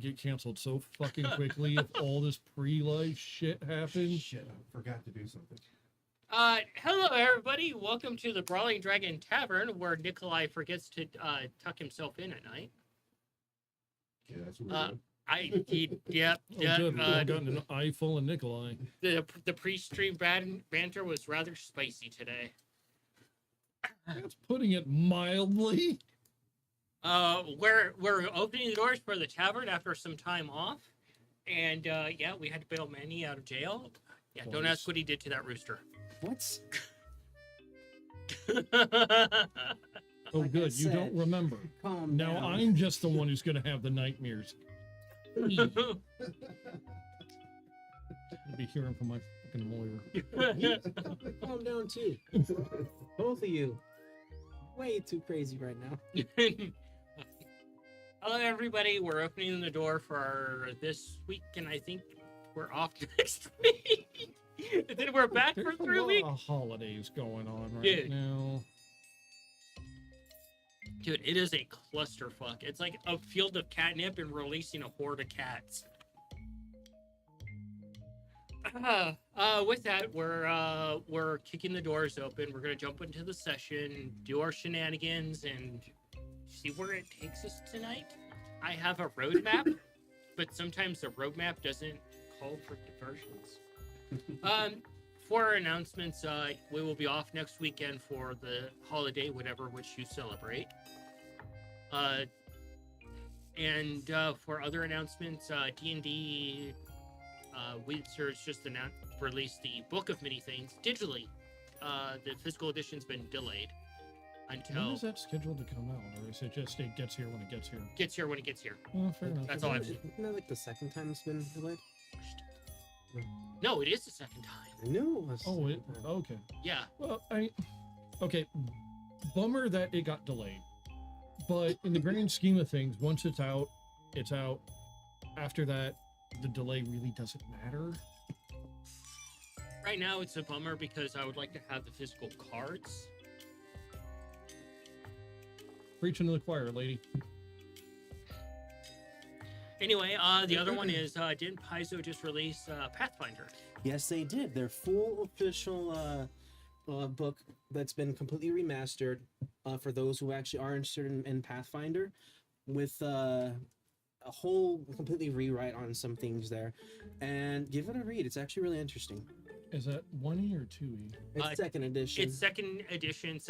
get canceled so fucking quickly if all this pre-live shit happened. Shit, I forgot to do something. Hello everybody. Welcome to the Brawling Dragon Tavern, where Nikolai forgets to tuck himself in at night. Yeah, that's what we're doing. Yep. Oh, good. I've gotten an eye full of Nikolai. The pre-stream banter was rather spicy today. That's putting it mildly. We're opening the doors for the tavern after some time off, and yeah, we had to bail Manny out of jail. Yeah, don't ask what he did to that rooster. What? Oh, Like I good. You don't said, remember. Calm Now down. I'm just the one who's going to have the nightmares. You'll be hearing from my fucking lawyer. Calm down too. Both of you. Way too crazy right now. Hello everybody, we're opening the door for this week, and I think we're off next week. And then we're back There's for a 3 lot weeks. of holidays going on right Dude. now. Dude, it is a clusterfuck. It's like a field of catnip and releasing a horde of cats. With that, we're kicking the doors open. We're gonna jump into the session, do our shenanigans, and see where it takes us tonight. I have a roadmap, but sometimes the roadmap doesn't call for diversions. For our announcements, we will be off next weekend for the holiday, whatever which you celebrate. And for other announcements, D&D Wizards just released the Book of Many Things digitally. The physical edition's been delayed When until is that scheduled to come out? Or is it just it gets here when it gets here? gets here when it gets here. Oh, fair enough. That's all I've Isn't that like the second time it's been delayed? No, it is the second time. I knew it was. Oh, the it, second time. okay. Yeah. Well, okay. Bummer that it got delayed. But in the grand scheme of things, once it's out, it's out. After that, the delay really doesn't matter. Right now, it's a bummer because I would like to have the physical cards. Preaching to the choir, lady. Anyway, the other one is, didn't Paizo just release Pathfinder? Yes, they did. Their full official book that's been completely remastered for those who actually are interested in Pathfinder, with a whole completely rewrite on some things there. And give it a read. It's actually really interesting. Is that 1E or 2E? It's second edition. It's second edition.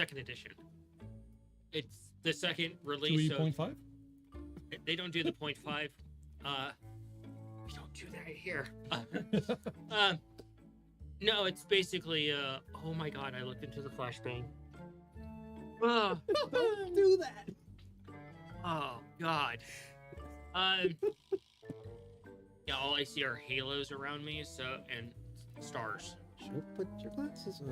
It's the second release. So 2E.5? they don't do the 0.5. We don't do that here. No, it's basically, oh my god, I looked into the flashbang. Oh, Don't do that. oh god. Yeah, all I see are halos around me, and stars. Should put your glasses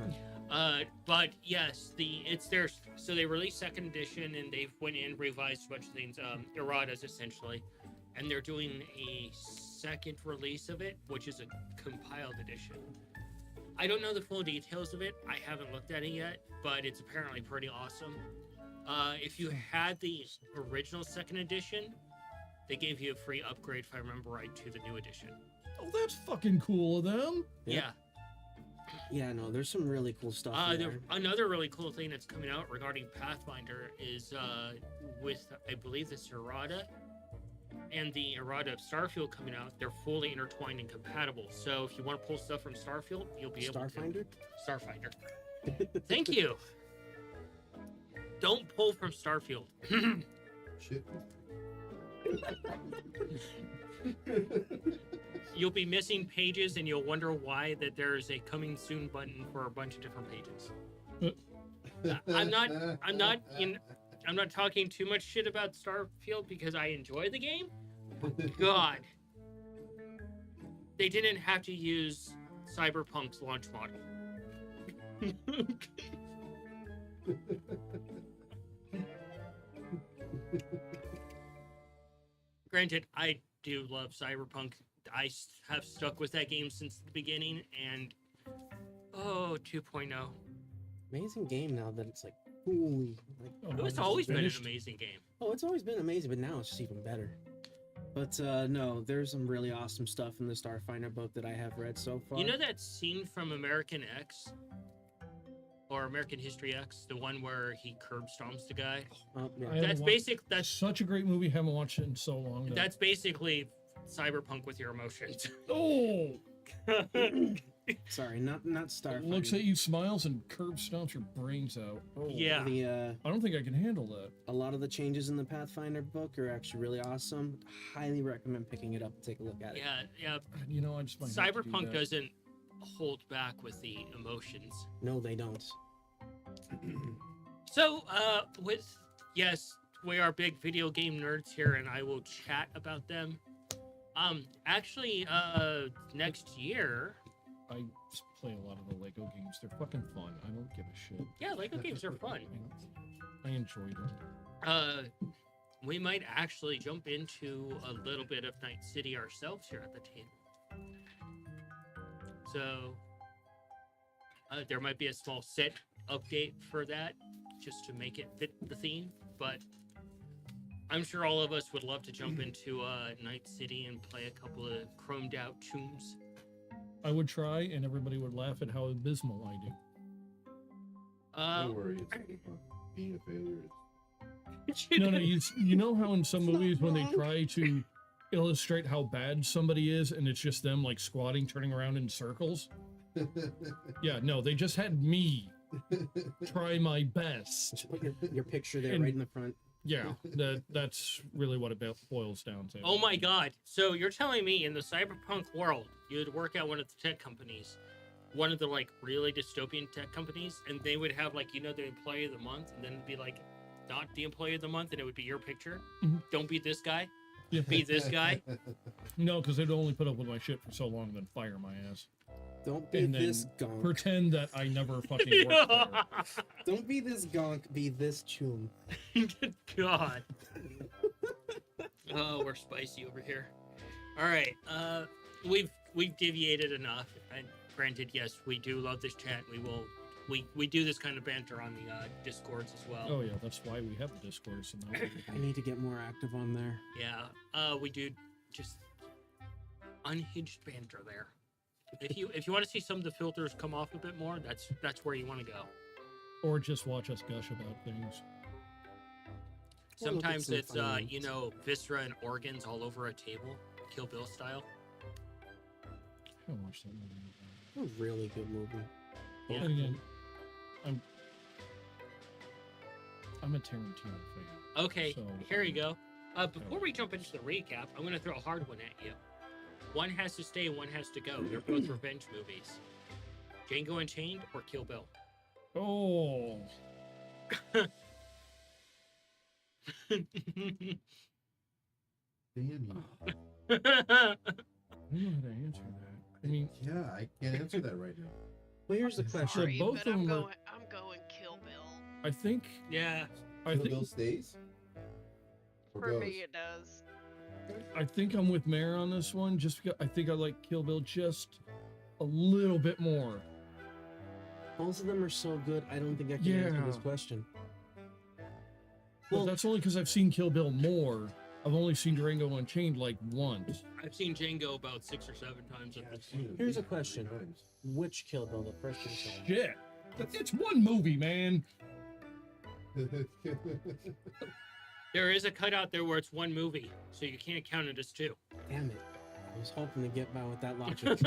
on. But yes, it's theirs. So they released second edition, and they've went in, revised a bunch of things. Erratas essentially, and they're doing a second release of it, which is a compiled edition. I don't know the full details of it. I haven't looked at it yet, but it's apparently pretty awesome. If you had the original second edition, they gave you a free upgrade, if I remember right, to the new edition. Oh, that's fucking cool of them. Yeah. Yeah, no, there's some really cool stuff in there. Another really cool thing that's coming out regarding Pathfinder is with, I believe, this errata and the errata of Starfield coming out, they're fully intertwined and compatible. So if you want to pull stuff from Starfield, you'll be able Starfinder? to. Starfinder. Thank you. Don't pull from Starfield. Shit. You'll be missing pages, and you'll wonder why that there's a coming soon button for a bunch of different pages. I'm not talking too much shit about Starfield because I enjoy the game. But God, they didn't have to use Cyberpunk's launch model. Granted, I do love Cyberpunk. I have stuck with that game since the beginning, and 2.0. Amazing game now that it's like, holy. Like, Oh, It's no, always been an finished. amazing game. oh, it's always been amazing, but now it's just even better. But no, there's some really awesome stuff in the Starfinder book that I have read so far. You know that scene from American X or American History X, the one where he curb stomps the guy? Oh, yeah. I haven't That's watched- basic. That's That's such a great movie. Haven't watched it in so long. though. that's basically Cyberpunk with your emotions. oh, Sorry, not Starfinder. looks at you, smiles, and curb stomps your brains out. Oh, Yeah. The I don't think I can handle that. a lot of the changes in the Pathfinder book are actually really awesome. Highly recommend picking it up and take a look at it. Yeah. You know, I just might have to do Cyberpunk that. doesn't hold back with the emotions. No, they don't. So, yes, we are big video game nerds here, and I will chat about them. Actually, next year, I just play a lot of the Lego games. They're fucking fun. I don't give a shit. yeah, Lego games are fun. I enjoyed it. We might actually jump into a little bit of Night City ourselves here at the table. So, there might be a small set update for that, just to make it fit the theme, but I'm sure all of us would love to jump into Night City and play a couple of chromed out tombs. I would try, and everybody would laugh at how abysmal I do. Don't worry, it's Cyberpunk. Being a failure is No, you know how in some movies when they try to illustrate how bad somebody is, and it's just them like squatting, turning around in circles. Yeah, no, they just had me try my best. Just put your picture there And- right in the front. Yeah, that's really what it boils down to. Oh my god. So you're telling me in the cyberpunk world, you'd work at one of the tech companies, one of the like really dystopian tech companies, and they would have like, the employee of the month, and then it'd be like not the employee of the month, and it would be your picture. Mhm. Don't be this guy. Yeah. Be this guy. No, because they'd only put up with my shit for so long, then fire my ass. Don't be And then this gonk. Pretend that I never fucking worked there. Don't be this gonk. Be this chum. God. Oh, we're spicy over here. All right. We've deviated enough. And granted, yes, we do love this chat. We do this kind of banter on the Discords as well. Oh yeah, that's why we have the Discord. So now I need to get more active on there. Yeah. We do just unhinged banter there. If you want to see some of the filters come off a bit more, that's where you want to go. or just watch us gush about things. Or look at Sometimes some it's funny ones. viscera and organs all over a table, Kill Bill style. I haven't watched that movie. A really good movie. Yeah. And again, I'm a Tarantino fan. Okay, So, here you go. Before we jump into the recap, I'm going to throw a hard one at you. One has to stay, one has to go. They're both revenge movies. Django Unchained or Kill Bill? Oh, Damn you. I don't know how to answer that. I mean, Yeah, I can't answer that right now. Well, here's the question. Sorry, Sorry, both but of I'm them were- going Kill Bill. I think yeah. I Kill think Bill stays? Or For goes? me, it does. I think I'm with Mare on this one. Just because I think I like Kill Bill just a little bit more. Both of them are so good. I don't think I can answer this Yeah. question. But Well- that's only because I've seen Kill Bill more. I've only seen Django Unchained like once. I've seen Django about 6 or 7 times. Yeah, at I've this seen point. it Here's a many question. times. Which Kill Bill, the first or the second? Shit, it's one movie, man. There is a cutout there where it's one movie, so you can't count it as 2. Damn it. I was hoping to get by with that logic.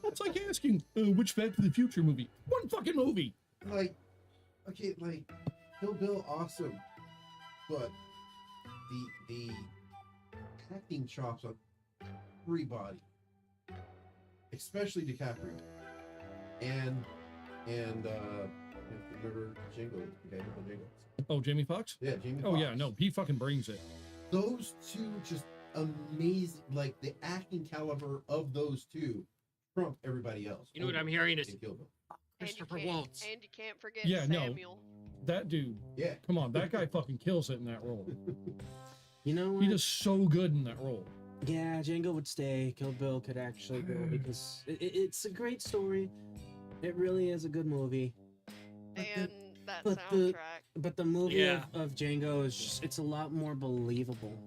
It's like asking which Back to the Future movie. One fucking movie. like, okay, like, Kill Bill, awesome, but the acting chops on everybody, especially DiCaprio, and remember Django, the guy from Django. Oh, Jamie Foxx. Yeah, Jamie. Oh yeah, Foxx. no, he fucking brings it. Those two just amazing. Like the acting caliber of those two trump everybody else. You know what I'm hearing is in Kill Bill. Christopher and you Waltz. can't, and you can't forget Yeah, no. Samuel. That dude, Yeah. come on, that guy fucking kills it in that role. You know He what? does so good in that role. Yeah, Django would stay. Kill Bill could actually go because it's a great story. It really is a good movie. And that but the- soundtrack. But the movie Yeah. of Django is just, it's a lot more believable.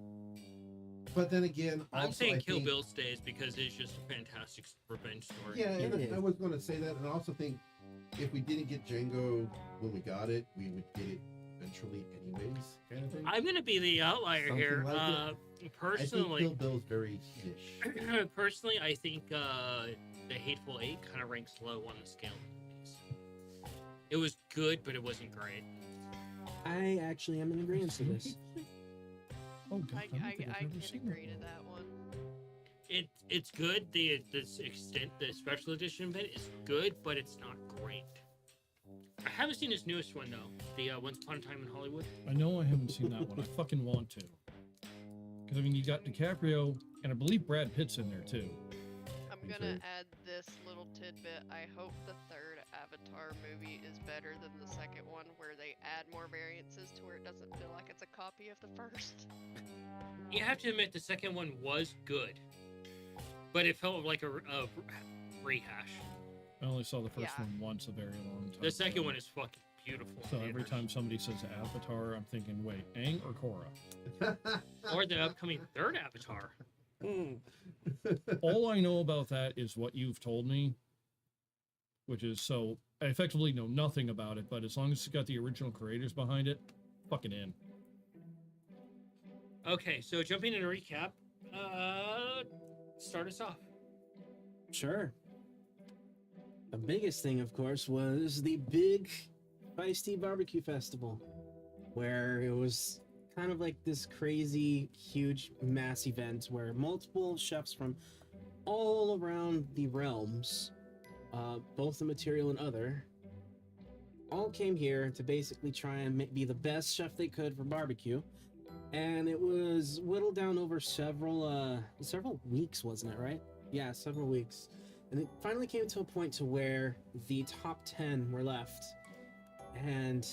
But then again, I'm also, saying I Kill think, Bill stays because it's just a fantastic revenge story. Yeah, It and is. I was going to say that, and I also think if we didn't get Django when we got it, we would get it eventually, anyways, kind of thing. I'm gonna be the outlier Something here. like uh, I think personally, Kill Bill's very niche. personally, I think the Hateful Eight kind of ranks low on the scale. It was good, but it wasn't great. I actually am in agreement to this. Oh, God, I don't think I've can ever seen agree to one. that one. It's good. The extent the special edition of it is good, but it's not great. I haven't seen his newest one though. The Once Upon a Time in Hollywood. I know I haven't seen that one. I fucking want to. Because, I mean, you got DiCaprio, and I believe Brad Pitt's in there, too. I'm think gonna so. add this little tidbit. I hope the third Avatar movie is better than the second one, where they add more variances to where it doesn't feel like it's a copy of the first. You have to admit the second one was good, but it felt like a rehash. I only saw the first Yeah. one once a very long time The second ago. one is fucking beautiful. So in every theaters. time somebody says Avatar, I'm thinking, wait, Aang or Korra? Or the upcoming third Avatar. All I know about that is what you've told me, which is so I effectively know nothing about it, but as long as it's got the original creators behind it, fucking in. Okay, so jumping in a recap, start us off. Sure. The biggest thing, of course, was the big Feisty Barbecue Festival, where it was kind of like this crazy, huge, mass event where multiple chefs from all around the realms, both the material and other, all came here to basically try and be the best chef they could for barbecue. And it was whittled down over several weeks, wasn't it, right? Yeah, several weeks. And it finally came to a point to where the top 10 were left. And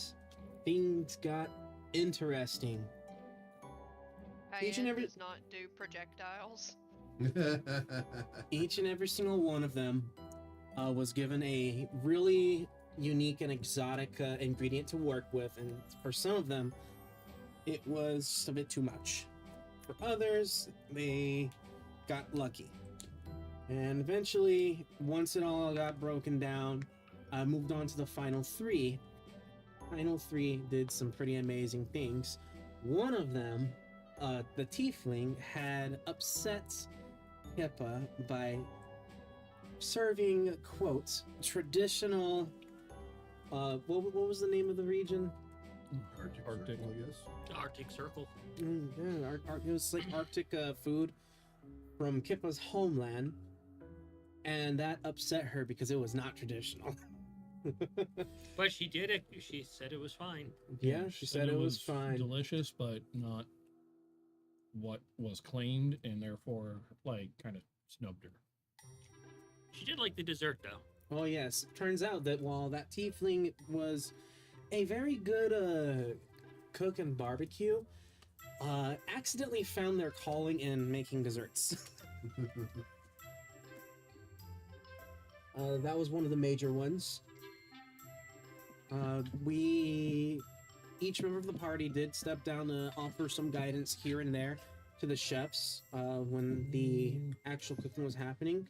things got interesting. Each and Cayenne every- does not do projectiles. Each and every single one of them was given a really unique and exotic ingredient to work with. And for some of them, it was a bit too much. For others, they got lucky. And eventually, once it all got broken down, I moved on to the final three. Final three did some pretty amazing things. One of them, the tiefling, had upset Pippa by serving, quote, traditional. What was the name of the region? Arctic. Arctic. Circle, I guess. The Arctic Circle. It was like Arctic food from Kippa's homeland, and that upset her because it was not traditional. But she did it. She said it was fine. Yeah, she said it was fine. Delicious, but not what was claimed, and therefore, like, kind of snubbed her. She did like the dessert though. Oh yes, turns out that while that tiefling was a very good cook and barbecue, accidentally found their calling in making desserts. That was one of the major ones. Each member of the party did step down to offer some guidance here and there to the chefs when the actual cooking was happening.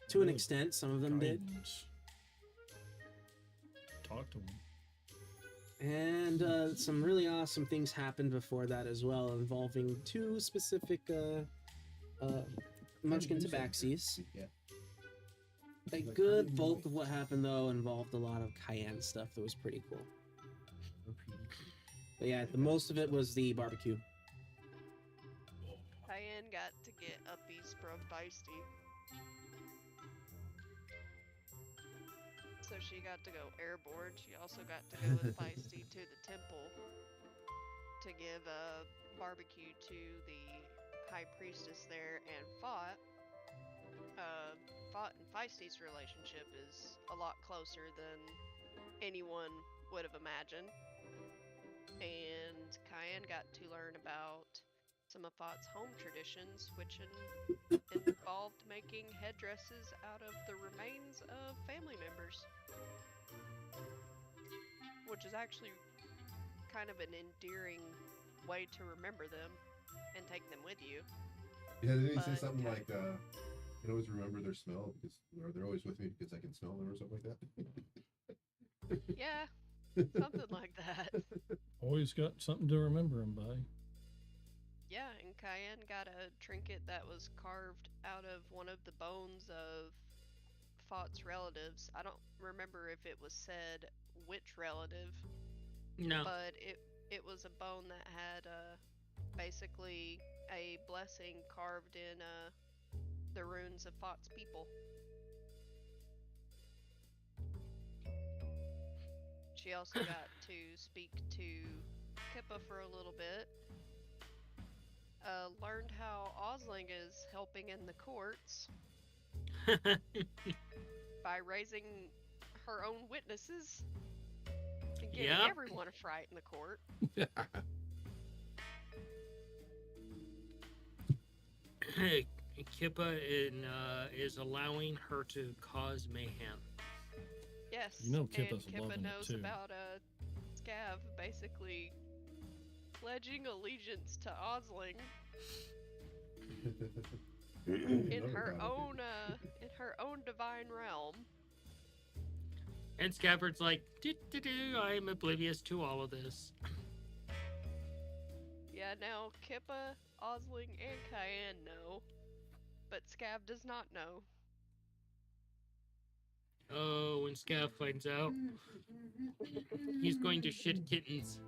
To an extent, some of them did. Guidance. Talk to him. And some really awesome things happened before that as well, involving two specific Munchkin tabaxis. Yeah. A good bulk of what happened, though, involved a lot of Cayenne stuff that was pretty cool. But yeah, the most of it was the barbecue. Cayenne got to get uppies from Feisty. So she got to go airborne. She also got to go with Feisty to the temple to give a barbecue to the high priestess there, and Fought and Feisty's relationship is a lot closer than anyone would have imagined. And Cayenne got to learn about some of Fought's home traditions, which involved making headdresses out of the remains of family members. Which is actually kind of an endearing way to remember them. and take them with you. Yeah, didn't he say But- something like, "I can always remember their smell because, or they're always with me because I can smell them," or something like that? Yeah, something like that. Always got something to remember him by. Yeah, and Cayenne got a trinket that was carved out of one of the bones of Fott's relatives. I don't remember if it was said which relative, No. but it was a bone that had basically a blessing carved in the runes of Fott's people. She also got to speak to Kippa for a little bit. Learned how Osling is helping in the courts by raising her own witnesses and giving Yep. everyone a fright in the court. Kippa is allowing her to cause mayhem. Yes, You know and Kippa's Kippa loving it, knows too. about Scav basically pledging allegiance to Osling in her own divine realm. And Scabbard's like, I am oblivious to all of this. Yeah, now Kippa, Osling, and Cayenne know, but Scav does not know. Oh, when Scav finds out, he's going to shit kittens.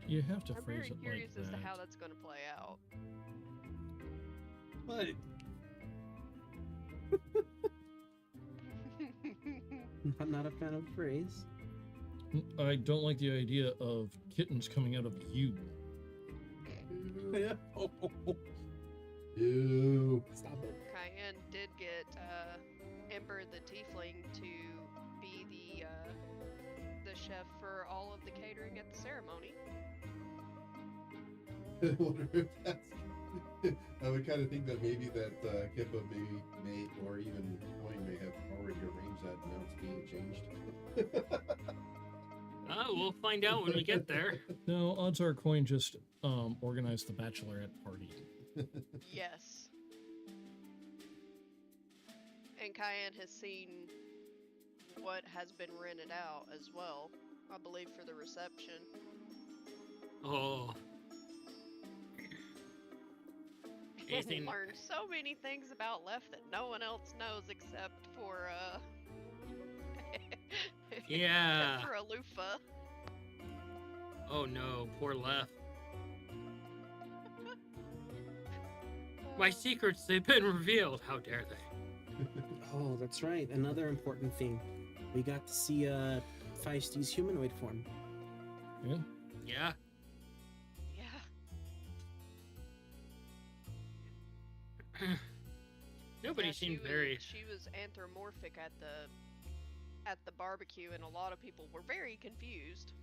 You have to I'm phrase very it curious like as that. to how that's going to play out. What? I'm not a fan of phrase. I don't like the idea of kittens coming out of you. Ew. Stop it. Cayenne did get Ember the Tiefling to be the chef for all of the catering at the ceremony. I wonder if that's. I would kind of think that maybe that Kippa may, or even Coin may have already arranged that now it's being changed. Oh, we'll find out when we get there. No, odds are Coin just organized the bachelorette party. Yes. And Cayenne has seen what has been rented out as well, I believe, for the reception. Oh. Anything? Learned so many things about Left that no one else knows except for Yeah. except for Alufa. Oh no, poor Left. My secrets, they've been revealed. How dare they? Oh, that's right. Another important thing. We got to see Feisty's humanoid form. Yeah. Yeah. Yeah. Nobody Yeah, seemed very. She was anthropomorphic at the barbecue, and a lot of people were very confused.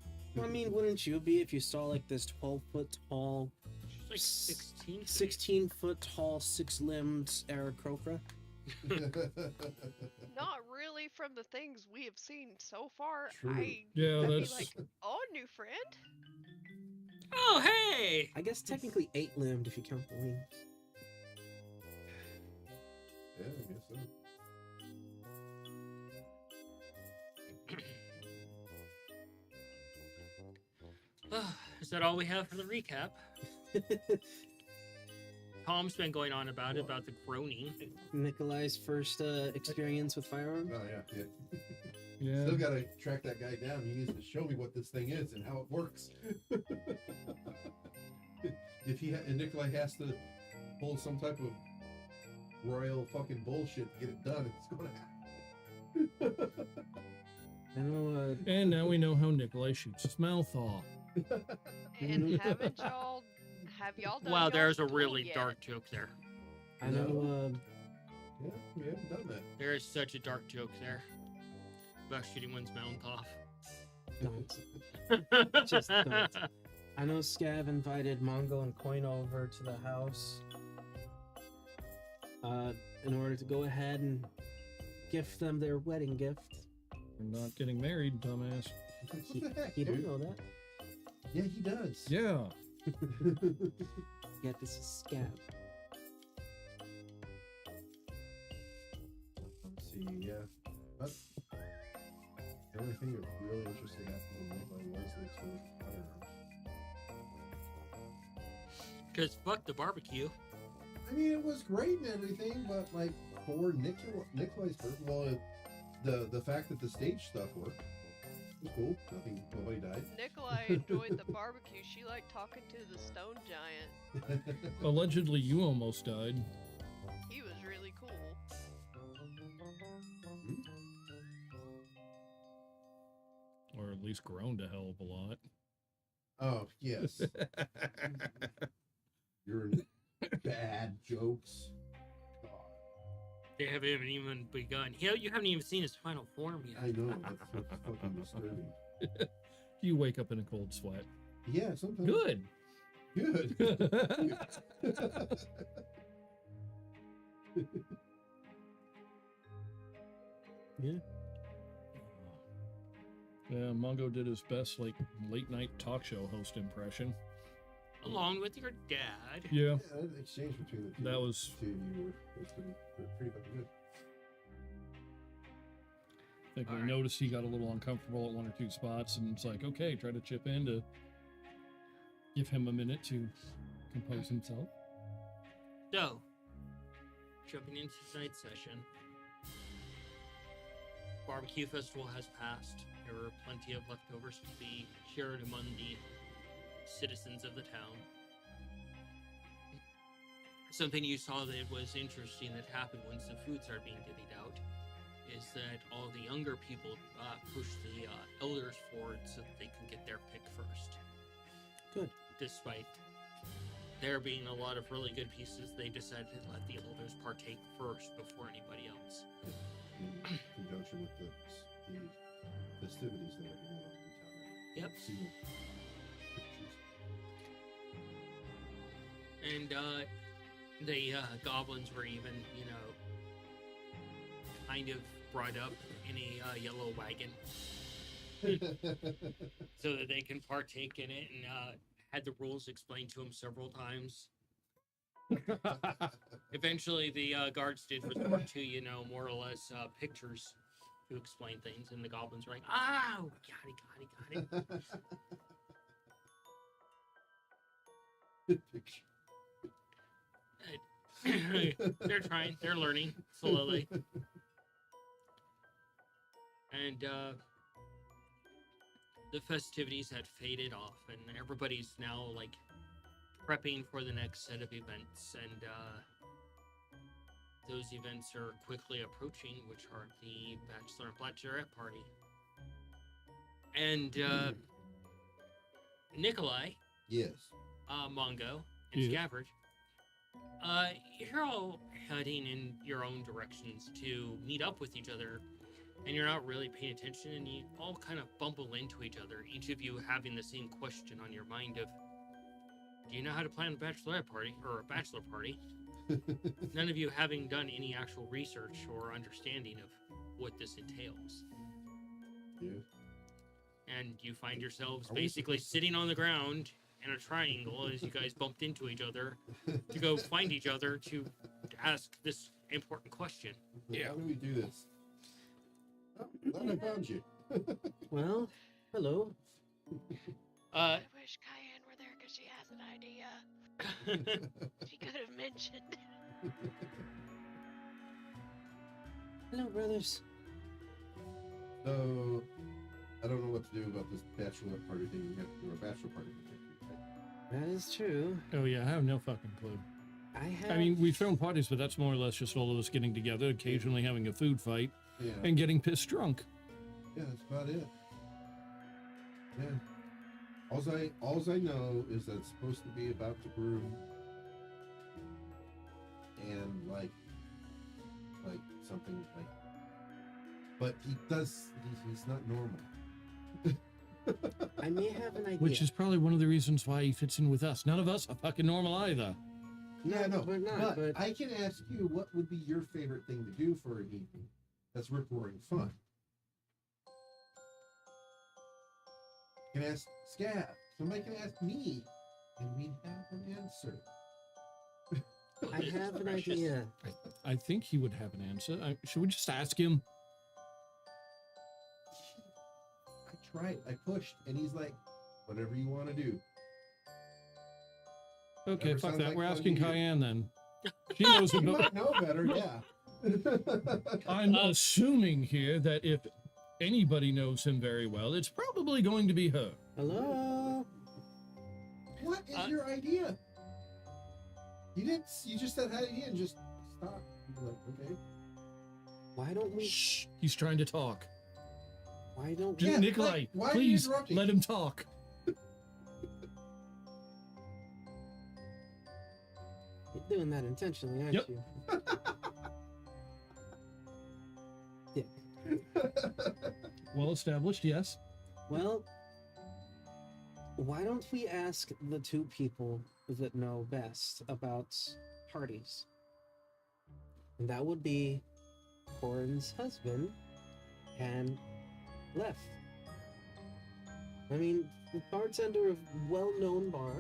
I mean, wouldn't you be if you saw like this 12-foot tall, She's like 16. 16-foot tall, 6-limbed Aarakocra? Not really from the things we have seen so far. True. Yeah, I'd be that's like, oh, new friend. Oh, hey! I guess technically 8-limbed if you count the wings. Yeah, I guess so. Is that all we have for the recap? Tom's been going on about it, about the groaning. Nikolai's first experience with firearms. Oh yeah, yeah. yeah. Still gotta track that guy down. He needs to show me what this thing is and how it works. And Nikolai has to pull some type of royal fucking bullshit to get it done, it's gonna happen. I know. And now we know how Nikolai shoots his mouth off. And have y'all done Wow, there's a y'all's really duel yet? dark joke there. I know. Yeah, we haven't done that. There is such a dark joke there about shooting one's mouth off. Don't. Just don't. I know Scav invited Mongo and Coin over to the house in order to go ahead and gift them their wedding gift. We're not getting married, dumbass. What the heck, You don't dude? know that. Yeah, he does. Yeah. Yeah, this is Scab. Let's see, yeah. But the only thing that really interesting happened to Nikolai was the explosion of firearms. Because fuck the barbecue. I mean, it was great and everything, but like for Nikolai's purpose, well, the fact that the stage stuff worked was cool. Nobody died. Nikolai enjoyed the barbecue. She liked talking to the stone giant. Allegedly, you almost died. He was really cool. Or at least groaned a hell of a lot. Oh yes, you're bad jokes. God, They haven't even begun. Hell, you haven't even seen his final form yet. I know that's what's fucking disturbing. You wake up in a cold sweat. Yeah, sometimes. Good. Good. Yeah. Yeah, Mongo did his best, like, late night talk show host impression. Along with your dad. Yeah. Yeah, the exchange between the two. That was- two of you was pretty fucking good. I think we Alright. noticed he got a little uncomfortable at one or two spots, and it's like, okay, try to chip in to give him a minute to compose himself. So, jumping into tonight's session, barbecue festival has passed. There were plenty of leftovers to be shared among the citizens of the town. Something you saw that was interesting that happened once the food started being divvied out is that all the younger people pushed the elders forward so that they can get their pick first. Good. Despite there being a lot of really good pieces, they decided to let the elders partake first before anybody else. In conjunction with the festivities that are going on in town. Yep. See the pictures. And the goblins were even, kind of brought up in a yellow wagon so that they can partake in it, and had the rules explained to them several times. Eventually, the guards did resort to, more or less pictures to explain things, and the goblins were like, "Oh, got it." Picture. They're trying. They're learning slowly. And the festivities had faded off, and everybody's now prepping for the next set of events. And those events are quickly approaching, which are the Bachelor and Bachelorette party. And Nikolai, Yes. Mongo, and Yeah. Scabbard, you're all heading in your own directions to meet up with each other, and you're not really paying attention, and you all kind of bumble into each other, each of you having the same question on your mind of, do you know how to plan a bachelorette party, or a bachelor party? None of you having done any actual research or understanding of what this entails. Yeah. And you find yourselves Are we basically supposed to- sitting on the ground in a triangle as you guys bumped into each other to go find each other to ask this important question. Yeah. How do we do this? Oh, glad I found you. Well, hello. I wish Cayenne were there because she has an idea. She could have mentioned. Hello, brothers. So, I don't know what to do about this bachelorette party thing. We have to do a bachelor party. That is true. Oh, yeah, I have no fucking clue. I have. I mean, we've thrown parties, but that's more or less just all of us getting together, occasionally having a food fight, Yeah. and getting pissed drunk. Yeah, that's about it. Yeah. Alls I know is that it's supposed to be about the groom and like something like, but he's not normal. I may have an idea. Which is probably one of the reasons why he fits in with us. None of us are fucking normal either. Yeah, no, we're not. But I can ask you, what would be your favorite thing to do for an evening that's rip-roaring fun? You can ask Scab. Somebody can ask me. and we'd have an answer. I have an idea. I think he would have an answer. Should we just ask him? I tried, I pushed, and he's like, whatever you want to do. Okay, Never fuck sounds that. like We're fun asking to you. Cayenne then. She knows You him. might know better, yeah. I'm assuming here that if anybody knows him very well, it's probably going to be her. Hello? What is your idea? You didn't. You just said hi and just stop. You're like, okay. Why don't we? Shh. He's trying to talk. Why don't Yeah, we? Nikolai, like, why are you please interrupting? let him talk. You're doing that intentionally, aren't Yep. you? Well established, yes. Well, why don't we ask the two people that know best about parties? And that would be Corin's husband and Lef. I mean, the bartender of well-known bar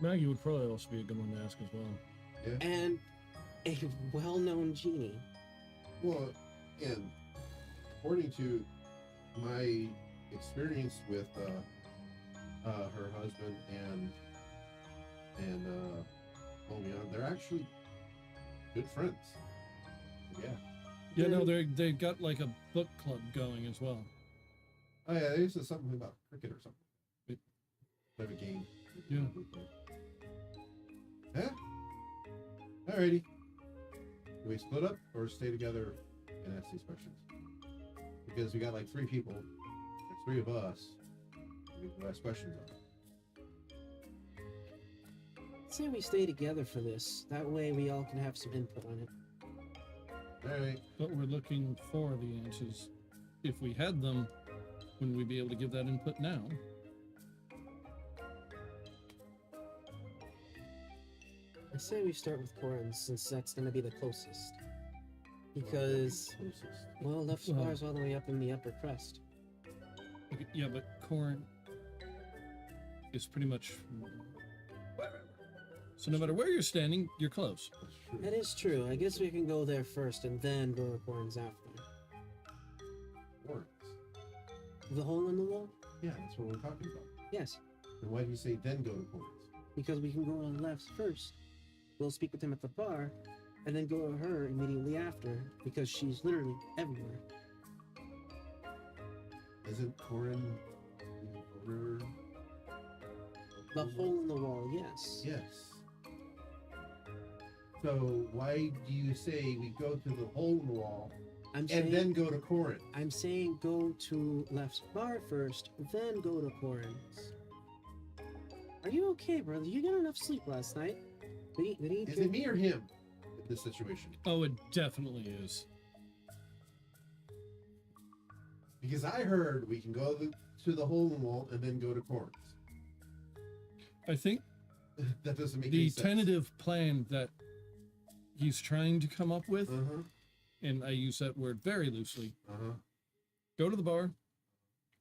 Maggie would probably also be a good one to ask as well. and a well-known genie. Well, and according to my experience with her husband and Omion, they're actually good friends. Yeah. Yeah, no, they've got like a book club going as well. Oh yeah, they said something about cricket or something. They have a game. Yeah. Yeah. Alrighty. Do we split up or stay together and ask these questions? Because we got like 3 people, there's 3 of us. We can ask questions on it. I'd say we stay together for this. That way we all can have some input on it. Alright. But we're looking for the answers. If we had them, wouldn't we be able to give that input now? I say we start with Corin since that's going to be the closest. Because, Closest. well, Left Well- Spar's all the way up in the upper crust. Okay, yeah, but Corn is pretty much. So no matter where you're standing, you're close. That's true. That is true. I guess we can go there first and then go to Corin's after. Works. The hole in the wall? Yeah, that's what we're talking about. Yes, And why do you say then go to Corin's? because we can go on Left's first. We'll speak with him at the bar, and then go to her immediately after, because she's literally everywhere. Isn't Corin the owner? The hole in the wall, yes. Yes. So why do you say we go to the hole in the wall I'm saying, and then go to Corin? I'm saying go to Left's bar first, then go to Corin's. Are you okay, brother? You got enough sleep last night? Did he Is it me or him in this situation? Oh, it definitely is. Because I heard we can go to the hole in the wall and then go to Corin's. I think That doesn't make the any sense. tentative plan that he's trying to come up with, Uh-huh. and I use that word very loosely, Uh-huh. go to the bar,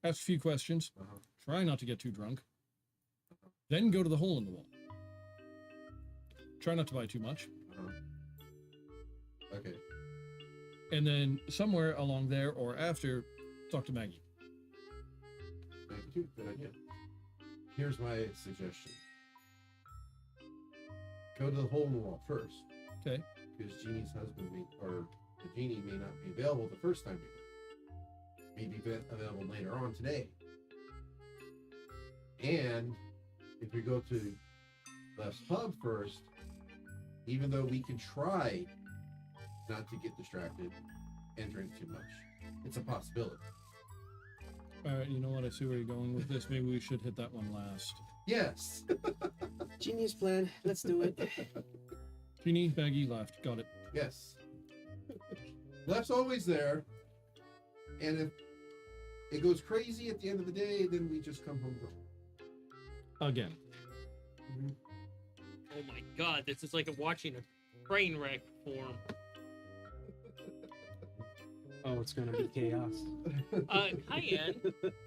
ask a few questions, Uh-huh. try not to get too drunk, then go to the hole in the wall. Try not to buy too much. Uh-huh. Okay. And then somewhere along there or after, talk to Maggie. Thank you. Good idea. Here's my suggestion. Go to the hole in the wall first. Okay. Because Jeannie's husband may, or the genie may not be available the first time we go. Maybe available later on today. And if we go to Left's pub first, even though we can try not to get distracted and drink too much, it's a possibility. All right, you know what? I see where you're going with this. Maybe we should hit that one last. Yes. Genius plan. Let's do it. Jeannie, Maggie, left. Got it. Yes. Left's always there. And if it goes crazy at the end of the day, then we just come home drunk. Again. Oh my god, this is like watching a train wreck form. Oh, it's gonna be chaos. Cayenne,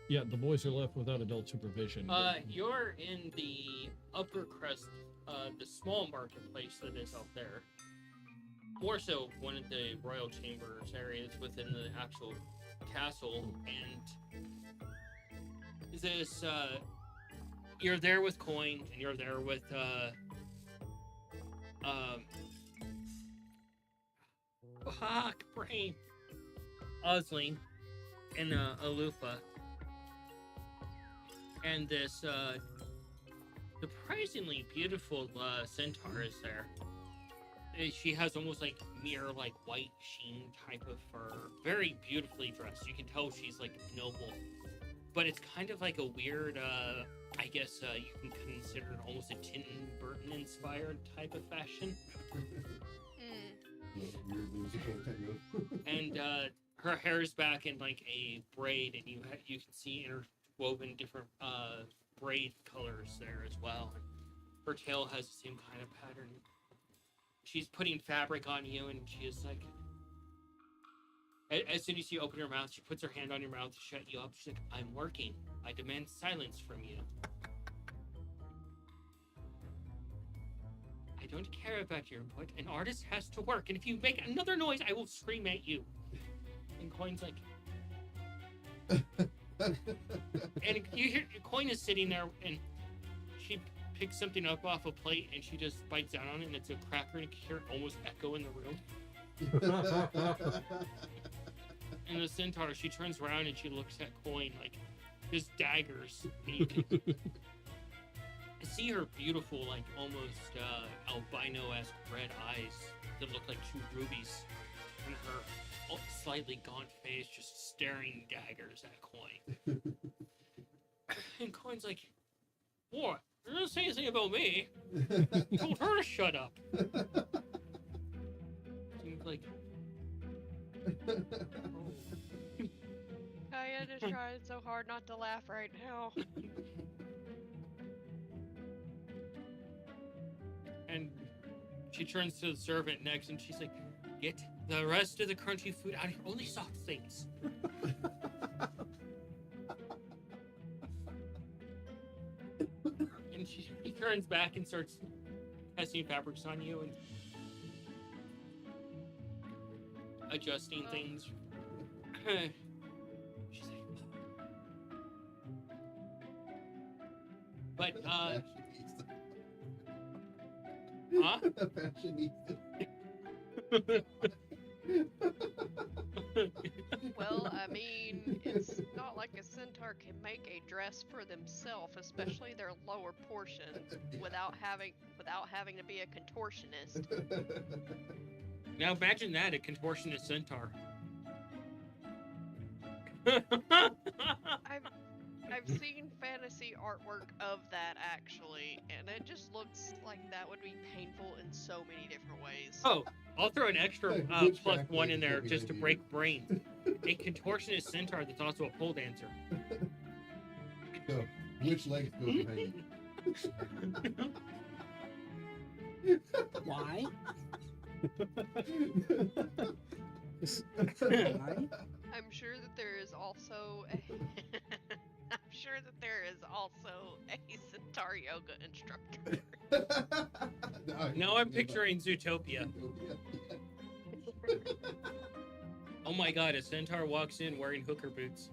Yeah, the boys are left without adult supervision. you're in the upper crust, the small marketplace that is out there. More so, one of the royal chambers areas within the actual castle, and this, you're there with Coin, and you're there with, fuck, brain, Osling, and, Alufa, and this, surprisingly beautiful, centaur is there. She has almost like mirror like white sheen type of fur. Very beautifully dressed. You can tell she's like noble. But it's kind of like a weird, I guess you can consider it almost a Tim Burton inspired type of fashion. Mm. Weird musical type of. And her hair is back in like a braid, and you can see interwoven different braid colors there as well. And her tail has the same kind of pattern. She's putting fabric on you, and she is like, as soon as you open her mouth, she puts her hand on your mouth to shut you up. She's like, I'm working. I demand silence from you. I don't care about your input. An artist has to work, and if you make another noise, I will scream at you. And Coin's like... and you hear Coin is sitting there, and she picks something up off a plate, and she just bites down on it, and it's a cracker, and you can hear it almost echo in the room. And the centaur, she turns around and she looks at Coin like just daggers. And you can see her beautiful, like almost albino-esque red eyes that look like two rubies, and her slightly gaunt face just staring daggers at Coin. And Coin's like, "What? You didn't say anything about me. You told her to shut up." Seems like. Cayenne is trying so hard not to laugh right now. And she turns to the servant next, and she's like, "Get the rest of the crunchy food out of here. Only soft things." And she turns back and starts testing fabrics on you and adjusting things. She's like, but, huh? Well, I mean, it's not like a centaur can make a dress for themselves, especially their lower portion, without having to be a contortionist. Now imagine that, a contortionist centaur. I've seen fantasy artwork of that actually, and it just looks like that would be painful in so many different ways. Oh, I'll throw an extra Which plus track one in is there we just to gonna break brains. A contortionist centaur that's also a pole dancer. So, which legs go behind Why? you? I'm sure that there is also a centaur yoga instructor. Now I'm picturing Zootopia. Oh my god, a centaur walks in wearing hooker boots.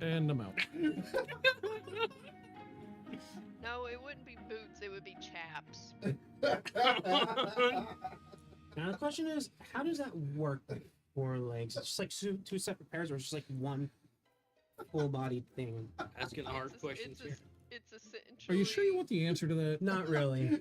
And I'm out. No, it wouldn't be boots, it would be chaps. Now the question is, how does that work with 4 legs? It's just like two separate pairs, or it's just like one full-bodied thing? Asking hard questions here. It's essentially. Are you sure you want the answer to that? Not really.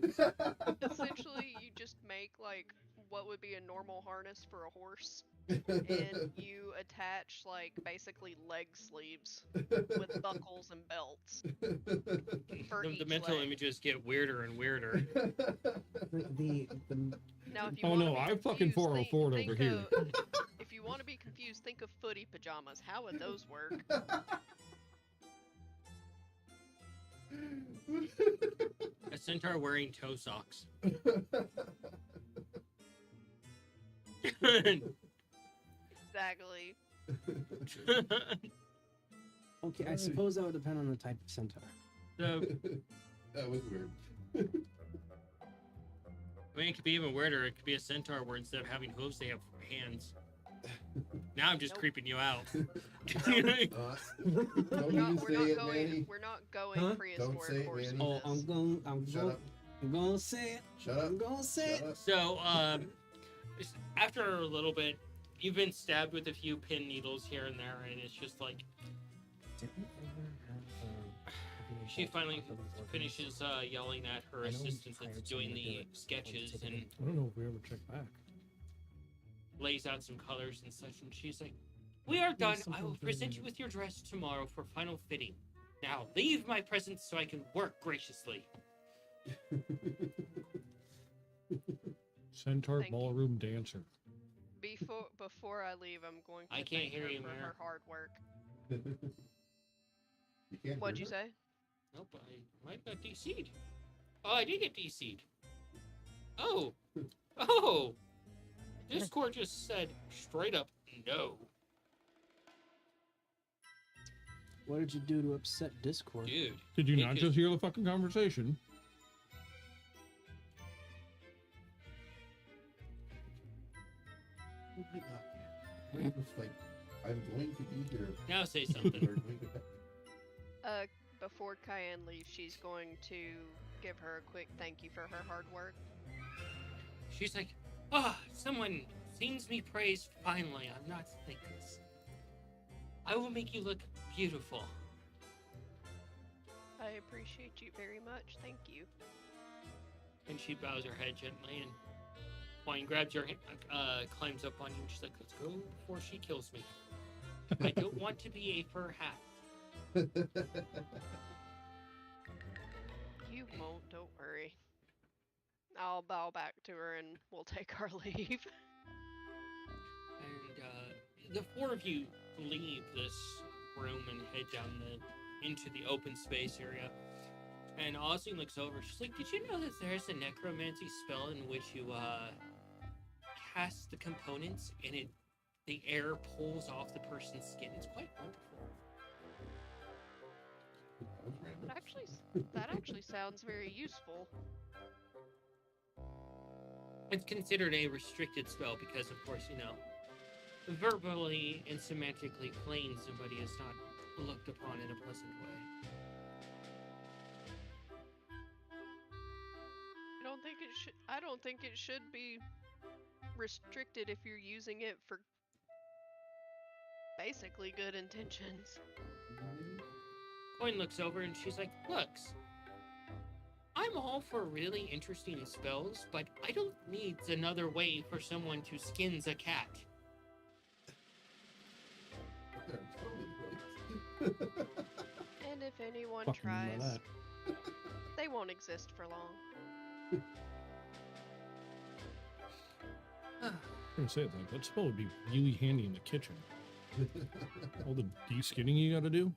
Essentially, you just make like what would be a normal harness for a horse, and you attach like basically leg sleeves with buckles and belts for The each mental leg. images get weirder and weirder. The Now, if you Oh wanna no, be I fucking confused, 404 think over here. of- if you want to be confused, think of footy pajamas. How would those work? A centaur wearing toe socks. Exactly. Okay, I Alright. suppose that would depend on the type of centaur. So, That was weird. I mean, it could be even weirder. It could be a centaur where instead of having hooves, they have hands. Now I'm just Nope. creeping you out. Don't We're even not, say it, Manny. we're not going Huh? prehistoric Don't say it, horse Manny. Oh, with I'm Shut up. gonna say it. Shut up. I'm gonna say Shut it. up. So, after a little bit, you've been stabbed with a few pin needles here and there, and it's just like she finally finishes yelling at her assistant that's doing the sketches and I don't know if we ever checked back. lays out some colors and such, and she's like, "We are done. I will present you with your dress tomorrow for final fitting. Now leave my presence so I can work graciously." Centaur Thank you. ballroom dancer. before I leave, I'm going to I can't thank hear her you, for Mare. her hard work. You can't What'd hear you her? say? Nope, I might got DC'd. Oh, I did get DC'd. Oh, oh. Discord just said straight up no. What did you do to upset Discord? Dude. Did you It not could- just hear the fucking conversation? Oh my God. It was like, I'm going to be here. Now say We're something. going to- Before Cayenne leaves, she's going to give her a quick thank you for her hard work. She's like, someone sings me praise finally. I'm not thankless. I will make you look beautiful. I appreciate you very much. Thank you. And she bows her head gently, and Wine grabs your climbs up on you, and she's like, "Let's go before she kills me. I don't want to be a fur hat." You won't, don't worry. I'll bow back to her and we'll take our leave. And the four of you leave this room and head down into the open space area. And Ozzy looks over. She's like, "Did you know that there's a necromancy spell in which you cast the components and the air pulls off the person's skin? It's quite wonderful." That actually sounds very useful. It's considered a restricted spell because, of course, verbally and semantically playing somebody is not looked upon in a pleasant way. I don't think it should be restricted if you're using it for basically good intentions. Coin looks over and she's like, "Looks, I'm all for really interesting spells, but I don't need another way for someone to skins a cat." And if anyone Fucking by tries, that. they won't exist for long. I'm gonna say it like that spell would be really handy in the kitchen. All the de-skinning you gotta do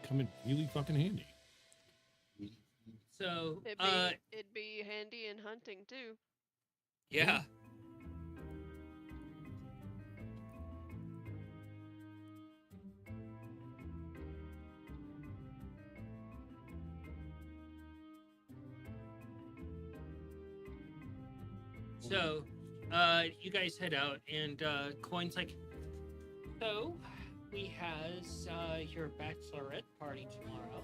come in really fucking handy. So, It'd be handy in hunting too. yeah. So, you guys head out, and Coin's like, "So, we has your bachelorette party tomorrow."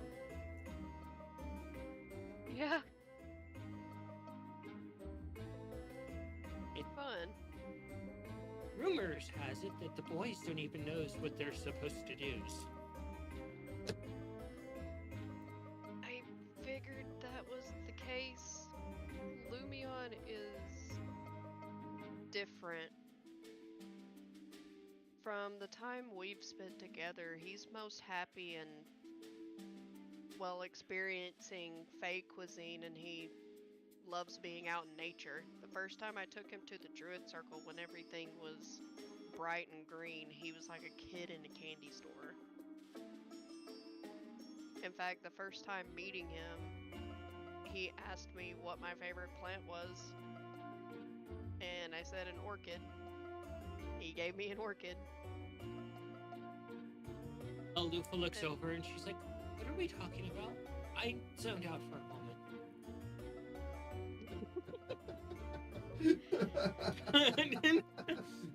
Yeah. It- Fun. Rumors has it that the boys don't even know what they're supposed to do. I figured that was the case. Lumion is different. From the time we've spent together, he's most happy and, well, experiencing Fey cuisine, and he loves being out in nature. The first time I took him to the Druid Circle when everything was bright and green, he was like a kid in a candy store. In fact, the first time meeting him, he asked me what my favorite plant was. And I said an orchid. He gave me an orchid. Lufa looks over and she's like, "What are we talking about?" I zoned out for a moment.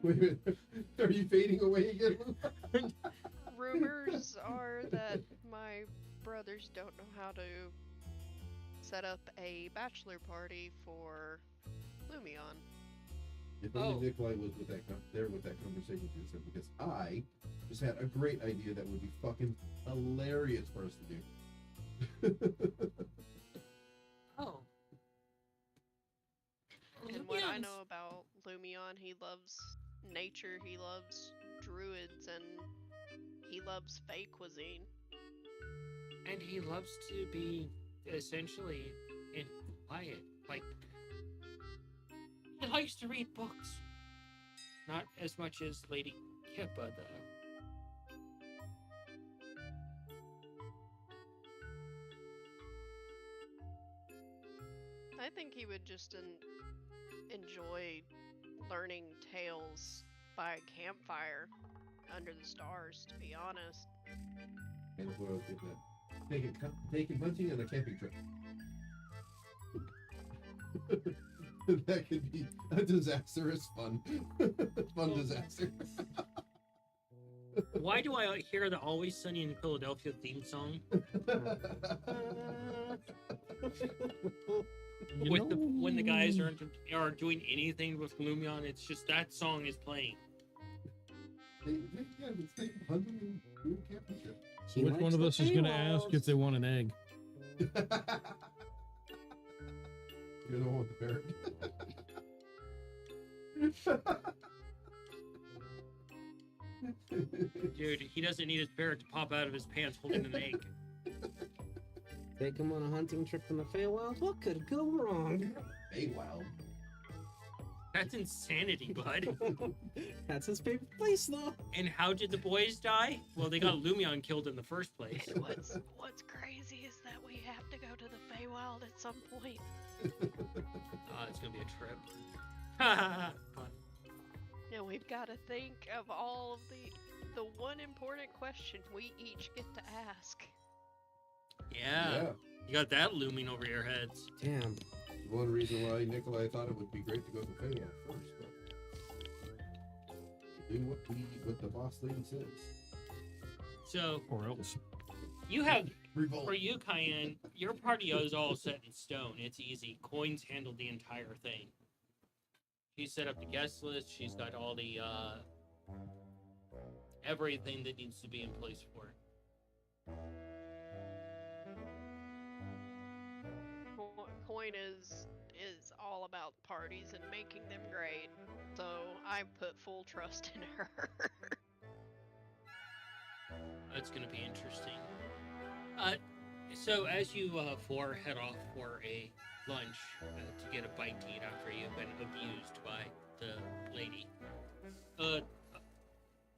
Wait a minute. Are you fading away again? Rumors are that my brothers don't know how to set up a bachelor party for Lumion. If only Oh. Nikolai was with there with that conversation because I just had a great idea that would be fucking hilarious for us to do. Oh. And what I Lumion's- know about Lumion, he loves nature, he loves druids, and he loves fey cuisine. And he loves to be essentially in quiet. Like, he likes to read books. Not as much as Lady Kippa, though. I think he would just enjoy learning tales by a campfire under the stars, to be honest. And what I was getting at. Taking hunting on a camping trip. That could be a disastrous fun. Fun disaster. Why do I hear the Always Sunny in Philadelphia theme song? When the guys are doing anything with Lumion, it's just that song is playing. Yeah, it's taking hunting and doing a camping trip. So which one of us is going to ask if they want an egg? You're the one with the ferret. Dude, he doesn't need his parrot to pop out of his pants holding an egg. Take him on a hunting trip in the Feywild? What could go wrong? Feywild. That's insanity, bud. That's his favorite place, though. And how did the boys die? Well, they got Lumion killed in the first place. And what's crazy is that we have to go to the Feywild at some point. Oh, it's gonna be a trip. Fun. And we've got to think of all of the one important question we each get to ask. Yeah, you got that looming over your heads. Damn. One reason why Nikolai thought it would be great to go to Feywild first. But do what the boss lady says. So Or else. you have, Revolt. for you, Cayenne, your party is all set in stone. It's easy. Coins handled the entire thing. She set up the guest list. She's got all the everything that needs to be in place for it. Coin is all about parties and making them great. So I put full trust in her. That's gonna be interesting. So as you four head off for a lunch to get a bite to eat after you've been abused by the lady,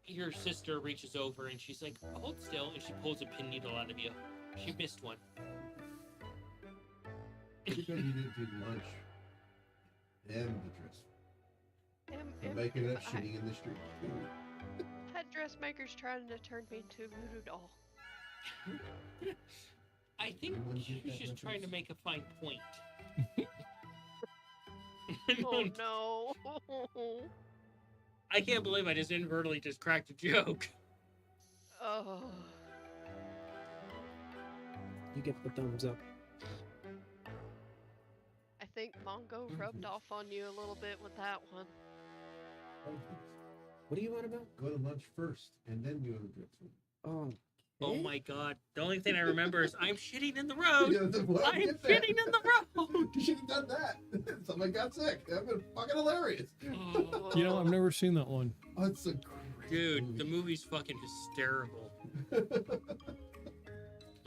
your sister reaches over and she's like, "Hold still," and she pulls a pin needle out of you. She missed one. Because you didn't do lunch and the dress. For making that shitting in the street. That dressmaker's trying to turn me into a voodoo doll. I think Anyone she get was that just trying to reference? make a fine point. Oh no! I can't believe I just inadvertently just cracked a joke. Oh. You get the thumbs up. I think Mongo rubbed off on you a little bit with that one. What are you on about? Go to lunch first and then go to the dress. Oh. Oh eh? my god. The only thing I remember is I'm shitting in the road. Yeah, well, I'm get that. shitting in the road. You should have done that. Somebody got sick. That'd been fucking hilarious. Oh, You know, I've never seen that one. Oh, it's a great dude, movie. the movie's fucking hysterical.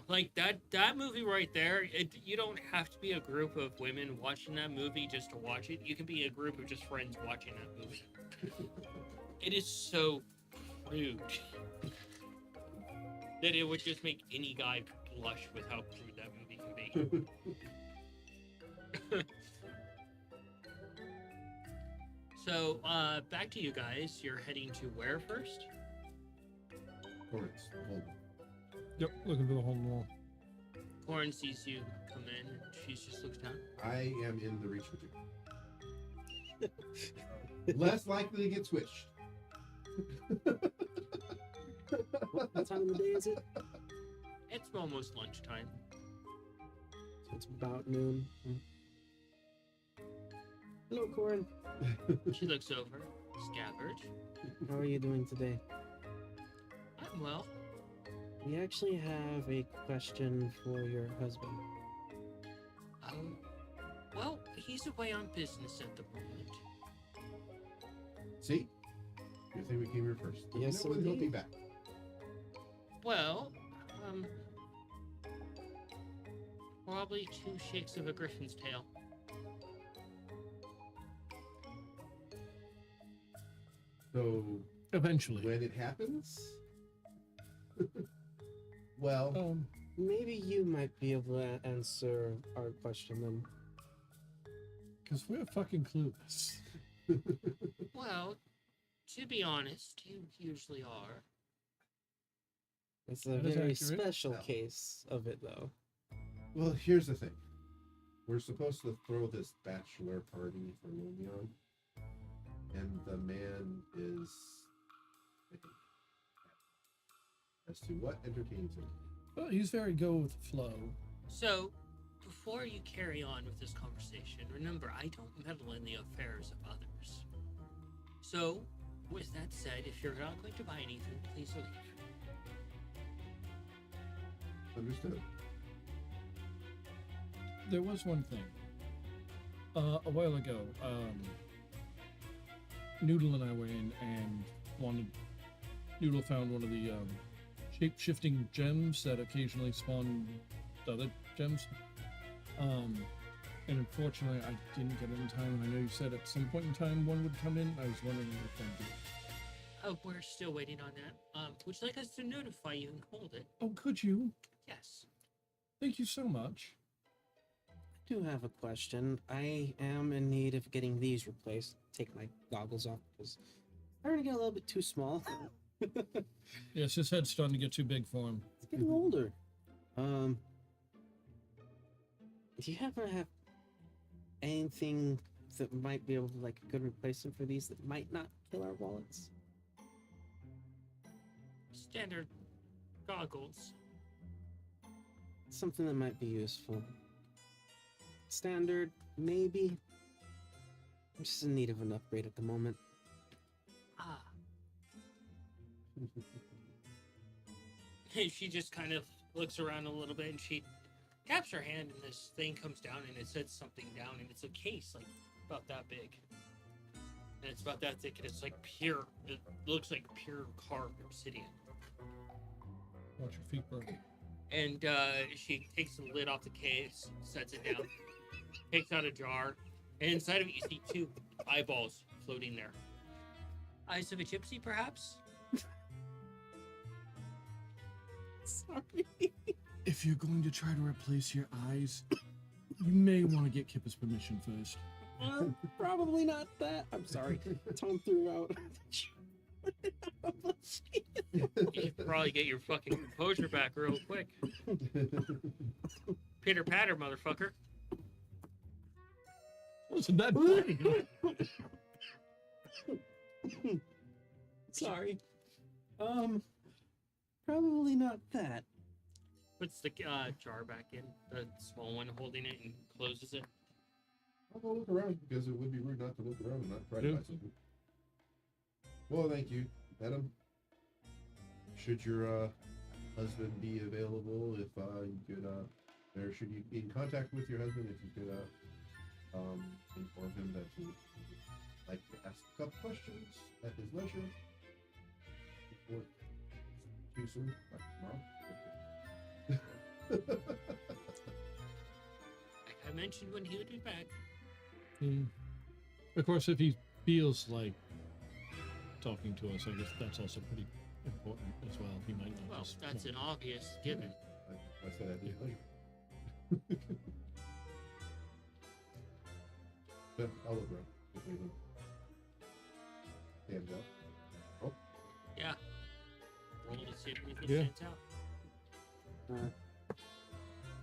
Like that movie right there, you don't have to be a group of women watching that movie just to watch it. You can be a group of just friends watching that movie. It is so crude that it would just make any guy blush with how crude that movie can be. So, back to you guys. You're heading to where first? Torrance, hold. Yep, looking for the hole in the wall. Corin sees you come in, and she just looks down. I am in the reach with you. Less likely to get switched. What time of the day is it? It's almost lunchtime. So it's about noon. Hello, Corin. She looks over. Scabbard. How are you doing today? I'm well. We actually have a question for your husband. Well, he's away on business at the moment. See? Good thing we came here first. Yes, no one will be indeed. back. Well, probably 2 shakes of a griffin's tail. So Eventually. when it happens, well, Maybe you might be able to answer our question then. Because we're fucking clueless. Well, to be honest, you usually are. It's a That is very accurate. special Well. case of it, though. well, here's the thing. We're supposed to throw this bachelor party for Lumion, and the man is as to what entertains him. Well, he's very go with the flow. So, before you carry on with this conversation, remember, I don't meddle in the affairs of others. So, with that said, if you're not going to buy anything, please leave. Understood. There was one thing. A while ago, Noodle and I went in and Noodle found one of the shape-shifting gems that occasionally spawn other gems. And unfortunately, I didn't get it in time. And I know you said at some point in time one would come in. I was wondering if one did. Oh, we're still waiting on that. Would you like us to notify you and hold it? Oh, could you? Yes. Thank you so much. I do have a question. I am in need of getting these replaced. Take my goggles off because I already get a little bit too small. Yes, his head's starting to get too big for him. It's getting older. Do you ever have anything that might be able to like a good replacement for these that might not kill our wallets? Standard goggles. Something that might be useful. Standard, maybe. I'm just in need of an upgrade at the moment. Ah. And she just kind of looks around a little bit and she taps her hand and this thing comes down and it says something down and it's a case like about that big. And it's about that thick and it's like pure, it looks like pure carved obsidian. Watch your feet burn. And she takes the lid off the case, sets it down, takes out a jar, and inside of it you see 2 eyeballs floating there. Eyes of a gypsy, perhaps? Sorry. If you're going to try to replace your eyes, you may want to get Kippa's permission first. Probably not that. I'm sorry. Tom threw out. You should probably get your fucking composure back real quick. Pitter patter, motherfucker. Wasn't that funny? Sorry. Probably not that. Puts the jar back in, the small one holding it, and closes it. I'll go look around because it would be rude not to look around and not try to Yeah. buy something. Well, thank you, madam. Should your husband be available, if you could, or should you be in contact with your husband, if you could inform him that you would like to ask a couple questions at his leisure before too soon, like tomorrow. Like I mentioned when he would be back. Of course, if he feels like talking to us, I guess that's also pretty important as well. He might not Well, just that's want- an obvious given. I said at his leisure. Yeah, I'll look around. If anything. Hands up. Oh, Yeah. Roll to see if anything Yeah. stands out.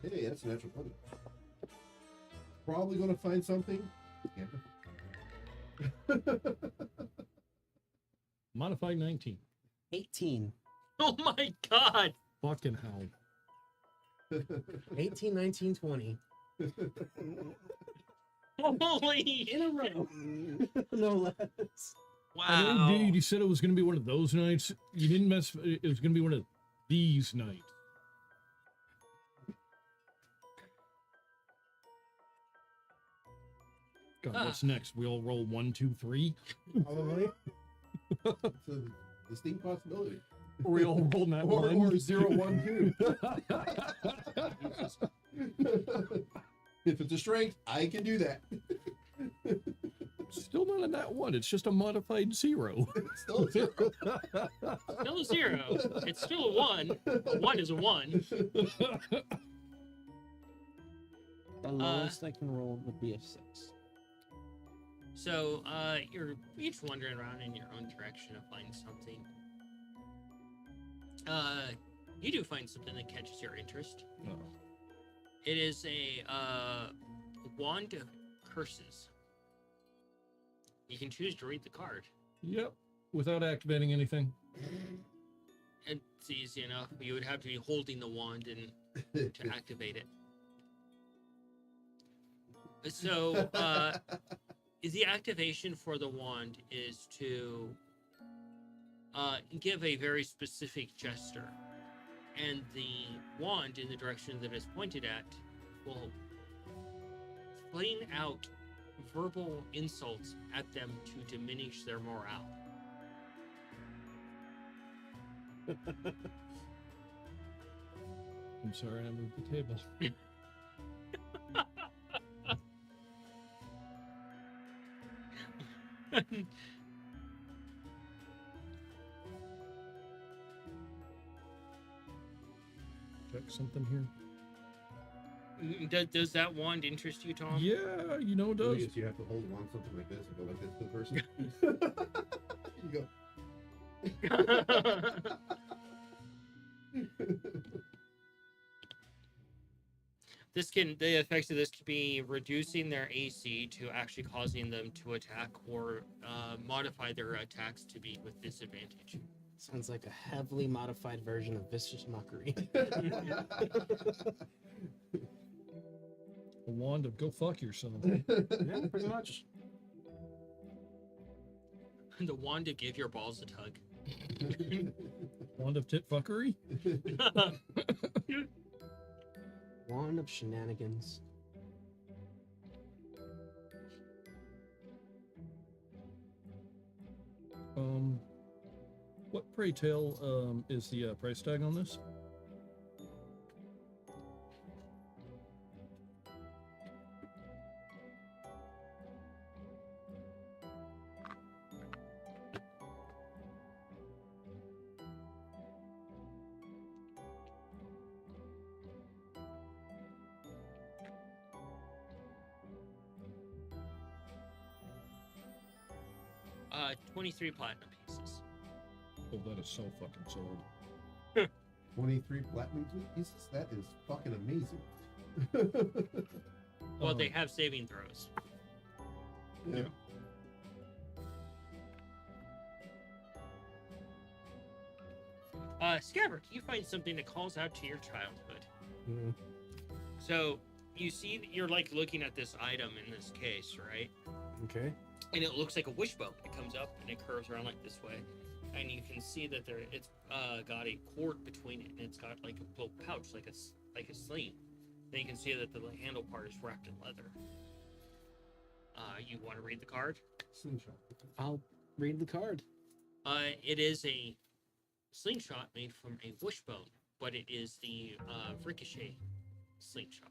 hey, that's a natural 20. Probably gonna find something. Yeah. Modified 19. 18. Oh my god! Fucking hell. 18, 19, 20. Holy In a row. No less. I know, wow! dude, you said it was going to be one of those nights. You didn't mess. It was going to be one of these nights. God, what's next? We all roll 1, 2, 3. Probably. It's a distinct possibility. We all roll that Or one. 0, 1, 2. If it's a strength, I can do that. Still not a nat 1. It's just a modified 0. It's still a 0. Still a 0. It's still a 1. A 1 is a 1. The lowest I can roll would be a 6. So, you're each wandering around in your own direction to find something. You do find something that catches your interest. Oh. It is a wand of curses. You can choose to read the card. Yep. Without activating anything. It's easy enough. You would have to be holding the wand and to activate it. So, the activation for the wand is to give a very specific gesture. And the wand, in the direction that it's pointed at, will fling out verbal insults at them to diminish their morale. I'm sorry, I moved the table. Check something here. Does that wand interest you, Tom? Yeah, you know it I does. guess you have to hold on something like this and go like this to the person. You go. The effects of this could be reducing their AC to actually causing them to attack, or modify their attacks to be with disadvantage. Sounds like a heavily modified version of Vicious Mockery. A wand of go fuck yourself. Yeah, pretty much. The wand to give your balls a tug. Wand of tit fuckery? Wand of Shenanigans. What, pray tell, is the price tag on this? Uh, 23 platinum pieces. Oh, that is so fucking sold. 23 platinum pieces? That is fucking amazing. Well, they Um, have saving throws. Yeah. Scabbard, you find something that calls out to your childhood. Mm, So you see that you're like looking at this item in this case, right? okay. And it looks like a wishbone. It comes up and it curves around like this way, and you can see that it's got a cord between it, and it's got like a little pouch, like a sling. Then you can see that the handle part is wrapped in leather. You want to read the card? Slingshot. I'll read the card. It is a slingshot made from a wishbone, but it is the ricochet slingshot.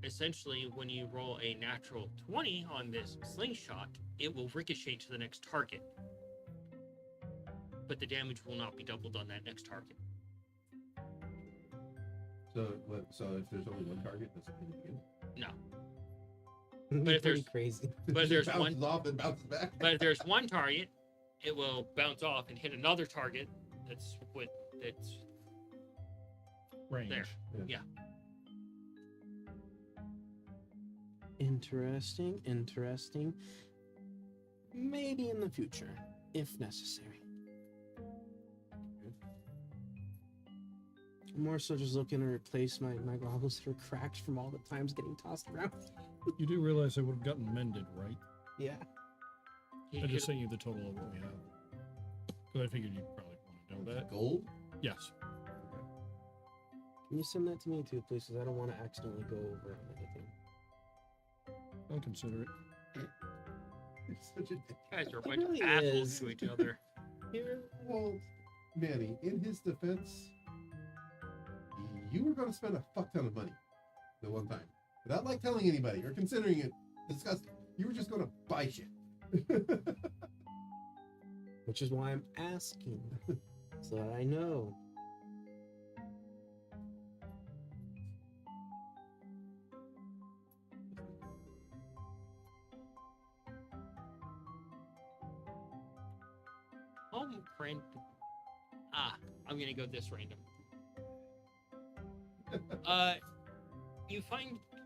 Essentially, when you roll a natural 20 on this slingshot, it will ricochet to the next target, but the damage will not be doubled on that next target. So if there's only one target, does it hit again? No. if Pretty there's- crazy. But if there's bounces one, off and bounces back. but if there's one target, it will bounce off and hit another target. That's Range. there. Interesting, interesting. Maybe in the future, if necessary. I'm more so just looking to replace my goggles that are cracked from all the times getting tossed around. You do realize they would have gotten mended, right? Yeah. I just sent you the total of what we have. Because I figured you'd probably want to know that. Gold? Yes. Can you send that to me too, please? Because I don't want to accidentally go over on anything. I'll consider it. It's such a dick. guys are a It bunch really of assholes is. to each other. Here, well, Manny, in his defense, you were going to spend a fuck ton of money the one time without like telling anybody or considering it disgusting. You were just going to buy shit. Which is why I'm asking. So that I know. Home print. I'm gonna go this random.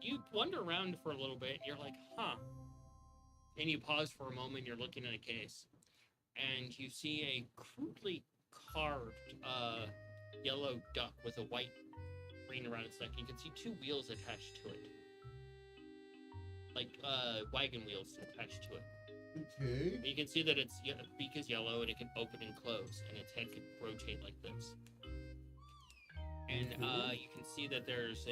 You wander around for a little bit. And you're like, huh. And you pause for a moment. You're looking at a case, and you see a crudely carved yellow duck with a white ring around its neck. You can see two wheels attached to it, like wagon wheels attached to it. Okay. You can see that its beak is yellow and it can open and close, and its head can rotate like this. And you can see that there's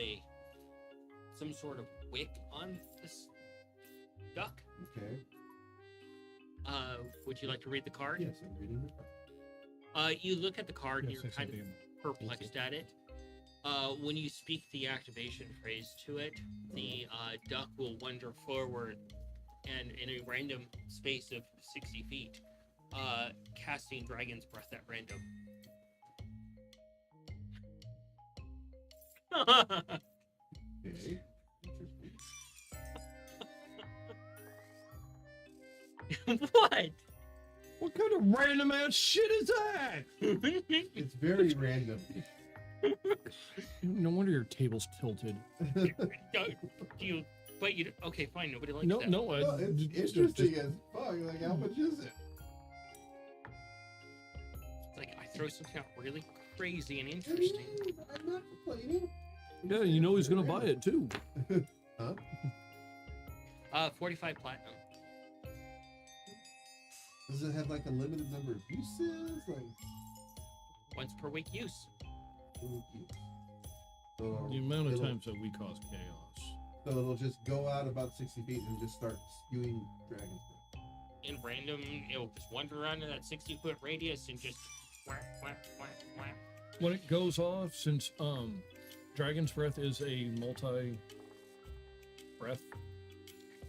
some sort of wick on this duck. Okay. Would you like to read the card? Yes, I'm reading the card. You look at the card and Yes, you're I kind sent of you. perplexed at it. When you speak the activation phrase to it, the duck will wander forward and in a random space of 60 feet, casting Dragon's Breath at random. Okay. Interesting. What? What kind of random ass shit is that? It's very random. No wonder your table's tilted. Okay, fine. Nobody likes No, that. no, Well, it's interesting as fuck. Like, how much is it? It's like I throw something out really crazy and I mean, interesting. I'm not complaining. Yeah, you know he's gonna buy it too. 45 platinum. Does it have like a limited number of uses? Like, Once per week use. so The amount of it'll- times that we cause chaos. So it'll just go out about 60 feet and just start spewing dragons. In random, it'll just wander around in that 60-foot radius and just whack, whack, whack, whack. When it goes off, since Dragon's Breath is a multi breath,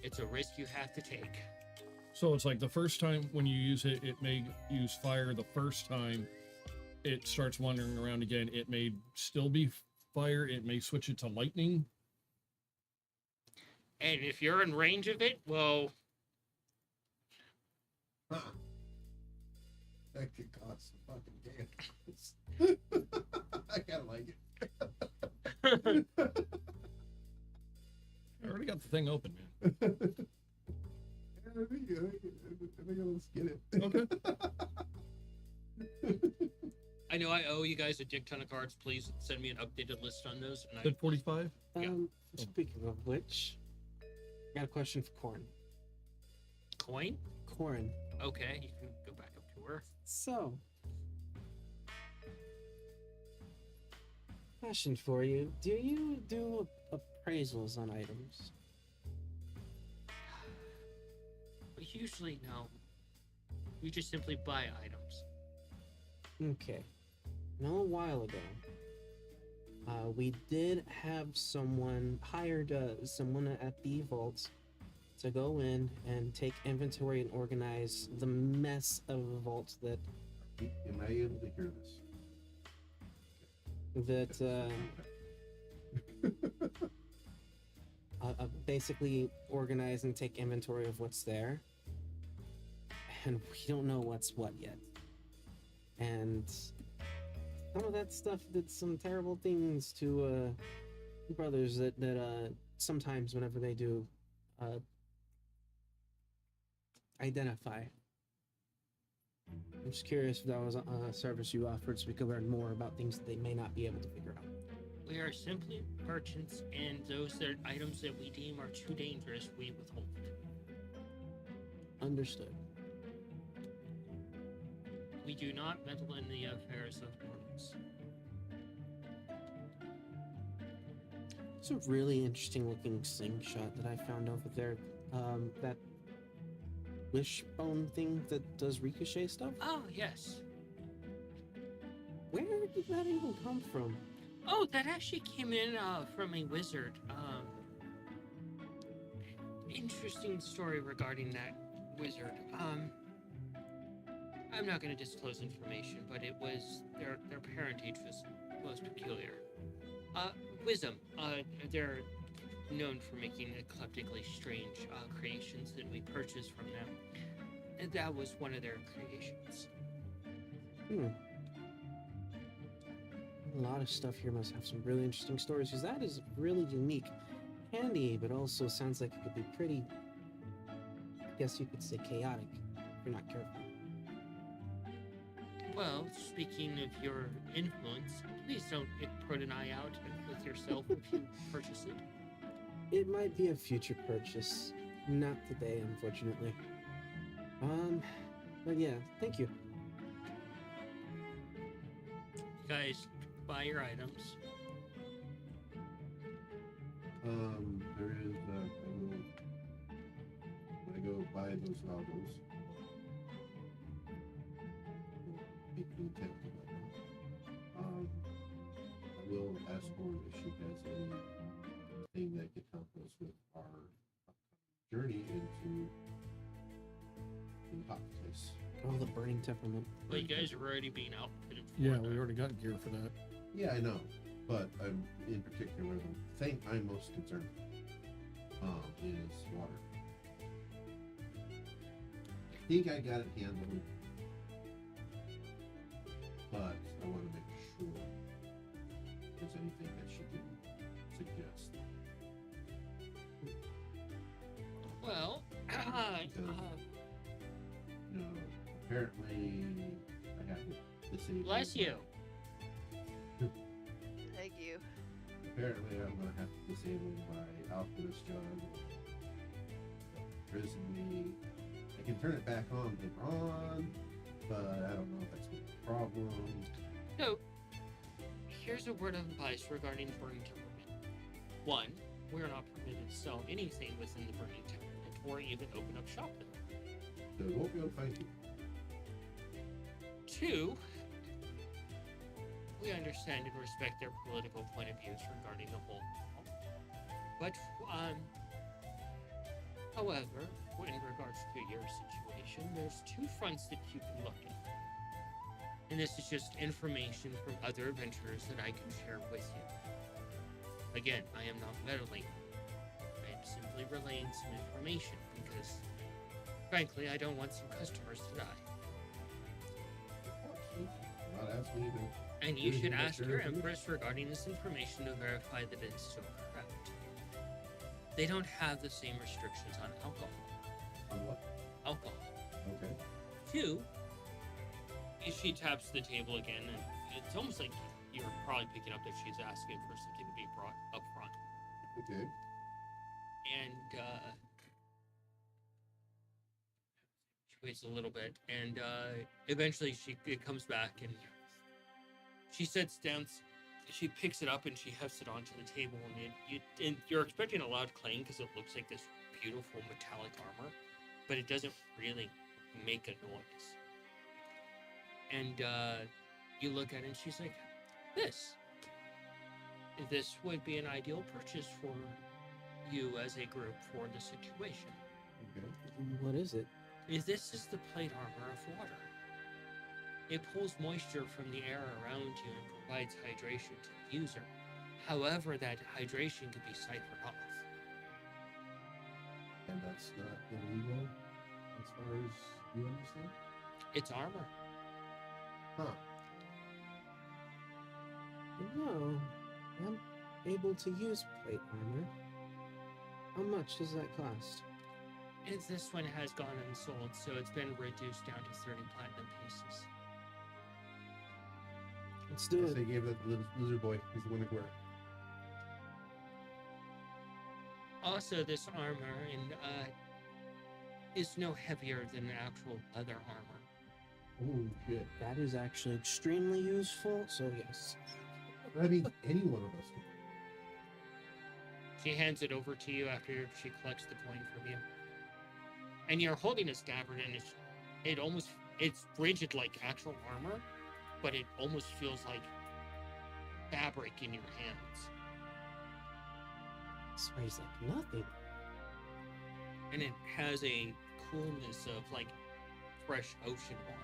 It's a risk you have to take. so it's like the first time when you use it, it may use fire. The first time it starts wandering around again, it may still be fire. It may switch it to lightning. And if you're in range of it, well, Huh. That could cause some fucking chaos. I kind of like it. I already got the thing open, man. I think let's get it. Okay. I know I owe you guys a dick ton of cards. Please send me an updated list on those. And Said 45. Yeah. Speaking of which, I got a question for Corn. Coin? Corn. Okay, you can go back up to her. So, question for you: do you do appraisals on items? We usually no. We just simply buy items. Okay. Now, a while ago, we did have someone hired someone at the vault to go in and take inventory and organize the mess of a vault that Am I able to hear this? basically organize and take inventory of what's there, and we don't know what's what yet. And some of that stuff did some terrible things to brothers that sometimes whenever they do identify. I'm just curious if that was a service you offered so we could learn more about things that they may not be able to figure out. We are simply merchants, and those that items that we deem are too dangerous, we withhold. Understood. We do not meddle in the affairs of mortals. It's a really interesting looking slingshot that I found over there. That wishbone thing that does ricochet stuff? Oh, yes. Where did that even come from? Oh, that actually came in from a wizard. Interesting story regarding that wizard. I'm not going to disclose information, but it was their parentage was peculiar. Wisdom. They're known for making eclectically strange creations that we purchased from them, and that was one of their creations. A lot of stuff here must have some really interesting stories, because that is really unique. Handy, but also sounds like it could be pretty, I guess you could say, chaotic if you're not careful. Well, speaking of your influence, please don't put an eye out with yourself if you purchase it. It might be a future purchase. Not today, unfortunately. But yeah, thank you. Guys, buy your items. There is when I go buy those goggles, make an attempt to buy them. I will ask her if she has anything that could help us with our journey into the hot place. Oh, the burning temperament. Well, you guys are already being outfitted for Yeah, that. we already got gear for that. Yeah, I know, but in particular, the thing I'm most concerned with is water. I think I got it handled, but I want to make sure if there's anything that she can suggest. Well, You know, apparently I have to disable. bless you. Thank you. Apparently, I'm gonna have to disable my alchemist job. Prison me. I can turn it back on later on, but I don't know if that's gonna be a problem. So, here's a word of advice regarding burning temperament. One, we're not permitted to sell anything within the burning temperament or even open up shop there. So we won't be able to find you. Two, we understand and respect their political point of views regarding the whole. But, however, in regards to your situation, there's two fronts that you can look at. And this is just information from other adventurers that I can share with you. Again, I am not meddling. I am simply relaying some information because, frankly, I don't want some customers to die. Of course, I'm not asking you to. And you should Mhm, ask sure. your Empress regarding this information to verify that it's still correct. They don't have the same restrictions on alcohol. On what? Alcohol. Okay. Two, if she taps the table again, and it's almost like you're probably picking up that she's asking for something to be brought up front. Okay. And she waits a little bit, and eventually it comes back, and she sits down. She picks it up and she hefts it onto the table, and you're expecting a loud clang because it looks like this beautiful metallic armor, but it doesn't really make a noise. And you look at it, and she's like, This would be an ideal purchase for you as a group for the situation. Okay. What is it? This is the plate armor of water. It pulls moisture from the air around you and provides hydration to the user. However, that hydration can be siphoned off. and that's not illegal as far as you understand? It's armor. Huh. No, I'm able to use plate armor. How much does that cost? This one has gone unsold, so it's been reduced down to 30 platinum pieces. Let's do Yes, it. they gave that lizard boy. He's the one to wear. Also, this armor is no heavier than actual leather armor. Oh shit! That is actually extremely useful, so yes. I mean, any one of us. Could. She hands it over to you after she collects the coin from you. And you're holding a scabbard, and it's rigid like actual armor, but it almost feels like fabric in your hands. This weighs like nothing. And it has a coolness of like fresh ocean water.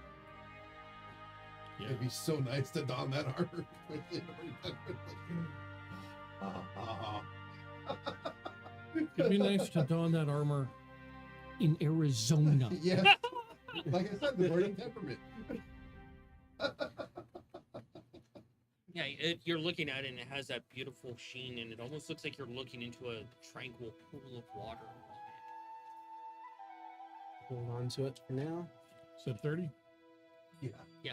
Yeah. It'd be so nice to don that armor. It'd be nice to don that armor in Arizona. Yes. Like I said, the burning temperament. Yeah, you're looking at it and it has that beautiful sheen, and it almost looks like you're looking into a tranquil pool of water. Hold on to it for now. Said 30? Yeah.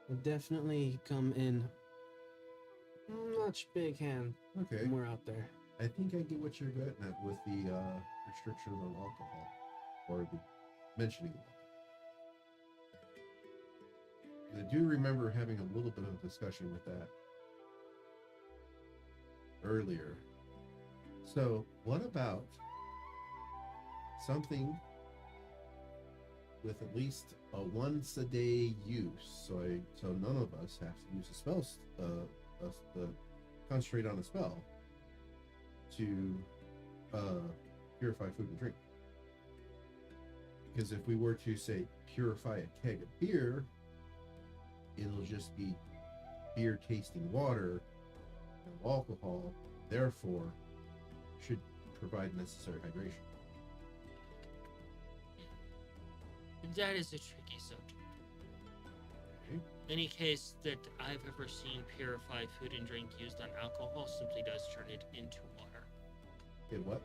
We'll definitely come in much big hand Okay. when we're out there. I think I get what you're getting at with the restrictions on alcohol, or the mentioning of it. I do remember having a little bit of a discussion with that earlier. So, what about something with at least a once a day use? So none of us have to use a spell, concentrate on a spell to purify food and drink. Because if we were to say purify a keg of beer, it'll just be beer tasting water, no alcohol, therefore should provide necessary hydration. That is a tricky subject. Okay. Any case that I've ever seen purify food and drink used on alcohol simply does turn it into water. It what?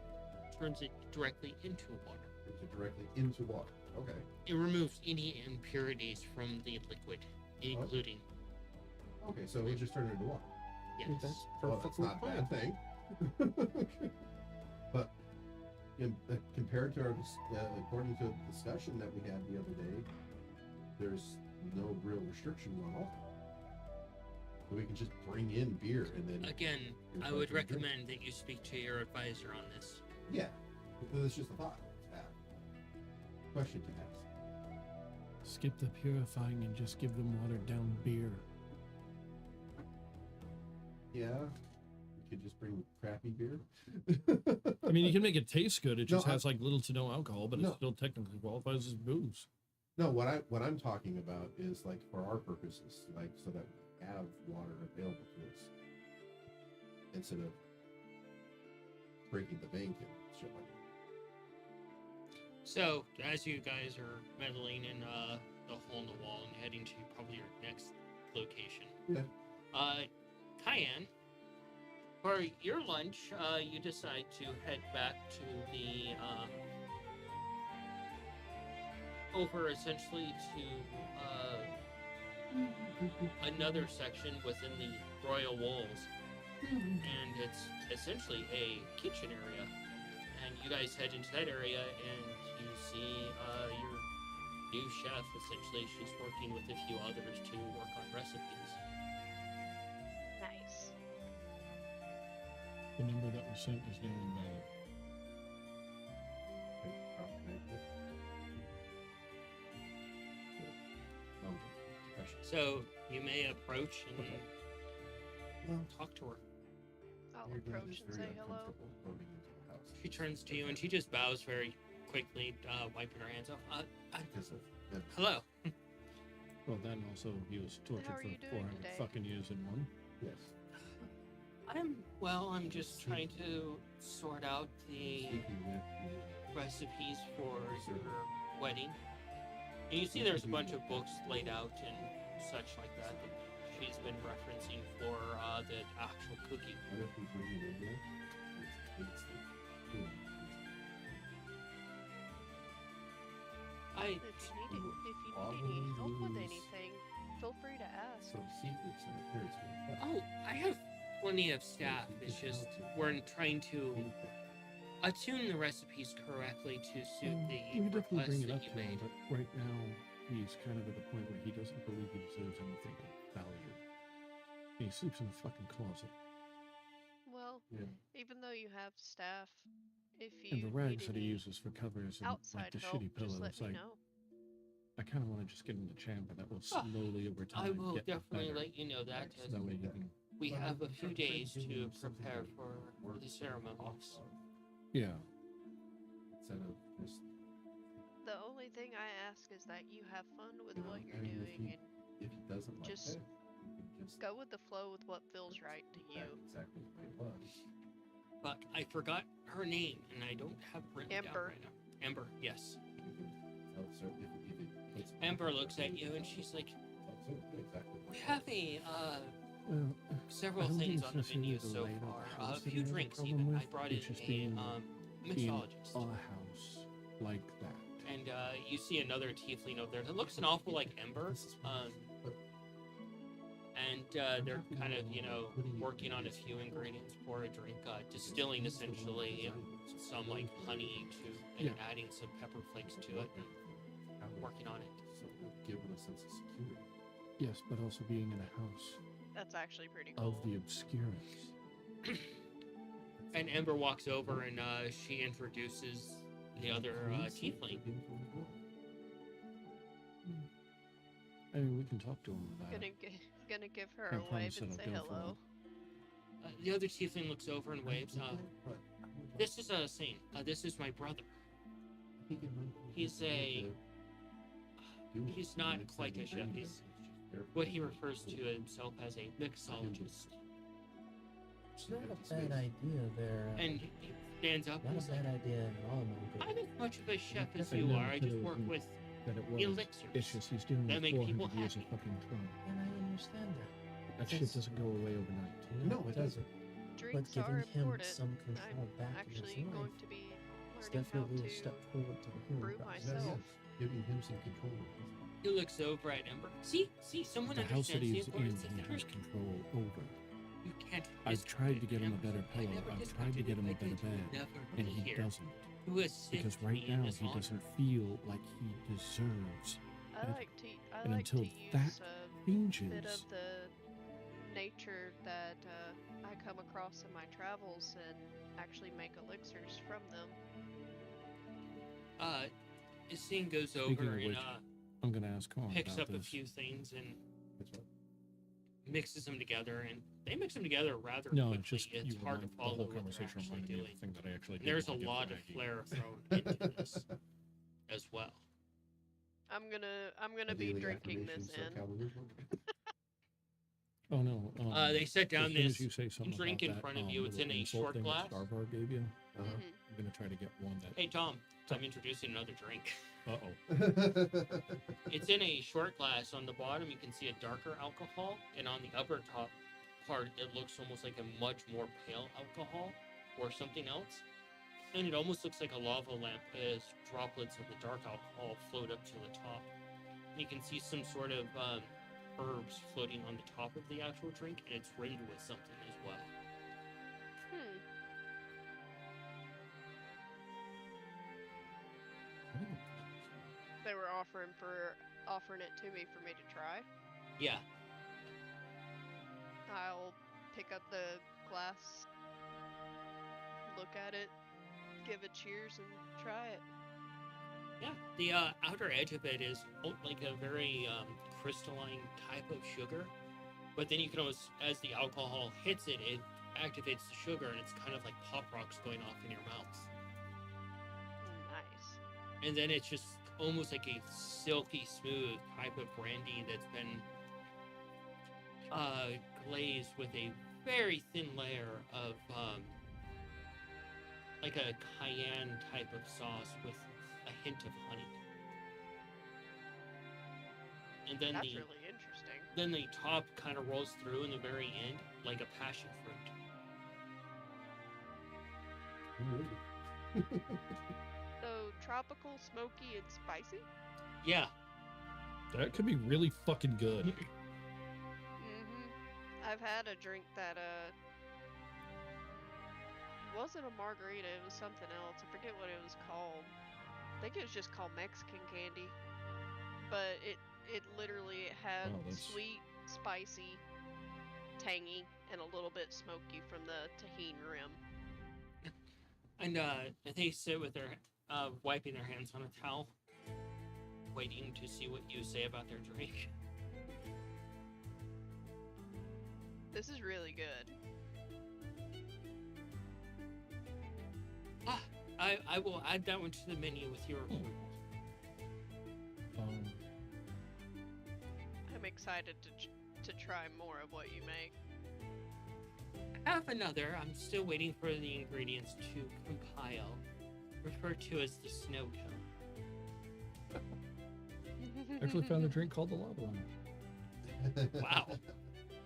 Turns it directly into water. Puts it directly into water. Okay. It removes any impurities from the liquid, including Okay, so we just turn it into water. yes. That's Well, that's perfectly not a fine. bad thing. But compared to our, according to the discussion that we had the other day, there's no real restrictions on alcohol. So we can just bring in beer and then. Again, I purify would food and drink. recommend that you speak to your advisor on this. Yeah, because it's just a thought. to have. Question to ask. Skip the purifying and just give them watered down beer. Yeah, you could just bring crappy beer. I mean, you can make it taste good. It just No, has like little to no alcohol, but No. it still technically qualifies as booze. No, what I'm talking about is like for our purposes, like so that we have water available to us instead of breaking the bank and shit like that. So, as you guys are meddling in the hole in the wall and heading to probably your next location, Yeah. Cayenne, for your lunch, you decide to head back to the over essentially to another section within the royal walls, and it's essentially a kitchen area. And you guys head into that area, and you see your new chef. Essentially, she's working with a few others to work on recipes. Nice. The number that was sent is now invalid. So you may approach and talk to her. I'll approach and say hello. She turns to you and she just bows very quickly, wiping her hands off. Hello. Well, then also he was tortured How are for you doing 400 today? fucking years in one. Yes. I'm just trying to sort out the Speaking with the recipes for your wedding. And you see there's a bunch of books laid out and such like that that she's been referencing for the actual cooking. what if we bring it in there? It's the food. I If you need any help with anything, feel free to ask. Some secrets in the parents will oh, I have plenty of staff. It's just we're trying to attune the recipes correctly to suit the we could definitely requests bring it that up you to him, made. but right now he's kind of at the point where he doesn't believe he deserves anything of value. He sleeps in a fucking closet, Well, Yeah. even though you have staff, if you and the rags need that he any uses for covers and outside like the help, shitty just pillows, let me like know. I kind of want to just get him to chamber. That will slowly over time I will get definitely better. let you know that. So that way he can, We have a few days to prepare for the ceremonies. yeah. Instead of just The only thing I ask is that you have fun with Yeah, what you're I mean, doing if he doesn't like just that, you can just and go with the flow with what feels right to put you. that exactly the way it was. But I forgot her name, and I don't have it written down Ember. right now. Ember, yes. You can tell certain if it puts Amber looks at you, and she's like, tell certain exactly "We what have a Well, several I don't think things it's on the necessarily menu the so layout far. of the A house that few he has a drinks problem even. I with. brought in It's just a being mixologist." a house like that. And you see another tiefling over there that looks an awful like Ember. And they're kind of, working on a few ingredients for a drink, distilling essentially some like honey to and Yeah. adding some pepper flakes to it, and working on it. So it would give it a sense of security. Yes, but also being in a house That's actually pretty cool. of the obscurus. And Ember walks over and she introduces the other tiefling. I mean, we can talk to him about Gonna, it. gonna give her I a wave promise and that say I'll go for hello. The other tiefling looks over and waves. This is Saint. This is my brother. He's not quite a chef. He's what he refers to himself as a mixologist. It's not a bad idea there. And he stands up and Not is a like, bad idea at all, Mogo. I'm as much of a chef as I you know are. I that just it work would- with That it was. elixirs. It's just he's dealing that with make people 400 years of happy. fucking trauma. And I understand that. That shit That's- doesn't go away overnight. No, it doesn't. Drinks But are giving him important. some control I'm back in his actually life going to be is learning how definitely a to step forward to the healing brew process. That myself. is giving him some control. He looks over at Ember. See, someone The house that understands the he's in, importance of he the has drink. control over. You can't. I've tried to get him a discount it. better I pillow. never I've tried discounted to get him a it. I better did bed, never and be he here doesn't. to assist Because right me in now this he honor. doesn't feel like he deserves. I And- like to I and like until to use that a bit Changes. of the nature that I come across in my travels and actually make elixirs from them. This scene goes Speaking over of and which, I'm gonna ask Kong picks about up a this. few things and That's right. mixes them together, and they mix them together rather No, quickly. it's just It's you hard to remind- follow the whole what they're conversation actually reminded me of doing. the thing that I actually did There's a want to do lot for of Maggie. flair thrown into this as well. I'm gonna be Daily drinking affirmations, this so in. Calvinism. Oh no. They set down as soon this as you say something drink about in that, front of you. It's little in a insult short thing that glass. Starbar gave you. Uh-huh. Mhm. I'm gonna try to get one that. Hey Tom, I'm introducing another drink. Uh-oh. It's in a short glass. On the bottom, you can see a darker alcohol, and on the upper top part, it looks almost like a much more pale alcohol or something else. And it almost looks like a lava lamp as droplets of the dark alcohol float up to the top. And you can see some sort of herbs floating on the top of the actual drink, and it's rated with something as well. Hmm. They were offering it to me for me to try. Yeah, I'll pick up the glass, look at it, give it cheers, and try it. yeah. The outer edge of it is like a very crystalline type of sugar, but then you can almost, as the alcohol hits it, it activates the sugar, and it's kind of like pop rocks going off in your mouth. Nice. And then it's just almost like a silky smooth type of brandy that's been glazed with a very thin layer of like a cayenne type of sauce with a hint of honey. And then That's the really interesting. then the top kind of rolls through in the very end like a passion fruit. So tropical, smoky, and spicy. Yeah, That could be really fucking good. I've had a drink that wasn't a margarita. It was something else. I forget what it was called. I think it was just called Mexican candy. But it literally had Wow, that's- sweet, spicy, tangy, and a little bit smoky from the tahini rim. and they sit with their wiping their hands on a towel, waiting to see what you say about their drink. This is really good. I will add that one to the menu with your approval. I'm excited to try more of what you make. I have another. I'm still waiting for the ingredients to compile, referred to as the snow cone. Actually found a drink called the Lava Lemon. Wow.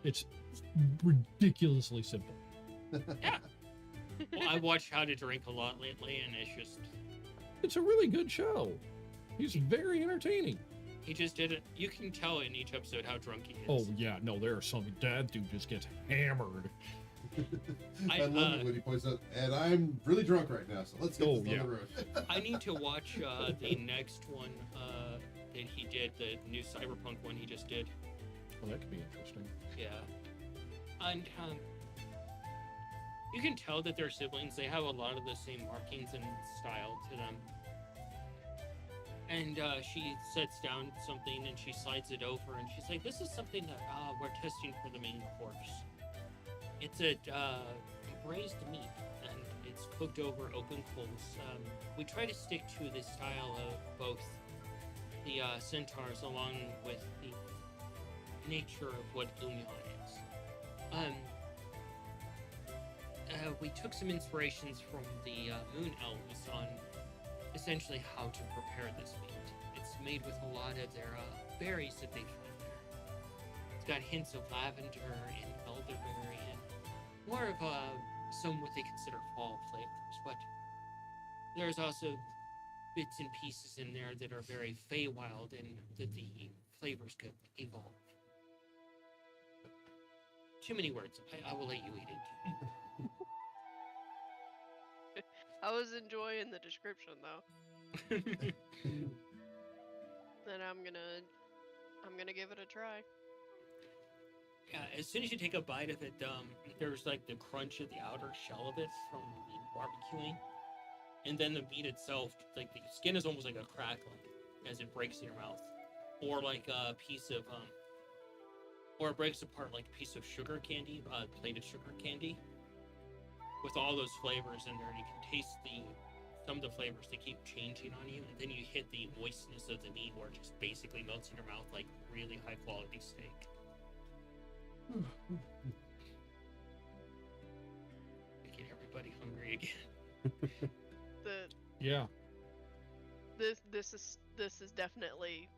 It's ridiculously simple. Yeah. Well, I watched How to Drink a lot lately, and It's a really good show. He's very entertaining. he just did it. You can tell in each episode how drunk he is. Oh yeah, no, there are some that dude just gets hammered. I love it when he points out, and I'm really drunk right now, so let's get Oh, this yeah. on the road. I need to watch the next one that he did, the new Cyberpunk one he just did. Well, that could be interesting. Yeah. And you can tell that they're siblings. They have a lot of the same markings and style to them. And she sets down something and she slides it over and she's like, this is something that we're testing for the main course. It's a braised meat and it's cooked over open coals. We try to stick to the style of both the centaurs along with the nature of what Lumion is. We took some inspirations from the Moon Elves on essentially how to prepare this meat. It's made with a lot of their berries that they find there. It's got hints of lavender and elderberry and more of some what they consider fall flavors, but there's also bits and pieces in there that are very Feywild and that the flavors could evolve. Too many words. I will let you eat it. I was enjoying the description though. Then I'm gonna give it a try. Yeah, as soon as you take a bite of it, there's like the crunch of the outer shell of it from the barbecuing, and then the meat itself, like the skin is almost like a crackling as it breaks in your mouth, or like a piece of or it breaks apart like a piece of sugar candy, plated sugar candy, with all those flavors in there. And you can taste some of the flavors that keep changing on you, and then you hit the moistness of the meat where it just basically melts in your mouth like really high quality steak. Making everybody hungry again. Yeah. This is definitely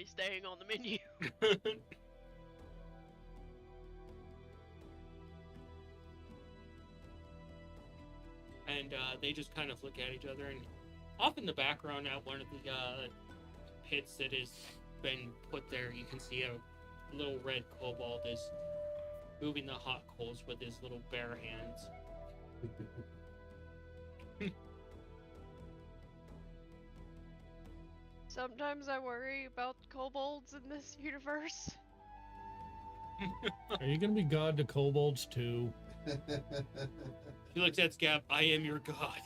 staying on the menu. And they just kind of look at each other, and off in the background at one of the pits that has been put there, you can see a little red kobold is moving the hot coals with his little bare hands. Sometimes I worry about kobolds in this universe. Are you gonna be god to kobolds too? He looks at Scap, I am your god.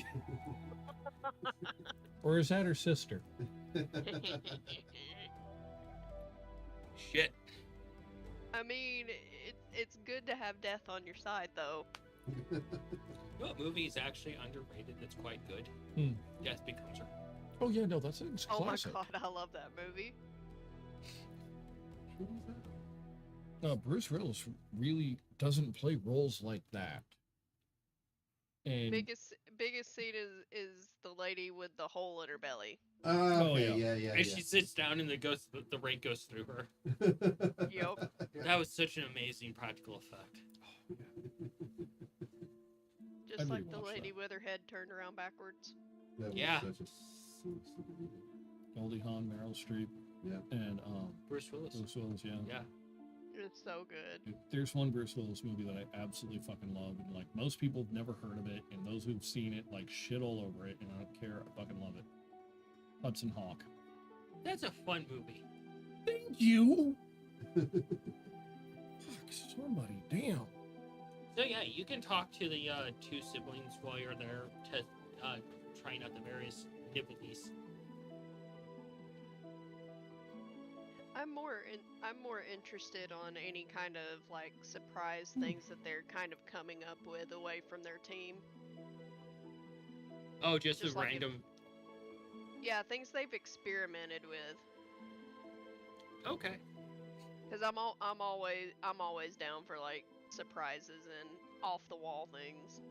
Or is that her sister? Shit. I mean, it's good to have death on your side, though. You know what movie is actually underrated that's quite good? Hmm. Death Becomes Her. Oh yeah, no, that's a Oh classic. my god, I love that movie. Bruce Willis really doesn't play roles like that. And Biggest scene is the lady with the hole in her belly. Okay, yeah. yeah. And she sits down and the rake goes through her. Yup. That was such an amazing practical effect. Just I'd like the rewatch lady that. with her head turned around backwards. That was Yeah. such a stupid movie. Goldie Hawn, Meryl Streep, Yeah. and Bruce Willis. Bruce Willis. Yeah. Yeah. It's so good. Dude, there's one Bruce Willis movie that I absolutely fucking love, and like most people have never heard of it, and those who've seen it like shit all over it, and I don't care. I fucking love it. Hudson Hawk. That's a fun movie. Thank you. Fuck somebody, damn. So yeah, you can talk to the two siblings while you're there to trying out the various nibblies. I'm more interested on any kind of like surprise things that they're kind of coming up with away from their team. Oh, just Just the like random. Yeah, things they've experimented with. Okay. Because I'm always down for like surprises and off the wall things.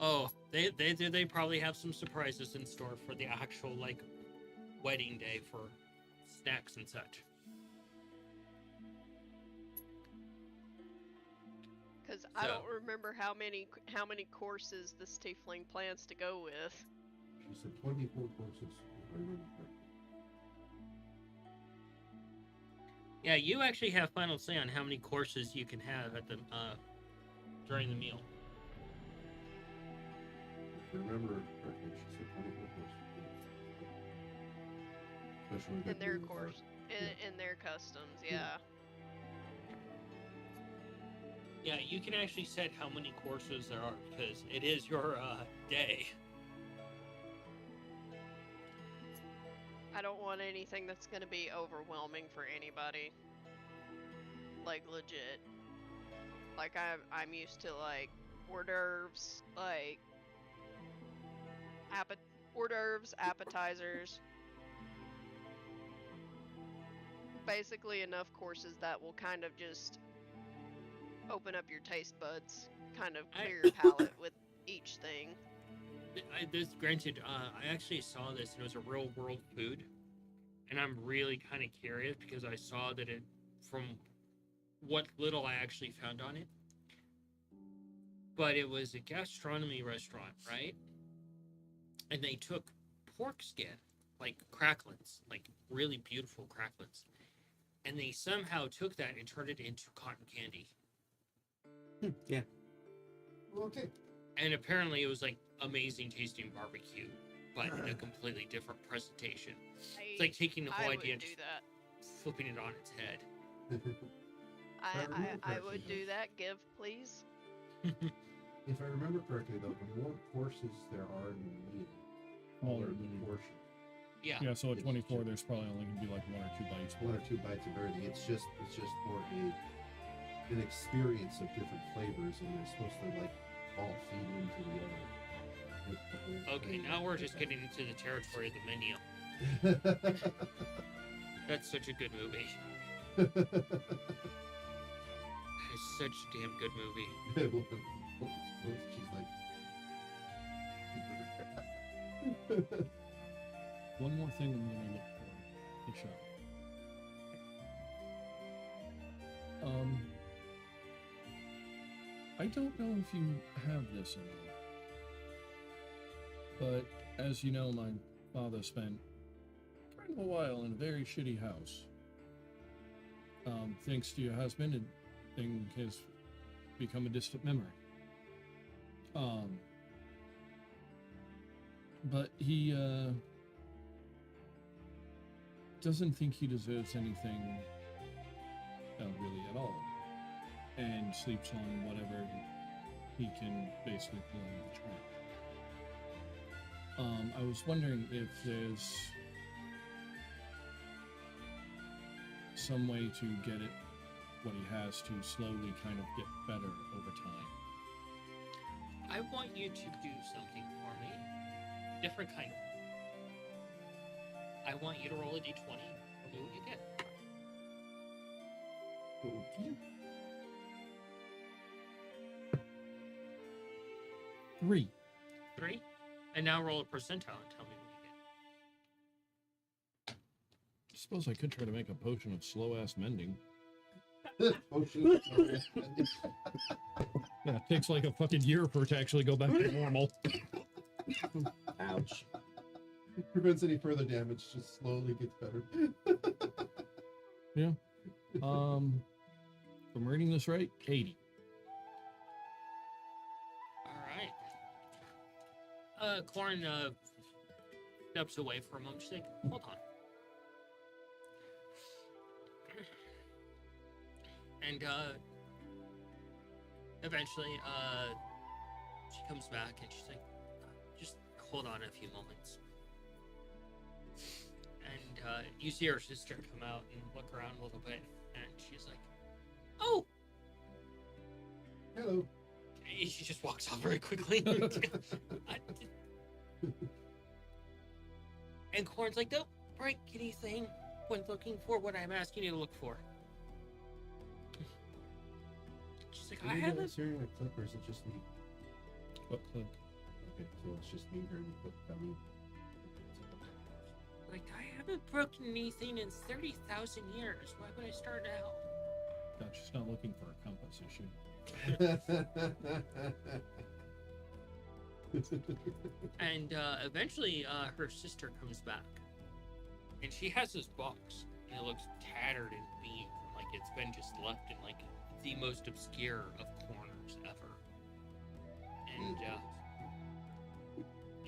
Oh, they probably have some surprises in store for the actual like wedding day for snacks and such. Because I So- don't remember how many courses this tiefling plans to go with. She said 24 courses, if I remember correctly. Yeah, you actually have final say on how many courses you can have at the during the meal. If I remember correctly, she said 24 courses. Especially when we got In their to the course, Yeah. in their customs, yeah. Yeah, you can actually set how many courses there are because it is your day. I don't want anything that's gonna be overwhelming for anybody. Like legit. Like I'm used to like hors d'oeuvres, like hors d'oeuvres, appetizers. Basically enough courses that will kind of just open up your taste buds, kind of clear your palate with each thing. Granted, I actually saw this and it was a real world food, and I'm really kind of curious because I saw that it, from what little I actually found on it, but it was a gastronomy restaurant, right? And they took pork skin, like cracklins, like really beautiful cracklins, and they somehow took that and turned it into cotton candy. Yeah. Okay. And apparently it was like amazing tasting barbecue, but in a completely different presentation. It's like taking the whole I idea would and do that. flipping it on its head. I would do that. Give, please. If I remember correctly, though, the more courses there are in the meal, Smaller the the meal. portion. Yeah. Yeah, so at It's 24, just- there's probably only gonna be like 1 or 2 bites. One or two bites of everything. It's just for an experience of different flavors, and they're supposed to like all feed into the other. With the whole Okay, thing. now we're just getting into the territory of the menu. That's such a good movie. It's such a damn good movie. She's like, One more thing I'm gonna look for the show. I don't know if you have this or not, but as you know, my father spent kind of a while in a very shitty house. Thanks to your husband, and thing has become a distant memory. But he doesn't think he deserves anything really at all, and sleeps on whatever he can basically pull out of the trash. I was wondering if there's some way to get it, what he has, to slowly kind of get better over time. I want you to do something for me. Different kind of. I want you to roll a d20 See what you get. Okay. 3. 3. And now roll a percentile and tell me what you I suppose I could try to make a potion of slow ass mending. Potion. Yeah, it takes like a fucking year for it to actually go back to normal. Ouch. It prevents any further damage, just slowly gets better. If I'm reading this right, 80. All right. Corn steps away for a moment. She's like, hold on. And eventually, she comes back and she's like, just hold on a few moments. And you see her sister come out and look around a little bit, and she's like, oh! Hello. She just walks off very quickly. And Corn's like, don't break anything when looking for what I'm asking you to look for. She's like, I haven't. Hearing like click, or is it just me? What click? Okay, so it's just me hearing the click coming. Like, I haven't broken anything in 30,000 years. Why would I start now? God, she's not looking for a compass issue. And eventually, her sister comes back, and she has this box, and it looks tattered and beat, like it's been just left in like the most obscure of corners ever. And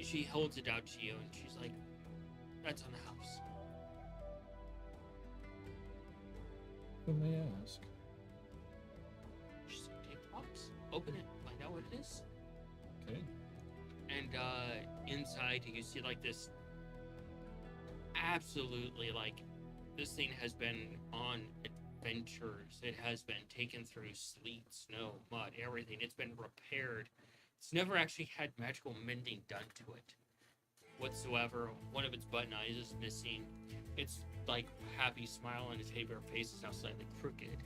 she holds it out to you, and she's like, "That's on the house." Who may I ask? She's like, "Take the box, open it, find out what it is." Okay. And inside you see like this absolutely like this thing has been on adventures. It has been taken through sleet, snow, mud, everything. It's been repaired. It's never actually had magical mending done to it whatsoever. One of its button eyes is missing. It's like happy smile on its face is now slightly crooked.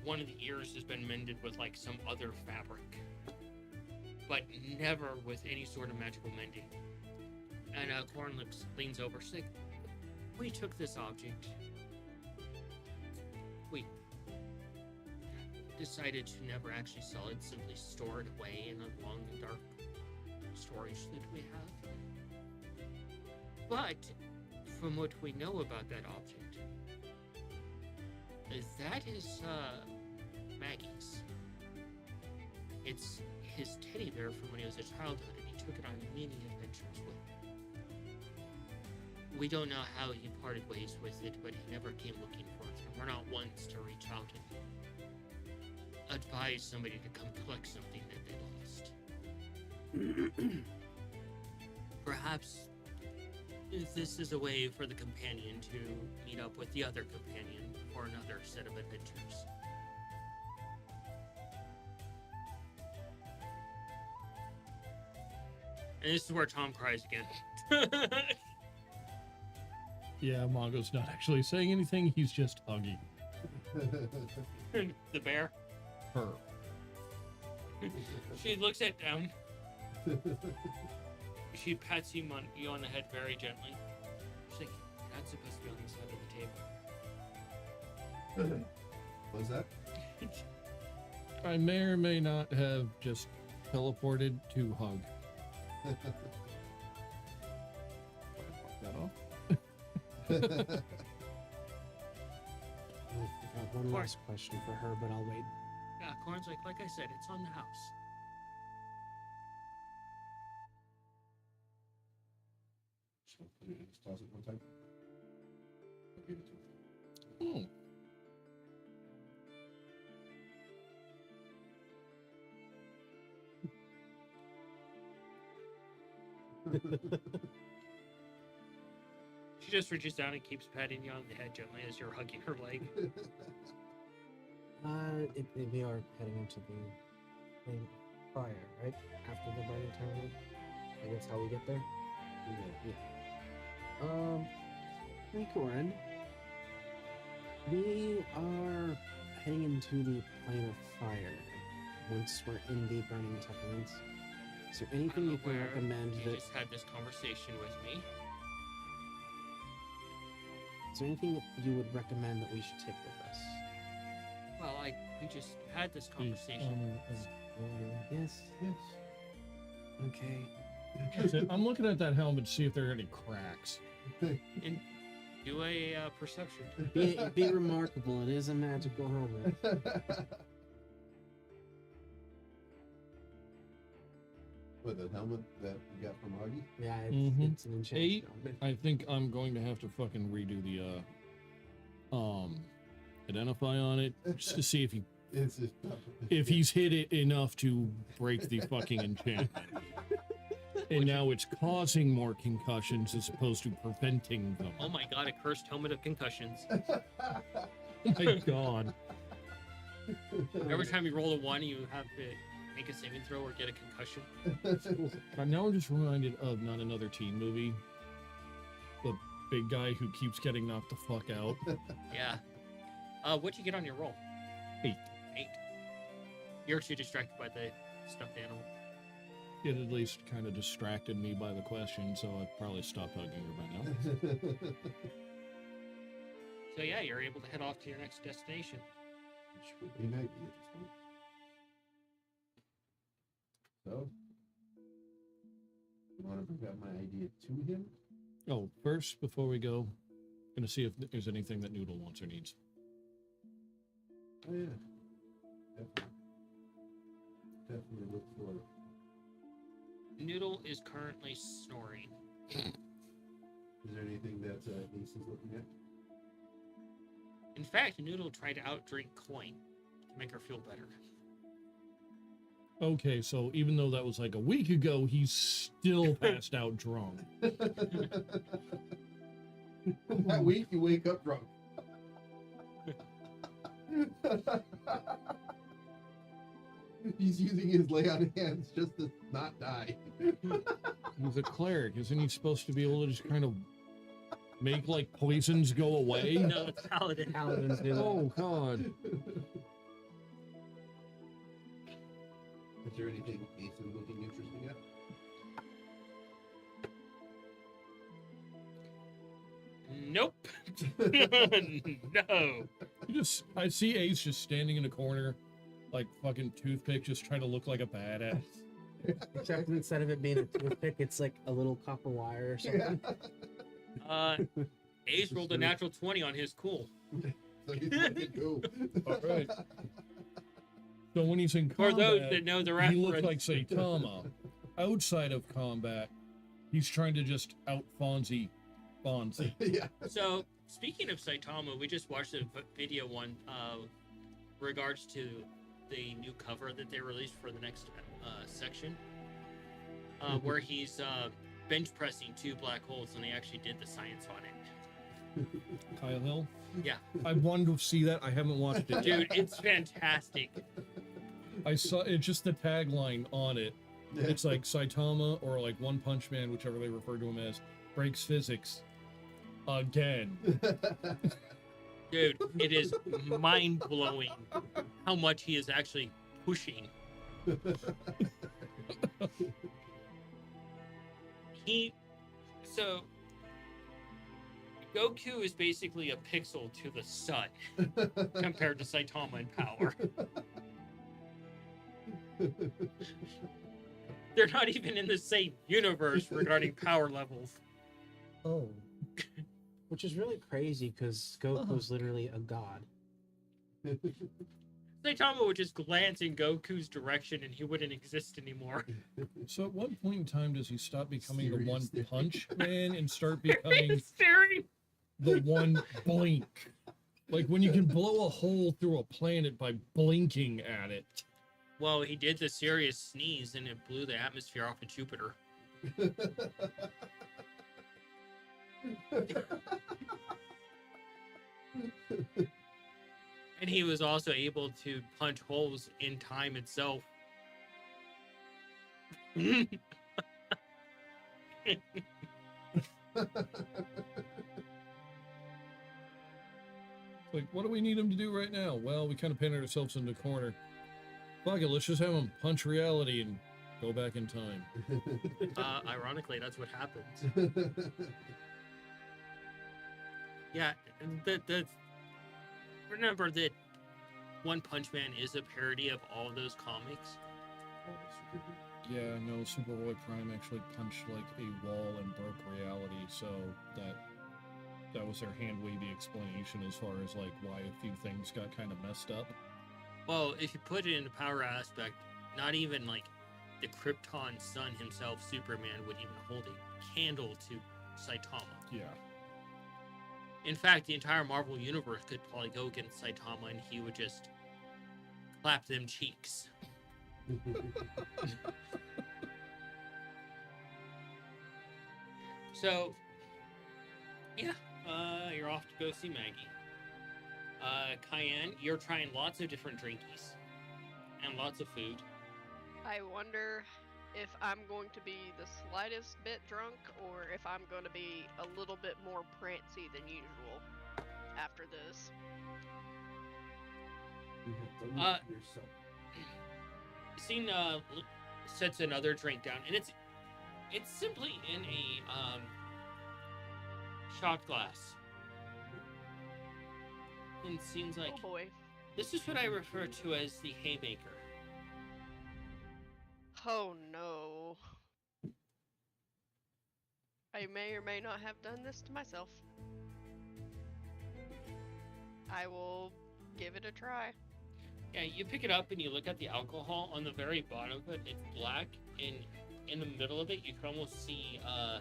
One of the ears has been mended with like some other fabric, but never with any sort of magical mending. And Corn leans over. She's like, we took this object. We decided to never actually sell it, simply store it away in a long and dark storage that we have. But from what we know about that object, that is Maggie's. It's his teddy bear from when he was a childhood, and he took it on many adventures with. We don't know how he parted ways with it, but he never came looking for it, and we're not ones to reach out and advise somebody to come collect something that they lost. Perhaps this is a way for the companion to meet up with the other companion for another set of adventures. And this is where Tom cries again. Yeah, Mongo's not actually saying anything. He's just hugging The bear. her. She looks at down. She pats you on the head very gently. She's like, you're not supposed to be on this side of the table. What's that? I may or may not have just teleported to hug. That off? I got one last question for her, but I'll wait. Yeah, Corn's like I said, it's on the house. So, put it in his closet one time. I'll give it to him. Oh. She just reaches down and keeps patting you on the head gently as you're hugging her leg. We are heading into the fire, right? After the burning tower. I think that's how we get there. Yeah. Corin, we are heading into the plane of fire. Once we're in the burning turbulence, is there anything I'm you can aware recommend you that? just had this conversation with me. Is there anything that you would recommend that we should take with us? Well, we just had this The conversation. armor of warrior. Yes. Yes. Okay. That's it. I'm looking at that helmet to see if there are any cracks. Do a perception. Be remarkable. It is a magical helmet. What, the helmet that you got from Augie? Yeah, Mhm. it's an enchanted 8. helmet. I think I'm going to have to fucking redo the identify on it just to see It's just if he's hit it enough to break the fucking enchantment. And now it's causing more concussions as opposed to preventing them. Oh my god, a cursed helmet of concussions. Oh my god. Every time you roll a 1, you have to make a saving throw or get a concussion. But now I'm just reminded of Not Another Teen Movie. The big guy who keeps getting knocked the fuck out. Yeah. What'd you get on your roll? 8. 8. You're too distracted by the stuffed animal. It at least kind of distracted me by the question, so I'd probably stop hugging her by now. So yeah, you're able to head off to your next destination. Which would be an idea at this point. So, you want to bring up my idea to him? Oh, first, before we go, gonna see if there's anything that Noodle wants or needs. Oh yeah, definitely look for it. Noodle is currently snoring. Is there anything that Ace is looking at? In fact, Noodle tried to outdrink Coin to make her feel better. Okay, so even though that was like a week ago, he's still passed out drunk. That week you wake up drunk. He's using his lay on hands just to not die. He's a cleric. Isn't he supposed to be able to just kind of make like poisons go away? No, it's Paladin. Paladins do that. Oh god. Is there anything Ace is looking interesting at? Nope. No. I see Ace just standing in a corner, like fucking toothpick, just trying to look like a badass. Except instead of it being a toothpick, it's like a little copper wire or something. Ace rolled a natural 20 on his cool. So he's letting go. All right. So when he's in For combat, those that know the he looks reference. like Saitama. Outside of combat, he's trying to just out Fonzie. Yeah. So, speaking of Saitama, we just watched a video one regards to the new cover that they released for the next section, where he's bench pressing 2 black holes, and they actually did the science on it. Kyle Hill. Yeah. I wanted to see that. I haven't watched it. Dude, it's fantastic. I saw it's just the tagline on it. It's like Saitama or like One Punch Man, whichever they refer to him as, breaks physics again. Dude, it is mind-blowing how much he is actually pushing. So Goku is basically a pixel to the sun compared to Saitama in power. They're not even in the same universe regarding power levels. Oh. Which is really crazy because Goku's literally a god. Saitama would just glance in Goku's direction and he wouldn't exist anymore. So at what point in time does he stop becoming the One Seriously. Punch Man and start becoming He's staring. the One Blink? Like when you can blow a hole through a planet by blinking at it. Well, he did the serious sneeze and it blew the atmosphere off of Jupiter. And he was also able to punch holes in time itself. Like, what do we need him to do right now? Well, we kind of painted ourselves in the corner. Fuck it, let's just have him punch reality and go back in time. Ironically, that's what happens. Yeah, remember that One Punch Man is a parody of all those comics. Yeah, no, Superboy Prime actually punched like a wall and broke reality, so that was their hand-wavy explanation as far as like why a few things got kind of messed up. Well, if you put it in the power aspect, not even like the Krypton son himself, Superman, would even hold a candle to Saitama. Yeah. In fact, the entire Marvel Universe could probably go against Saitama and he would just clap them cheeks. So, yeah, you're off to go see Maggie. Cayenne, you're trying lots of different drinkies and lots of food. I wonder if I'm going to be the slightest bit drunk or if I'm going to be a little bit more prancy than usual after this. You have to Uh, look at yourself. Scene sets another drink down, and it's simply in a shot glass. And it seems like Oh boy. this is what I refer to as the haymaker. Oh no. I may or may not have done this to myself. I will give it a try. Yeah, you pick it up and you look at the alcohol on the very bottom of it. It's black, and in the middle of it, you can almost see a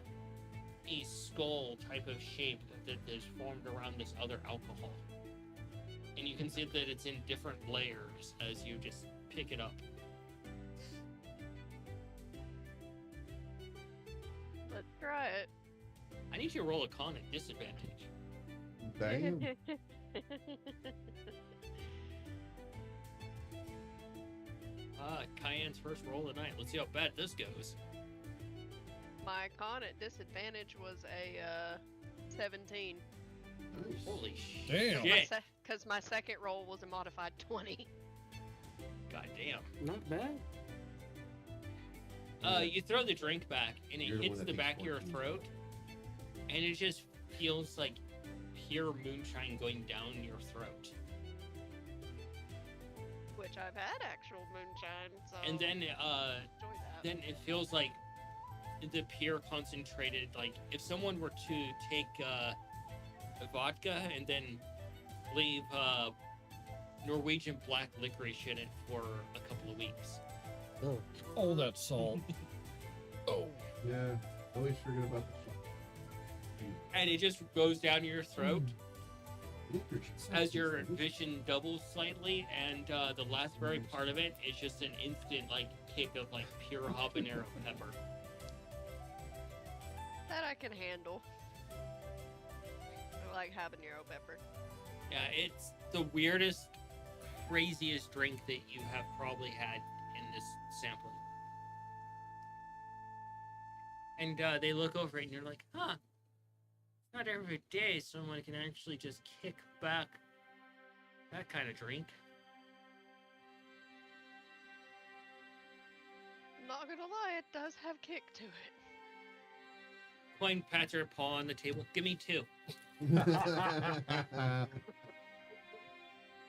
skull type of shape that is formed around this other alcohol. And you can see that it's in different layers as you just pick it up. Let's try it. I need you to roll a con at disadvantage. Damn. Cayenne's first roll of the night. Let's see how bad this goes. My con at disadvantage was a 17. Nice. Holy Damn. shit. Because my second roll was a modified 20. God damn. Not bad. You throw the drink back, and it You're the hits one the that back takes of your 14. throat, and it just feels like pure moonshine going down your throat. Which I've had actual moonshine, so And then, enjoy that. then it feels like the pure concentrated. Like if someone were to take vodka and then leave Norwegian black licorice in it for a couple of weeks. Oh, Oh, that salt. Oh. Yeah. Always forget about the shot. And it just goes down your throat Licorice as your sounds delicious. vision doubles slightly, and the last very part of it is just an instant like kick of like pure habanero pepper. That I can handle. I like habanero pepper. Yeah, it's the weirdest, craziest drink that you have probably had in this sampling. And they look over it and you're like, huh, not every day someone can actually just kick back that kind of drink. Not gonna lie, it does have kick to it. Coin pats her paw on the table. Give me 2.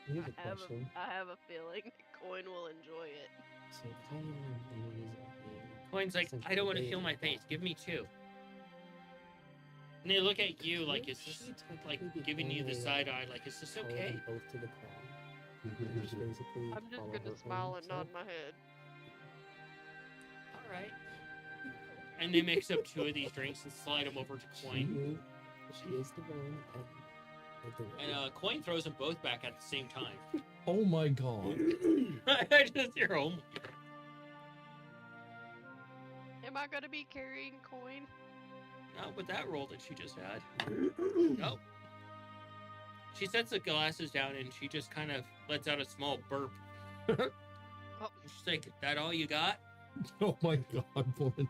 here's a question. I have a feeling that Coin will enjoy it. So Cayenne is Coin's like, I don't want to feel my face. Give me 2. And they look at you like, is this like giving you the side eye? Like, is this okay? Both to the crown. Just basically I'm just follow gonna her smile and home, nod my head. All right. And they mix up 2 of these drinks and slide them over to Coin. She is the one at the And Coin throws them both back at the same time. Oh my god. I just hear home. Am I gonna be carrying Coin? Not with that roll that she just had. Nope. She sets the glasses down and she just kind of lets out a small burp. Oh, She's like, that all you got? Oh my god, woman.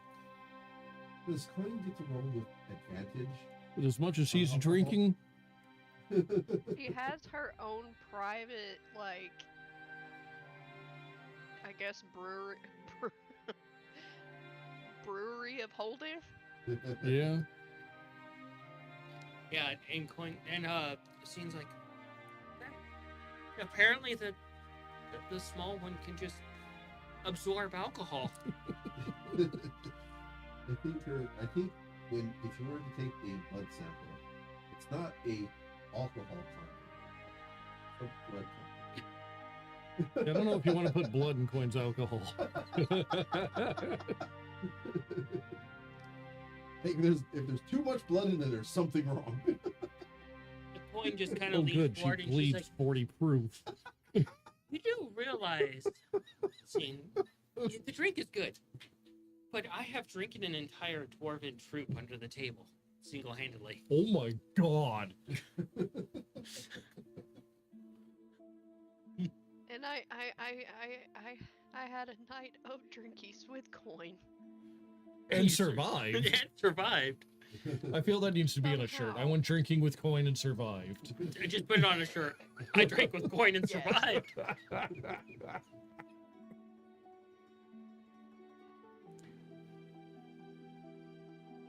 Does Coin get to roll with advantage? With as much as he's drinking, She has her own private, like, I guess brewery of Holding. Yeah. Yeah, and coin and seems like apparently the small one can just absorb alcohol. I think when if you were to take a blood sample, it's not a alcohol sample. It's a blood sample. I don't know if you want to put blood in Coin's alcohol. Hey, if there's too much blood in there, there's something wrong. The coin just kind Oh, of leans good. She forward and she's bleeds like, 40 proof. "You do realize, seeing the drink is good, but I have drinking an entire dwarven troop under the table, single-handedly." Oh my god. And I had a night of drinkies with Coin. And You survived. And survived. I feel that needs to be in a shirt. I Somehow. want drinking with Coin and survived. I just put it on a shirt. I drank with coin and Yes. survived.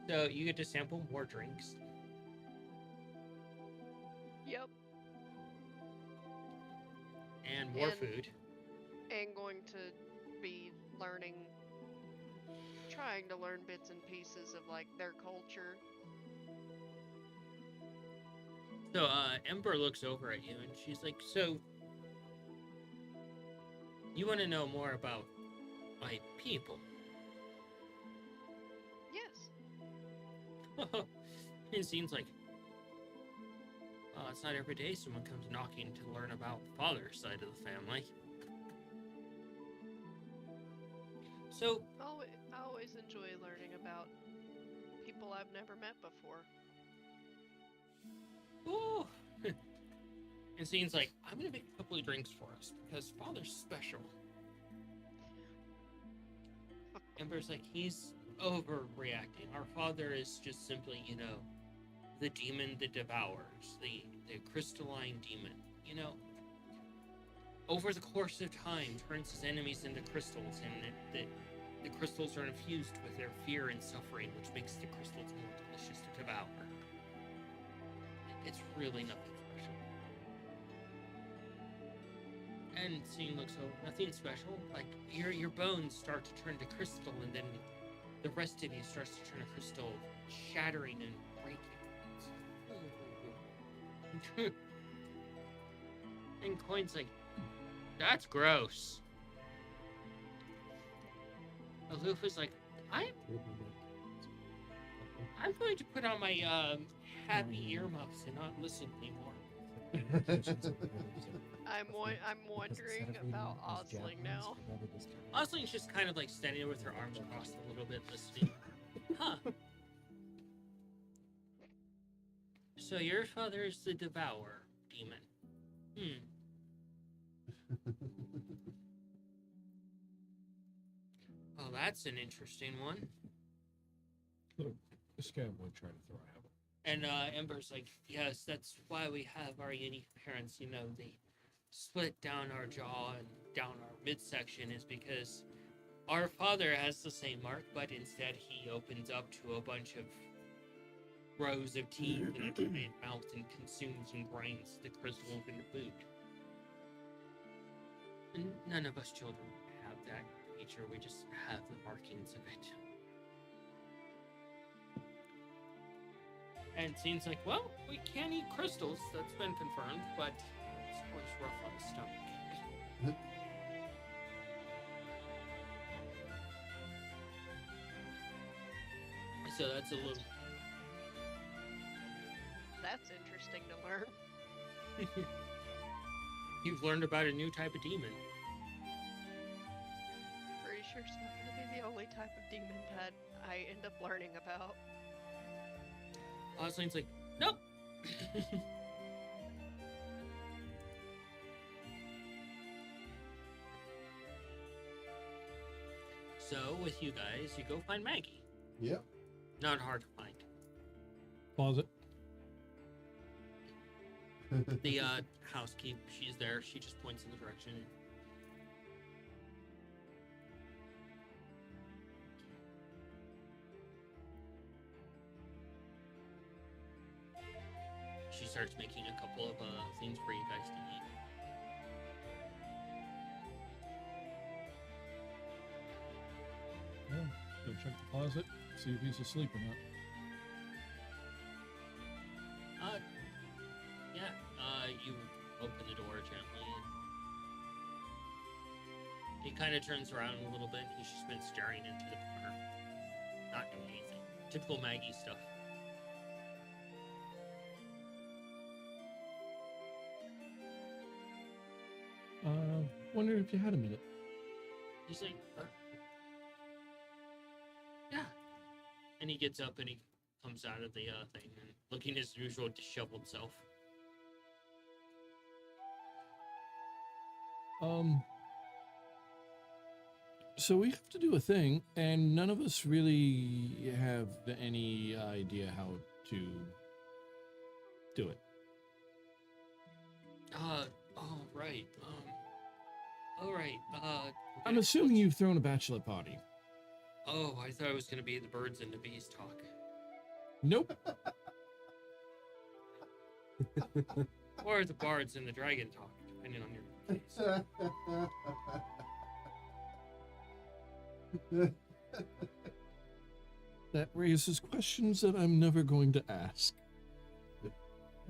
So you get to sample more drinks. Yep. And more And- food. And going to be trying to learn bits and pieces of like their culture. So Ember looks over at you and she's like, "So you want to know more about my people?" Yes. It seems like, well, it's not every day someone comes knocking to learn about father's side of the family. So I always enjoy learning about people I've never met before. ooh. It seems like, I'm gonna make a couple of drinks for us because father's special. Ember's like, he's overreacting. Our father is just simply, the demon that devours, the crystalline demon. Over the course of time, turns his enemies into crystals, and the crystals are infused with their fear and suffering, which makes the crystals more delicious to devour. It's really nothing special. And seeing looks so nothing special. Like your bones start to turn to crystal, and then the rest of you starts to turn to crystal, shattering and breaking. And Coin's like, "That's gross." Aloof is like, I'm going to put on my happy earmuffs and not listen anymore. I'm wondering about Osling now. Osling's just kind of like standing there with her arms crossed a little bit, listening. Huh. So your father is the Devourer demon. Oh, that's an interesting one. This guy would try to throw a habit. And Ember's like, yes, that's why we have our unique parents. They split down our jaw and down our midsection is because our father has the same mark, but instead he opens up to a bunch of rows of teeth in a giant mouth and consumes and grinds the crystals into food. And none of us children have that feature. We just have the markings of it. And it seems like, well, we can't eat crystals. That's been confirmed, but it's always rough on the stomach. So that's a little. That's interesting to learn. You've learned about a new type of demon. Pretty sure it's not going to be the only type of demon that I end up learning about. Osling's like, nope. So, with you guys, you go find Maggie. Yep. Not hard to find. Pause it. The housekeep, she's there. She just points in the direction. She starts making a couple of things for you guys to eat. Yeah, go check the closet, see if he's asleep or not. You open the door gently, and he kind of turns around a little bit. He's just been staring into the corner, not doing anything. Typical Maggie stuff. Wonder if you had a minute. He's like, yeah. And he gets up and he comes out of the thing and looking his usual disheveled self. So we have to do a thing, and none of us really have any idea how to do it. Oh, right. All right. I'm assuming you've thrown a bachelor party. Oh, I thought it was gonna be the birds and the bees talk. Nope. Or the bards and the dragon talk, depending on your case. That raises questions that I'm never going to ask.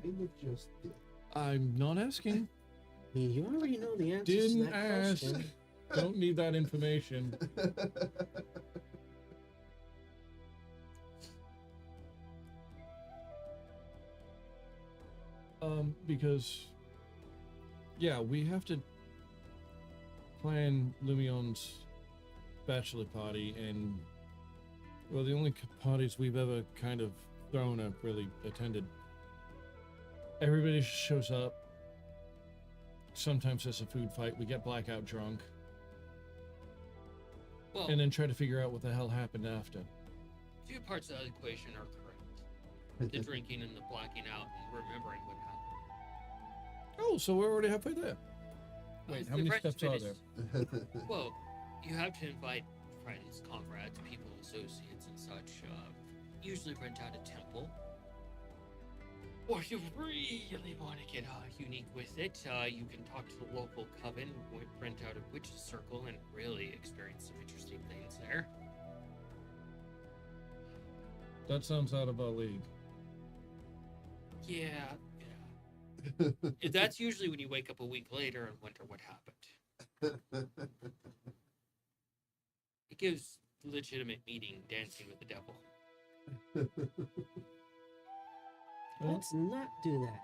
Kind of just did. I'm not asking. I mean, you already know the answer to Didn't that ask. question. Don't need that information. Because, yeah, we have to plan Lumion's bachelor party, and, well, the only parties we've ever kind of thrown or really attended. Everybody just shows up. Sometimes there's a food fight. We get blackout drunk, Well, and then try to figure out what the hell happened after. few parts of the equation are correct. The drinking and the blacking out and remembering what happened. Oh, so we're already halfway there. Wait, how The many rest steps of are it there? is- Well, you have to invite friends, comrades, people, associates, and such. Usually rent out a temple. Or if you really want to get unique with it, you can talk to the local coven, rent out a witch's circle, and really experience some interesting things there. That sounds out of our league. Yeah. That's usually when you wake up a week later and wonder what happened. It gives legitimate meaning dancing with the devil. Well, Let's not do that.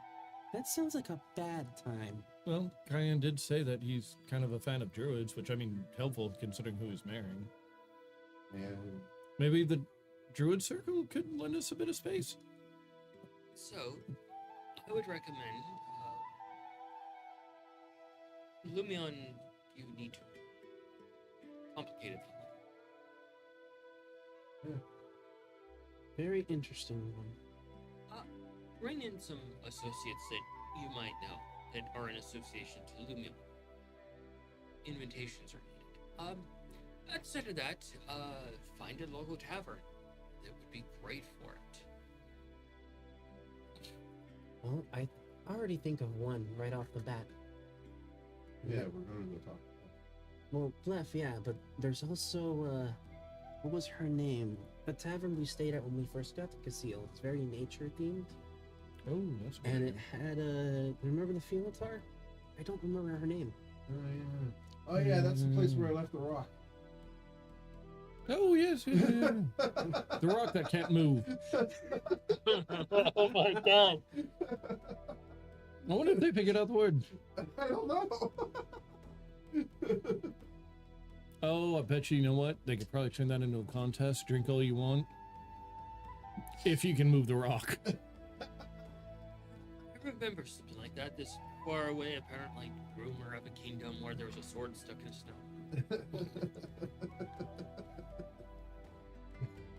That sounds like a bad time. well, Cayenne did say that he's kind of a fan of druids, which I mean, helpful considering who he's marrying. And Maybe the druid circle could lend us a bit of space. So, I would recommend Lumion, you need to complicated. Very interesting one. Bring in some associates that you might know that are in association to Lumion. Invitations are needed. Outside of that, find a local tavern that would be great for it. Well, I already think of one right off the bat. yeah, we're going to go talk. Well, Blef, yeah, but there's also, what was her name? The tavern we stayed at when we first got to Casil. It's very nature themed. Oh, that's good. And it had remember the Filatar? I don't remember her name. Oh yeah, that's the place where I left the rock. Oh, yes. Yeah. The rock that can't move. Oh my god. I wonder if they pick it out the word. I don't know. Oh, I bet you know what? They could probably turn that into a contest. Drink all you want. If you can move the rock. I remember something like that. This far away, apparent like rumor of a kingdom where there was a sword stuck in snow.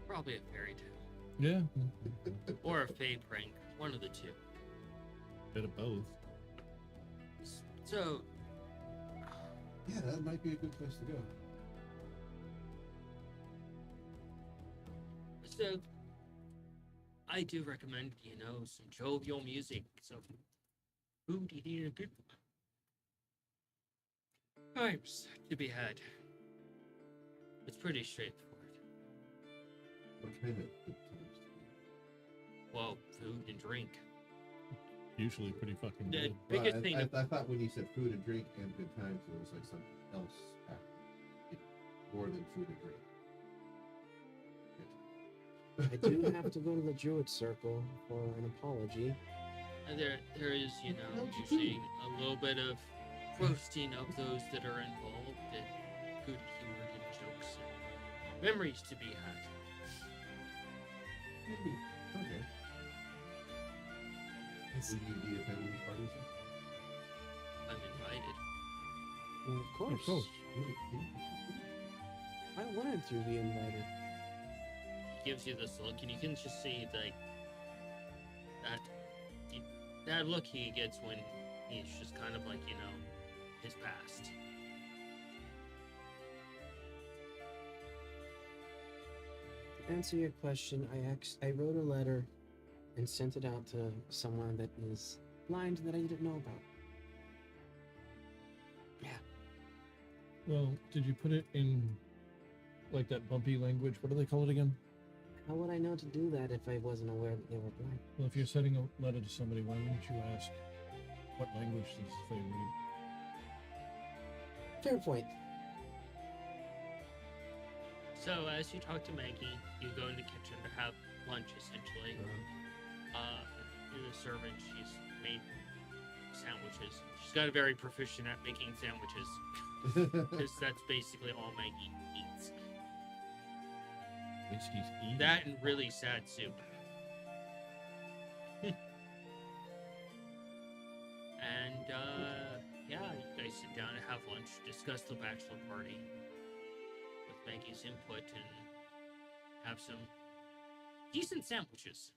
Probably a fairy tale. Yeah. Or a fae prank. One of the two. Bit of both. So, Yeah, that might be a good place to go. so I do recommend, some jovial music, some food eating and good times to be had. It's pretty straightforward. What kind of good times to Well, food and drink. Usually pretty fucking The good. go? biggest thing. I thought when you said food and drink and good times, it was like something else happening. More than food and drink. I do have to go to the Druid Circle for an apology. And there is, How'd you usually a little bit of roasting of those that are involved, and good humor and jokes and memories to be had. Okay. Would you be attending the parties? I'm invited. Well, of course. course. I wanted to be invited. He gives you this look, and you can just see like that look he gets when he's just kind of like his past. To answer your question, I wrote a letter and sent it out to someone that is blind that I didn't know about. Well, did you put it in like that bumpy language? What do they call it again? How would I know to do that if I wasn't aware that they were blind? Well, if you're sending a letter to somebody, why wouldn't you ask what language does they read? Fair point. So as you talk to Maggie, you go in the kitchen to have lunch essentially. The servant, she's made sandwiches. She's got a very proficient at making sandwiches. Because that's basically all Maggie eats. At least he's eating. That and really sad soup. And yeah, you guys sit down and have lunch, discuss the bachelor party with Maggie's input, and have some decent sandwiches.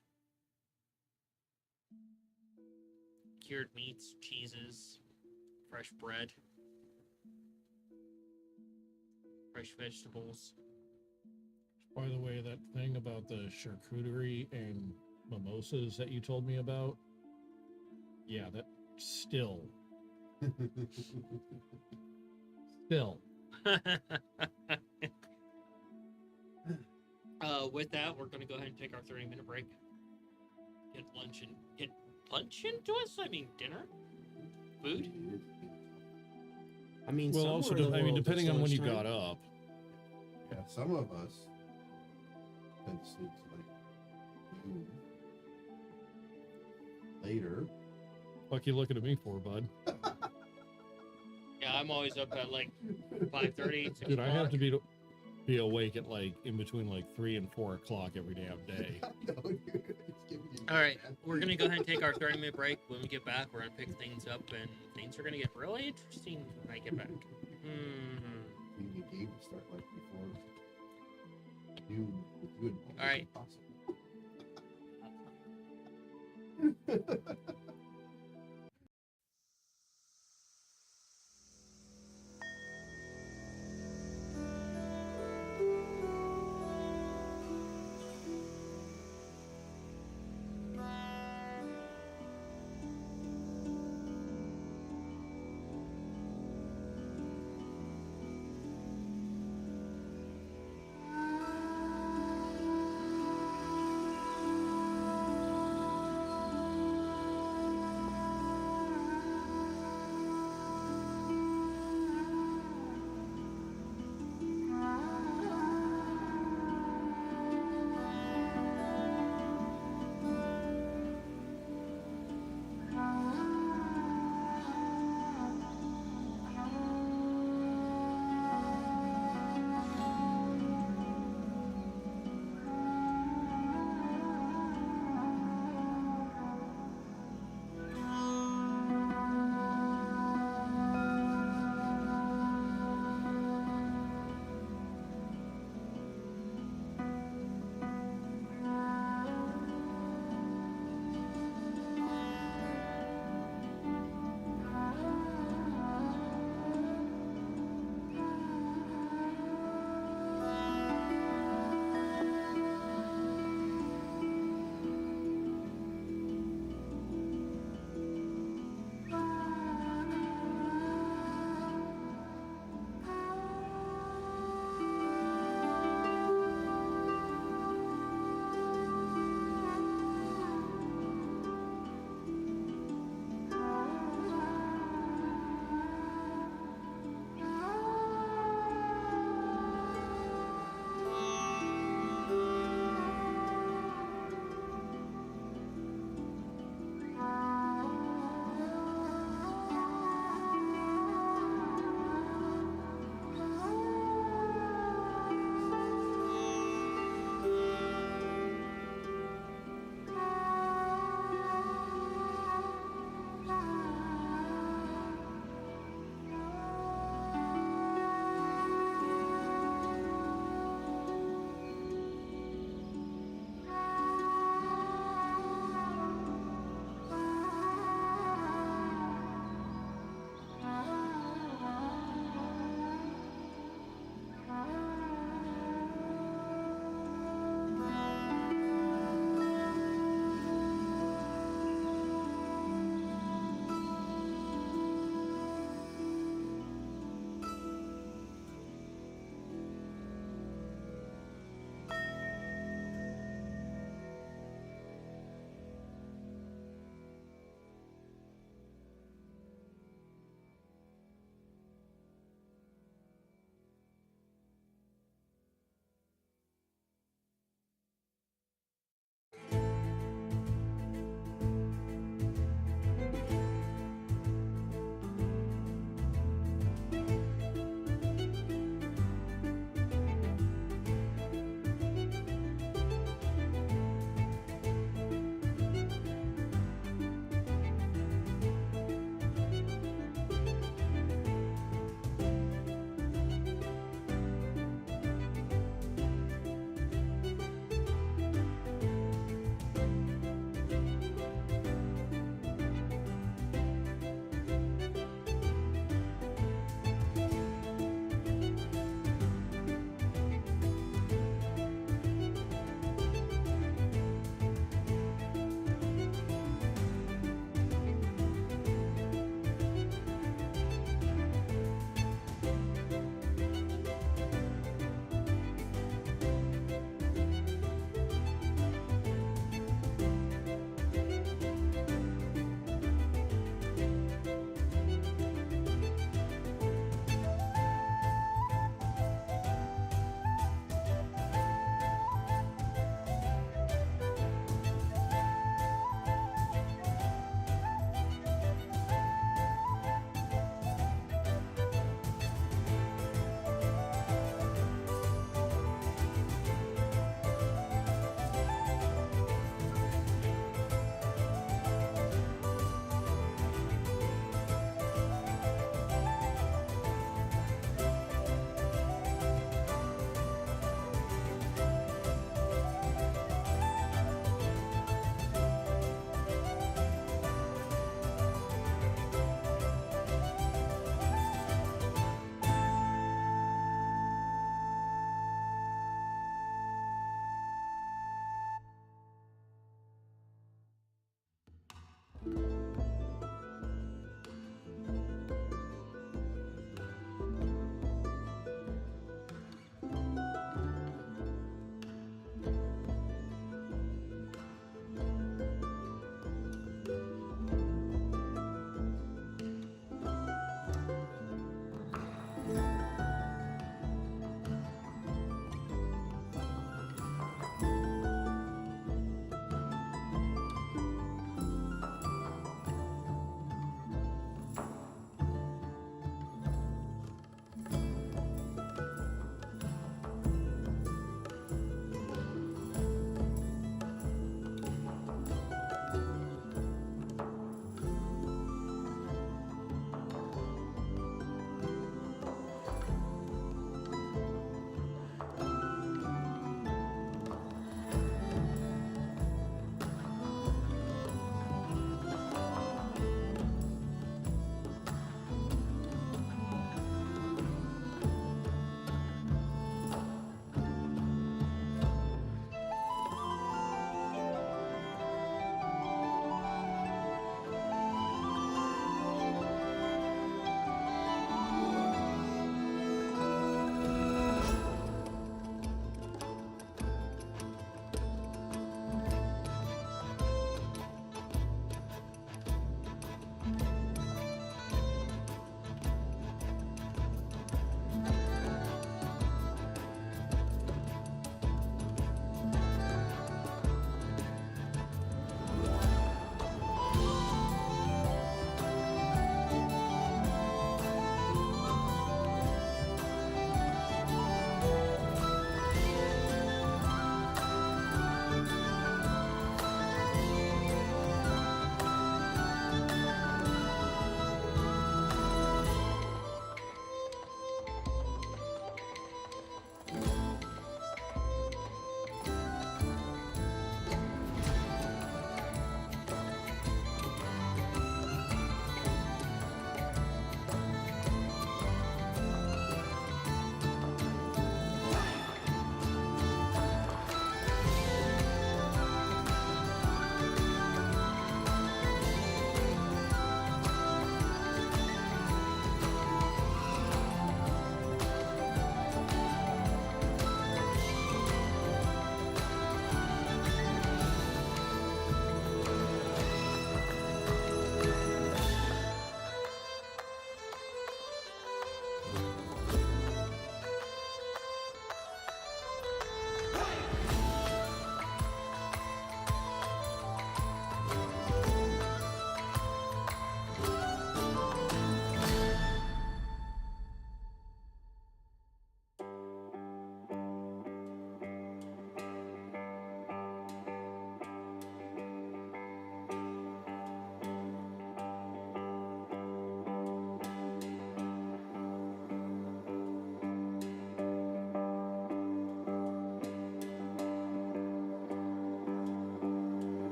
Cured meats, cheeses, fresh bread, fresh vegetables. By the way, that thing about the charcuterie and mimosas that you told me about, yeah, that still. With that, we're going to go ahead and take our 30-minute break. Get lunch into us? I mean, dinner? Food? I mean, Well, also, depending on when you got up. Yeah, some of us tend to sleep till like noon. Later. What you looking at me for, bud? Yeah, I'm always up at like 5:30, 6 Dude, I have o'clock. to be awake at like in between like 3 and 4 o'clock every damn day. No, dude, it's giving you All right, bad we're going to feeling. go ahead and take our 30-minute break. When we get back, we're going to pick things up, and things are going to get really interesting when I get back. Mm-hmm. We need a game to start like before noon with you and Paul. All right. Impossible.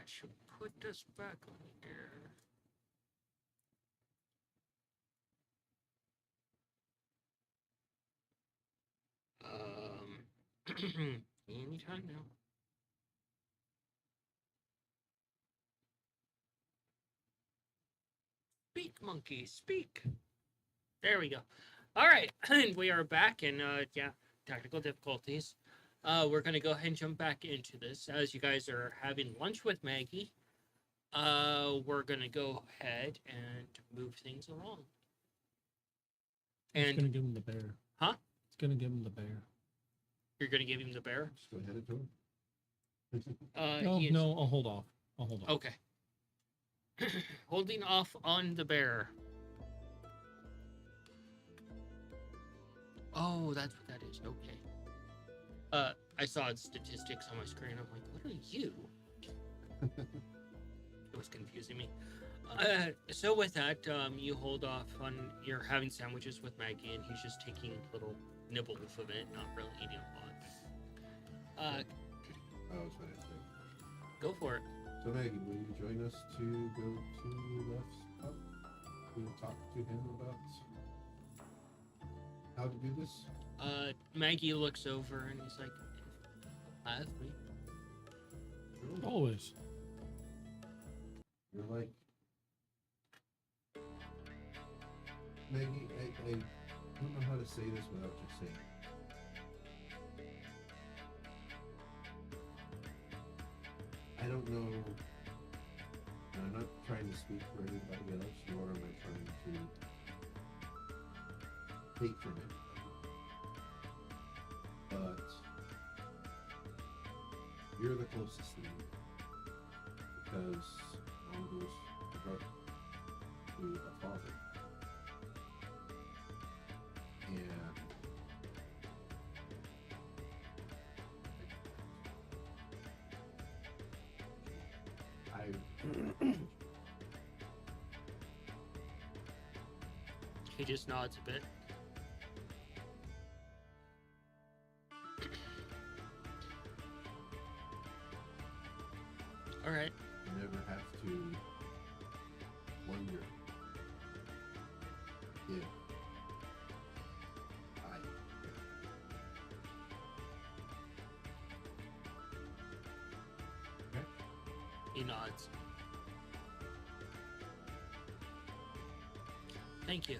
should put this back on here. Anytime now. Speak, monkey, speak. There we go. All right, and we are back, and yeah, technical difficulties. We're gonna go ahead and jump back into this as you guys are having lunch with Maggie. We're gonna go ahead and move things along. It's And gonna give him the bear. Huh? It's gonna give him the bear. you're gonna give him the bear. Just go ahead and do No, He is- no, I'll hold off. I'll hold off. Okay. Holding off on the bear. Oh, that's what that is. Okay. I saw statistics on my screen. I'm like, what are you? It was confusing me. So with that, you hold off on you're having sandwiches with Maggie, and he's just taking little nibbles of it, not really eating a lot. I was going to say. Go for it. So Maggie, will you join us to go to Left's pub? We will talk to him about how to do this. Maggie looks over and he's like, "Have me." Sure. Always. You're like Maggie. I don't know how to say this without just saying. I don't know. And I'm not trying to speak for anybody else, nor am I trying to take from anybody. But you're the closest to me because one of those brother to a father. And He just nods a bit. All right. never have to wonder if I He nods. Thank you.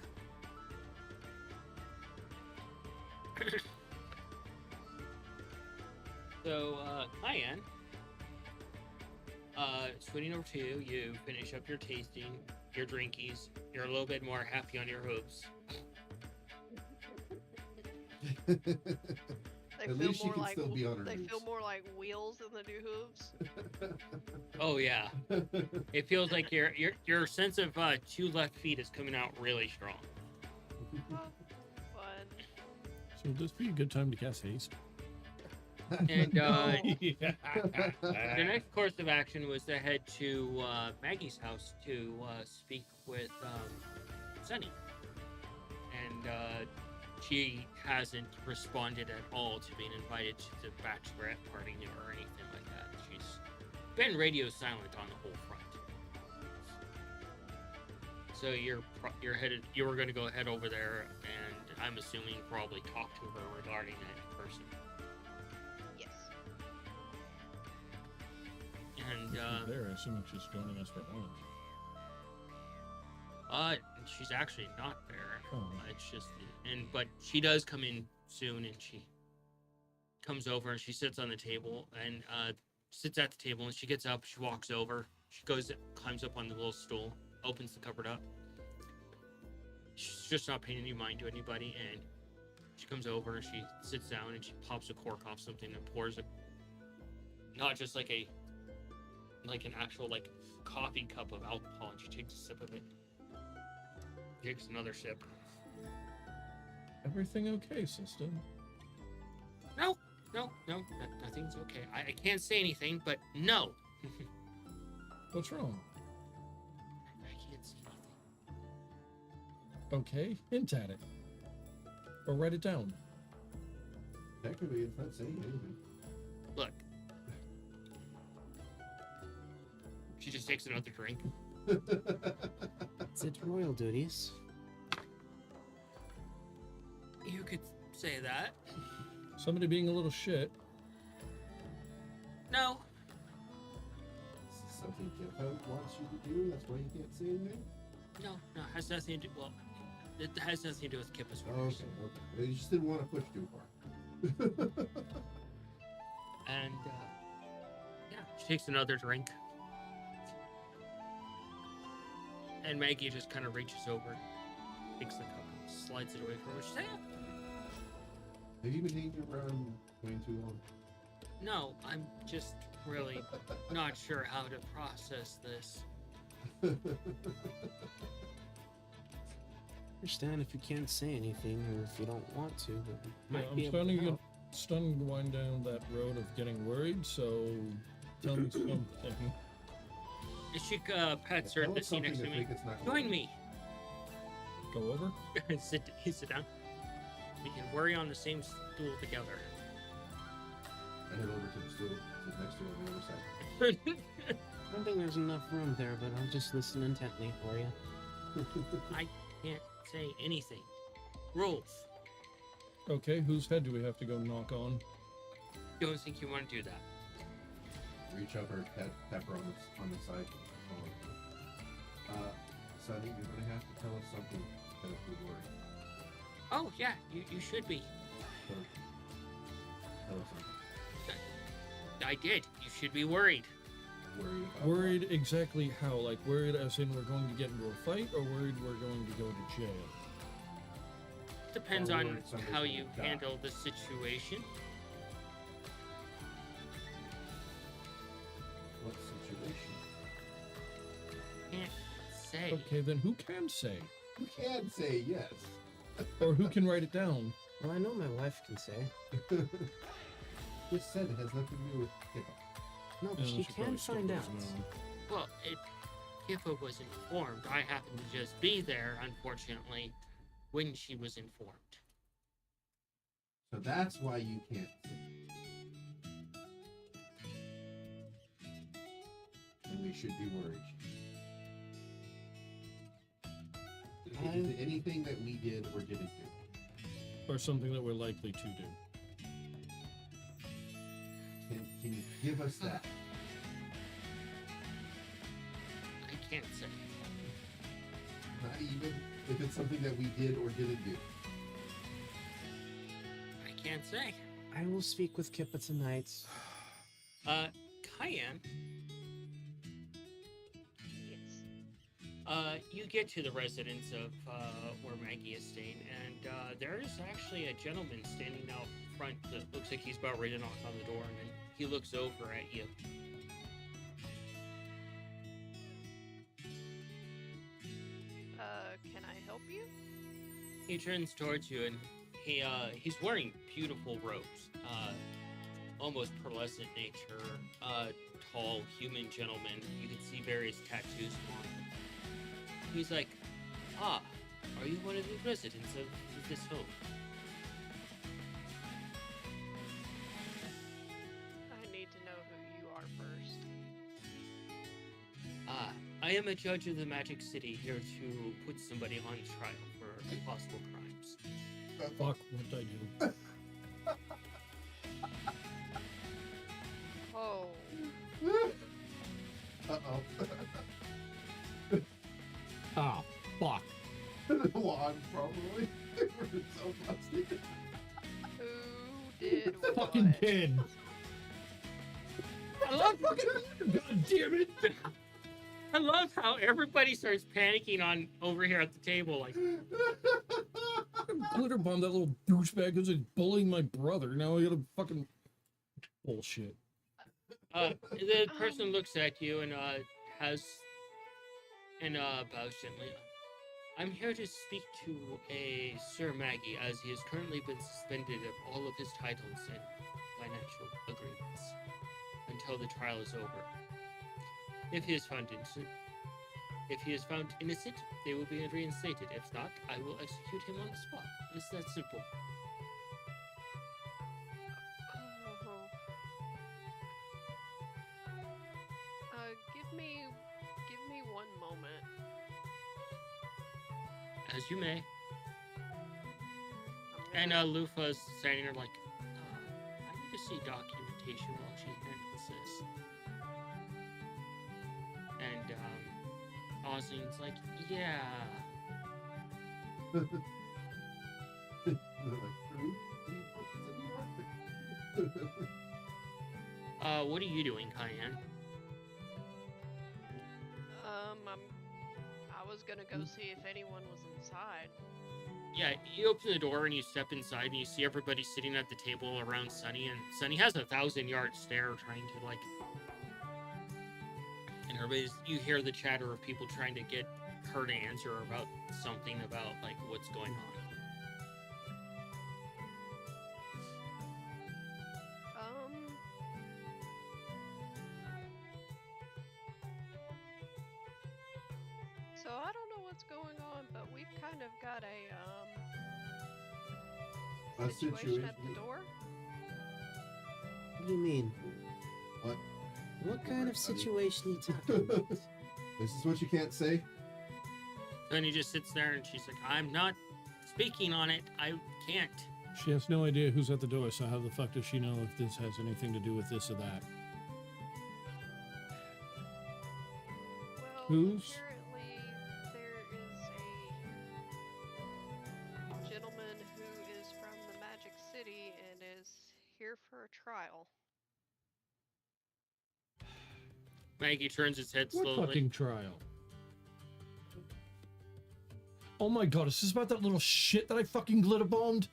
So, Cayenne, swinging over to you, you finish up your tasting, your drinkies. You're a little bit more happy on your hooves. They At feel least she more can like still be on her they hooves. feel more like wheels than the new hooves. Oh yeah, it feels like your sense of two left feet is coming out really strong. Fun. So would this be a good time to cast haste? And No. the next course of action was to head to Maggie's house to speak with Sunny. And she hasn't responded at all to being invited to the bachelorette party or anything like that. She's been radio silent on the whole front. So you're headed. You were going to go head over there, and I'm assuming probably talk to her regarding that in person. Yes. And There, I assume she's joining us for lunch. she's actually not there. Oh. It's just, but she does come in soon, and she comes over and she sits on the table and sits at the table, and she gets up, she walks over, she climbs up on the little stool, opens the cupboard up. She's just not paying any mind to anybody, and she comes over and she sits down and she pops a cork off something and pours it, not just like an actual like coffee cup of alcohol, and she takes a sip of it. Takes another sip. Everything okay, sister? No, nothing's okay. I can't say anything, but no. What's wrong? I can't say anything. Okay, hint at it. Or write it down. Technically, it's not saying anything. Look, She just takes another drink. It's royal duties. You could say that. Somebody being a little shit. No. Something Kippo wants you to do. That's why you can't say anything. No, it has nothing to do. Well, it has nothing to do with Kippa's Oh, orders. okay. You just didn't want to push too far. And yeah, she takes another drink. And Maggie just kind of reaches over, takes the cup, and slides it away from her. She's like, Have you been hanging around way too long? no, I'm just really not sure how to process this. Understand if you can't say anything or if you don't want to, but you Yeah, might I'm be able starting to to help. starting to wind down that road of getting worried. So tell me something. She pets her Tell to us sit next to something me. think it's not Join me. Go over. sit down. We can worry on the same stool together. I head over to the stool, sit next to it on the other side. I don't think there's enough room there, but I'll just listen intently for you. I can't say anything. Rules. Okay, whose head do we have to go knock on? Don't think you want to do that. Reach up her, tap her on the side. Sonny, you're gonna have to tell us something that would worry. Oh yeah, you should be. So, tell us something. I did. You should be worried. Worried about Worried exactly how? Like worried as in we're going to get into a fight, or worried we're going to go to jail? Depends Or on worried somebody's how gonna you die. handle the situation. what situation? Can't say. Okay, then who can say, You can say yes. or who can write it down? Well, I know my wife can say. Just said it has nothing to do with Kippa. No, but she can probably still find out. doesn't know. Well, Kiffa was informed. I happened to just be there, unfortunately, when she was informed. So that's why you can't say. And we should be worried. Is it anything that we did or didn't do? Or something that we're likely to do. Can you give us that? I can't say. Not even if it's something that we did or didn't do. I can't say. I will speak with Kippa tonight. Cayenne, Yes. you get to the residence of where Maggie is staying, and there is actually a gentleman standing out front that looks like he's about ready to knock on the door, and then he looks over at you. Can I help you? He turns towards you, and he's wearing beautiful robes, almost pearlescent nature, tall human gentleman. You can see various tattoos on him. He's like, "Ah, are you one of the residents of this home?" I need to know who you are first. Ah, I am a judge of the Magic City, here to put somebody on trial for possible crimes. Fuck, what did I do? Oh, Uh-oh. Ah, fuck. Juan, probably. We're so busted. who did what? Fucking kid. I love, God damn it. I love how everybody starts panicking on over here at the table, like, Glitter bomb that little douchebag who's like bullying my brother. Now I gotta fucking bullshit. the person looks at you and bows gently. I'm here to speak to a Sir Maggie, as he has currently been suspended of all of his titles and financial agreements until the trial is over. If he is found innocent, they will be reinstated. If not, I will execute him on the spot. It's that simple. Give me moment. As you may. I'm And gonna- Lufa's standing there like, I need to see documentation while she handles this. And Osling's like, yeah. They're like, "True? What are you doing, Cayenne? I was gonna go see if anyone was inside. Yeah, you open the door and you step inside and you see everybody sitting at the table around Sunny, and Sunny has a 1,000-yard stare trying to like, and you hear the chatter of people trying to get her to answer about something about like what's going on. So I don't know what's going on, but we've kind of got A situation at the situation. door. What do you mean? What? What kind of Honey. situation are you talking about? This is what you can't say. And he just sits there and she's like, I'm not speaking on it. I can't. She has no idea who's at the door, so how the fuck does she know if this has anything to do with this or that? Well, Who's- apparently there is a gentleman who is from the Magic City and is here for a trial. Maggie turns his head What slowly. fucking trial? Oh my god, is this about that little shit that I fucking glitter bombed?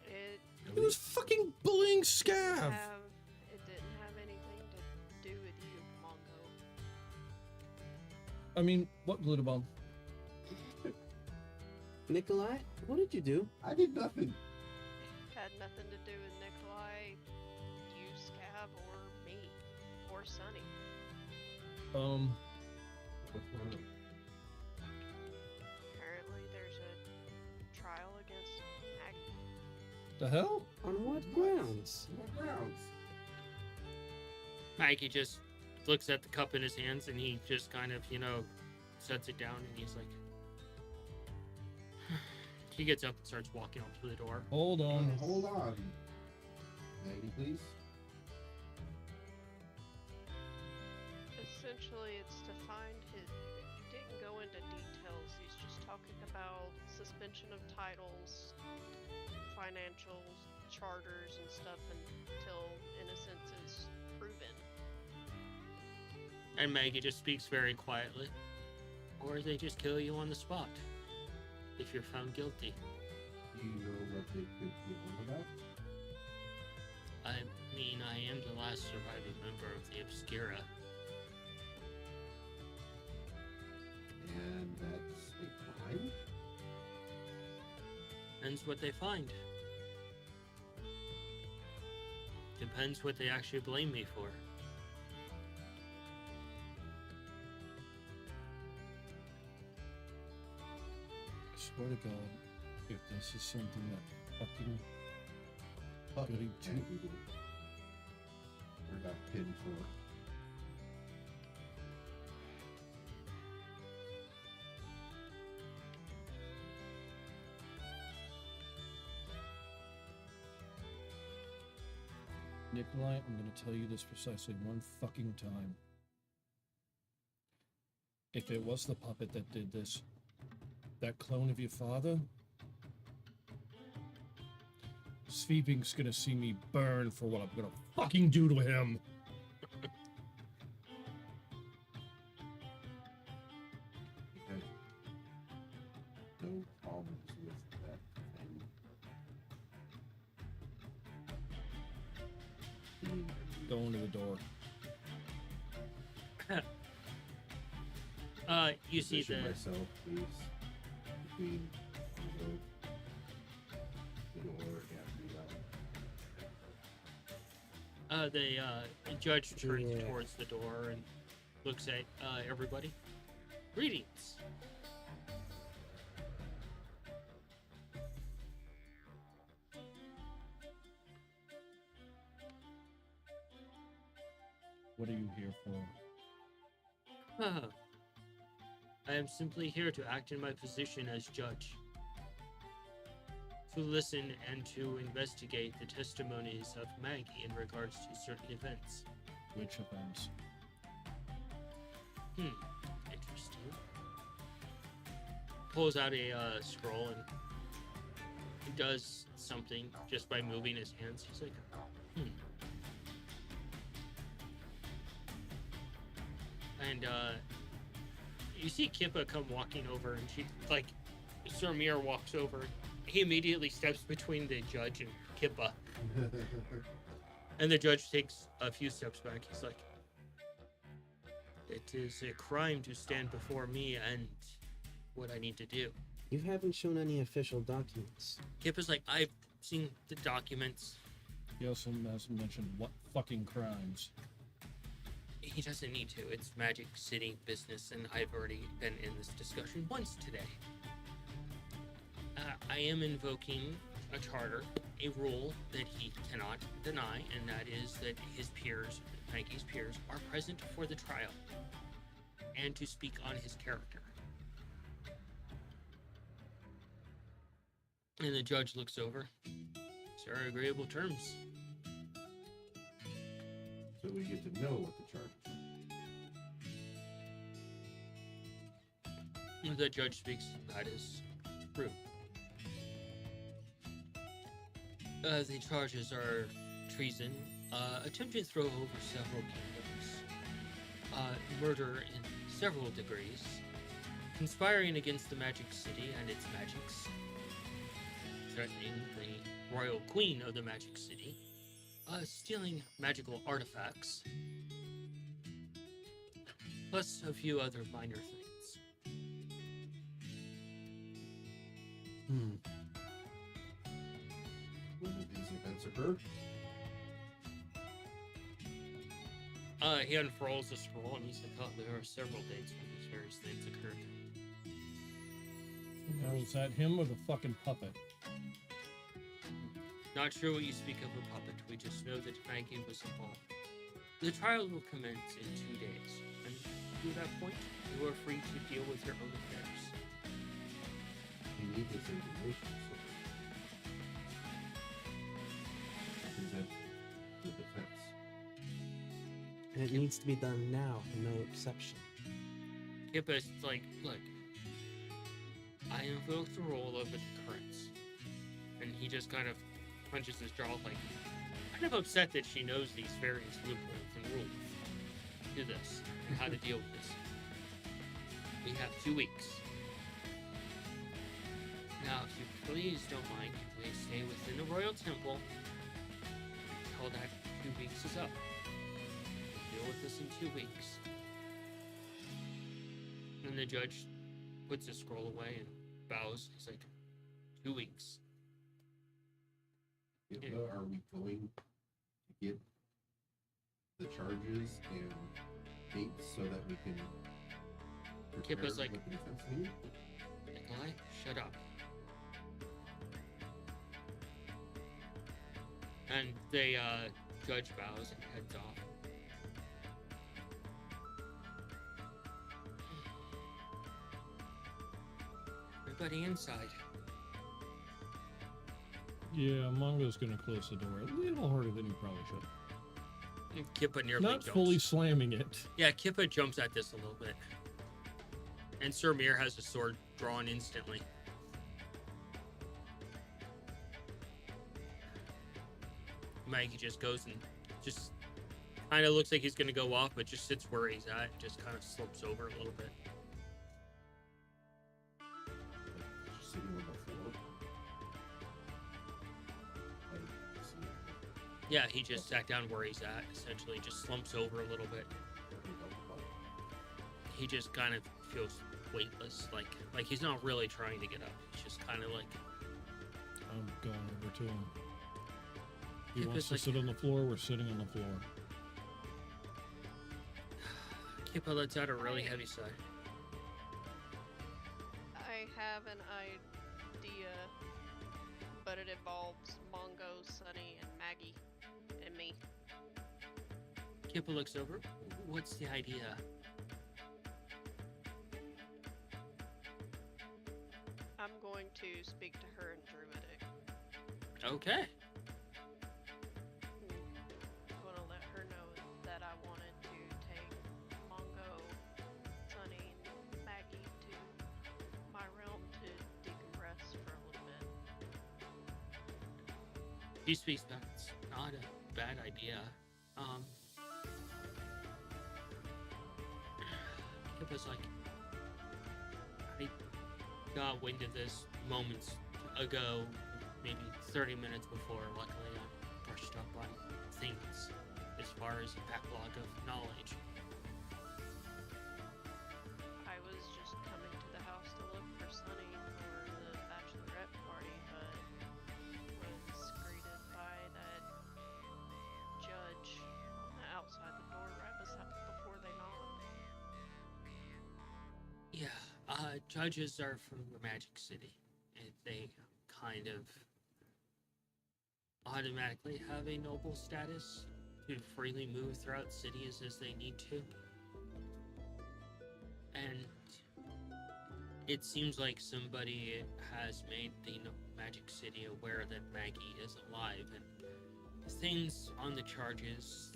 It It was fucking bullying Scav. it didn't have anything to do with you, Mongo. I mean, what glitter bomb? Nikolai, what did you do? I did nothing. Had nothing to do with Nikolai, you, Scav, or me, or Sunny. What's going on? Apparently there's a trial against Maggie. The hell? On what grounds? What grounds? Maggie just looks at the cup in his hands and he just kind of, sets it down and he's like, he gets up and starts walking up to the door. Hold on. Hold on. Maggie, please. Essentially, it's to find his. He didn't go into details. He's just talking about suspension of titles, financials, charters, and stuff until innocence is proven. And Maggie just speaks very quietly. Or they just kill you on the spot if you're found guilty. Do you know what they could be on about? I mean, I am the last surviving member of the Obscura. And that's a crime? Depends what they find. Depends what they actually blame me for. I swear to God, if this is something that fucking Fuck Goody it, Maggie did. Or got pinned for. Nikolai, I'm gonna tell you this precisely one fucking time. If it was the puppet that did this, that clone of your father, Sveeping's gonna see me burn for what I'm gonna fucking do to him. Okay. No problems with that thing. Going to the door. You see Position the myself, please, between the door and the judge turns Yeah. towards the door and looks at everybody. Greetings. What are you here for? I am simply here to act in my position as judge. To listen and to investigate the testimonies of Maggie in regards to certain events. Which offense? Interesting. Pulls out a scroll and he does something just by moving his hands. He's like, And you see Kippa come walking over, and she, like, Sir Mir walks over. He immediately steps between the judge and Kippa, and the judge takes a few steps back. He's like, it is a crime to stand before me and what I need to do. You haven't shown any official documents. Kippa's like, I've seen the documents. He also hasn't mentioned what fucking crimes. He doesn't need to. It's Magic City business, and I've already been in this discussion once today. I am invoking a charter, a rule that he cannot deny, and that is that his peers, Maggie's peers, are present for the trial and to speak on his character. And the judge looks over. These are agreeable terms. So we get to know what the charge is. The judge speaks. That is true. The charges are treason, attempted throw over several kingdoms, murder in several degrees, conspiring against the Magic City and its magics, threatening the royal queen of the Magic City, stealing magical artifacts, plus a few other minor things. When did these events occur? He unfurls the scroll and he's like, oh, there are several dates when these various things occurred. Now, is that him or the fucking puppet? Not sure what you speak of a puppet. We just know that Maggie was involved. The trial will commence in 2 days, and to that point, you are free to deal with your own affairs. We need this information so present the defense. And it needs to be done now, no exception. Kippa's like, look, I invoke the role of a concurrence. And he just kind of punches his jaw like, kind of upset that she knows these various loopholes and rules to this and how to deal with this. We have 2 weeks. Now, if you please don't mind, you may stay within the Royal Temple until that 2 weeks is up. Deal with this in 2 weeks. And the judge puts his scroll away and bows. He's like, 2 weeks. Yeah. Are we going to get the charges and dates so that we can prepare Kippa's like, what the defense needs? Nikolai, shut up. And the judge bows and heads off. Everybody inside. Yeah, Mongo's gonna close the door a little harder than he probably should. Kippa nearly Not jumps. fully slamming it. Yeah, Kippa jumps at this a little bit. And Sir Mir has a sword drawn instantly. Maggie just goes and just kind of looks like he's going to go off, but just sits where he's at, just kind of slumps over a little bit. Just sitting on the floor. Yeah, he just sat down where he's at, essentially, just slumps over a little bit. He just kind of feels weightless, like he's not really trying to get up. He's just kind of like, I'm going over to him. He Kippa's wants to like- sit on the floor, we're sitting on the floor. Kippa lets out a really heavy sigh. I have an idea, but it involves Mongo, Sunny, and Maggie, and me. Kippa looks over. What's the idea? going to speak to her in Druidic. Okay. I'm gonna let her know that I wanted to take Mongo, Sunny, and Maggie to my realm to decompress for a little bit. He speaks back. It's not a bad idea. It was like I got wind of this moments ago, maybe 30 minutes before. Luckily, I brushed up on things as far as a backlog of knowledge. I was just coming to the house to look for Sunny for the bachelorette party, but was greeted by that judge on the outside the door right before they knocked. Yeah, judges are from the Magic City. And they kind of automatically have a noble status to freely move throughout cities as they need to. And it seems like somebody has made the Magic City aware that Maggie is alive, and things on the charges,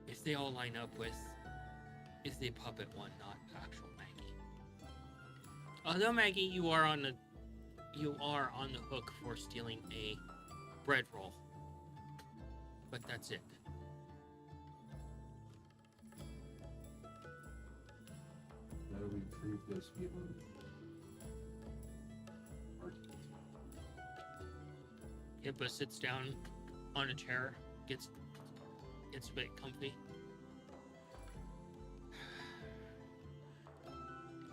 if they all line up with if they puppet one, not actual Maggie. Although Maggie, you are on the hook for stealing a bread roll. But that's it. How do we prove this beyond argument? Hippo sits down on a chair, gets a bit comfy.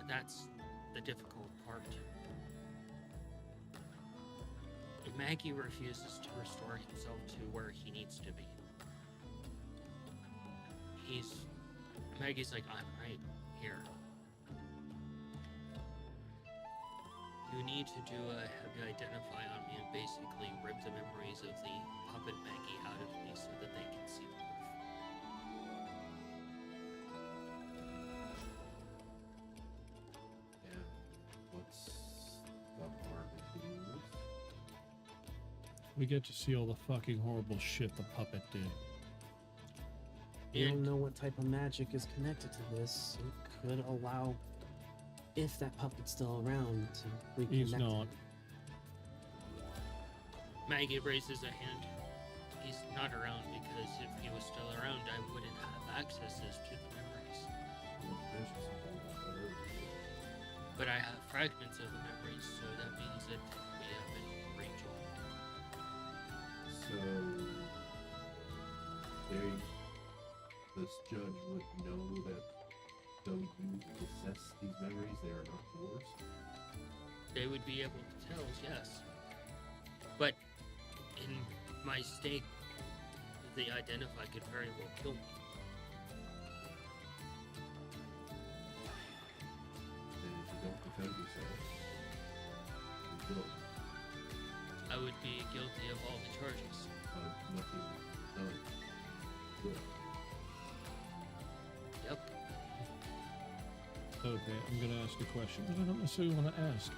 That's the difficult part. Maggie refuses to restore himself to where he needs to be. Maggie's like, I'm right here. You need to do a heavy identify on me and basically rip the memories of the puppet Maggie out of me so that they can see the proof. What's the harm in doing this? We get to see all the fucking horrible shit the puppet did. We don't And- know what type of magic is connected to this. It could allow, if that puppet's still around, to reconnect. He's not. Maggie raises a hand. He's not around because if he was still around, I wouldn't have accesses to the memories. You mentioned something about that earlier. But I have fragments of the memories, so that means that we have been rejoined. So, this judge would know that though you possess these memories, they are not yours. They would be able to tell us, yes. But in my state, the identify could very well kill me. And if you don't defend yourself, you will I would be guilty of all the charges. have nothing done. Good. Yep. Okay, I'm gonna ask a question that I don't necessarily want to ask.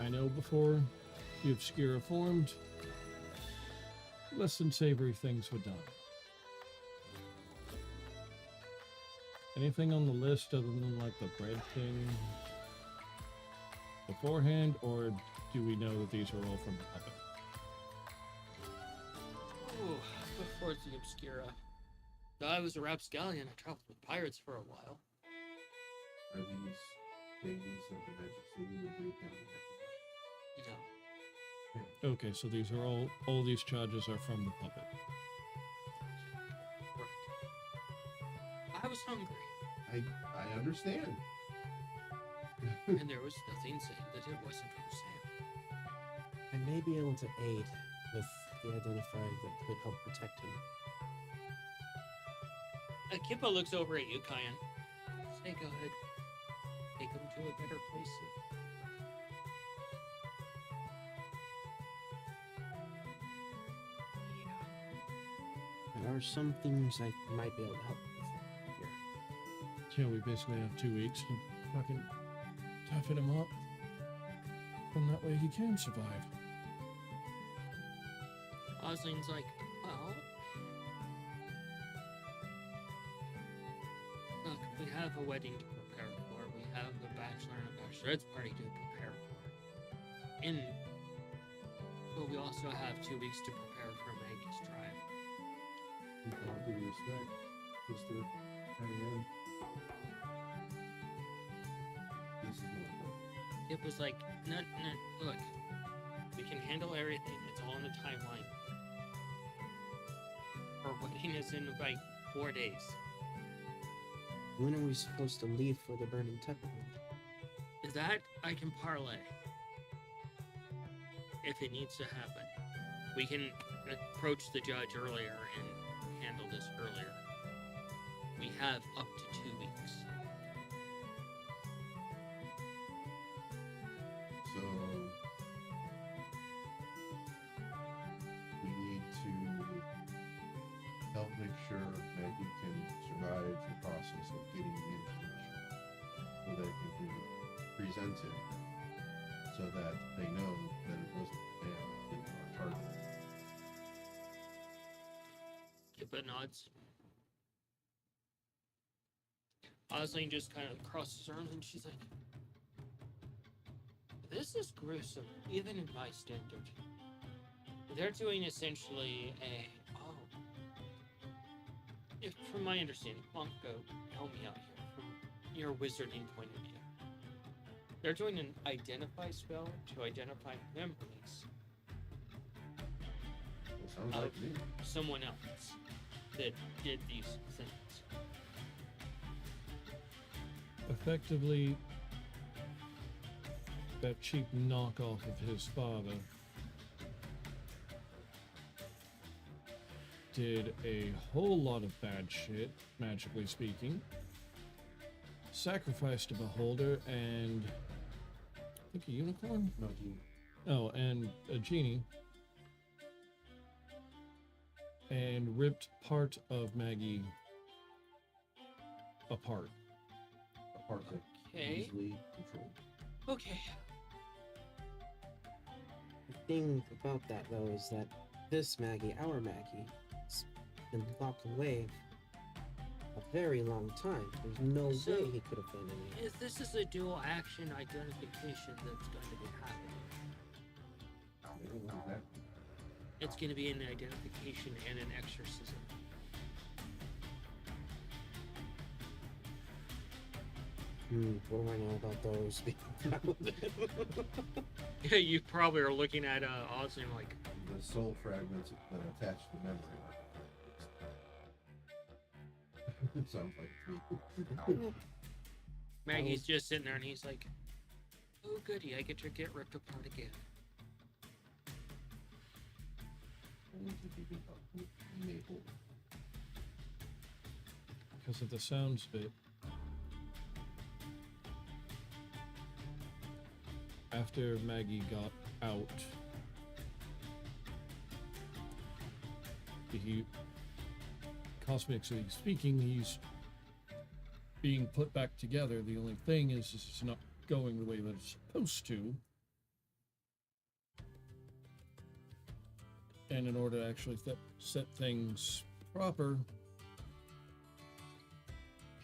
I know before the Obscura formed, less than savory things were done. Anything on the list other than like the bread thing beforehand, or do we know that these are all from the puppet? Oh, before the Obscura. I was a rapscallion. I traveled with pirates for a while. Are these things that the Magic City would break down? You know. Okay, so these are all these charges are from the puppet. Right. I was hungry, I understand. and there was nothing saying that it wasn't for sale. I may be able to aid with the identifier that could help protect him. Kippa looks over at you, Kyan. Say, go ahead. Take him to a better place. There are some things I might be able to help with here. Yeah, we basically have 2 weeks to fucking toughen him up. And that way he can survive. Osling's like, well, look, we have a wedding to prepare for. We have a bachelor and a bachelorette party to prepare for. But we also have 2 weeks to prepare for Maggie's trial. With all due respect, sister, Diane, this is not good. It was like, no, look, we can handle everything. It's all in the timeline. Our wedding is in like 4 days. When are we supposed to leave for the Burning Temple? That I can parlay. If it needs to happen, we can approach the judge earlier and handle this earlier. We have up to 2 weeks. So we need to help make sure Maggie can survive the process of getting the information so that it can be presented so that they know that it wasn't them in our target. Kippa nods. Osling just kind of crosses her arms and she's like, this is gruesome, even in my standard. They're doing essentially if from my understanding, Monko, help me out here, from your wizarding point of view. They're doing an identify spell to identify memories It sounds like me. someone else that did these things. Effectively, that cheap knockoff of his father did a whole lot of bad shit, magically speaking. Sacrificed a beholder and I think a unicorn? No, you. Oh, and a genie. And ripped part of Maggie apart. A part that Okay. easily controlled. Okay. The thing about that, though, is that this Maggie, our Maggie, has been locked away a very long time. There's no So- way he could have done anything. If this is a dual action identification that's going to be happening, I don't know that. it's going to be an identification and an exorcism. What do I know about those? You probably are looking at Osling like, The soul fragments that attach to memory. Sounds like me. Maggie's just sitting there and he's like, oh goody, I get to get ripped apart again. I need to be made whole. Because of the sounds of it. After Maggie got out, he, cosmically speaking, he's being put back together. The only thing is it's not going the way that it's supposed to. And in order to actually set things proper,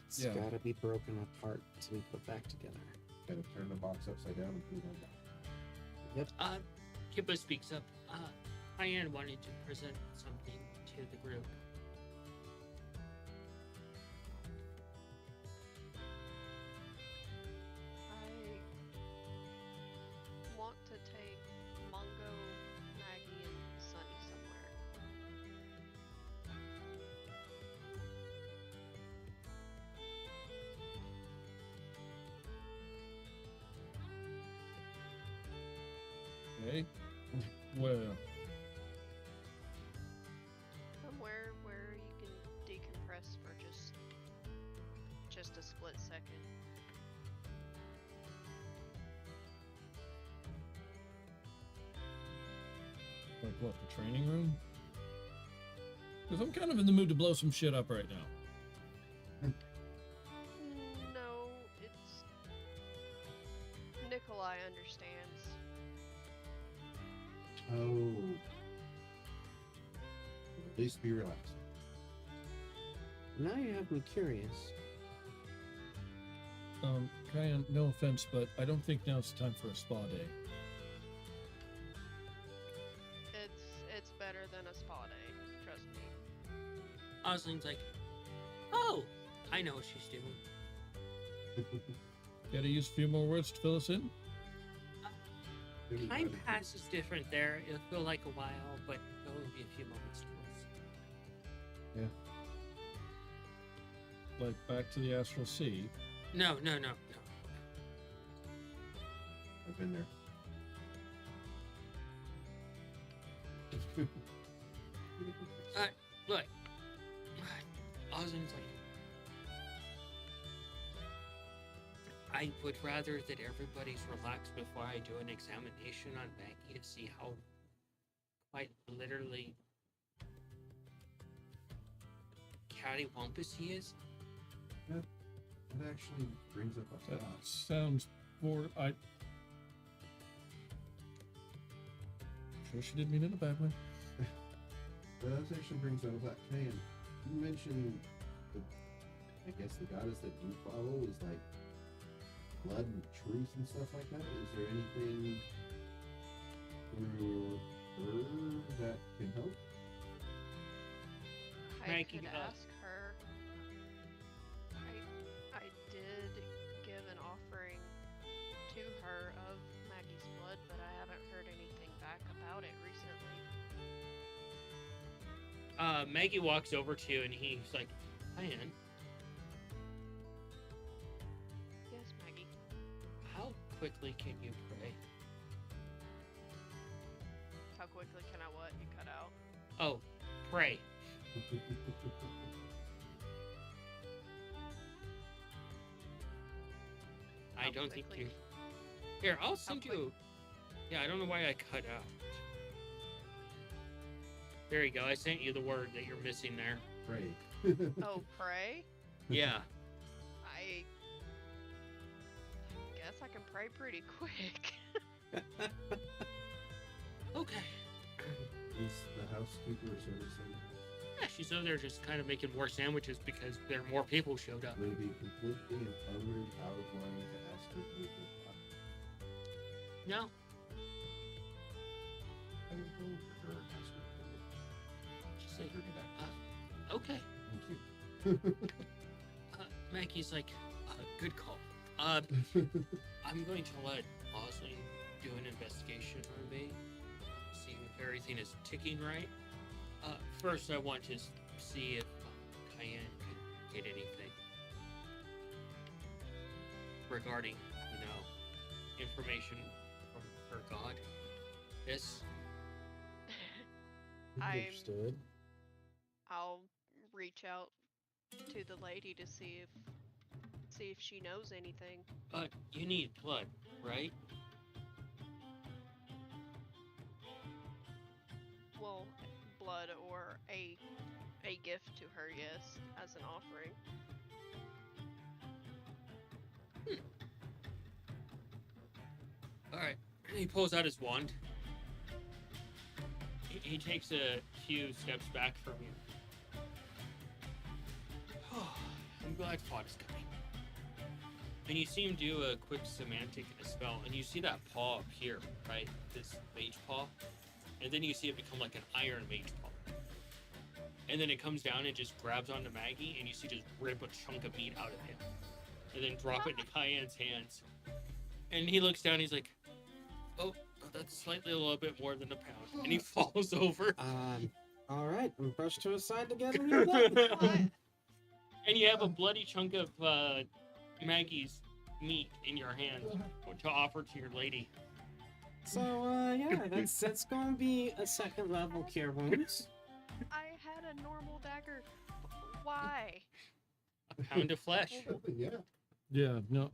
It's Yeah. gotta be broken apart to be put back together. Kind of turn the box upside down and put it on top. Kippa speaks up. Diane wanted to present something to the group. I want to take Mongo, Maggie, and Sunny somewhere. okay, well, Somewhere where you can decompress for just a split second. like what, the training room? Because I'm kind of in the mood to blow some shit up right now. No, it's understands. Oh. At least be relaxed. Now you have me curious. Kyan, no offense, but I don't think now's the time for a spa day. It's better than a spa day, trust me. Osling's like, oh, I know what she's doing. Gotta use a few more words to fill us in? Time passes different there. It'll feel like a while, but it'll only be a few moments to us. Like back to the Astral Sea. No. I've been there. Look, Osling's like, I would rather that everybody's relaxed before I do an examination on Maggie to see how quite literally cattywampus he is. That actually brings up a That thought. sounds more. Sure, she didn't mean it in a bad way. That actually brings up a thought. Kayan, you mentioned, I guess the goddess that you follow is like blood and truth and stuff like that. Is there anything through her that can help? I Maggie, could ask her. I did give an offering to her of Maggie's blood, but I haven't heard anything back about it recently. Maggie walks over to you and he's like, Diane, Yes, Maggie. how quickly can you pray? How quickly can I what? You cut out. Oh, pray. I How don't think quickly? you. Here, I'll send quick? you. Yeah, I don't know why I cut out. There you go. I sent you the word that you're missing there. Pray. Oh, pray? Yeah. I guess I can pray pretty quick. Okay. Is the housekeeper servicing? Yeah, she's over there just kind of making more sandwiches because there more people showed up. Would it be completely and utterly out of line to ask her to leave the pot? No. I will go over her and ask her to leave. Just Say like, her to that. okay. Thank you. Maggie's like, good call. I'm going to let Osling do an investigation on me, see if everything is ticking right. First, I want to see if Cayenne could get anything regarding, information from her god. Yes. Understood. I'll reach out to the lady to see if she knows anything. You need blood, right? Well, blood or a gift to her, yes, as an offering. All right. He pulls out his wand. He takes a few steps back from you. I'm glad Fod is coming. And you see him do a quick semantic spell, and you see that paw appear, right? This mage paw. And then you see it become like an iron mage paw. And then it comes down and just grabs onto Maggie, and you see just rip a chunk of meat out of him. And then drop it into Cayenne's hands. And he looks down, he's like, oh, that's slightly a little bit more than a pound. And he falls over. All right, we brush to a side together. Here we go. And you have a bloody chunk of Maggie's meat in your hand to offer to your lady. So, yeah, that's going to be a second level cure wounds. I had a normal dagger. Why? A pound of flesh. Yeah. Yeah, no,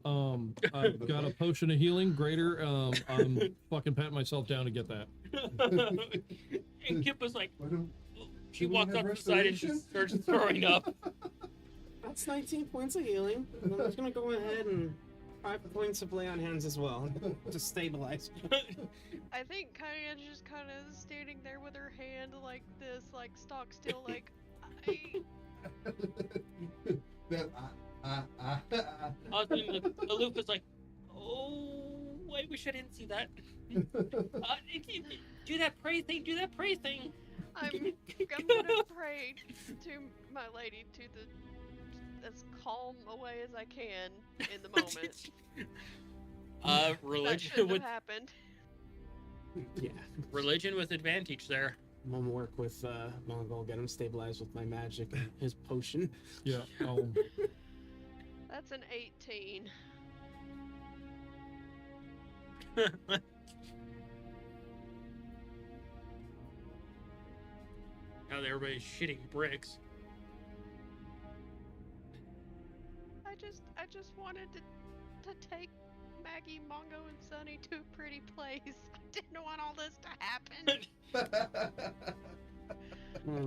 I've got a potion of healing greater. I'm fucking patting myself down to get that. And Kip was like, Why don't she do we walks have up to the side and restoration? just starts throwing up. That's 19 points of healing. And I'm just going to go ahead and 5 points of lay on hands as well to stabilize. I think Cayenne's just kind of standing there with her hand like this, like stock still, like, That, Also, the loop is like, oh, I wish I didn't see that. Do that pray thing. Do that pray thing. I'm gonna pray to my lady to as calm a way as I can in the moment. That Religion shouldn't with have happened. Yeah. religion with advantage there. I'm gonna work with Mongol, get him stabilized with my magic and his potion. Yeah. That's an 18. Now that everybody's shitting bricks. I just wanted to take Maggie, Mongo, and Sunny to a pretty place. I didn't want all this to happen.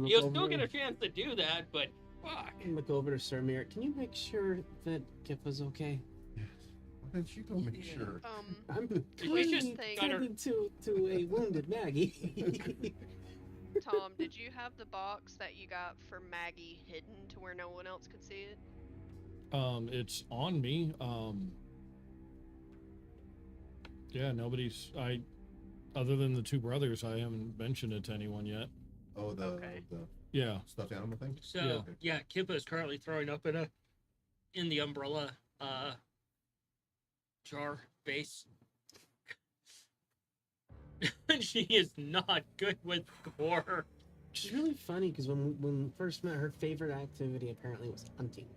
You'll still get a chance to do that, but fuck. Look over to Sir Mirror. Can you make sure that Kip was okay? Why don't you go make sure? I'm We just got her. tending to a wounded Maggie. Tom, did you have the box that you got for Maggie hidden to where no one else could see it? It's on me. Yeah, other than the 2 brothers, I haven't mentioned it to anyone yet. Oh, the Yeah. stuffed animal thing? So yeah, Kippa is currently throwing up in the umbrella jar base. She is not good with gore. Which is really funny because when we first met, her favorite activity apparently was hunting.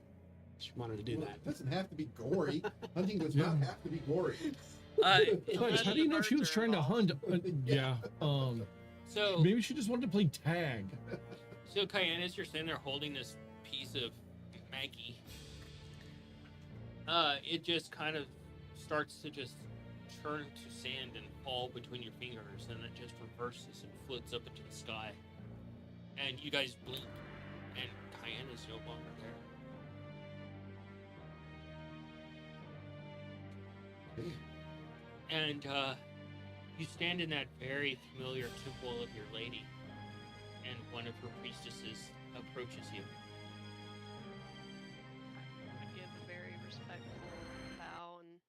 She wanted to do Well, that. It doesn't have to be gory. Hunting does not have to be gory. Clutch, how do you know she was trying to hunt? Yeah. So Maybe she just wanted to play tag. So Cayenne, as you're sitting there holding this piece of Maggie, it just kind of starts to just turn to sand and fall between your fingers, and it just reverses and floats up into the sky. And you guys blink, and Cayenne is no longer there. And you stand in that very familiar temple of your lady, and one of her priestesses approaches you. I give a very respectful bow and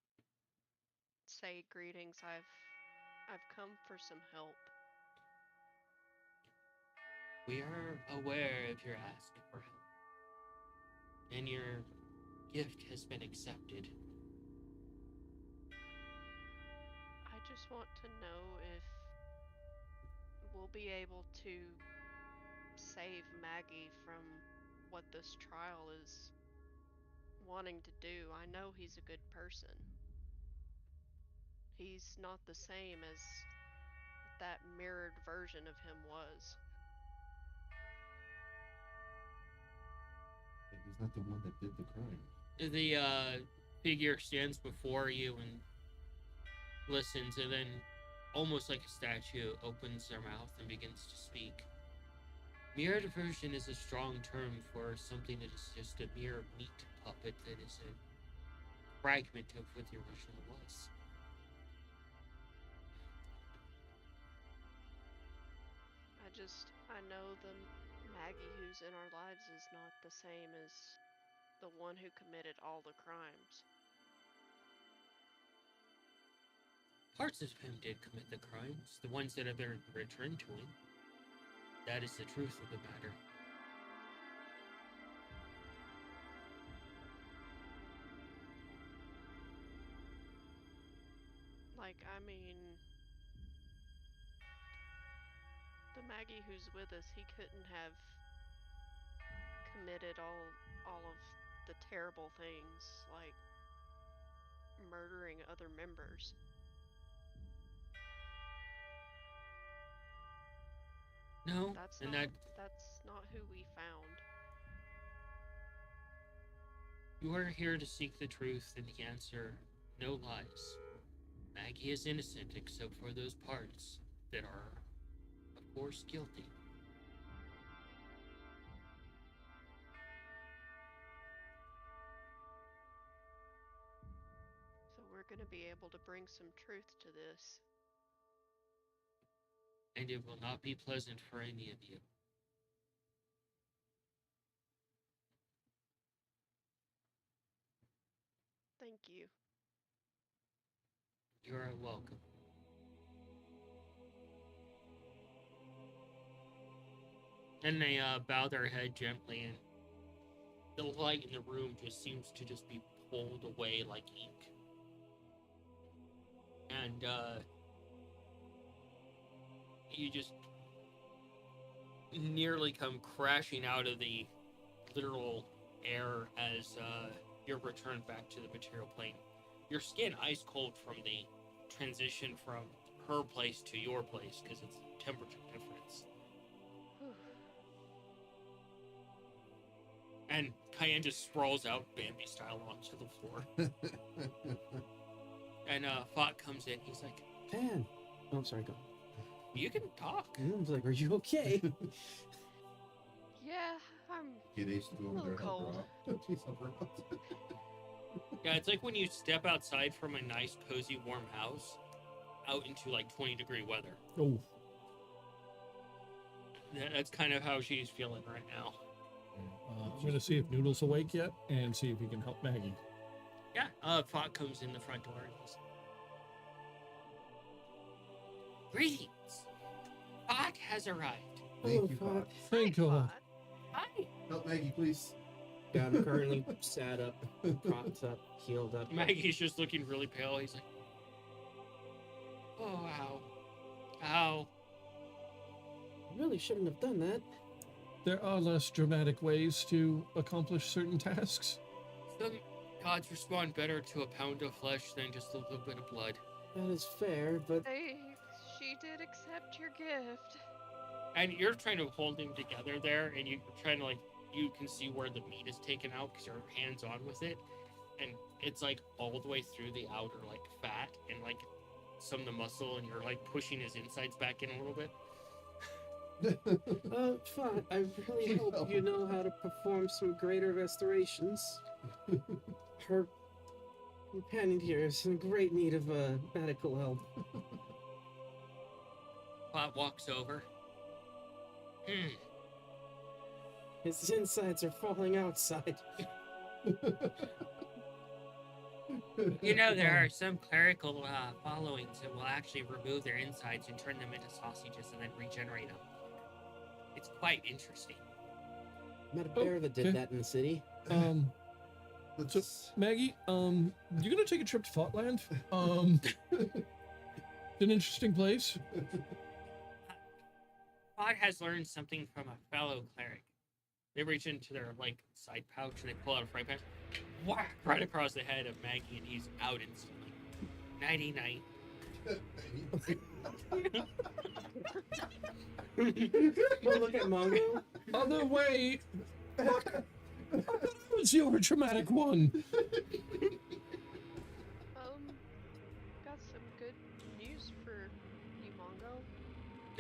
say greetings. I've come for some help. We are aware of your ask for help, and your gift has been accepted. I just want to know if we'll be able to save Maggie from what this trial is wanting to do. I know he's a good person. He's not the same as that mirrored version of him was. He's not the one that did the crime. The figure stands before you and listens, and then, almost like a statue, opens their mouth and begins to speak. Mirrored version is a strong term for something that is just a mere meat puppet that is a fragment of what the original was. I know the Maggie who's in our lives is not the same as the one who committed all the crimes. Parts of him did commit the crimes, the ones that have been returned to him. That is the truth of the matter. The Maggie who's with us, he couldn't have committed all of the terrible things, like murdering other members. No, That's and that's not who we found. you are here to seek the truth and the answer, no lies. Maggie is innocent except for those parts that are, of course, guilty. gonna be able to bring some truth to this. And it will not be pleasant for any of you. Thank you. You're welcome. And they bow their head gently, and the light in the room just seems to just be pulled away like ink. And you just nearly come crashing out of the literal air as you're returned back to the material plane. Your skin ice cold from the transition from her place to your place because it's a temperature difference. Whew. And Cayenne just sprawls out Bambi style onto the floor. And Fott comes in. He's like, Man. Oh, I'm sorry, go. you can talk. I was like, are you okay? Yeah, I'm. Get Ace to go over A there little and help her cold. out. Please help her out. Yeah, it's like when you step outside from a nice, cozy, warm house out into like 20-degree weather. Oh, That's kind of how she's feeling right now. I'm gonna see if Noodle's awake yet, and see if he can help Maggie. Yeah, Fott comes in the front door and goes, greetings! Fott has arrived. Thank you, Fuck. Fox. Thank Hi, God. Fott. Hi! Help Maggie, please. Yeah, I'm currently sat up, propped up, healed up. Maggie's just looking really pale. He's like, oh, ow. Ow. Really shouldn't have done that. There are less dramatic ways to accomplish certain tasks. Some gods respond better to a pound of flesh than just a little bit of blood. That is fair, but She did accept your gift. And you're trying to hold him together there, and you're trying to, like, you can see where the meat is taken out because you're hands-on with it. And it's, like, all the way through the outer, like, fat and, like, some of the muscle, and you're, like, pushing his insides back in a little bit. fine. I really hope you know how to perform some greater restorations. Her companion here is in great need of medical help. Fott walks over. His insides are falling outside. You know, there are some clerical followings that will actually remove their insides and turn them into sausages and then regenerate them. It's quite interesting. Met a bear that did okay. that in the city. Let's- Maggie, you're gonna take a trip to Fotland. It's an interesting place. Fott has learned something from a fellow cleric. They reach into their, like, side pouch and they pull out a frying pan. Whack! Right across the head of Maggie, and he's out instantly. Nighty-night. Oh, look at Mongo. Other way. Fuck. That was your traumatic one. Got some good news for you, Mongo.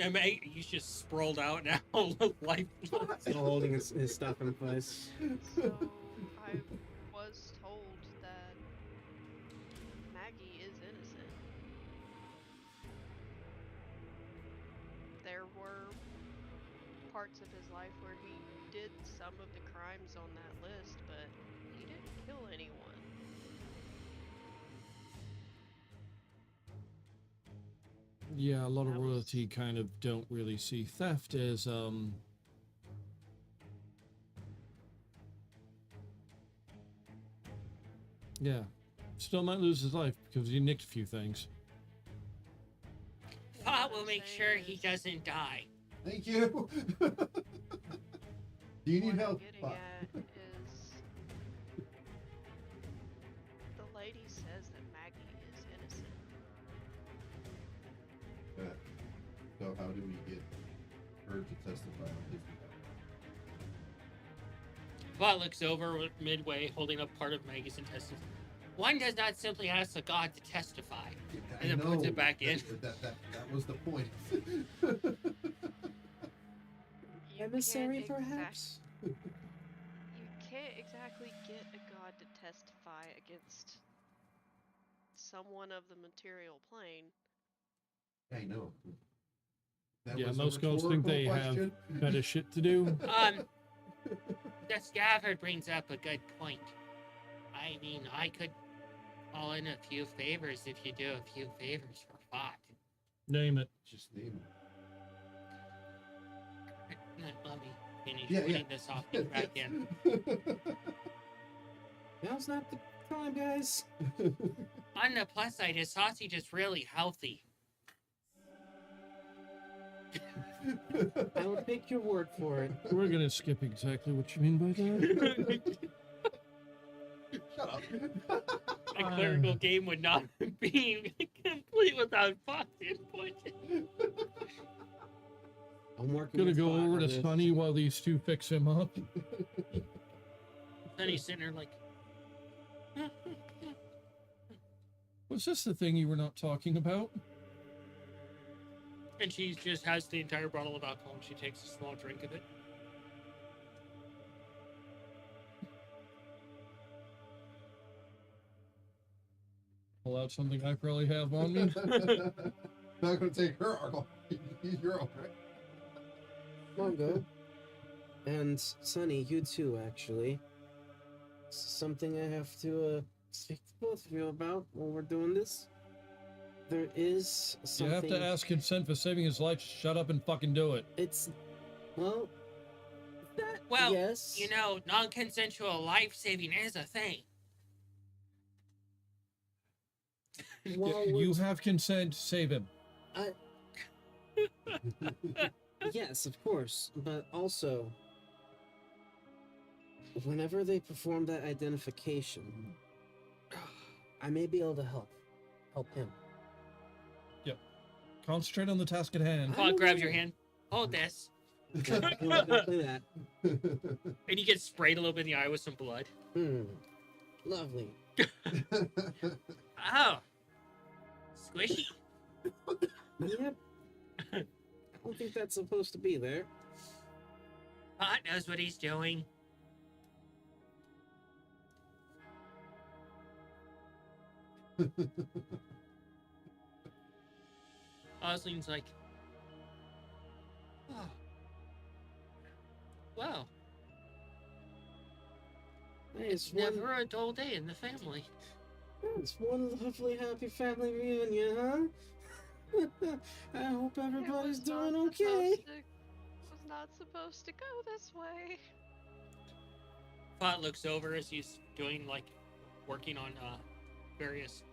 And he's just sprawled out now, lifeless. Still holding his stuff in place. So, I was told that Maggie is innocent. There were parts of his life where he did some of the crimes on that list, but he didn't kill anyone. Yeah, a lot of That was- royalty kind of don't really see theft as yeah. Still might lose his life because he nicked a few things. Fott will make sure he doesn't die. Thank you. Do you need What I'm help? getting Fuck. at is the lady says that Maggie is innocent. So how do we get her to testify on his behalf? Fott looks over midway, holding up part of Maggie's intestines. One does not simply ask a god to testify. I And then puts know, it back in. That was the point. You Emissary, can't perhaps? You can't exactly get a god to testify against someone of the material plane. I know. That Yeah, was a most ghosts think they rhetorical have question. better shit to do. The Scabbard brings up a good point. I mean, I could call in a few favors if you do a few favors for Fott. Name it. Just name Let me finish Yeah, putting yeah. this off the back end. Now's not the time, guys. On the plus side, his sausage is really healthy. I'll take your word for it. We're gonna skip exactly what you mean by that. Shut up. A clerical game would not be complete without Fott's input. I'm working. Gonna with go Spot over on to this. Sunny while these two fix him up. Then he's sitting there like, Was this the thing you were not talking about? and she just has the entire bottle of alcohol and she takes a small drink of it. Pull out something I probably have on me. Not gonna take her alcohol. Use your own, right? Mongo. And Sunny, you too, actually. Something I have to speak to both of you about while we're doing this. There is You something. have to ask consent for saving his life. Shut up and fucking do it. It's, well, that, Well, yes. you know, non-consensual life-saving is a thing. While You we're- have consent. Save him. Yes, of course, but also, whenever they perform that identification, I may be able to help him. Concentrate on the task at hand. Fott grabs your hand. Hold this. Yeah, we'll exactly that. And you get sprayed a little bit in the eye with some blood. Lovely. Oh. Squishy. Yep. I don't think that's supposed to be there. Fott knows what he's doing. Osling's like, oh. Wow, Hey, it's never a dull day in the family. It's one lovely, happy family reunion, huh? I hope everybody's doing okay. Was not supposed to go this way. Fott looks over as he's doing, like, working on various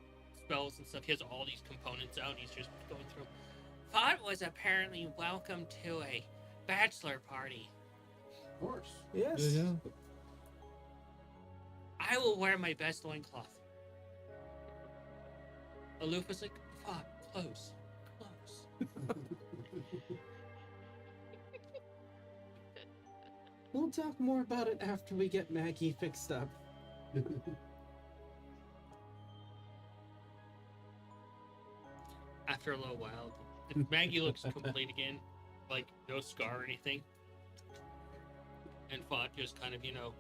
spells and stuff. He has all these components out and he's just going through. Fott was apparently welcome to a bachelor party. Of course. Yes. Yeah. I will wear my best loincloth. Aloof was like, Fott, close. We'll talk more about it after we get Maggie fixed up. After a little while, Maggie looks complete again, like no scar or anything. And Fott just kind of, you know,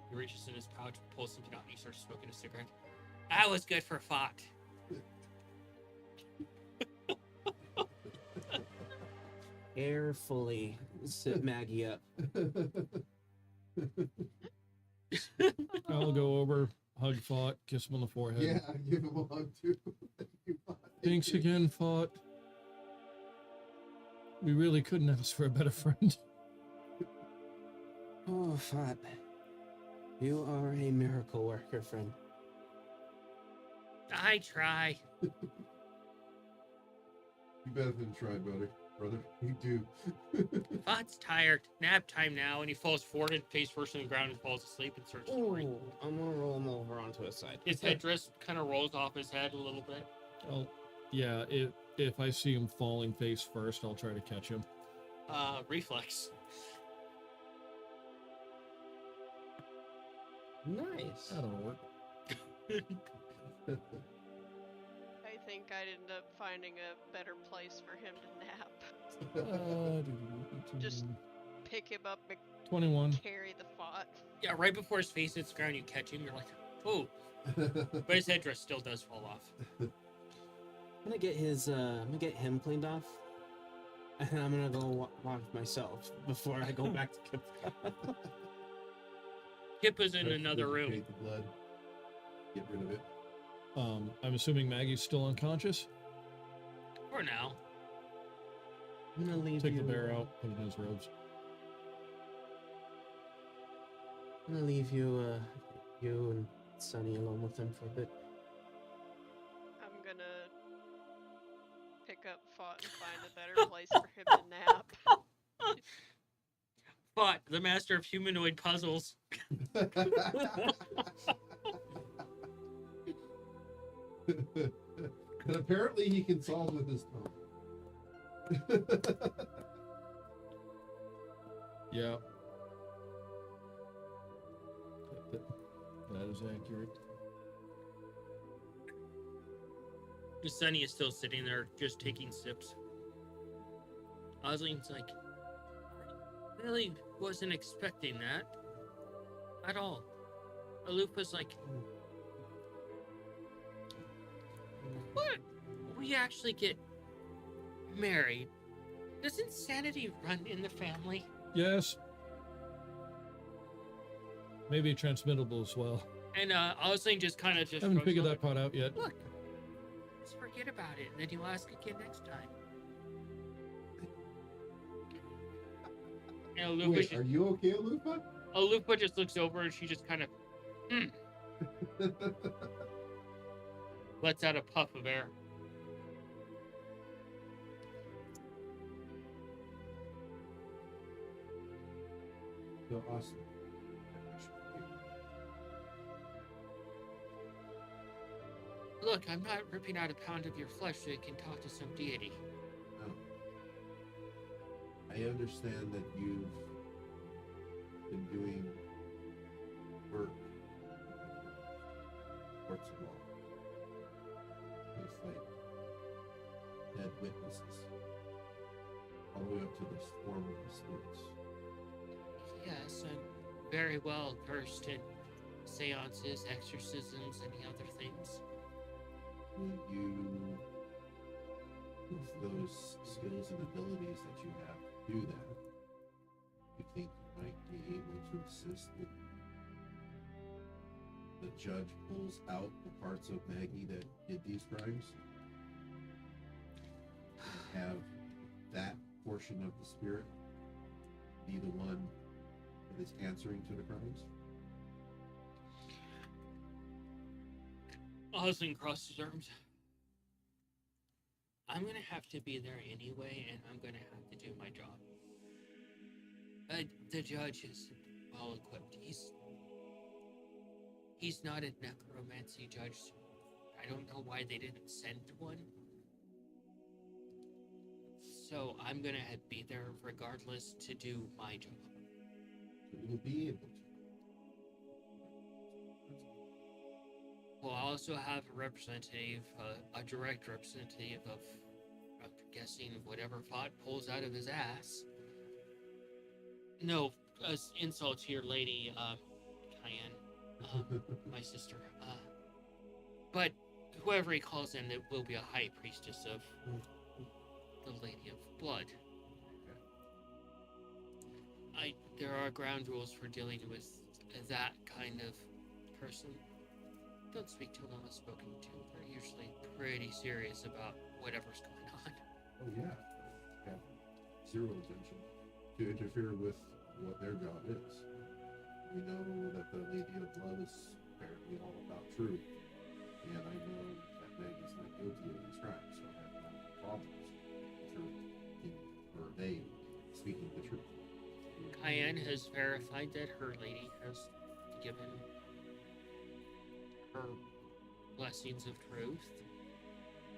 he reaches in his pouch, pulls something out, and he starts smoking a cigarette. That was good for Fott. Carefully sit Maggie up. I'll go over, hug Fought, kiss him on the forehead. Yeah, give him a hug too. Thanks again, Fought. We really couldn't ask for a better friend. Oh, Fat. You are a miracle worker, friend. I try. You better than try, brother. You do. Fott's tired. Nap time now, and he falls forward and face first on the ground and falls asleep and starts snoring. Oh, I'm gonna roll him over onto his side. His headdress kind of rolls off his head a little bit. Oh, yeah. If I see him falling face first, I'll try to catch him. Reflex. Nice. That'll work. I think I'd end up finding a better place for him to nap. Just pick him up and 21. carry the Fott. Yeah, right before his face hits the ground, you catch him. You're like, oh, But his headdress still does fall off. I'm gonna get him cleaned off, and I'm gonna go wash myself before I go back to Kippa. Kippa's in another room. Create the blood. Get rid of it. I'm assuming Maggie's still unconscious. For now. I'm gonna leave Take you. the bear out, put it in his robes. I'm gonna leave you, you and Sunny alone with him for a bit. I'm gonna pick up Fought and find a better place for him to nap. But the master of humanoid puzzles. And apparently he can solve with his tongue. Yeah. That is accurate. Sunny is still sitting there, just taking sips. Osling's like, really wasn't expecting that at all. Aloof was like, what? We actually get married. Doesn't sanity run in the family? Yes. Maybe transmittable as well. And Osling just kind of just Haven't shrugs figured his that part out yet. Look, just forget about it, and then you'll ask again next time. And Alupa, Wait, are you okay, Lupa? Alupa just looks over and she just kind of lets out a puff of air. So awesome. Look, I'm not ripping out a pound of your flesh so you can talk to some deity. No. I understand that you've been doing work in courts of law. It's like dead witnesses. All the way up to the form of the spirits. Yes, I'm very well versed in seances, exorcisms, any other things. Will you, with those skills and abilities that you have to do that, you think you might be able to assist if the judge pulls out the parts of Maggie that did these crimes? And have that portion of the spirit be the one that is answering to the crimes? Osling crossed his arms. I'm gonna have to be there anyway, and I'm gonna have to do my job. The judge is well equipped. He's not a necromancy judge. I don't know why they didn't send one. So I'm gonna be there regardless to do my job. So you'll be able to. We'll also have a representative, a direct representative of, I'm guessing, whatever Fought pulls out of his ass. No, as insult to your lady, Cayenne, my sister. But whoever he calls in, it will be a high priestess of the Lady of Blood. There are ground rules for dealing with that kind of person. Don't speak to them unless spoken to. They're usually pretty serious about whatever's going on. Oh yeah. Have zero intention to interfere with what their job is. We know that the Lady of Blood is apparently all about truth. And I know that Maggie's not guilty of these crimes, so I have no problems with her or they speaking the truth. Cayenne has verified that her lady has given her blessings of truth,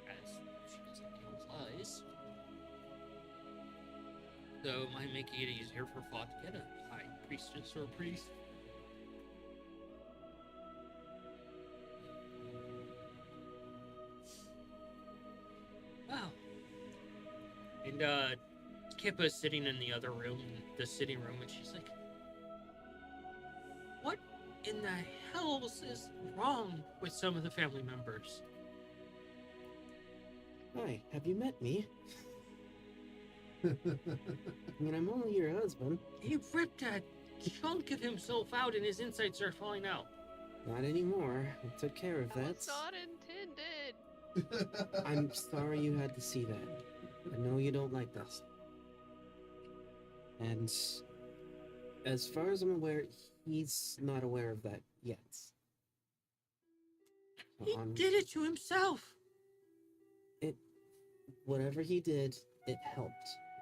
as she doesn't deal with lies. So it might make it easier for Fought to get a high priestess or a priest. Wow. And Kippa's sitting in the other room, the sitting room, and she's like, "What in the hells is wrong with some of the family members? Hi, have you met me? I mean, I'm only your husband. He ripped a chunk of himself out and his insides are falling out. Not anymore. I took care of That that. was not intended. I'm sorry you had to see that. I know you don't like this. And as far as I'm aware, he's not aware of that yet. He Um, did it to himself. Whatever he did, it helped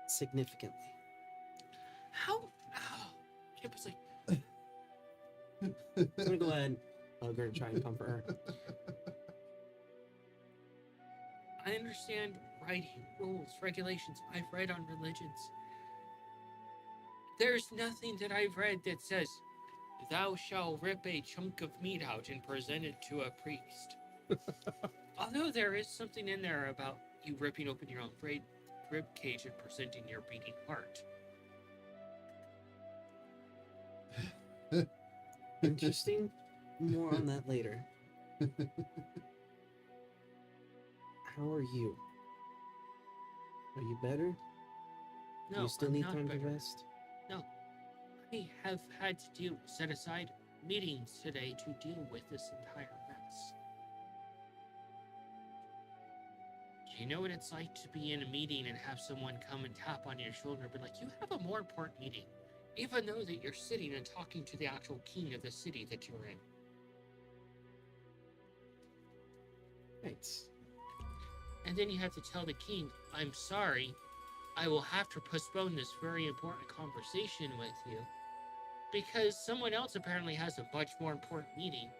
significantly. How? Oh. Kip was like, I'm gonna go ahead and hug her and try and comfort her. I understand writing, rules, regulations. I've read on religions. There's nothing that I've read that says, thou shalt rip a chunk of meat out and present it to a priest. Although there is something in there about you ripping open your own rib cage and presenting your beating heart. Interesting. More on that later. How are you? Are you better? Do No, you still I'm need not time better. to rest? I have had to set aside meetings today to deal with this entire mess. Do you know what it's like to be in a meeting and have someone come and tap on your shoulder and be like, you have a more important meeting, even though that you're sitting and talking to the actual king of the city that you're in? Right. And then you have to tell the king, I'm sorry, I will have to postpone this very important conversation with you because someone else apparently has a much more important meeting.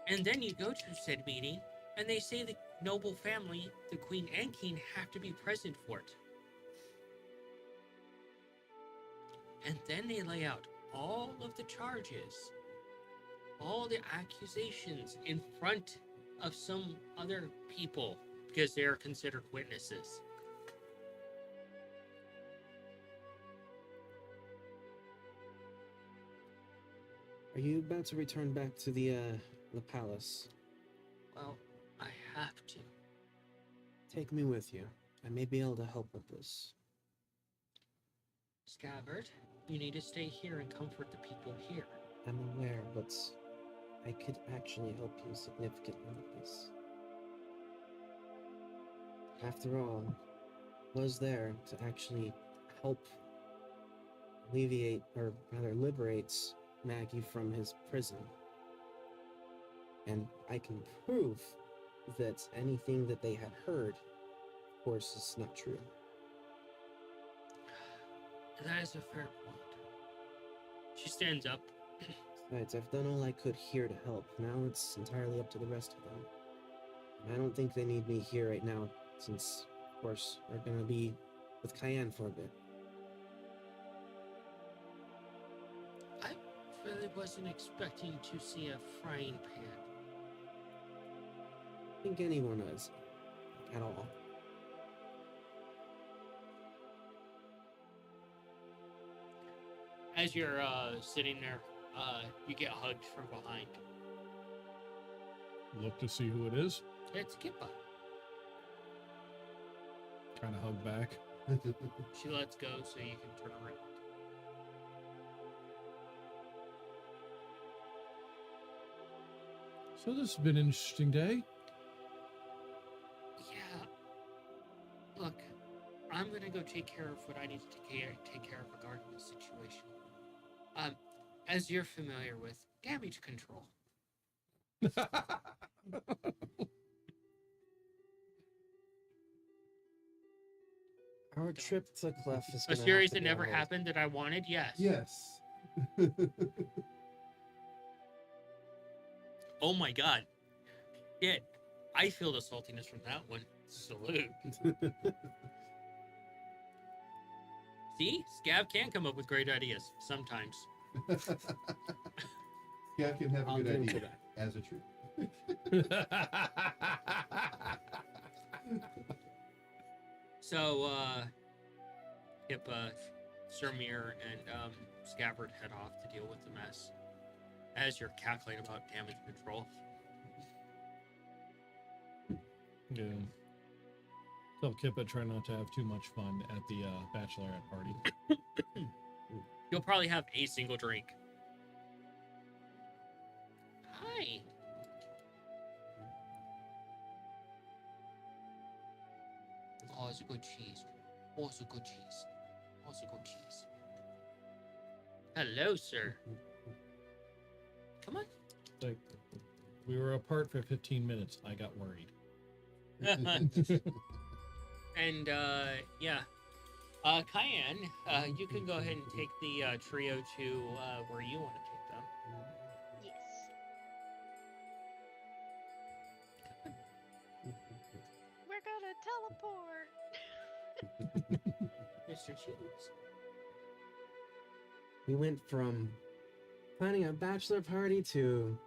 And then you go to said meeting, and they say the noble family, the queen and king, have to be present for it. And then they lay out all of the charges, all the accusations in front of some other people because they are considered witnesses. Are you about to return back to the palace? Well, I have to. Take me with you. I may be able to help with this. Scabbard, you need to stay here and comfort the people here. I'm aware, but I could actually help you significantly with this. After all, I was there to actually help alleviate, or rather liberate, Maggie from his prison. And I can prove that anything that they had heard, of course, is not true. That is a fair point. She stands up. Besides, I've done all I could here to help. Now it's entirely up to the rest of them. And I don't think they need me here right now, since, of course, we're gonna be with Cayenne for a bit. I really wasn't expecting to see a frying pan. I think anyone is. At all. As you're sitting there, you get hugged from behind. Look to see who it is. It's Kippa. Kind of hug back. She lets go so you can turn around. So this has been an interesting day. Yeah. Look, I'm gonna go take care of what I need to take care of regarding the situation. As you're familiar with, damage control. Our trip to Clef is A gonna series have to that be never on hold. happened that I wanted, yes. Yes. Oh my god. Yeah, I feel the saltiness from that one. Salute. See? Scav can come up with great ideas sometimes. Yeah, can have a I'll good give him idea to that. as a truth. So, Kip Sir Mir and Scabbard head off to deal with the mess. As you're cackling about damage control. Yeah. Tell Kippa try not to have too much fun at the bachelorette party. You'll probably have a single drink. Hi. Oh, it's a good cheese. Oh, it's a good cheese. Oh, it's a good cheese. Hello, sir. Come on. Like, we were apart for 15 minutes. I got worried. And yeah, Cayenne, you can go ahead and take the trio to where you want to take them. Yes. We're gonna teleport. Mr. Cheese. We went from planning a bachelor party to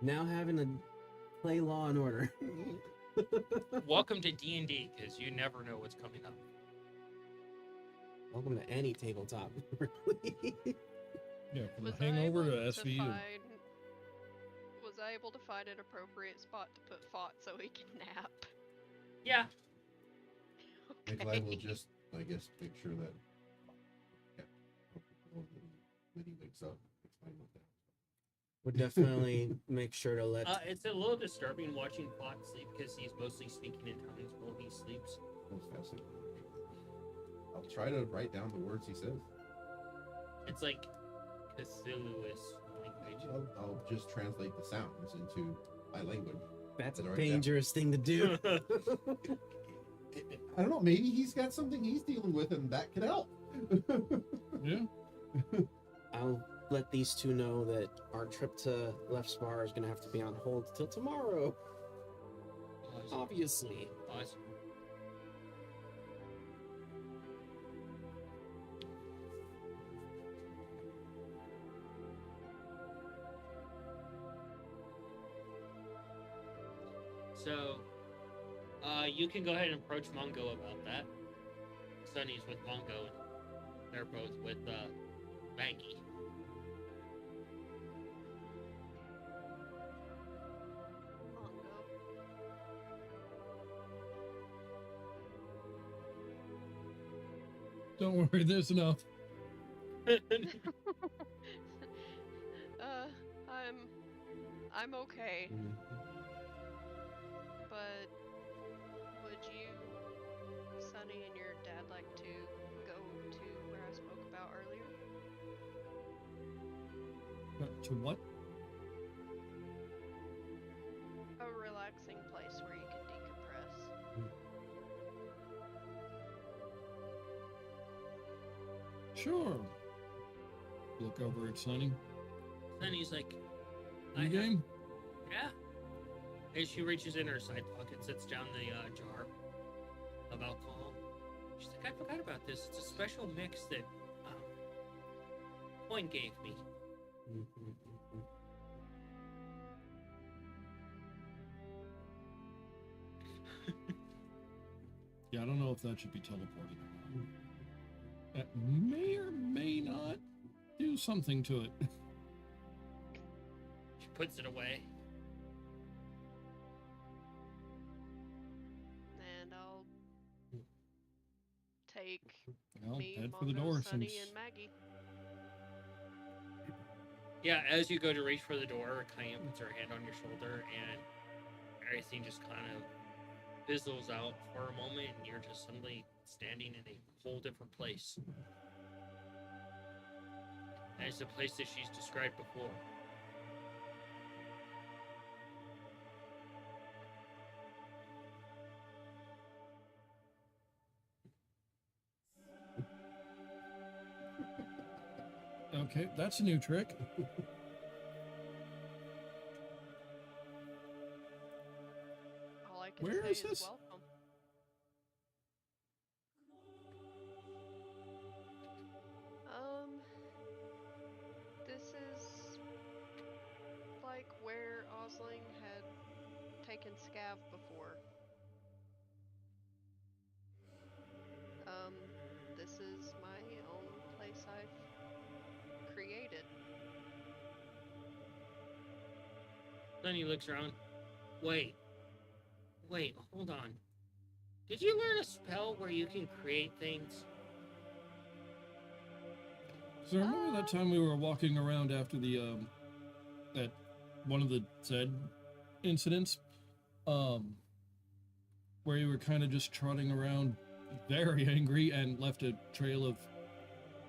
now having to play Law and Order. Welcome to D&D, because you never know what's coming up. Welcome to any tabletop, really. Yeah, from Was the Hangover to I able SVU. was I able to find an appropriate spot to put Fought so he can nap? Yeah. Nikolai will just, I guess, make sure that when he wakes up, it's fine with that. Would definitely make sure to let. It's a little disturbing watching Plot sleep because he's mostly speaking in tongues while he sleeps. That's fascinating. I'll try to write down the words he says. It's like Cthulhu's language. I'll just translate the sounds into my language. That's a Right down. dangerous thing to do. I don't know. Maybe he's got something he's dealing with, and that could help. Yeah. I'll let these two know that our trip to Left Spar is going to have to be on hold till tomorrow. Obviously. Awesome. So, you can go ahead and approach Mongo about that. Sunny's with Mongo, and they're both with Maggie. Mongo. Don't worry, there's enough. I'm okay, Mm. but would you, Sunny, and your dad like to go to where I spoke about earlier? To what? A relaxing place where you can decompress. Sure. Look over at Sunny. Sunny's like, You game? yeah. And she reaches in her side pocket, sits down the jar of alcohol. She's like, I forgot about this. It's a special mix that Coin gave me. Yeah, I don't know if that should be teleported or not. That may or may not do something to it. She puts it away. And I'll take Well, me, head for the Mongo, door Sunny, since and Maggie. Yeah, as you go to reach for the door, Cayenne puts her hand on your shoulder, and everything just kind of fizzles out for a moment, and you're just suddenly standing in a whole different place. And it's a place that she's described before. okay, that's a new trick. All I can Where say is is this? welcome. This is like where Osling had taken Scav before. This is my own I've created. Then he looks around. Wait, hold on. Did you learn a spell where you can create things? So remember that time we were walking around after the at one of the Zed incidents, where you were kind of just trotting around, very angry, and left a trail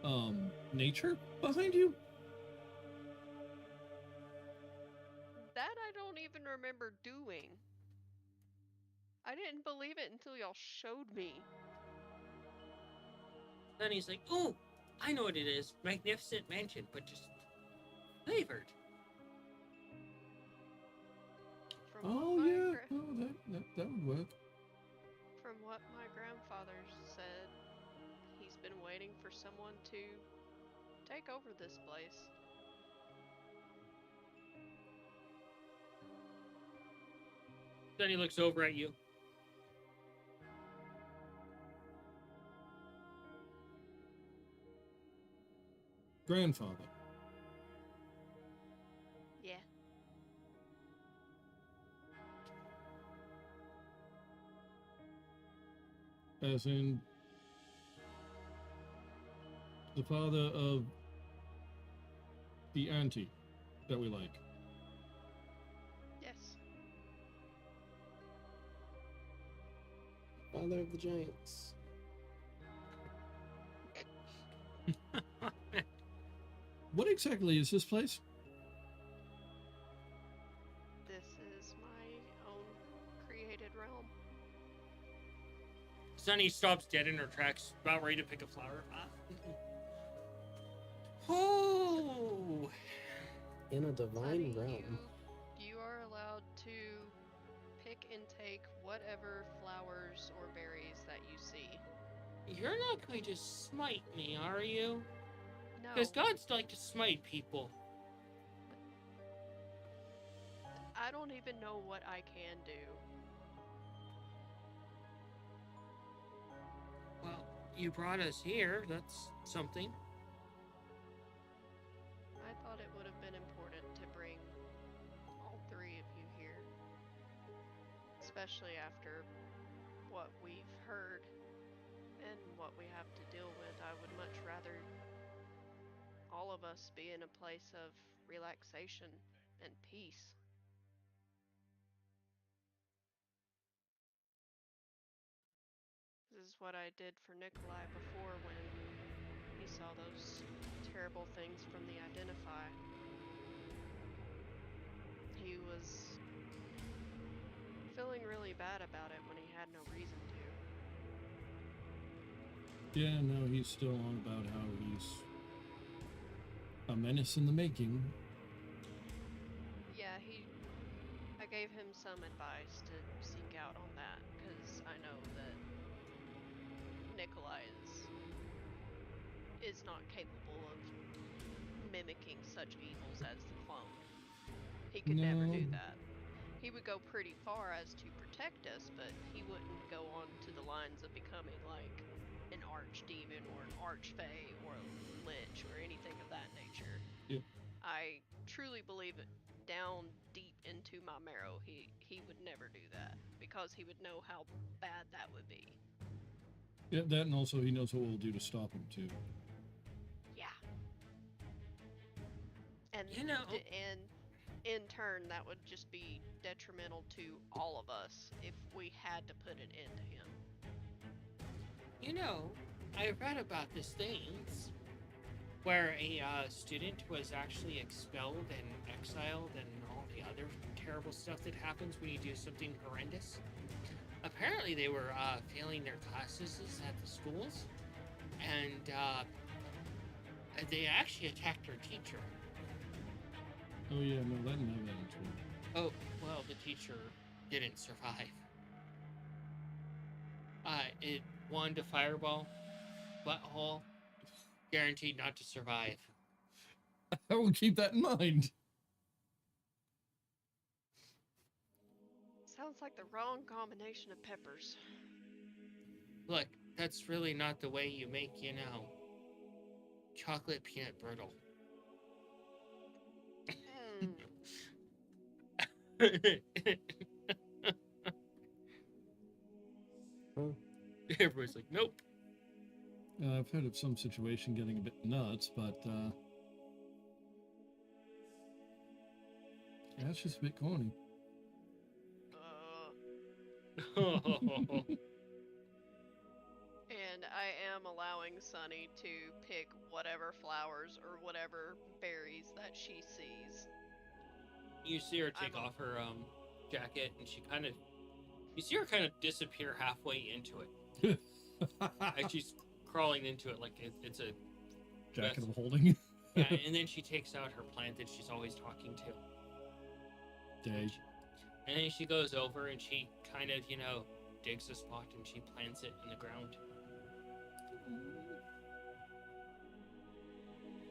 of nature behind you. That I don't even remember doing. I didn't believe it until y'all showed me. Then he's like, "Oh, I know what it is. Magnificent Mansion, but just flavored." From Oh what my yeah, gra- oh, that would work. From what my grandfather said, he's been waiting for someone to take over this place. Then he looks over at you. Grandfather. Yeah. As in the father of the auntie that we like. Yes. Father of the Giants. What exactly is this place? This is my own created realm. Sunny stops dead in her tracks, about ready to pick a flower. Oh, In a divine Honey, realm. you are allowed to pick and take whatever flowers or berries that you see. you're not going to smite me, are you? No. Because gods like to smite people. I don't even know what I can do. Well, you brought us here. That's something. I thought it would have been important to bring all three of you here. Especially after what we've heard and what we have to deal with. I would much rather all of us be in a place of relaxation and peace. This is what I did for Nikolai before when he saw those terrible things from the Identify. He was feeling really bad about it when he had no reason to. Yeah, no, he's still on about how he's a menace in the making. Yeah, I gave him some advice to seek out on that, because I know that Nikolai is not capable of mimicking such evils as the clone. He could never do No. that. He would go pretty far as to protect us, but he wouldn't go on to the lines of becoming like an archdemon or an archfey or a lich or anything of that nature. Yep. I truly believe it down deep into my marrow he would never do that, because he would know how bad that would be. Yeah, that, and also he knows what we'll do to stop him too. Yeah. And You know- and in turn that would just be detrimental to all of us if we had to put it into him. You know, I read about this things where a student was actually expelled and exiled and all the other terrible stuff that happens when you do something horrendous. Apparently they were failing their classes at the schools, and they actually attacked their teacher. Oh yeah, no, that and that into it. Oh, well, the teacher didn't survive. It wand a fireball, butthole, guaranteed not to survive. I will keep that in mind. Sounds like the wrong combination of peppers. Look, that's really not the way you make, chocolate peanut brittle. Huh. Everybody's like, nope. I've heard of some situation getting a bit nuts, but yeah, it's just a bit corny. And I am allowing Sunny to pick whatever flowers or whatever berries that she sees. You see her take I'm a- off her jacket, and you see her kind of disappear halfway into it. As she's crawling into it like it's a Jacket Yes. of holding. yeah, and then she takes out her plant that she's always talking to. Day. And then she goes over and she kind of, digs a spot and she plants it in the ground.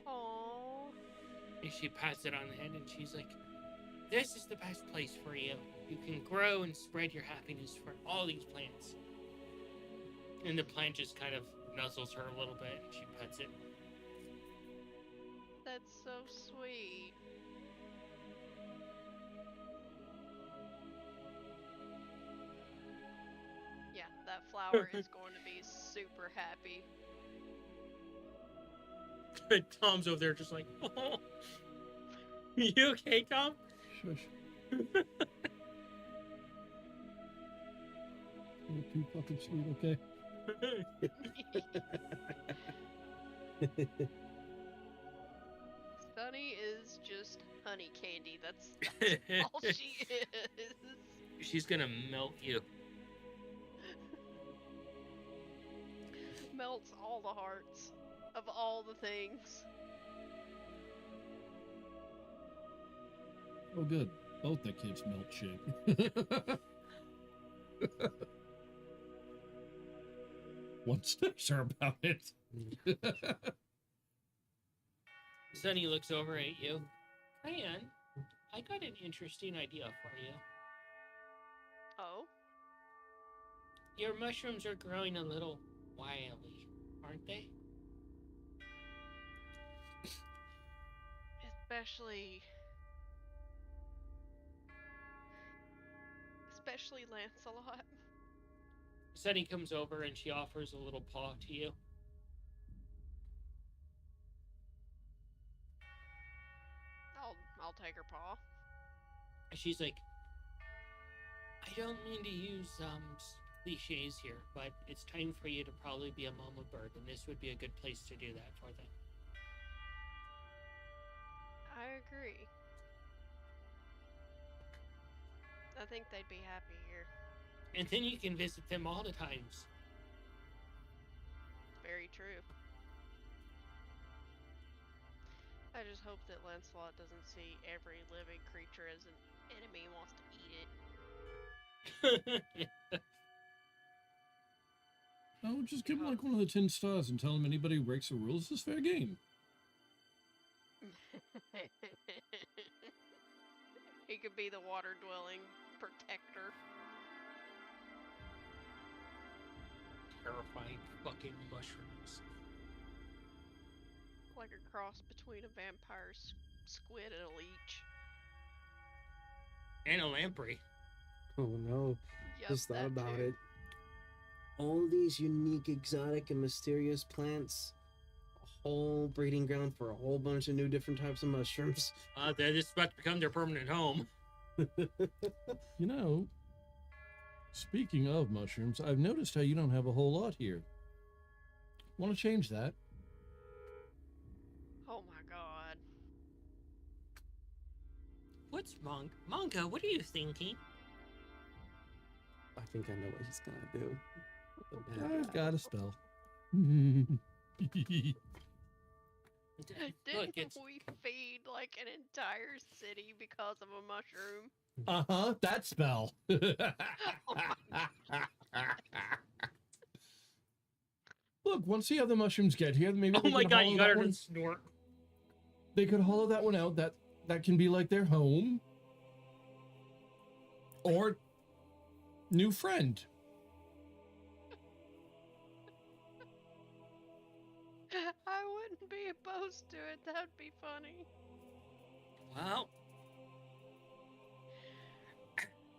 Aww. And she pats it on the head and she's like, this is the best place for you. You can grow and spread your happiness for all these plants. And the plant just kind of nuzzles her a little bit and she pets it. That's so sweet. Yeah, that flower is going to be super happy. Tom's over there just like, oh. You okay, Tom? Shush. You're too fucking sweet, okay? Sunny is just honey candy. That's all she is. She's gonna melt you. Melts all the hearts of all the things. Oh, good. Both the kids milkshake. What's sure about it? Sunny looks over at you. Ryan, I got an interesting idea for you. Oh, Your mushrooms are growing a little wildly, aren't they? especially Lancelot. Sunny comes over and she offers a little paw to you. I'll take her paw. And she's like, I don't mean to use cliches here, but it's time for you to probably be a mama bird, and this would be a good place to do that for them. I agree. I think they'd be happy here. And then you can visit them all the times. Very true. I just hope that Lancelot doesn't see every living creature as an enemy and wants to eat it. Oh, just give him like one of the 10 stars and tell him anybody who breaks the rules is fair game. He could be the water-dwelling protector. Terrifying fucking mushrooms. Like a cross between a vampire squid and a leech. And a lamprey. Oh no. Yep, Just thought that about too. it. All these unique, exotic, and mysterious plants. A whole breeding ground for a whole bunch of new different types of mushrooms. They're just about to become their permanent home. You know, speaking of mushrooms, I've noticed how you don't have a whole lot here. Want to change that? Oh my god. What's Monka, what are you thinking? I think I know what he's gonna do. The bad I've guy. got a spell. Look, it's We feed like an entire city because of a mushroom. Uh-huh, that spell. Look, once the other mushrooms get here, maybe oh they my can god, hollow you got that her one. to snort. They could hollow that one out. That can be like their home. Or new friend. I wouldn't be opposed to it. That'd be funny. Well,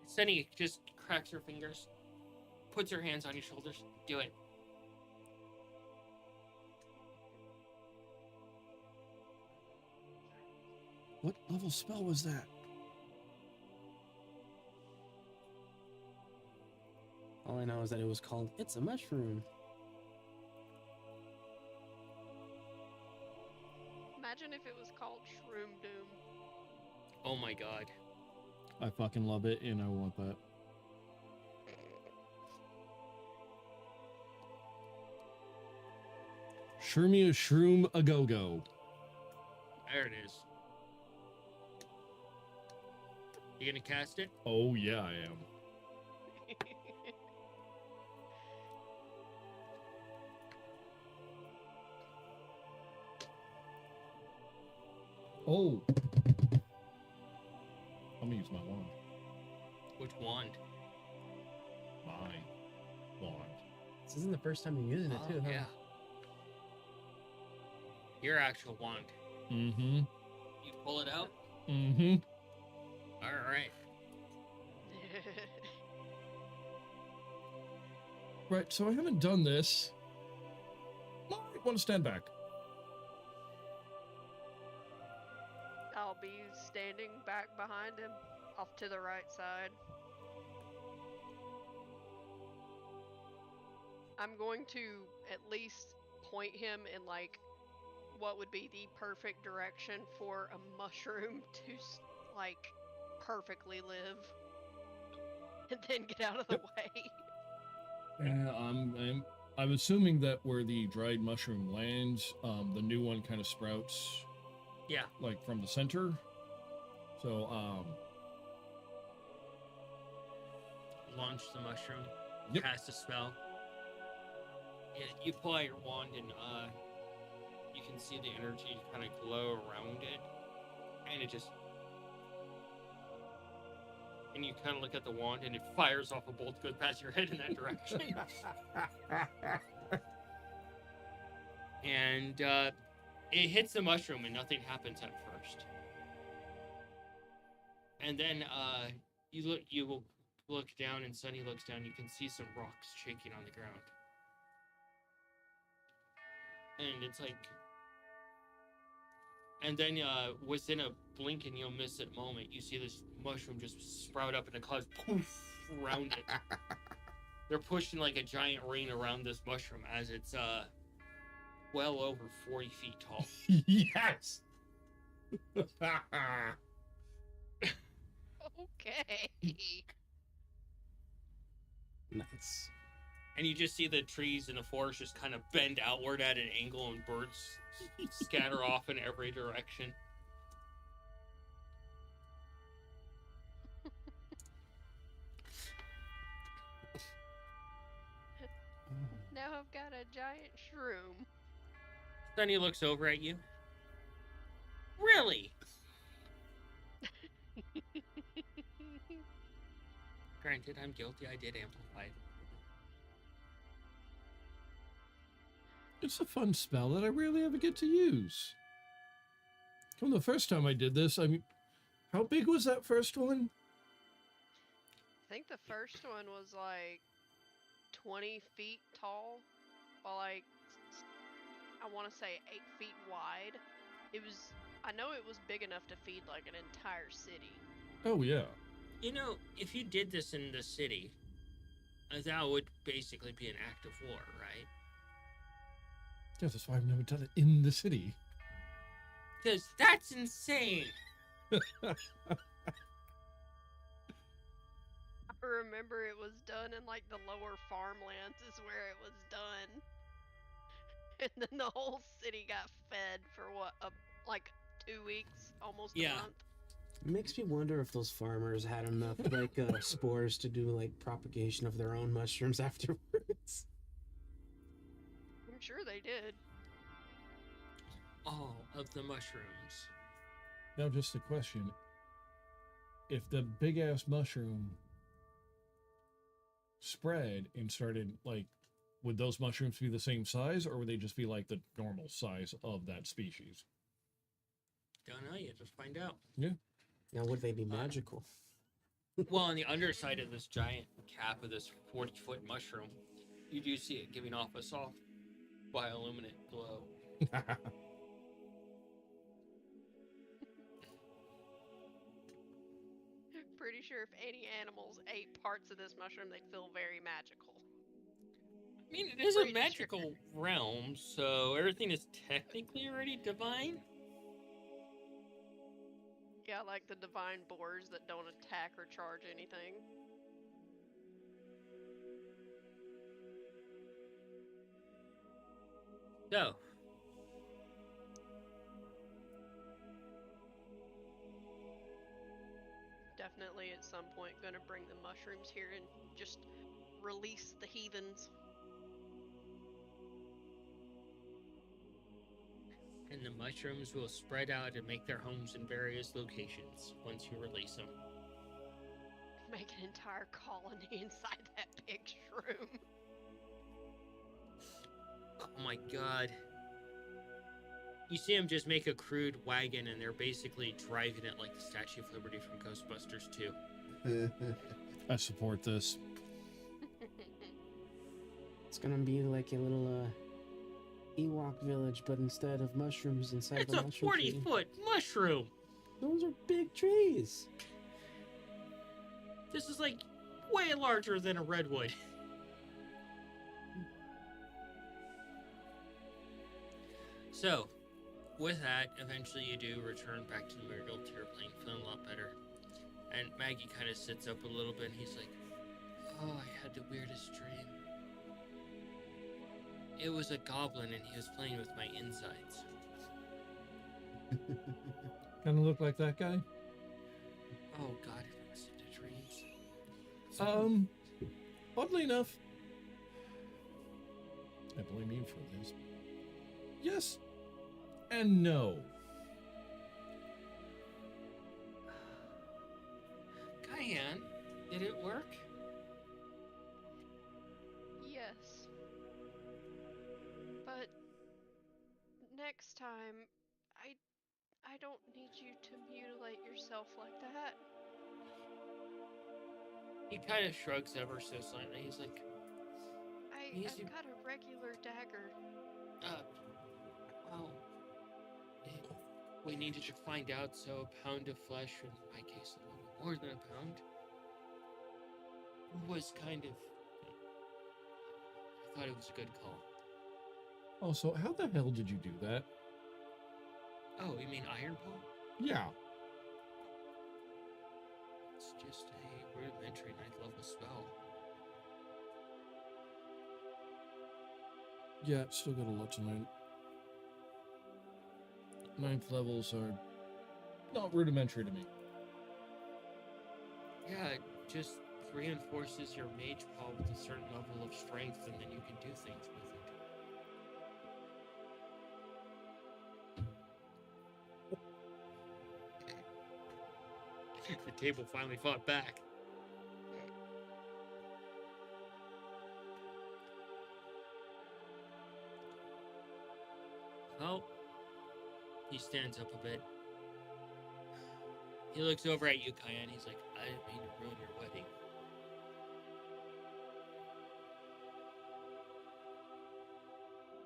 Sunny just cracks her fingers, puts her hands on your shoulders. Do it. What level spell was that? All I know is that it was called It's a Mushroom. Imagine if it was called Shroom Doom. Oh my god. I fucking love it, and I want that. Shroomy a shroom a go go. There it is. You gonna cast it? Oh yeah, I am. Oh. I'm gonna use my wand. Which wand? My wand. This isn't the first time you're using it, too, huh? Yeah. Your actual wand. Mm-hmm. You pull it out? Mm-hmm. Alright. Right, so I haven't done this. Might want to stand back. I'll be standing back behind him, off to the right side. I'm going to at least point him in, like, what would be the perfect direction for a mushroom to, like, perfectly live. And then get out of the way. I'm assuming that where the dried mushroom lands, the new one kind of sprouts. Yeah. Like from the center. So Launch the mushroom. Yep. Cast a spell. Yeah, you pull out your wand and you can see the energy kind of glow around it. And it just... And you kind of look at the wand and it fires off a bolt, goes past your head in that direction. And it hits the mushroom and nothing happens at first. And then you look down and Sunny looks down, you can see some rocks shaking on the ground. And it's like... And then within a blink and you'll miss it moment, you see this mushroom just sprout up in the clouds, poof, around it. They're pushing like a giant ring around this mushroom as it's well over 40 feet tall. Yes. Okay. Nice. And you just see the trees in the forest just kind of bend outward at an angle and birds scatter off in every direction. Now I've got a giant shroom. Sunny looks over at you. Really? Granted, I'm guilty. I did amplify it. It's a fun spell that I rarely ever get to use. From the first time I did this, I mean, how big was that first one? I think the first one was like 20 feet tall, by like, I want to say 8 feet wide. I know it was big enough to feed like an entire city. Oh, yeah. You know, if you did this in the city, that would basically be an act of war, right? Yeah, that's why I've never done it in the city. Because that's insane. I remember it was done in like the lower farmlands is where it was done. And then the whole city got fed for what, like 2 weeks, almost a month. It makes me wonder if those farmers had enough like spores to do like propagation of their own mushrooms afterwards. I'm sure they did. All of the mushrooms. Now, just a question. If the big-ass mushroom spread and started, like, would those mushrooms be the same size, or would they just be like the normal size of that species? Don't know yet. Just find out. Now, would they be magical? Well, on the underside of this giant cap of this 40-foot mushroom, you do see it giving off a soft bioluminescent glow. Pretty sure if any animals ate parts of this mushroom, they'd feel very magical. I mean, it is a Pretty sure. magical realm, so everything is technically already divine. Yeah, like the divine boars that don't attack or charge anything. So, Definitely at some point gonna bring the mushrooms here and just release the heathens. and the mushrooms will spread out and make their homes in various locations once you release them. Make an entire colony inside that big shroom. Oh my god. You see them just make a crude wagon and they're basically driving it like the Statue of Liberty from Ghostbusters 2. I support this. It's gonna be like a little Ewok village, but instead of mushrooms inside It's the a mushroom tree. 40-foot mushroom! Those are big trees. This is like way larger than a redwood. So, with that, eventually you do return back to the Marigold Terraplane, feeling a lot better. And Maggie kind of sits up a little bit and he's like, oh, I had the weirdest dream. It was a goblin and he was playing with my insides. Kind of look like that guy. Oh god, it was into dreams. Oddly enough, I blame you for this. Yes and no. Cayenne, did it work? Yes. But next time, I don't need you to mutilate yourself like that. He kind of shrugs ever so slightly. He's like, Easy. I've got a regular dagger. well, we needed to find out, so a pound of flesh, in my case a little more than a pound, was kind of... I thought it was a good call. Also, how the hell did you do that? Oh, you mean Iron Paw? Yeah. It's just a rudimentary 9th level spell. Yeah, still got a lot to learn. 9th levels are not rudimentary to me. Yeah, it just reinforces your mage paw with a certain level of strength, and then you can do things with it. The table finally fought back. Well, he stands up a bit. He looks over at you, Cayenne. He's like, I didn't mean to ruin your wedding.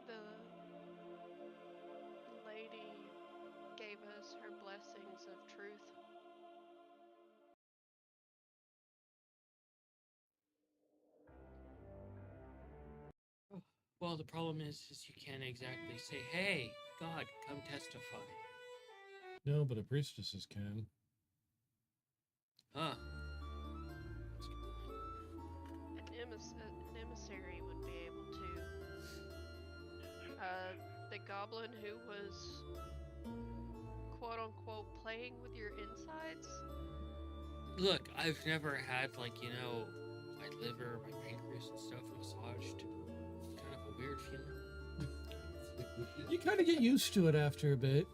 The lady gave us her blessings of truth. Well, the problem is you can't exactly say, hey, God, come testify. No, but a priestesses can. Huh. An emissary would be able to. The goblin who was quote unquote playing with your insides. Look, I've never had, like, you know, my liver, my pancreas and stuff massaged. It's kind of a weird feeling. You kind of get used to it after a bit.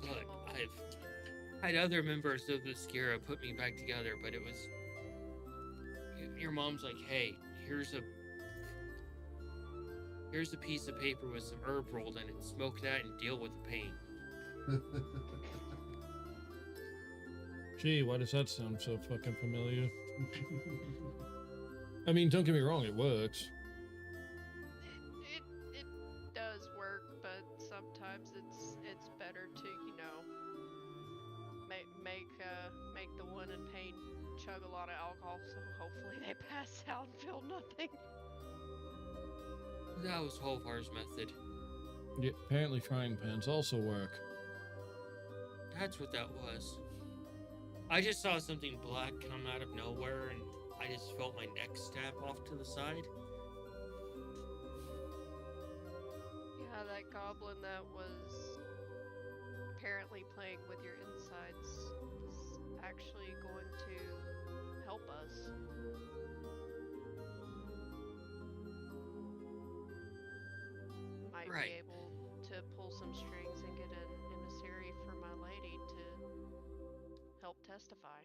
Look, I've had other members of the Skira put me back together, but it was your mom's like, hey, here's a piece of paper with some herb rolled in it. Smoke that and deal with the pain. Gee, why does that sound so fucking familiar? I mean, don't get me wrong, it works. It does work, but sometimes it's better to, you know, make the one in pain chug a lot of alcohol, so hopefully they pass out and feel nothing. That was Holvar's method. Yeah, apparently frying pans also work. That's what that was. I just saw something black come out of nowhere, and I just felt my neck snap off to the side. Yeah, that goblin that was apparently playing with your insides is actually going to help us. Might Right. be able to pull some strings and get an emissary for my lady to help testify.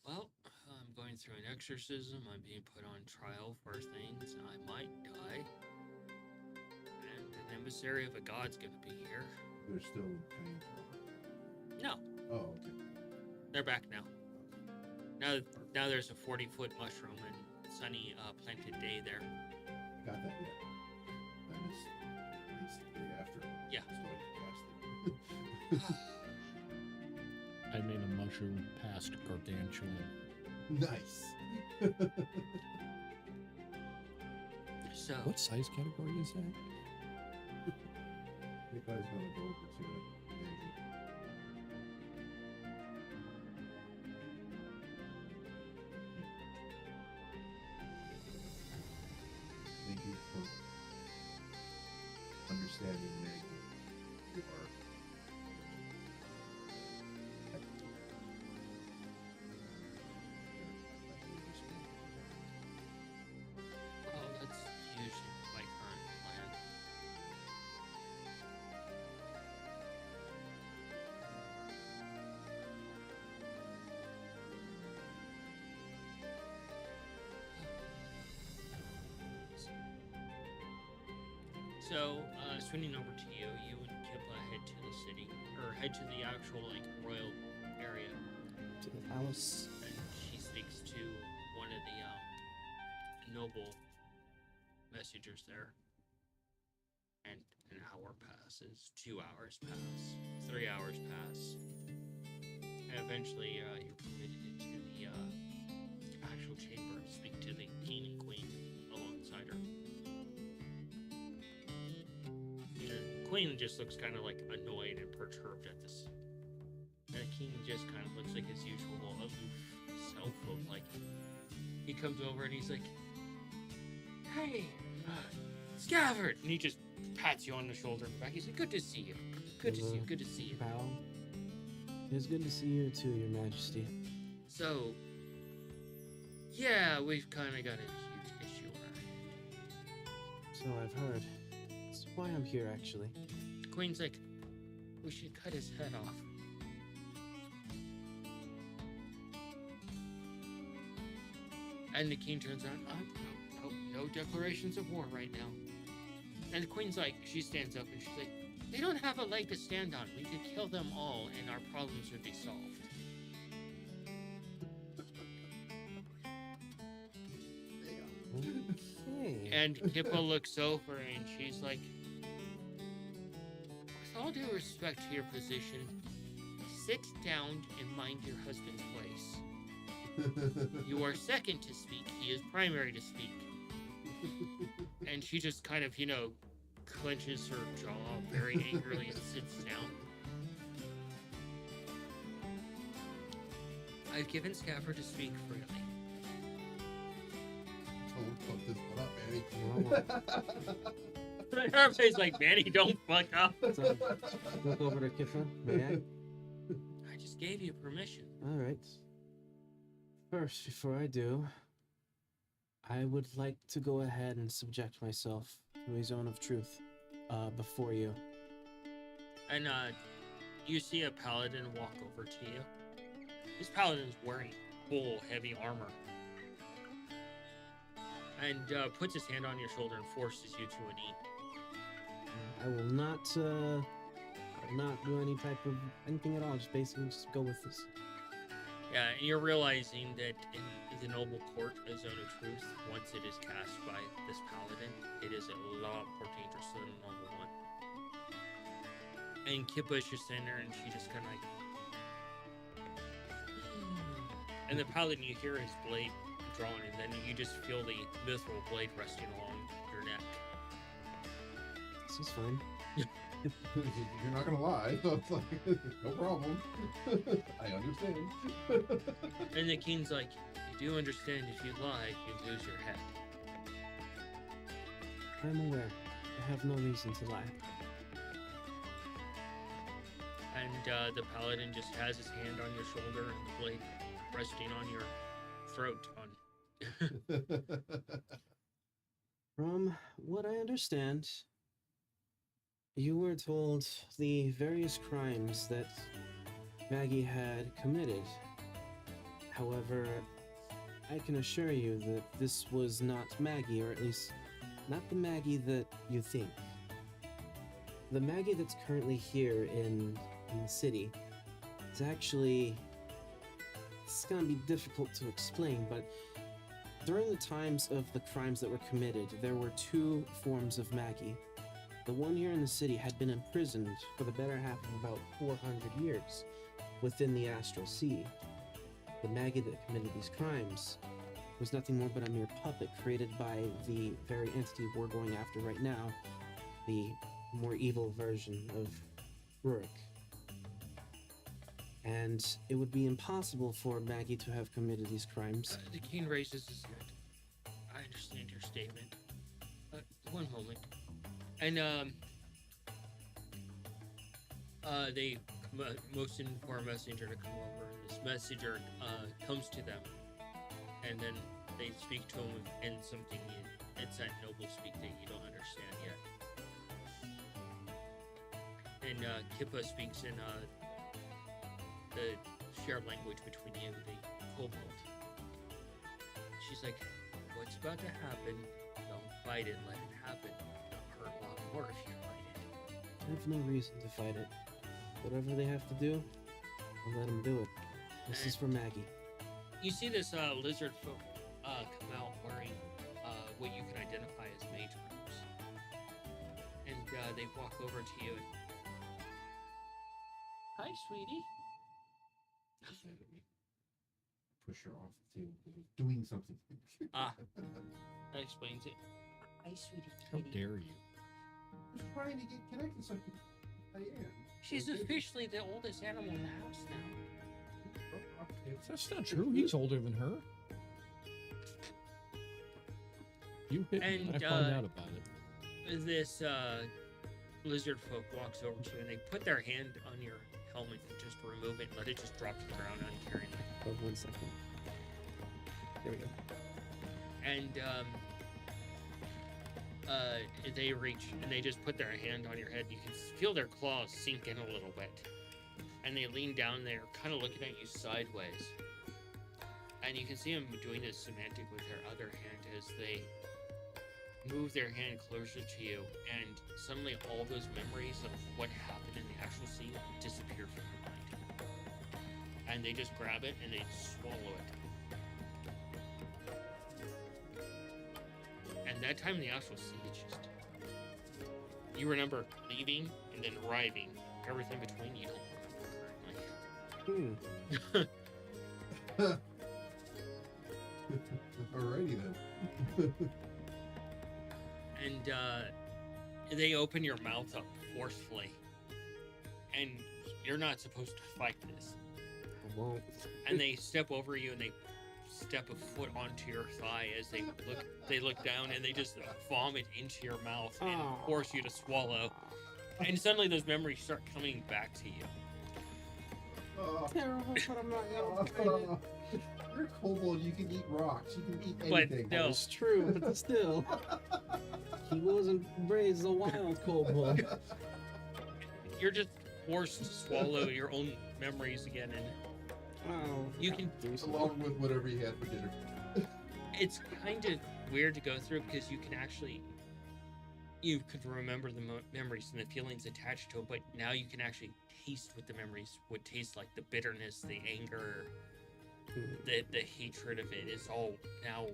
Well, I'm going through an exorcism. I'm being put on trial for things. I might die. And an emissary of a god's gonna be here. They're still paying for No, it. Oh, okay. they're back now. Now there's a 40-foot mushroom and sunny planted day there. Got that yet? That is basically after. Yeah. So I made a mushroom past gargantuan. nice. So What size category is that? You guys gonna go over to it. Thank you for understanding me. You are. oh, that's usually my current plan. So, swinging over to you, you and Kippa head to the city, or head to the actual, like, royal area, To the palace. and she speaks to one of the, noble messengers there. And an hour passes, 2 hours pass, 3 hours pass. And eventually, you're permitted into the, actual chamber to speak to the king and queen alongside her. The queen just looks kind of like annoyed and perturbed at this. And the king just kind of looks like his usual aloof self of like, he comes over and he's like, hey, Scavert! And he just pats you on the shoulder and back. He's like, good to see you. Good to see you. Good to see you. Bow. It's good to see you too, Your Majesty. So, yeah, we've kind of got a huge issue around. So I've heard. That's why I'm here, actually. Queen's like, we should cut his head off. And the king turns around, no declarations of war right now. And the queen's like, she stands up and she's like, they don't have a leg to stand on. We could kill them all and our problems would be solved. Okay. And Kippa looks over and she's like, with all due respect to your position, sit down and mind your husband's place. You are second to speak. He is primary to speak. And she just kind of, clenches her jaw very angrily and sits down. I've given Scaffer to speak freely. Don't fuck this one up, Manny. Everybody's like, Manny, don't fuck up. So, look over to Kippa. May I? I just gave you permission. All right. First, before I do, I would like to go ahead and subject myself to a zone of truth before you. And you see a paladin walk over to you. This paladin's wearing full heavy armor. and puts his hand on your shoulder and forces you to an E. I will not do any type of anything at all. Just basically just go with this. Yeah, and you're realizing that in the noble court of Zone of Truth, once it is cast by this paladin, it is a lot more dangerous than a normal one. And Kippa is just in there, and she just kind of like... And the paladin, you hear his blade drawn, and then you just feel the mithril blade resting along your neck. This is fine. You're not gonna lie, so it's like, no problem. I understand. And the king's like, you do understand if you lie, you lose your head. I'm aware. I have no reason to lie. And the paladin just has his hand on your shoulder and the blade resting on your throat. From what I understand, you were told the various crimes that Maggie had committed. However, I can assure you that this was not Maggie, or at least not the Maggie that you think. The Maggie that's currently here in the city is actually... It's gonna be difficult to explain, but during the times of the crimes that were committed, there were two forms of Maggie. The one here in the city had been imprisoned for the better half of about 400 years within the Astral Sea. The Maggie that committed these crimes was nothing more but a mere puppet created by the very entity we're going after right now, the more evil version of Rurik. And it would be impossible for Maggie to have committed these crimes. The king raises his head. I understand your statement. One moment. And they motion for a messenger to come over. This messenger comes to them, and then they speak to him in something. It's that noble speak that you don't understand yet. And Kippa speaks in the shared language between you, the kobold. She's like, "What's about to happen? Don't fight it. Let it happen. It'll hurt a lot more if you fight it." I have no reason to fight it. Whatever they have to do, I'll let them do it. This is for Maggie. You see this lizard folk come out wearing what you can identify as mage robes, and they walk over to you. And, "Hi, sweetie." Push her off the table because he's doing something. That explains it. Hi, sweetie. How kitty. dare you? I'm trying to get connected so I am. She's officially the oldest animal in the house now. That's not true. He's older than her. You hit me And, when I find out about it. This lizard folk walks over to you, and they put their hand on your helmet and just remove it and let it just drop to the ground uncarried. Hold 1 second. There we go. And they reach and they just put their hand on your head. You can feel their claws sink in a little bit, and they lean down there, kind of looking at you sideways. And you can see them doing this semantic with their other hand as they move their hand closer to you, and suddenly all those memories of what happened in the actual scene disappear from your mind. And they just grab it and they swallow it. And that time in the actual scene, it's just... You remember leaving and then arriving. Everything between you don't remember currently. Alrighty then. And they open your mouth up forcefully. And you're not supposed to fight this. I won't. And they step over you and they step a foot onto your thigh as they look down, and they just vomit into your mouth and force you to swallow. And suddenly those memories start coming back to you. Terrible, but I'm not gonna fight it. You're kobold, you can eat rocks, you can eat But anything. no. It's true, but still. He wasn't raised as a wild kobold. You're just forced to swallow your own memories again, and Oh, You can- do something. Along with whatever you had for dinner. it's kind of weird to go through because you can actually you could remember the memories and the feelings attached to it, but now you can actually taste what the memories would taste like. The bitterness, the anger, the hatred of it is all now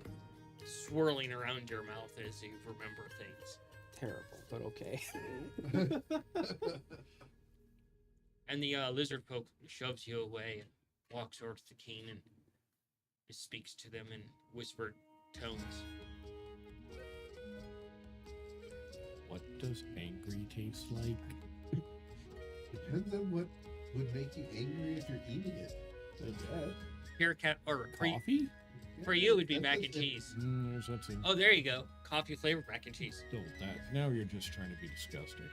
swirling around your mouth as you remember things. Terrible, but okay. And the lizard folk shoves you away and walks over to the king and speaks to them in whispered tones. What does angry taste like? Depends on what would make you angry if you're eating it. Here, cat, or Coffee? for you, it would be mac and cheese. There's that thing. Oh, there you go. Coffee flavored mac and cheese. Still, that. Now you're just trying to be disgusting.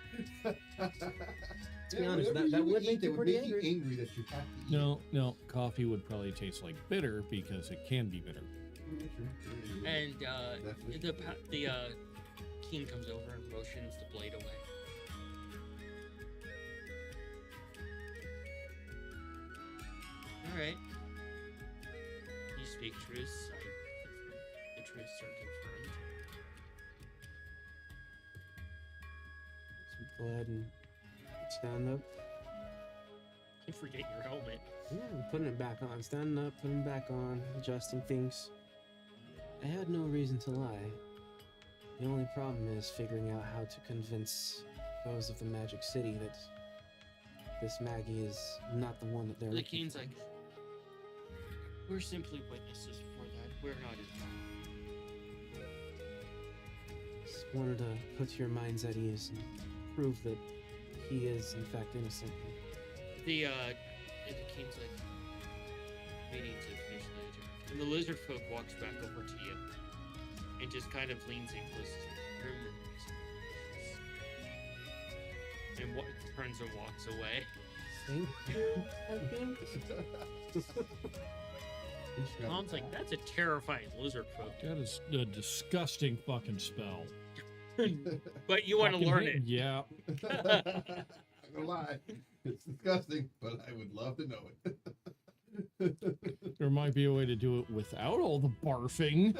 To be honest, that would make you pretty angry. angry that you have to eat. No, coffee would probably taste like bitter because it can be bitter. And Definitely. the king comes over and motions the blade away. All right. You speak truths. The truths are confirmed. So go ahead and stand up. You forget your helmet. Yeah, I'm putting it back on. Standing up, putting it back on, adjusting things. I had no reason to lie. The only problem is figuring out how to convince those of the Magic City that this Maggie is not the one that they're The looking king's for. like, we're simply witnesses for that. We're not involved. Just wanted to put your minds at ease and prove that he is in fact innocent. The king's like, meeting's officially adjourned. And the lizard folk walks back over to you and just kind of leans in close to and turns and walks away. Thank you, I think. Tom's like, that's a terrifying lizard folk. That is a disgusting fucking spell. But you want to Fucking learn hate- it. Yeah. I'm not gonna lie. It's disgusting, but I would love to know it. There might be a way to do it without all the barfing.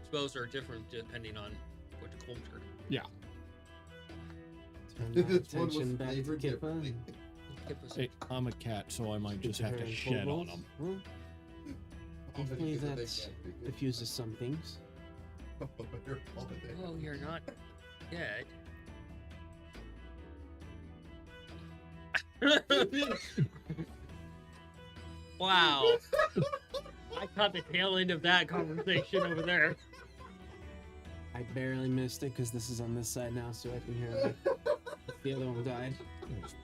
Spells are different depending on what culture. Turn my This one was attention back to flavored Kippa. differently. Hey, I'm a cat, so I might just have to Vegetarian shed on kobolds. them. Well, Oh, but hopefully because of that that, diffuses some things. You're all in there. Oh, you're not dead. Wow. I caught the tail end of that conversation over there. I barely missed it because this is on this side now, so I can hear it. If the other one died. It's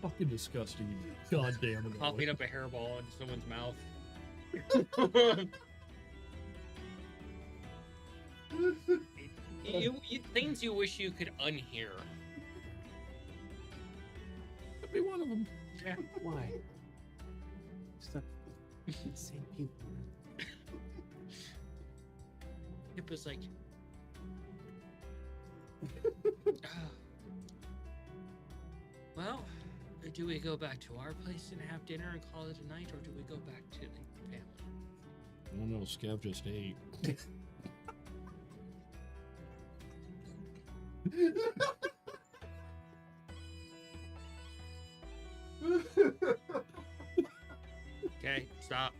fucking disgusting. God damn it. Popping up a hairball into someone's mouth. Things you wish you could unhear. Could be one of them. Why? Stop. Insane people. It was like. Well, do we go back to our place and have dinner and call it a night, or do we go back to the family? I don't know. Scav just ate. Okay, stop.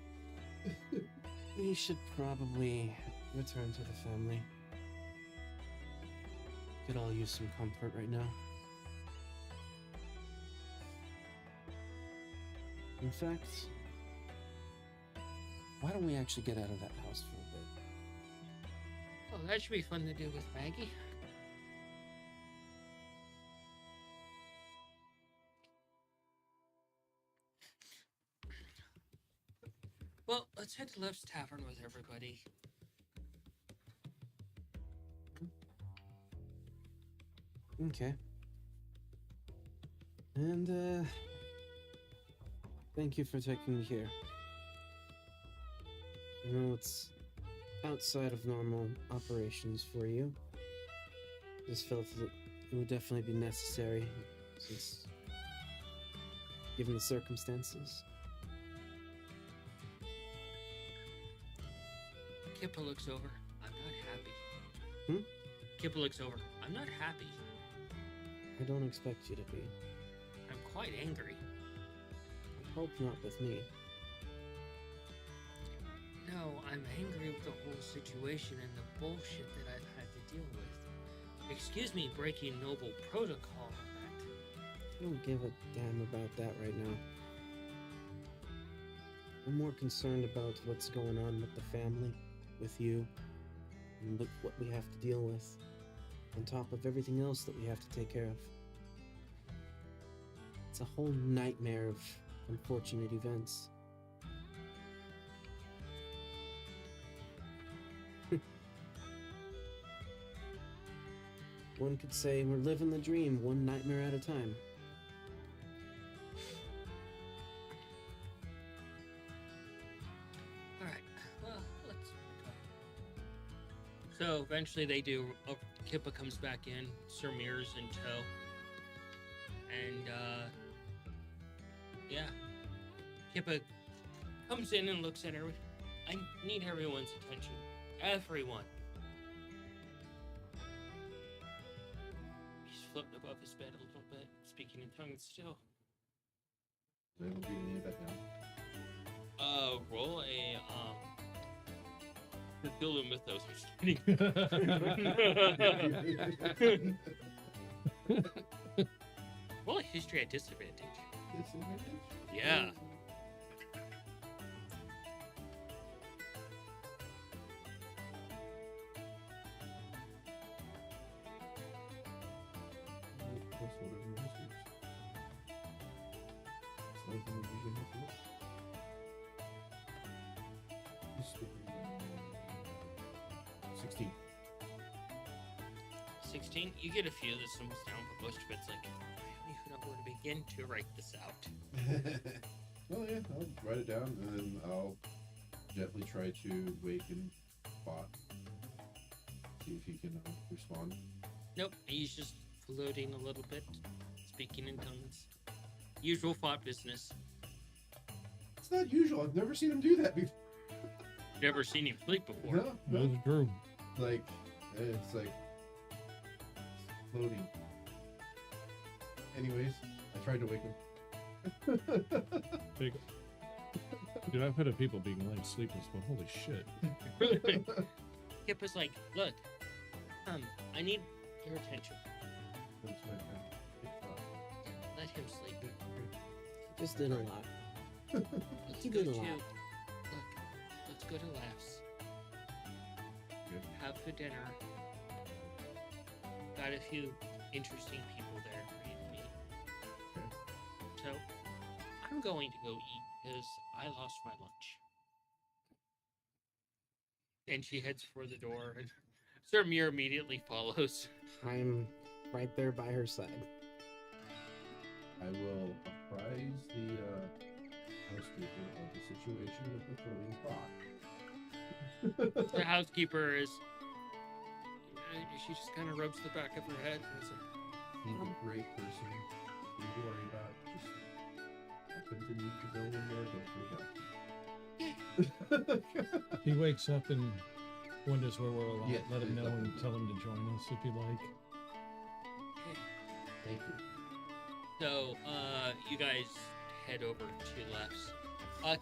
We should probably return to the family. Could all use some comfort right now. In fact, why don't we actually get out of that house for a bit? Oh, that should be fun to do with Maggie. Well, let's head to Left's Tavern with everybody. Okay. And, thank you for taking me here. I know it's outside of normal operations for you. Just felt that it would definitely be necessary, since, given the circumstances. Kippa looks over. I'm not happy. Hmm? Kippa looks over. I'm not happy. I don't expect you to be. I'm quite angry. I hope not with me. No, I'm angry with the whole situation and the bullshit that I've had to deal with. Excuse me breaking noble protocol on that. I don't give a damn about that right now. I'm more concerned about what's going on with the family, with you, and with what we have to deal with, on top of everything else that we have to take care of. It's a whole nightmare of unfortunate events. One could say we're living the dream one nightmare at a time. Alright, well, let's talk. So eventually they do. Kippa comes back in. Sir Mirror's in tow. And, yeah. Kippa comes in and looks at her. I need everyone's attention. Everyone. He's floating above his bed a little bit, speaking in tongues still. I don't beat any of that down. Roll a, Cthulhu Mythos. Just kidding. Roll a history at disadvantage. Disadvantage? Yeah. Plus whatever your history is. It's not even usually history. History. 16. 16. You get a few that stumbles down, but most of it's like, I don't even know where to begin to write this out. Well, yeah, I'll write it down and then I'll gently try to waken Bot. See if he can respond. Nope, he's just floating a little bit, speaking in tongues. Usual thought business. It's not usual. I've never seen him do that before. Never seen him sleep before. No, no. That's true. Like, it's like floating. Anyways, I tried to wake him. Dude, I've heard of people being like sleepless, but holy shit. Kippa's like, look, I need your attention. That's my friend. Let him sleep. Just did a lot. Let's He go did a to, lot. look, let's go to Laughs. Good. Have the dinner. Got a few interesting people there for you to meet. Okay. So, I'm going to go eat because I lost my lunch. And she heads for the door, and Sir Mir immediately follows. I'm right there by her side. I will apprise the housekeeper of the situation with the floating pot. The housekeeper is. She just kind of rubs the back of her head and is like, He's a great person. Nothing to worry about. Just happen to need to go in there. Don't freak out. He wakes up and wonders where we're allowed. Yeah, Let him he's know up and in the- tell him to join us if you like. Thank you. So, you guys head over to Left's.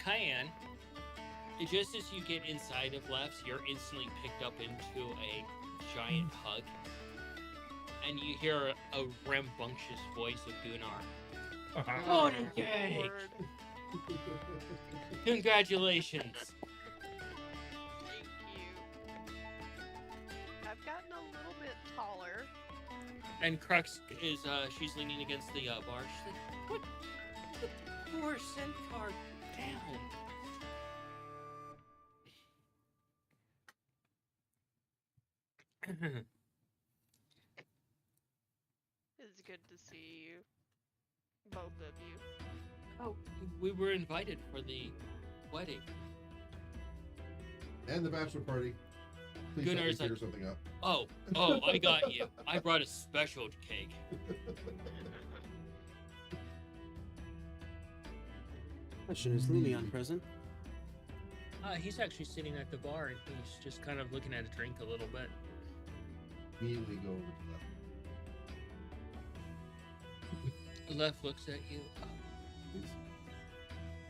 Cayenne, just as you get inside of Left's, you're instantly picked up into a giant hug. And you hear a rambunctious voice of Gunnar. Morning cake! Lord. Congratulations! Thank you. I've gotten a little bit taller. And Crux is, she's leaning against the bar. She's like, what? The poor centaur down. It's good to see you. Both of you. Oh, we were invited for the wedding. And the bachelor party. Please help me Gunnar's like- figure something out. Oh, I got you. I brought a special cake. Question, is Lumion present? He's actually sitting at the bar and he's just kind of looking at a drink a little bit. Immediately go over to that. Left looks at you. Please.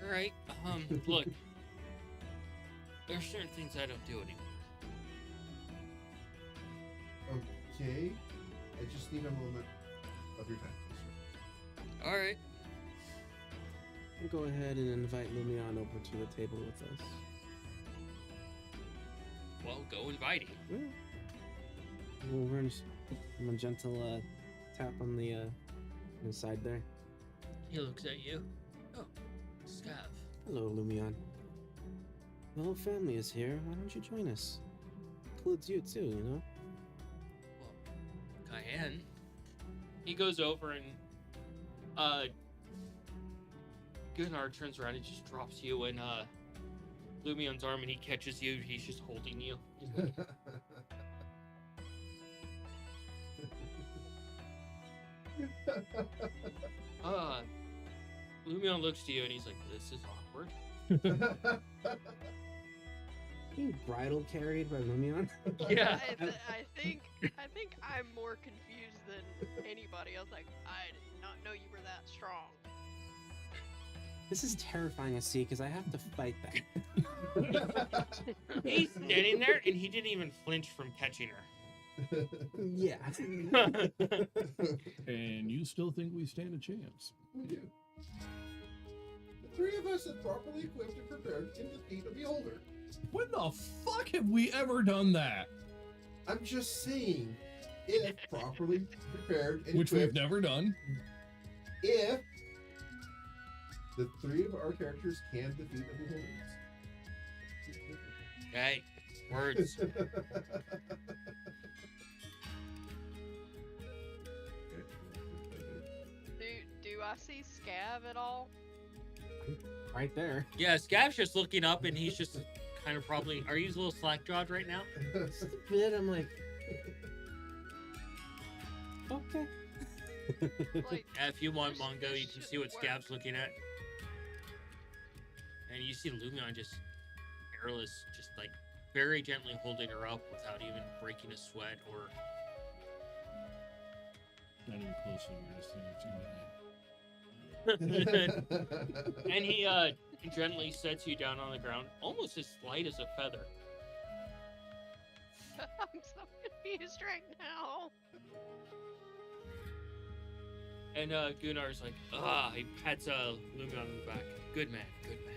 All right. Look. There's certain things I don't do anymore. Okay. I just need a moment of your time, please, sir. All right. We'll go ahead and invite Lumion over to the table with us. Well, go invite him. Yeah. We'll run a gentle tap on the side there. He looks at you. Oh, Scav. Hello, Lumion. The whole family is here. Why don't you join us? Includes you too, you know? Well, Cayenne. He goes over and Gunnar turns around and just drops you in Lumion's arm and he catches you. He's just holding you. He's like, Lumion looks to you and he's like, this is awkward. Being bridal carried by Lumion? Yeah. I think I'm more confused than anybody. I was like, I did not know you were that strong. This is terrifying to see because I have to fight that. He's standing there and he didn't even flinch from catching her. Yeah. And you still think we stand a chance? We do. The three of us are properly equipped and prepared can defeat a beholder. When the fuck have we ever done that? I'm just saying, if properly prepared and Which we've equipped, never done. if the three of our characters can defeat the beholder. Hey, words. Do I see Scav at all? Right there. Yeah, Scav's just looking up and he's just kind of probably. Are you a little slack jawed right now? Just a bit, I'm like, okay. Like, Yeah, if you want This- Mongo, this you can see should what work. Scav's looking at. And you see Lumion just hairless, just like very gently holding her up without even breaking a sweat or. Not even close to where this thing And he gently sets you down on the ground, almost as light as a feather. I'm so confused right now. And Gunnar's like, he pats Lumion on the back. Good man, good man.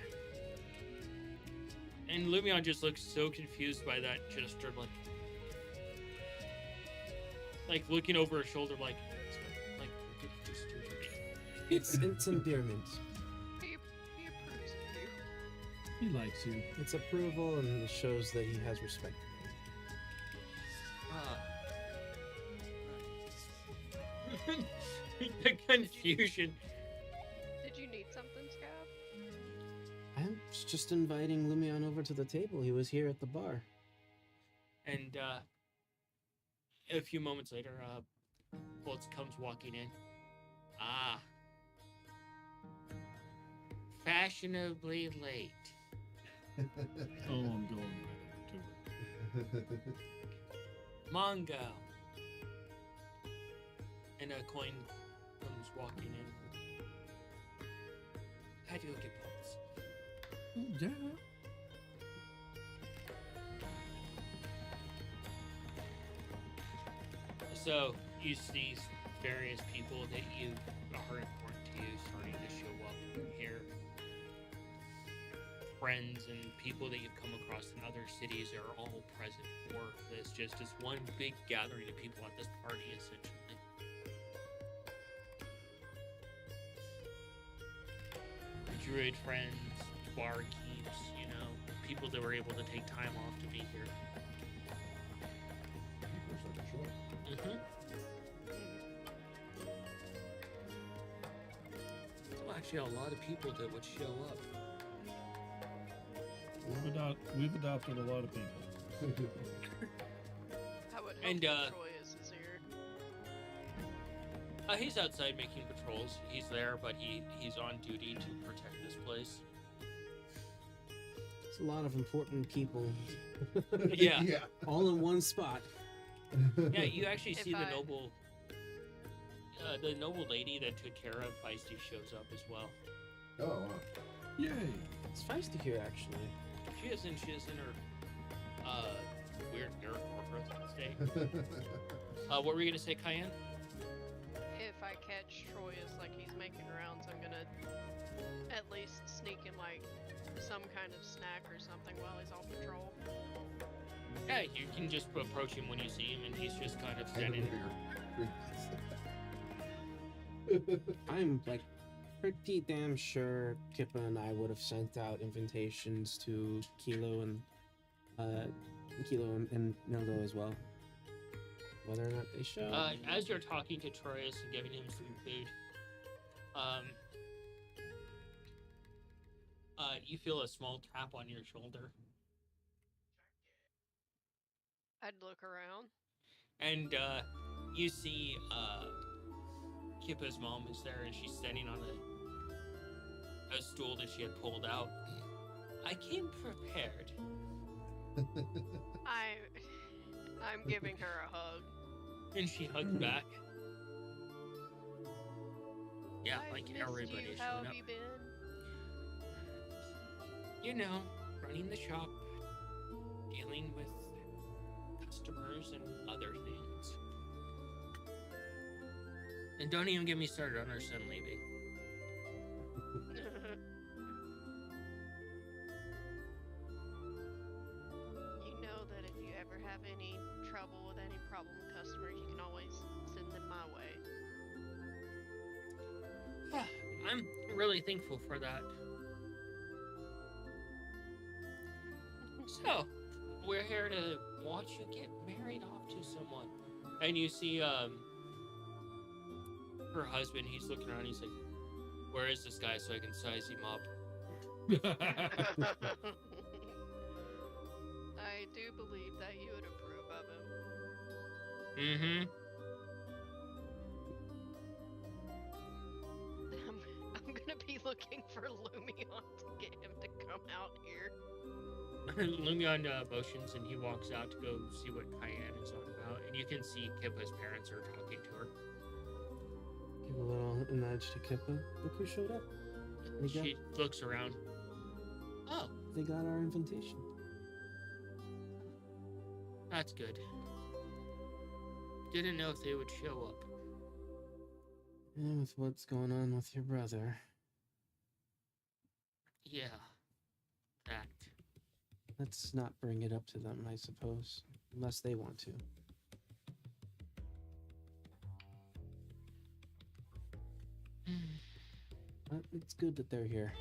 And Lumion just looks so confused by that gesture, like looking over her shoulder, like what did you just do to me? It's endearment. He approves of you. He likes you. It's approval and it shows that he has respect. The confusion. Did you need something, Scav? I was just inviting Lumion over to the table. He was here at the bar. And a few moments later, Boltz comes walking in. Fashionably late. Oh, I'm going to her. Mongo. And a coin comes walking in. How do you get Boltz? Yeah. So you see various people that you are important to you starting to show up here. Friends and people that you've come across in other cities are all present for this. Just as one big gathering of people at this party, essentially. Druid friends, barkeeps, people that were able to take time off to be here. Mm-hmm. Well, actually, a lot of people that would show up. We've adopted a lot of people. I would hope And, that Troy is here. He's outside making patrols. He's there, but he's on duty to protect this place. It's a lot of important people Yeah. Yeah. all in one spot. Yeah, you actually If see I- the noble lady that took care of Feisty shows up as well. Oh, wow. Yay! It's feisty here, actually. She is in her weird nerd corporate state. What were you gonna say, Cayenne? If I catch Troyus like he's making rounds, I'm gonna at least sneak in like some kind of snack or something while he's on patrol. Yeah, you can just approach him when you see him, and he's just kind of Hand standing over there. your beer. I'm like pretty damn sure Kippa and I would have sent out invitations to Kilo and Mildo as well. Whether or not they show. As you're talking to Troyus and giving him some food, you feel a small tap on your shoulder, I'd look around. and you see Kippa's mom is there, and she's standing on a stool that she had pulled out. I came prepared. I'm giving her a hug. And she hugged back. Yeah, I've like missed everybody you. is How showing have up. you been? You know, running the shop, dealing with customers and other things. And don't even get me started on our son leaving. You know that if you ever have any trouble with any problem customers, you can always send them my way. I'm really thankful for that. So, we're here to watch you get married off to someone. And you see, her husband, he's looking around, he's like, where is this guy so I can size him up? I do believe that you would approve of him. Mm-hmm. I'm gonna be looking for Lumion to get him to come out here. Lumion motions and he walks out to go see what Cayenne is on about. And you can see Kippa's parents are talking to her. Give a little nudge to Kippa. Look who showed up. They got, She looks around. Oh, they got our invitation. that's good. Didn't know if they would show up. And with what's going on with your brother, Yeah. That. let's not bring it up to them, I suppose. Unless they want to. But it's good that they're here.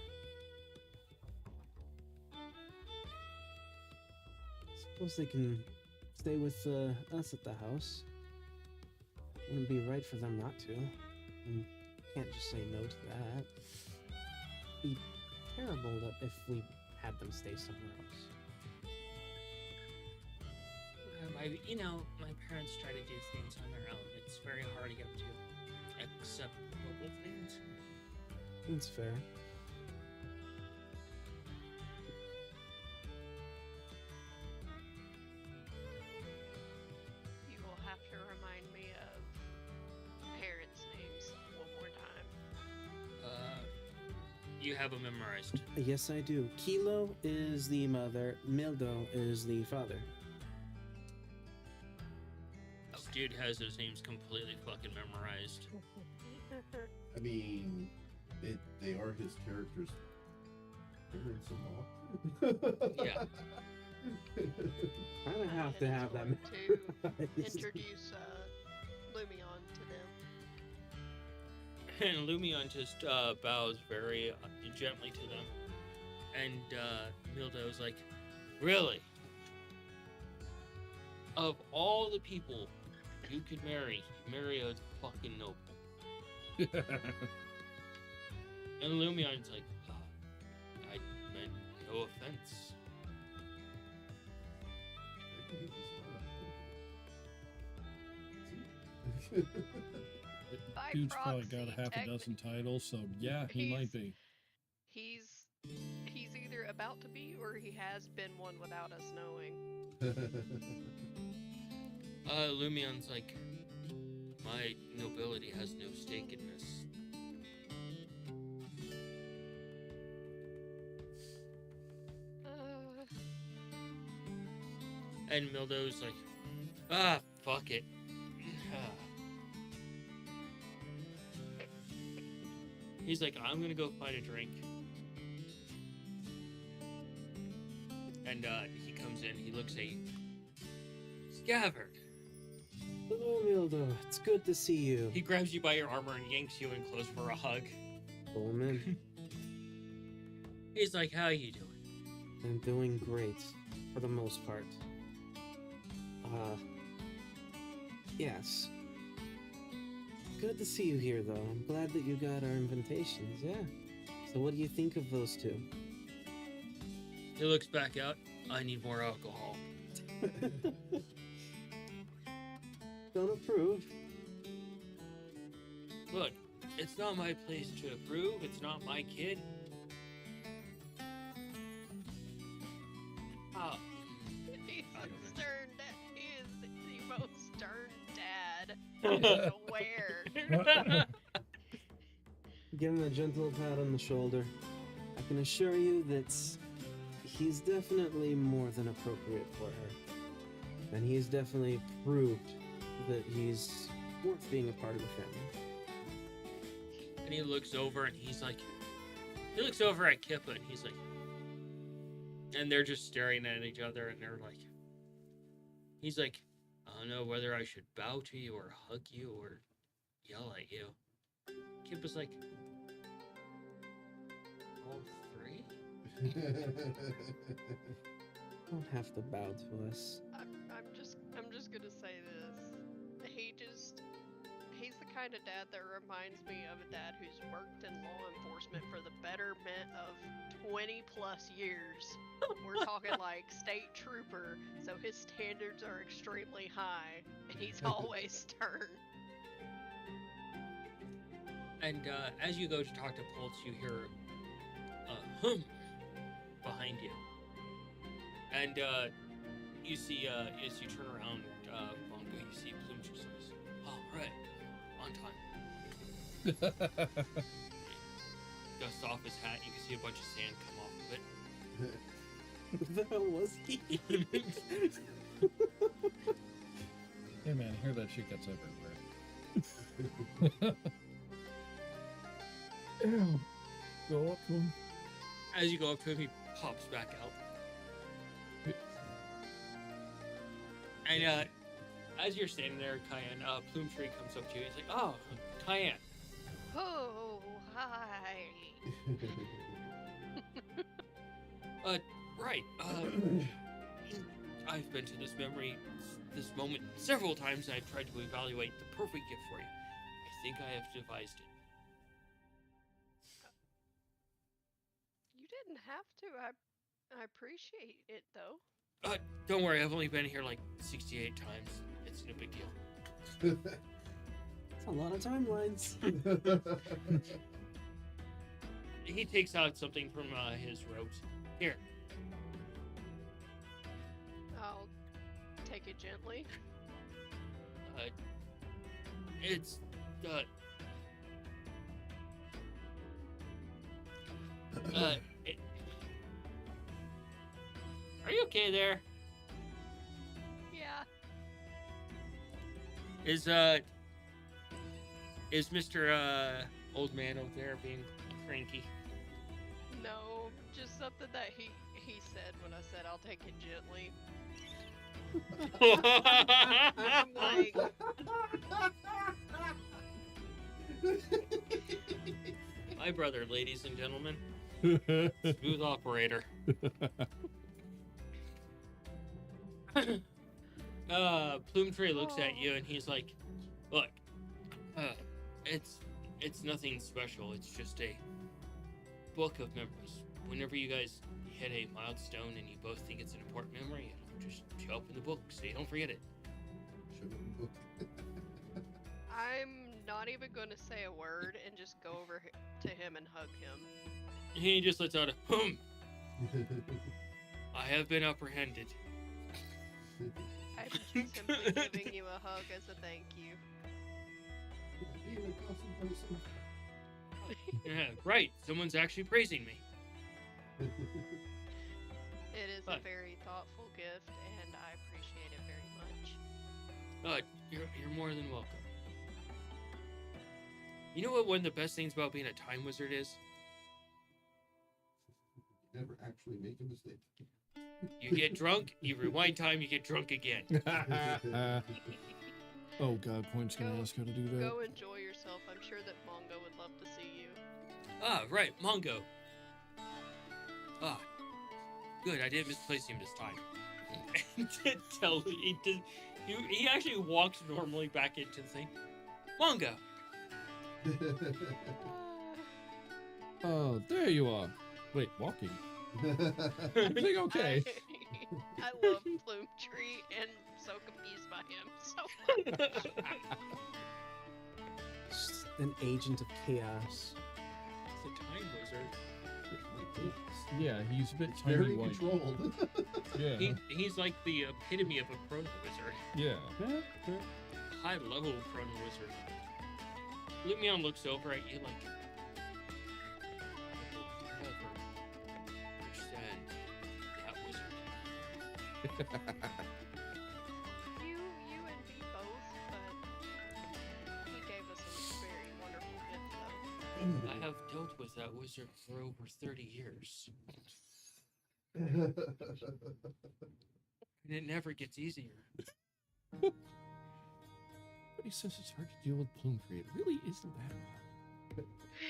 Suppose they can stay with us at the house. Wouldn't be right for them not to. Can't just say no to that. Be terrible if we had them stay somewhere else. My parents try to do things on their own. It's very hard to get them to accept local things. That's fair. You will have to remind me of parents' names one more time. You have them memorized. Yes, I do. Kilo is the mother. Mildo is the father. This dude has those names completely fucking memorized. I mean, they are his characters' parents-in-law. Yeah. Kind of have to And have that. it's going to introduce Lumion to them. And Lumion just bows very gently to them. And Mildo's like, really? Of all the people you could marry a fucking noble. And Lumion's like, I meant no offense. By Dude's probably got proxy, a half a dozen titles, so yeah, he might be. He's either a about to be, or he has been one without us knowing? Lumion's like, my nobility has no stake in this. And Mildo's like, fuck it. He's like, I'm gonna go find a drink. And he comes in, he looks at you. Scavert. Hello, Mildo. It's good to see you. He grabs you by your armor and yanks you in close for a hug. Coleman, He's like, how you doing? I'm doing great, for the most part. Yes. Good to see you here, though. I'm glad that you got our invitations, yeah. So what do you think of those two? He looks back out. I need more alcohol. Don't approve. Look, it's not my place to approve. It's not my kid. Oh, He's I a don't know. stern dad. He is the most stern dad aware. Give him a gentle pat on the shoulder. I can assure you that he's definitely more than appropriate for her. And he's definitely proved that he's worth being a part of the family. And he looks over and he's like, he looks over at Kippa and he's like, and they're just staring at each other and they're like, he's like, I don't know whether I should bow to you or hug you or yell at you. Kippa's like, all three? Don't have to bow to us. I'm just gonna say this. He's the kind of dad that reminds me of a dad who's worked in law enforcement for the betterment of 20 plus years. We're talking like state trooper, so his standards are extremely high. And he's always stern. And as you go to talk to Pulse, you hear a hum behind you. And you see, as you turn around, Bongo, you see Plume just says, "Oh, right, on time." Dusts off his hat, you can see a bunch of sand come off of it. Who the hell was he? Hey man, I hear that shit gets everywhere. Ew. Go up to him. As you go up to him, he pops back out. And as you're standing there, Cayenne, Plume Tree comes up to you. He's like, "Oh, Cayenne." Oh, hi. Right. I've been to this moment several times. I've tried to evaluate the perfect gift for you. I think I have devised it. You didn't have to. I appreciate it though. Don't worry. I've only been here like 68 times. It's no big deal. That's a lot of timelines. He takes out something from his robes. Here. I'll take it gently. It's Are you okay there? Yeah. Is Mr. Old Man over there being cranky? No, just something that he said when I said I'll take it gently. I'm like, My brother, ladies and gentlemen. Smooth operator. Plume Tree looks at you and he's like, "Look, it's nothing special. It's just a book of memories. Whenever you guys hit a milestone and you both think it's an important memory, it'll just show up in the book, so you don't forget it." I'm not even going to say a word and just go over to him and hug him. He just lets out a hum, I have been apprehended. I'm just simply giving you a hug as a thank you. Being a constant person. Yeah, right. Someone's actually praising me. It is a But- very thoughtful gift, and I appreciate it very much. You're more than welcome. You know what one of the best things about being a time wizard is? Never actually make a mistake. You get drunk, you rewind time, you get drunk again. Oh God, Point's gonna Go- ask how to do that. Go enjoy yourself. I'm sure that Mongo would love to see you. Ah, right, Mongo. Ah, good. I didn't misplace him this time. Tell me, he actually walks normally back into the thing. Mongo. Oh, there you are. Wait, walking. Everything okay? I love Plume Tree and so confused by him so much. Just an agent of chaos. It's a time wizard. Yeah, he's a bit tiny Very white. controlled. Yeah, He's like the epitome of a chrono wizard. yeah. High level chrono wizard. Lumion looks over at you like, I will never understand that wizard. You and me both, but he gave us a very wonderful gift, though. I have dealt with that wizard for over 30 years. And it never gets easier. Everybody says it's hard to deal with Plume Tree. It really isn't that hard.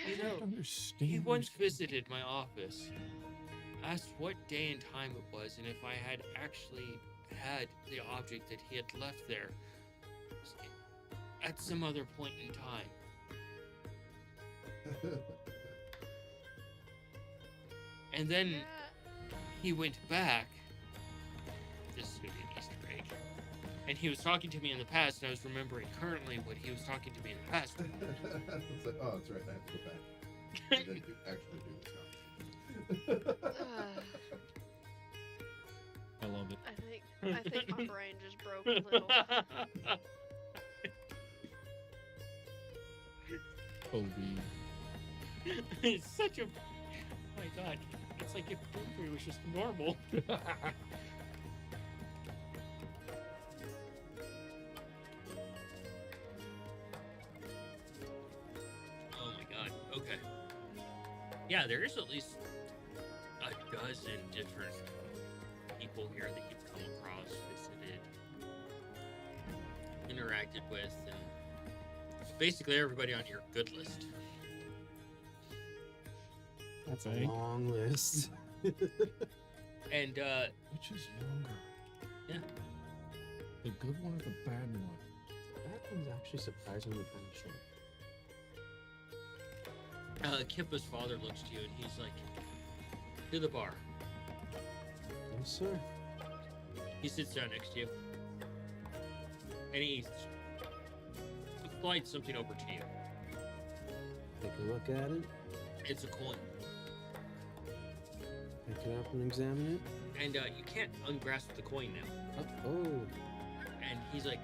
You I don't know, understand. he once these- visited my office, asked what day and time it was, and if I had actually had the object that he had left there at some other point in time. And then Yeah. he went back. This is going to be an Easter egg. And he was talking to me in the past, and I was remembering currently what he was talking to me in the past. It's like, oh, that's right. I have to go back. And then you actually do this now. I love it. I think my brain just broke a little. Obi. It's such a. Oh my god. It's like if Bloomberry was just normal. Oh my god. Okay. Yeah, there is at least a dozen different people here that you've come across, visited, interacted with, and basically everybody on your good list. That's Okay. a long list. And Which is longer? Yeah. The good one or the bad one? That one's actually surprisingly kind of short. Kippa's father looks to you and he's like, to the bar. Yes, sir. He sits down next to you. And he slides something over to you. Take a look at it. It's a coin. Pick it up and examine it. And you can't ungrasp the coin now. Oh. And he's like,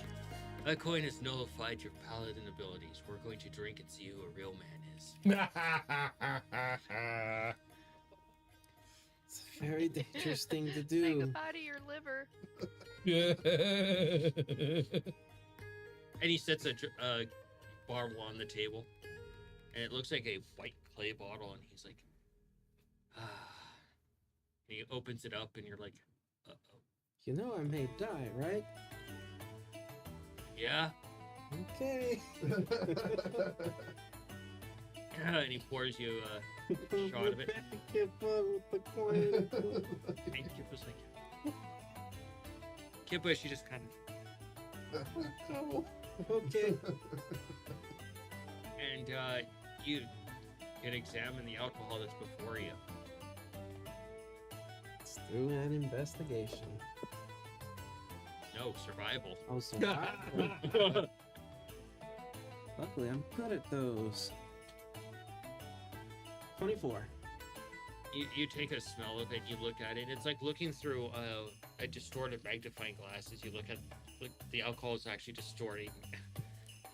that coin has nullified your paladin abilities. We're going to drink and see who a real man is. It's a very dangerous thing to Say do. goodbye to your liver. Yeah. And he sets a bottle on the table. And it looks like a white clay bottle. And he's like, ah. And he opens it up and you're like, uh-oh. You know I may die, right? Yeah? Okay. And he pours you a shot of it. Get fun with the coin. And Kippa's like, Kippa, she just kind of, Okay. and you can examine the alcohol that's before you. Let's do an investigation. No, survival. Oh, survival. Luckily, I'm good at those. 24. You take a smell of it, you look at it. It's like looking through a distorted magnifying glass as you look at the alcohol is actually distorting.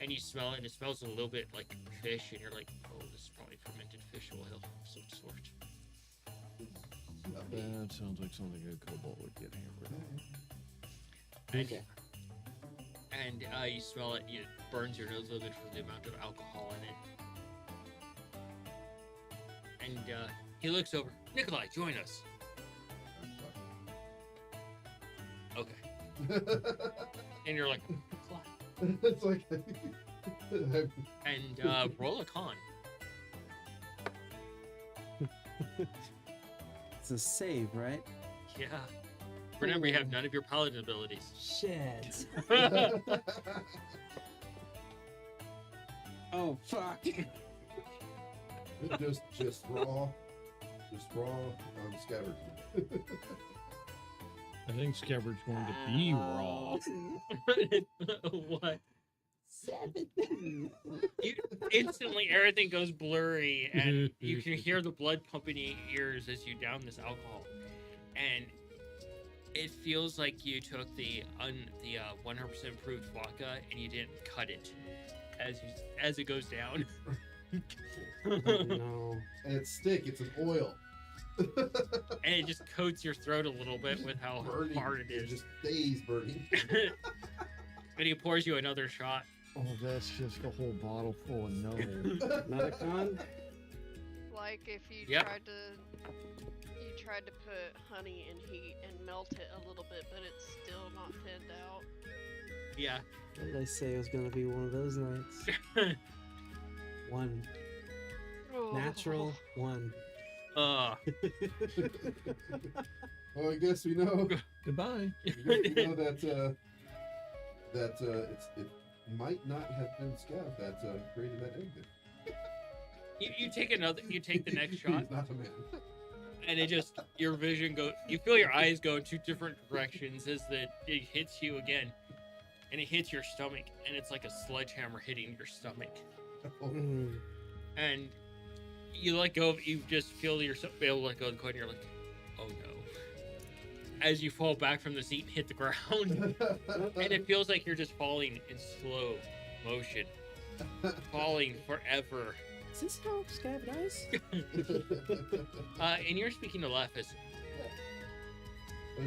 And you smell it, and it smells a little bit like fish, and you're like, oh, this is probably fermented fish oil of some sort. That sounds like something a kobold would get hammered on. Okay. And you smell it, it burns your nose a little bit for the amount of alcohol in it. And he looks over. Nikolai, join us. Okay. And you're like, Nikolai. It's like. And roll a con. It's a save, right? Yeah. Remember, you have none of your paladin abilities. Shit. Oh fuck. just raw scabbard. I think Scabbard's going to be raw. What? 7. You, instantly, everything goes blurry, and you can hear the blood pumping in your ears as you down this alcohol, and it feels like you took the 100% improved vodka and you didn't cut it as it goes down. No. And it's thick. It's an oil. And it just coats your throat a little bit with how Burning. hard it is. Just stays burning. And he pours you another shot. Oh, that's just a whole bottle full of no. Another con? Like if you Yep. tried to put honey in heat and melt it a little bit, but it's still not thinned out. Yeah. What did I say it was gonna be one of those nights? 1. Natural 1. Well, I guess we know. Goodbye. We know that it might not have been Scav that created that egg. You take the next shot, He's not a man. and it just your vision you feel your eyes go in two different directions as it hits you again, and it hits your stomach, and it's like a sledgehammer hitting your stomach, Mm. and you let go of you just feel yourself be able to let go of the coin, and you're like, oh no, as you fall back from the seat and hit the ground. And it feels like you're just falling in slow motion, falling forever. Is this how Scav dies? And you're speaking to Lephis. I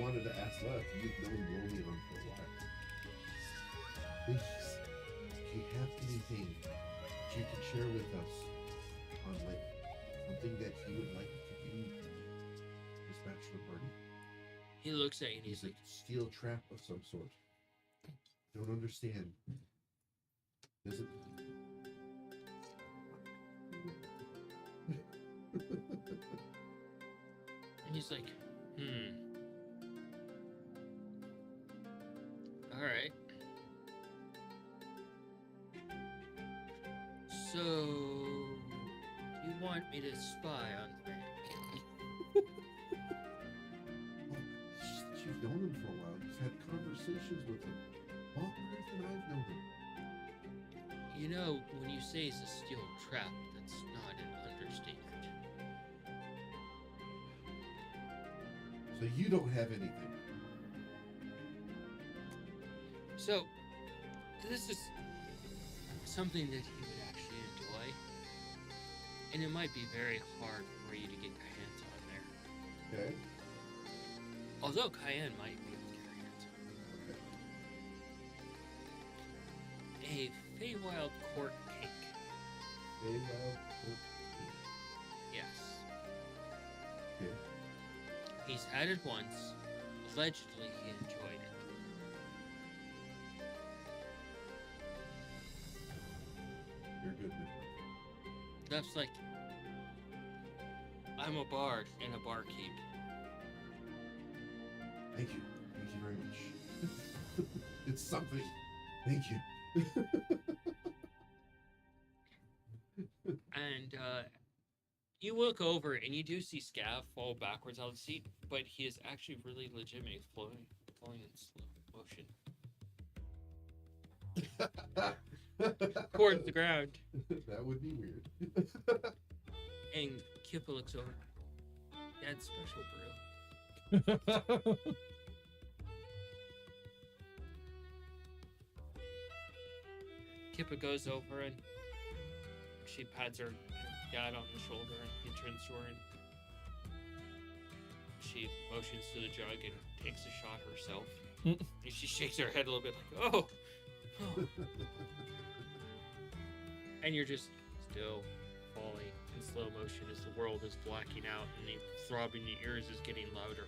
wanted to ask Left. You've known Romy on for a while. Please, if you have anything that you can share with us on like something that you would like to do this bachelor party, He looks at you and he's he's like, like steel trap of some sort. Don't understand. Does it? and he's like, all right. So, you want me to spy on things? It's just that you've known him for a while. You've had conversations with him longer than I've known him. You know, when you say it's a steel trap, that's not an understatement. So you don't have anything. So, this is something that he would actually enjoy, and it might be very hard for you to get your hands on there. Okay. Although Cayenne might be able to get her hands on. Okay. A Feywild court cake. Feywild Court Yes. Okay. He's had it once. Allegedly, he enjoyed it. You're good, man. That's like, I'm a bard and a barkeep. Thank you. Thank you very much. It's something. Thank you. And you look over and you do see Scav fall backwards out of the seat, but he is actually really legitimately falling in slow motion towards the ground. That would be weird. And Kippa looks over. That's special brew. Kippa goes over and she pats her dad on the shoulder and he turns to her and she motions to the jug and takes a shot herself. Mm. And she shakes her head a little bit like, oh. And you're just still falling in slow motion as the world is blacking out and the throb in your ears is getting louder.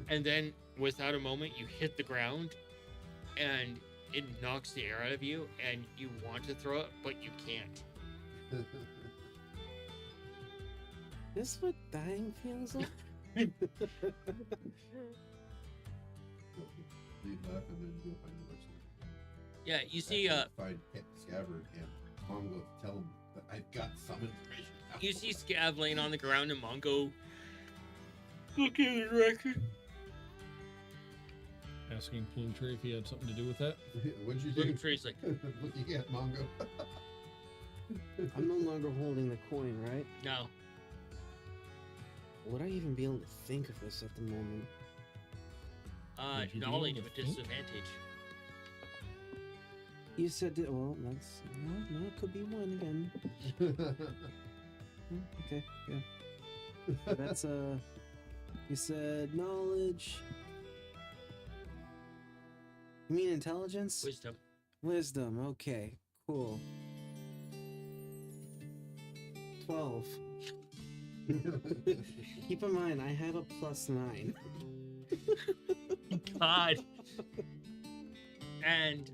And then, without a moment, you hit the ground and it knocks the air out of you and you want to throw it, but you can't. This is what dying feels like? Leave left and then go find the rest of it. Yeah, you see, Find Scabbard and Mongo, tell him that I've got some information. you see Scav laying on the ground and Mongo looking in the direction. Asking Plume Tree if he had something to do with that. What'd you do? Looking Tree's like, Looking at Mongo. I'm no longer holding the coin, right? no. Would I even be able to think of this at the moment? Would you be Knowledge able with to think? disadvantage. You said that, well, that's, no, it could be one again. Okay, yeah. That's, you said knowledge. You mean intelligence? Wisdom. Wisdom, okay, cool. 12. Keep in mind, I have a +9. God. And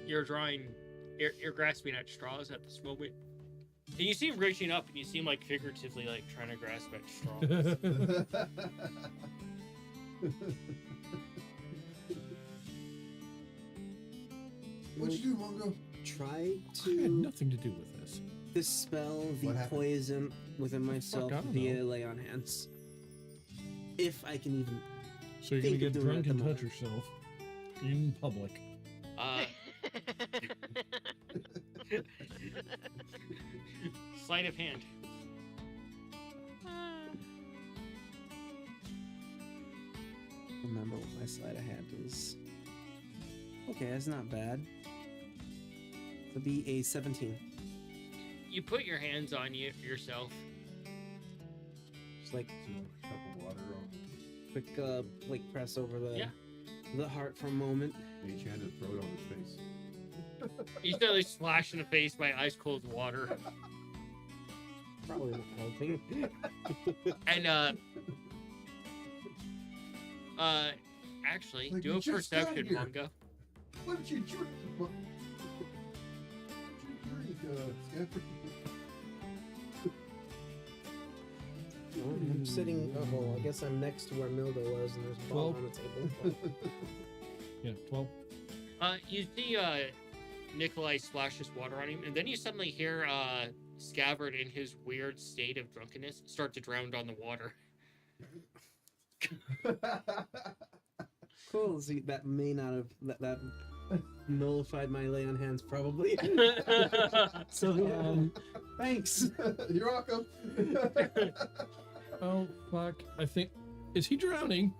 you're you're grasping at straws at this moment. And you see him reaching up and you see him like figuratively like trying to grasp at straws. What'd you do, Mongo? Try I had to nothing to do with this. dispel the What happened? poison within myself I don't via know. lay on hands. If I can even. So you're Think gonna of get doing it drunk at and the touch yourself in public. Sleight of hand. Remember what my sleight of hand is. Okay, that's not bad. It'll be a 17. You put your hands on yourself. Just like Cup of water on quick, like press over Yeah. the heart for a moment. each hand and throw it on his face. You start like splashed in the face by ice cold water. Probably not helping. And actually, Like, do you a just got perception, here. Mongo. What did you drink? What did you drink, Scabbard? I'm sitting. Oh, well, I guess I'm next to where Mildo was, and there's a ball 12. on the table. Yeah, 12. You see Nikolai splashes water on him, and then you suddenly hear Scabbard in his weird state of drunkenness start to drown on the water. Cool. See, that may not have that nullified my lay on hands, probably. So, thanks. You're welcome. Oh fuck! I think is he drowning?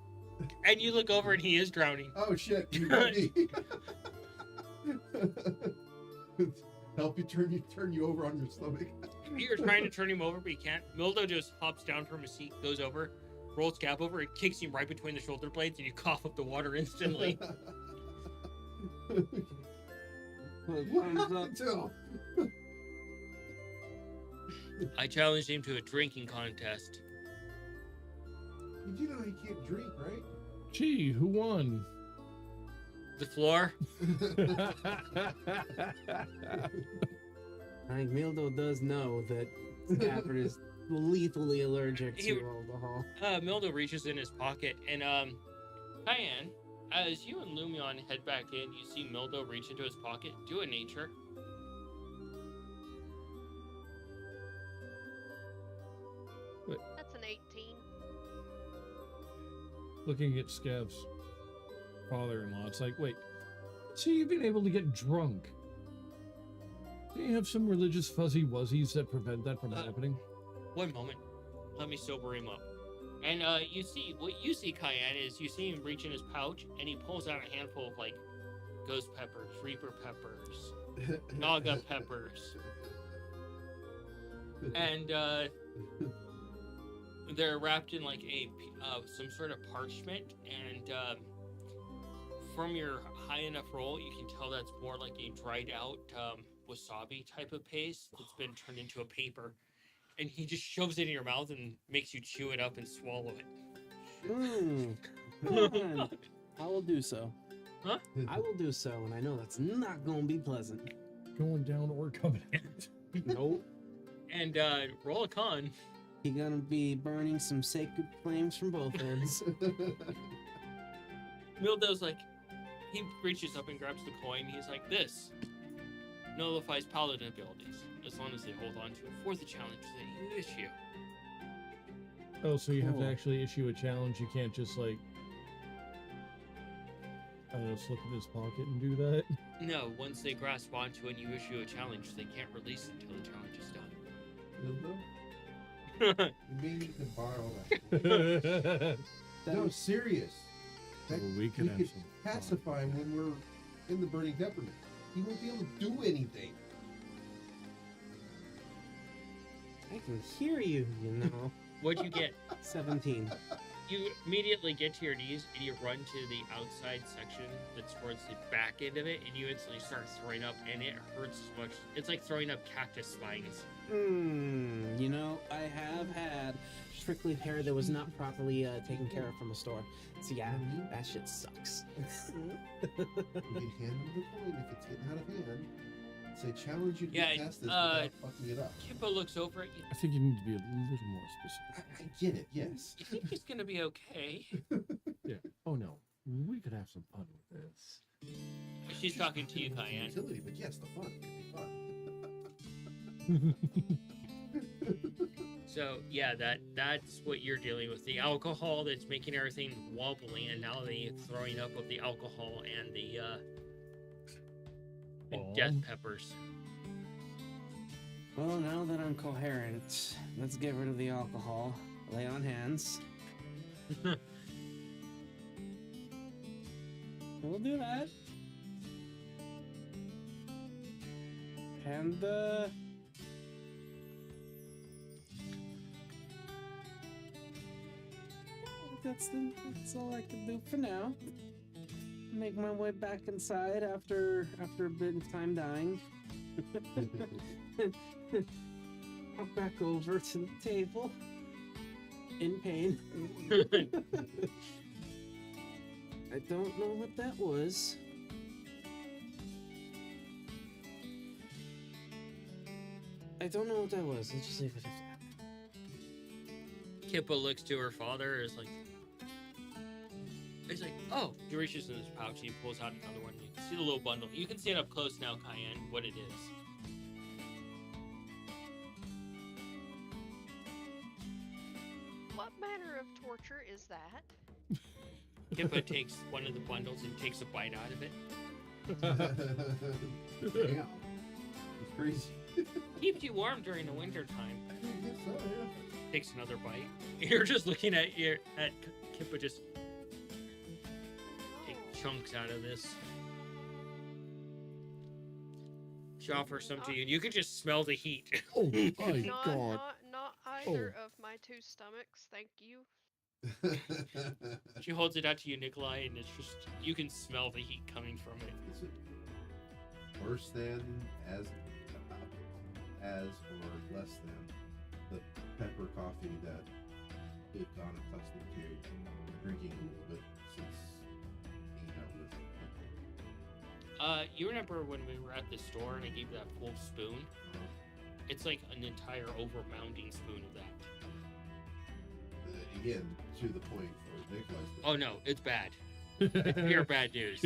And you look over and he is drowning. Oh shit! You got me. Help you turn you over on your stomach. You're trying to turn him over, but you can't. Mildo just hops down from his seat, goes over, rolls Cap over, and kicks him right between the shoulder blades, and you cough up the water instantly. What happened to him? I challenged him to a drinking contest. You do know he can't drink, right? Gee, who won? The floor. I think Mildo does know that Scabbard is lethally allergic to He- alcohol. Mildo reaches in his pocket, and Cayenne, as you and Lumion head back in, you see Mildo reach into his pocket. Do a nature. That's an 18. Looking at Scav's father-in-law, it's like, wait, so you've been able to get drunk? Do you have some religious fuzzy wuzzies that prevent that from happening? One moment. Let me sober him up. And you see, what you see, Cayenne, is you see him reach in his pouch, and he pulls out a handful of, like, ghost peppers, reaper peppers, naga peppers. And they're wrapped in, like, some sort of parchment, and from your high enough roll, you can tell that's more like a dried out wasabi type of paste that's been turned into a paper. And he just shoves it in your mouth and makes you chew it up and swallow it. Come on. I will do so. Huh? I will do so, and I know that's not going to be pleasant. Going down or coming out? Nope. And roll a con. You're going to be burning some sacred flames from both ends. Mildo's like, he reaches up and grabs the coin. He's like, this nullifies paladin abilities as long as they hold on to it for the challenge that you issue. Oh, so you have to Cool. actually issue a challenge. You can't just like, I don't know, slip in his pocket and do that. No, once they grasp onto it and you issue a challenge, they can't release it until the challenge is done. You mean you can borrow that? That No, was- serious. That, Well, we could have could some fun. pacify him when we're in the burning peppermint. He won't be able to do anything. I can hear you, you know. What'd you get? 17. You immediately get to your knees and you run to the outside section that's towards the back end of it, and you instantly start throwing up, and it hurts as much. It's like throwing up cactus spines. You know, I have had prickly hair that was not properly taken care of from a store. So yeah, that shit sucks. You can hand him the coin if it's getting out of hand. Say, challenge you to Yeah, get past this without fucking it up. Kippa looks over at you. I think you need to be a little more I specific. get it, yes. You think he's gonna be okay? Yeah. Oh no, we could have some fun with this. She's talking to you, Cayenne. Utility, but yes, the fun can be fun. So yeah, that's what you're dealing with. The alcohol that's making everything wobbly, and now the throwing up of the alcohol and the and death peppers. Well, now that I'm coherent, let's get rid of the alcohol. Lay on hands. We'll do that. And that's all I can do for now. Make my way back inside after a bit of time dying. Walk back over to the table in pain. I don't know what that was. Let's just leave it at that. Kippa looks to her father. Is like, he's like, oh. He reaches in his pouch and he pulls out another one. You can see the little bundle. You can see it up close now, Cayenne. What it is. What manner of torture is that? Kippa takes one of the bundles and takes a bite out of it. Damn. It's crazy. Keeps you warm during the winter time. I guess so, yeah. Takes another bite. You're just looking at Kippa just take chunks out of this. She offers some to you, and you can just smell the heat. Oh my Not, god. not either of my two stomachs, thank you. She holds it out to you, Nikolai, and it's just you can smell the heat coming from it. Is it worse than, as, or less than the pepper coffee that we've gone accustomed to drinking a little bit since hanging out with pepper? You remember when we were at the store and I gave you that full spoon? It's like an entire over-mounting spoon of that. Again, to the point for Nikolai's. Oh no, it's bad. It's pure bad news.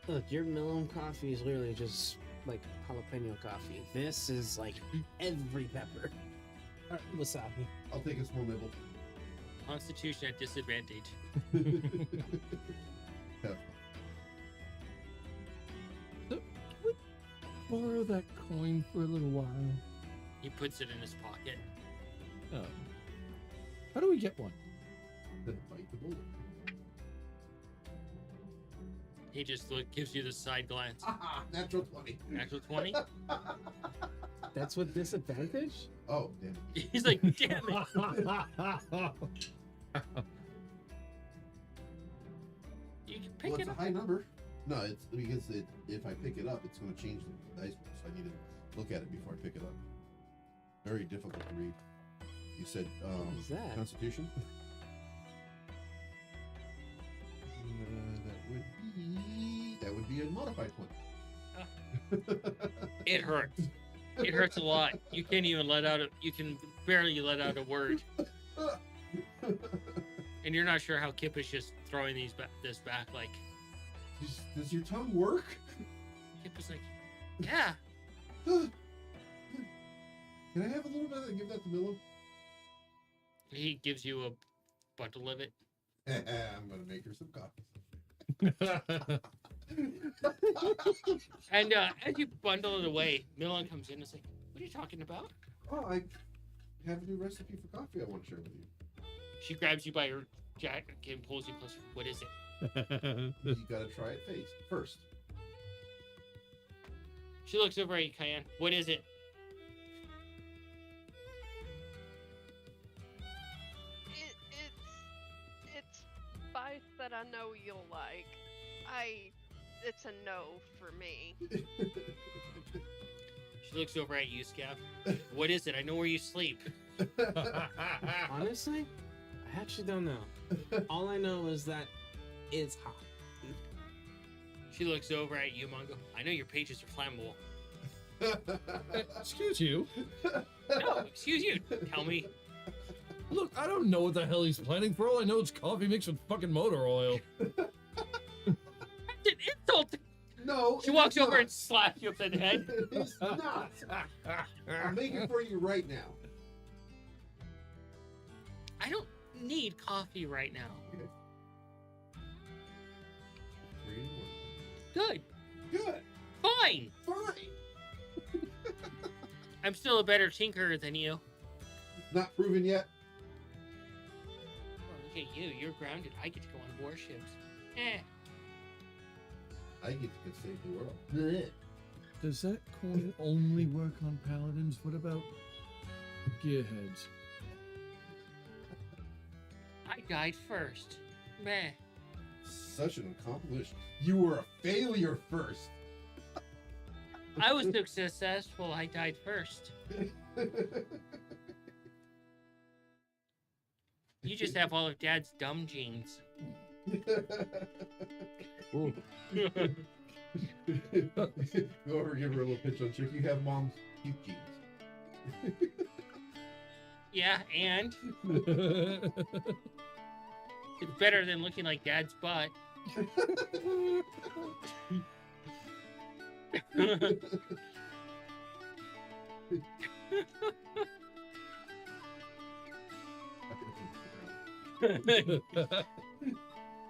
Look, your Millennium coffee is literally just like jalapeno coffee. This is like every pepper. Wasabi. I'll take a small nibble. Constitution at disadvantage. Have borrow that coin for a little while? He puts it in his pocket. Oh. How do we get one? Then bite the bullet. He just gives you the side glance. Ah, natural 20. Actual 20. That's with disadvantage? Oh, damn it. He's like, damn it. You can pick Well, it it's a up. high number. No, it's because if I pick it up, it's going to change the dice roll. So I need to look at it before I pick it up. Very difficult to read. You said What's that? Constitution? That would be a modified one. It hurts. It hurts a lot. You can't even let out a. You can barely let out a word, and you're not sure how Kip is just throwing this back. Like Does your tongue work? Kip is like, yeah. Can I have a little bit of that? Give that to Milo. He gives you a bundle of it. I'm going to make her some coffee. And as you bundle it away, Milan comes in and is like, what are you talking about? Oh, I have a new recipe for coffee I want to share with you. She grabs you by your jacket and pulls you closer. What is it? You got to try it first. She looks over at you, Cayenne. What is it? It's spice that I know you'll like. It's a no for me. She looks over at you, Scav. What is it? I know where you sleep. Honestly, I actually don't know. All I know is that it's hot. She looks over at you, Mongo. I know your pages are flammable. Excuse you. No, excuse you. Tell me. Look, I don't know what the hell he's planning. For all I know, it's coffee mixed with fucking motor oil. That's an insult. No. She it walks is over not. and slaps you upside the head. It's not. I'll make it for you right now. I don't need coffee right now. 3 and 1. Good. Good. Fine. Fine. I'm still a better tinkerer than you. Not proven yet. Well, look at you. You're grounded. I get to go on warships. I get to save the world. Blech. Does that coin only work on paladins? What about gearheads? I died first. Meh. Such an accomplishment. You were a failure first. I was successful. I died first. You just have all of Dad's dumb genes. Ooh. Go over, give her a little pitch on chick. You have mom's cute genes. Yeah, and it's better than looking like Dad's butt.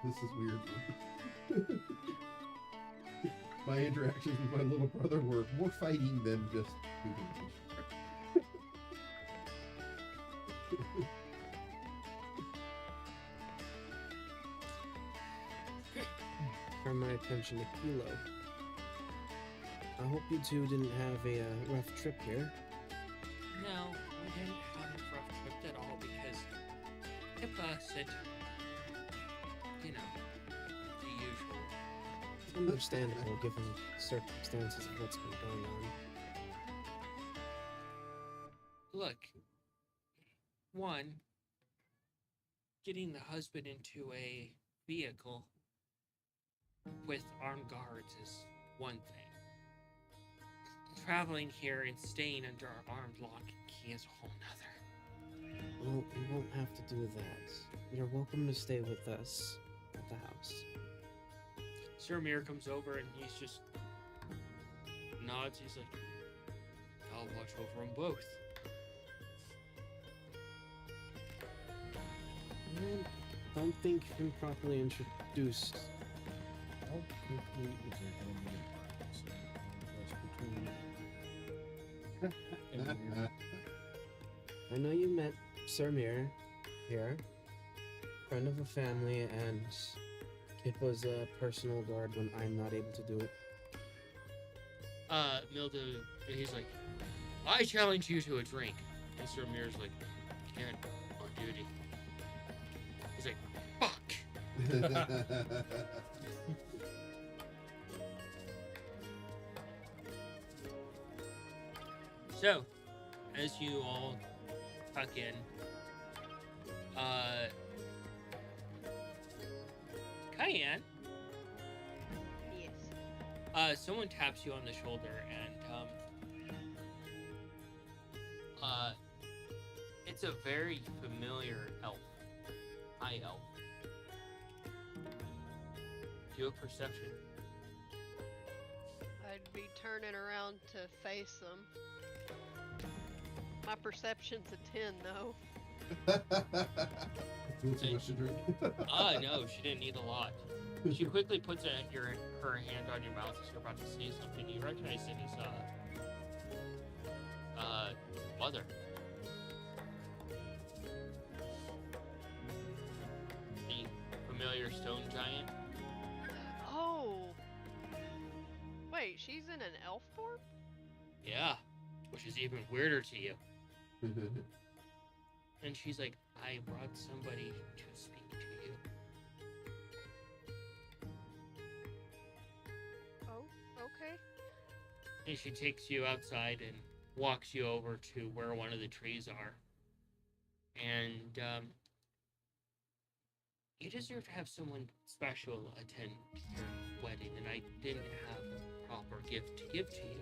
This is weird. My interactions with my little brother were more fighting than just moving. Turn my attention to Kilo. I hope you two didn't have a rough trip here. No, we didn't have a rough trip at all because Pippa said, you know, the usual. Understandable given the circumstances of what's been going on. Look, one, getting the husband into a vehicle with armed guards is one thing. Traveling here and staying under armed lock and key is a whole nother. Well, you won't have to do that. You're welcome to stay with us at the house. Sir Amir comes over and he's just nods. He's like, I'll watch over them both. I don't think you've been properly introduced. How quickly is it going to get between I know you met Sir Mir here, friend of the family, and Kip was a personal guard when I'm not able to do it. Mildew, he's like, I challenge you to a drink. And Sir Mir's like, can't, on duty. He's like, fuck. So, as you all tuck in, Cayenne, Yes. someone taps you on the shoulder, and it's a very familiar elf, high elf. Do a perception. I'd be turning around to face them. My perception's a 10, though. Too much to drink. No, she didn't need a lot. She quickly puts her hand on your mouth as you're about to say something. You recognize it as mother. The familiar stone giant. Oh! Wait, she's in an elf form? Yeah, which is even weirder to you. And she's like, I brought somebody to speak to you. Oh, okay. And she takes you outside and walks you over to where one of the trees are. And you deserve to have someone special attend your wedding, and I didn't have a proper gift to give to you.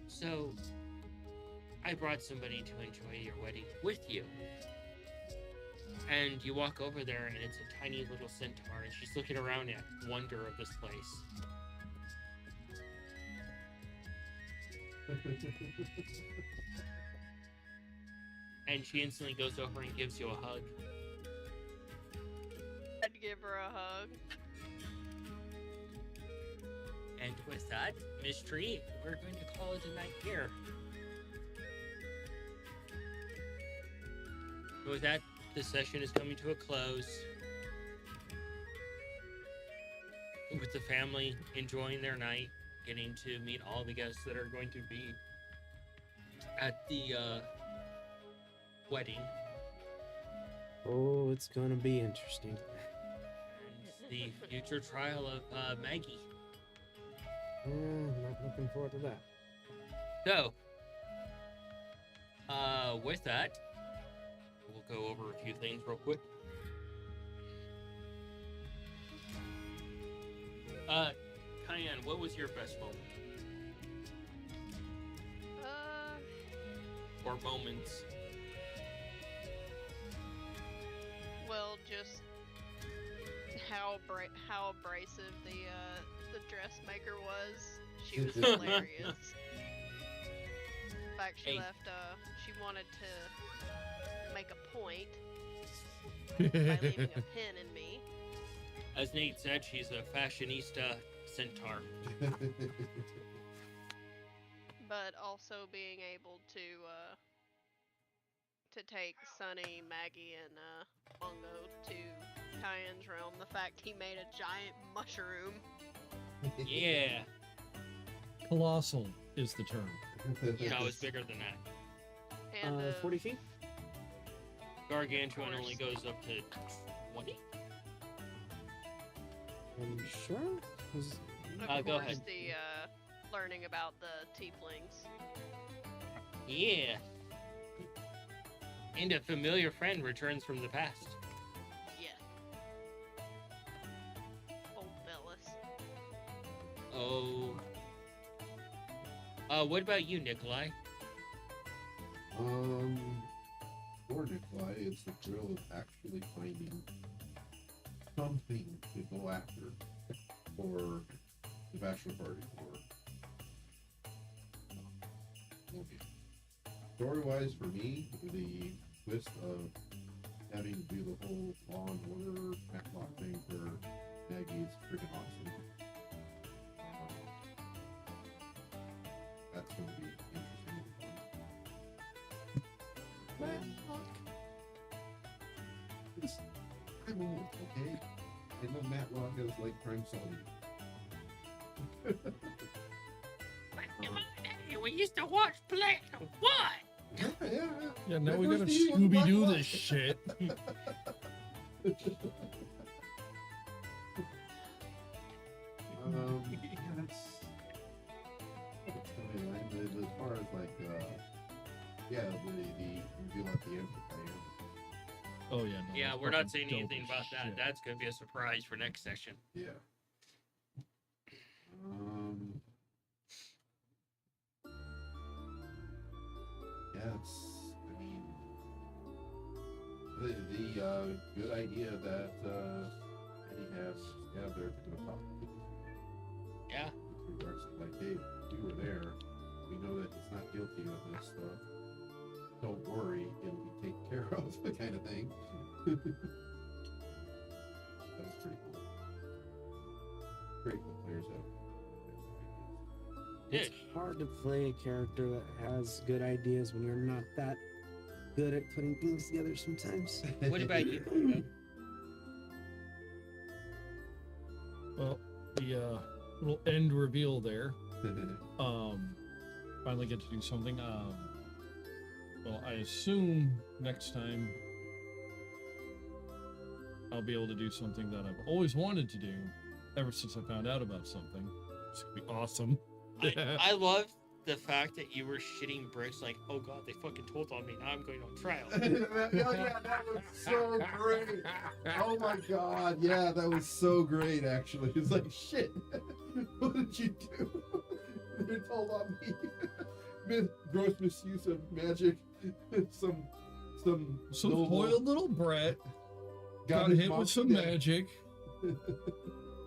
So I brought somebody to enjoy your wedding with you. And you walk over there, and it's a tiny little centaur, and she's looking around at wonder of this place. And she instantly goes over and gives you a hug. I'd give her a hug. And with that, Miss Tree, we're going to call it a night here. With that, the session is coming to a close. With the family enjoying their night, getting to meet all the guests that are going to be at the wedding. Oh, it's gonna be interesting. And the future trial of Maggie. Not looking forward to that. So, with that, we'll go over a few things real quick. Cayenne, what was your best moment? Or moments? Well, just how abrasive the dressmaker was. She was hilarious. In fact, she Hey. left. She wanted to make a point by leaving a pin in me. As Nate said, she's a fashionista centaur. But also being able to take Sunny, Maggie, and Bongo to Cayenne's realm. The fact he made a giant mushroom. Yeah, Colossal is the term. no, it's bigger than that. And 40 feet? Gargantuan Of only course. goes up to 20. I'm sure? Was- of go course, ahead. the learning about the tieflings. Yeah. And a familiar friend returns from the past. Yeah. Old Bellis. Oh. What about you, Nikolai? For Nikolai, it's the thrill of actually finding something to go after for the bachelor party or story-wise, for me, the twist of having to do the whole Law and Order backlog thing for Maggie is freaking awesome. That's going to be interesting. Okay. I know Matt Long is like crime solving. Hey, we used to watch Black and White. Yeah. Yeah, now That we was gotta the one Scooby Doo black this shit. Yeah, that's coming in line. As far as like, yeah, the reveal at the end. Oh yeah. No, Yeah, that's we're not fucking saying dope anything as about that. shit. That's gonna be a surprise for next session. Yeah. Yeah, I mean, the good idea that Eddie has there to go talk to people. Yeah. With regards to like, hey, we were there. We know that he's not guilty of this stuff. Don't worry, it'll be taken care of, kind of thing. That was pretty cool. Pretty cool players out. It's hard to play a character that has good ideas when you're not that good at putting things together sometimes. What about you, Marco? Well, the little end reveal there. Finally get to do something. Well, I assume next time I'll be able to do something that I've always wanted to do ever since I found out about something. It's gonna be awesome. I love the fact that you were shitting bricks like, oh god, they fucking told on me. Now I'm going on trial. Yeah, that was so great. Oh my god, yeah, that was so great. Actually, it's like shit. What did you do? They told on me. Gross misuse of magic. Some Some noble spoiled little brat got his hit mom with some dead. magic.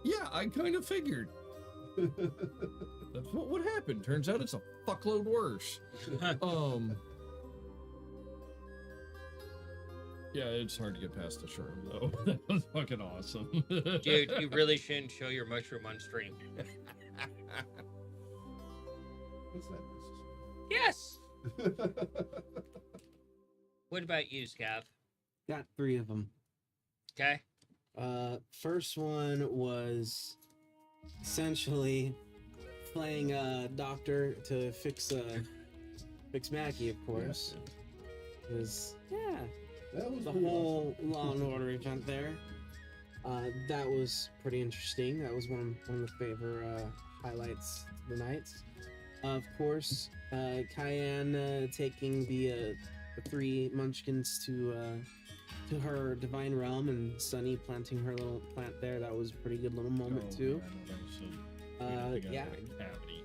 Yeah, I kind of figured. That's what would happen. Turns out it's a fuckload worse. Yeah, it's hard to get past the shroom though. That was fucking awesome. Dude, you really shouldn't show your mushroom on stream. What's that? Yes. What about you, Scav? Got 3 of them. Okay. First one was essentially playing a doctor to fix Maggie, of course. Because That was the pretty whole Law and Order event there. That was pretty interesting. That was one of the favorite highlights of the night. Of course, Cayenne taking the 3 munchkins to her divine realm, and Sunny planting her little plant there. That was a pretty good little moment Oh, too. yeah, no, that was so sweet. Yeah, Cavity.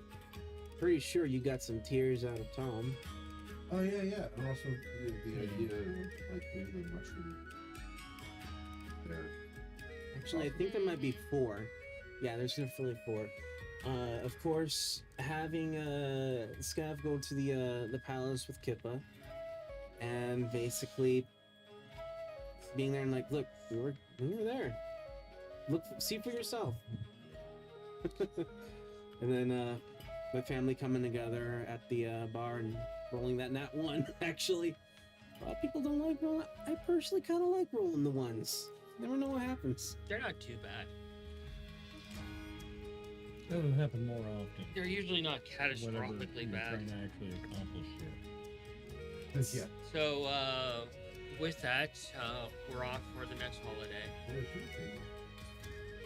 pretty sure you got some tears out of Tom. Oh yeah, and also the idea of like maybe the mushroom there. Actually, I think there might be 4. Yeah, there's definitely 4. Of course, having Scav go to the palace with Kippa, and basically being there and like, look, we were there. Look, see for yourself. And then my family coming together at the bar and rolling that nat 1. Actually, a lot of people don't like rolling. I personally kind of like rolling the ones. Never know what happens. They're not too bad. That doesn't happen more often. They're usually not Whenever catastrophically you're bad. trying to actually accomplish shit. Yeah. So, with that, we're off for the next holiday.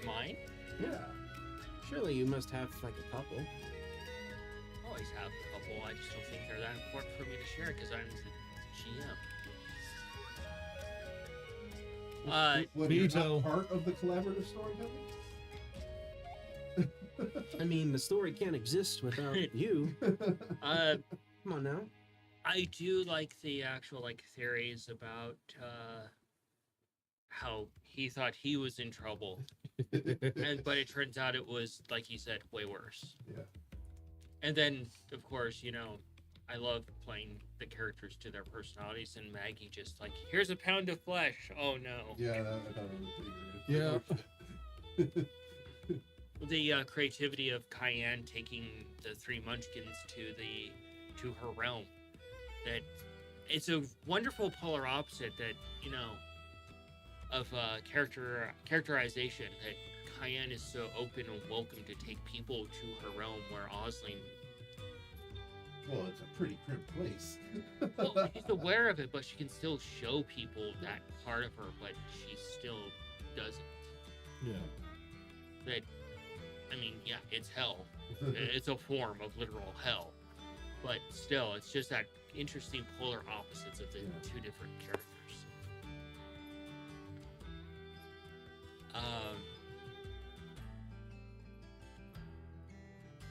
Mine? Yeah. Surely you must have like a couple. Always have a couple. I just don't think they're that important for me to share because I'm the GM. What, you're Veto. not part of the collaborative storytelling? I mean, the story can't exist without you. Come on now. I do like the actual theories about how he thought he was in trouble, but it turns out it was, like he said, way worse. Yeah. And then, of course, I love playing the characters to their personalities, and Maggie just here's a pound of flesh. Oh no. Yeah, I thought it was pretty great. The creativity of Cayenne taking the 3 munchkins to her realm. That it's a wonderful polar opposite that characterization that Cayenne is so open and welcome to take people to her realm, where Osling, Well, it's a pretty prim place. well, she's aware of it, but she can still show people that part of her, but she still doesn't. Yeah. That, I mean, yeah, it's hell. It's a form of literal hell, but still, it's just that interesting polar opposites of the Yeah. two different characters.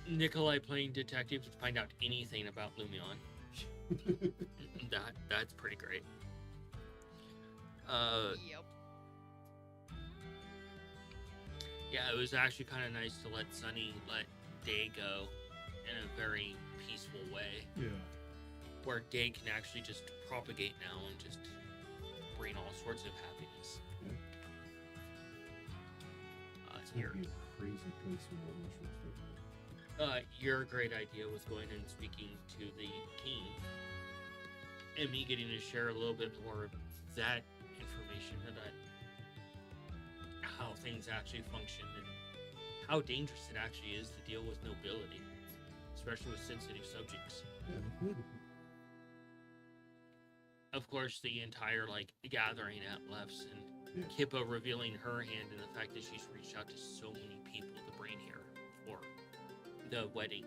Nikolai playing detective to find out anything about Lumion. That's pretty great. Yep. Yeah, it was actually kind of nice to let Sunny let Day go in a very peaceful way, Yeah. where Day can actually just propagate now and just bring all sorts of happiness. Yeah. It's It's gonna your, be a crazy place when the mushrooms start. your great idea with going and speaking to the king, and me getting to share a little bit more of that information about how things actually function and how dangerous it actually is to deal with nobility, especially with sensitive subjects. Yeah. Of course, the entire gathering at Lef's and Yeah. Kippa revealing her hand and the fact that she's reached out to so many people to bring here for the wedding.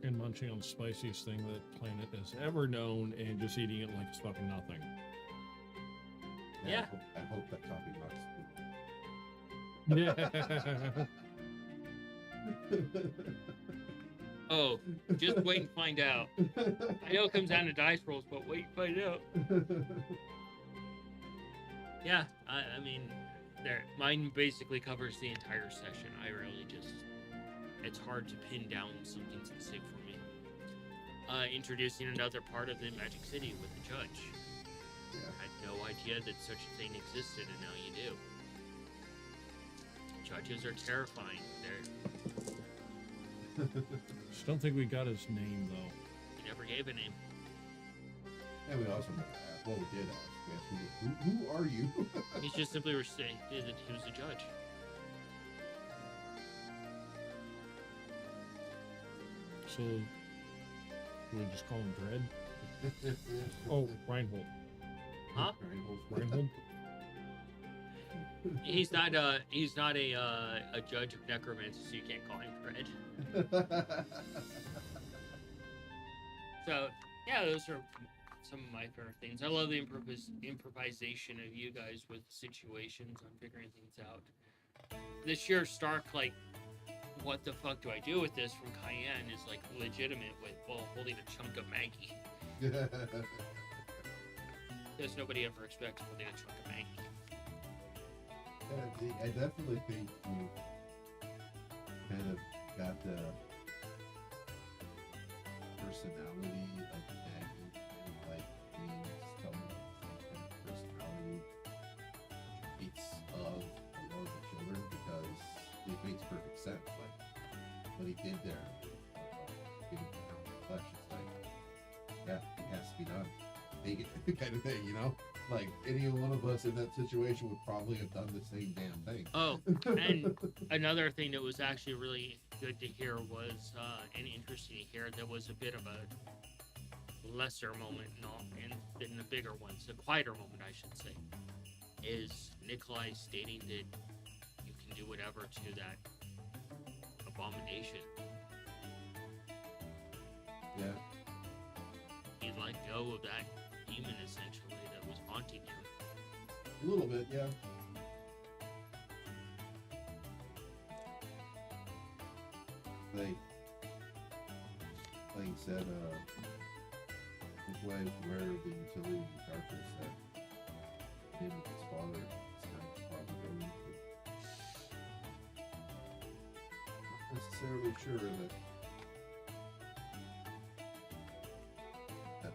And munching on the spiciest thing that planet has ever known and just eating it like it's fucking nothing. Yeah. I hope that coffee box. Oh, just wait and find out. I know it comes down to dice rolls, but wait and find out. Yeah, I mean, mine basically covers the entire session. I really just, it's hard to pin down something specific for me. Introducing another part of the Magic City with the judge. Yeah. I had no idea that such a thing existed, and now you do. Judges are terrifying. Just don't think we got his name though. He never gave a name. And we also never asked. Well, we did ask. We asked, who are you? He's just simply stated that he was a judge. So we just call him Dread. Oh, Reinhold. Huh? Reinhold. He's not a judge of necromancy, so you can't call him Dread. So yeah, those are some of my favorite things. I love the improvisation of you guys with situations on figuring things out. The sheer stark what the fuck do I do with this from Cayenne is legitimate with holding a chunk of Maggie, because nobody ever expects holding a chunk of Maggie. I definitely think you kind of got the personality of Maggie, and being someone with kind of personality traits of a lot of the children, because it makes perfect sense. What he did there, giving the pound of flesh, it's yeah, it has to be done. Take it, kind of thing, you know? Any one of us in that situation would probably have done the same damn thing. Oh, and another thing that was actually really good to hear was, and interesting to hear, there was a bit of a lesser moment in the bigger ones, a quieter moment, I should say, is Nikolai stating that you can do whatever to that abomination. Yeah. He let go of that demon, essentially, that was haunting him. A little bit, yeah. Like you said, Nikolai is aware of the utility of the darkness that him and his father is kind of probably going to. Not necessarily sure that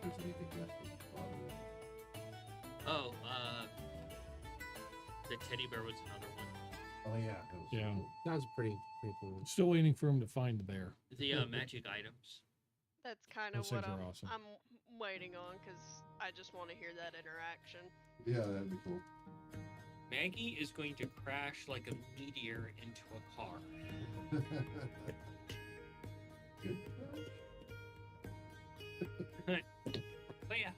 there's anything left of his father. Oh, the teddy bear was another one. Oh yeah, that was Yeah. cool. That was pretty cool. Still waiting for him to find the bear. The magic items. That's kind Those of what things are awesome. I'm waiting on because I just want to hear that interaction. Yeah, that'd be cool. Maggie is going to crash like a meteor into a car. Good. But yeah,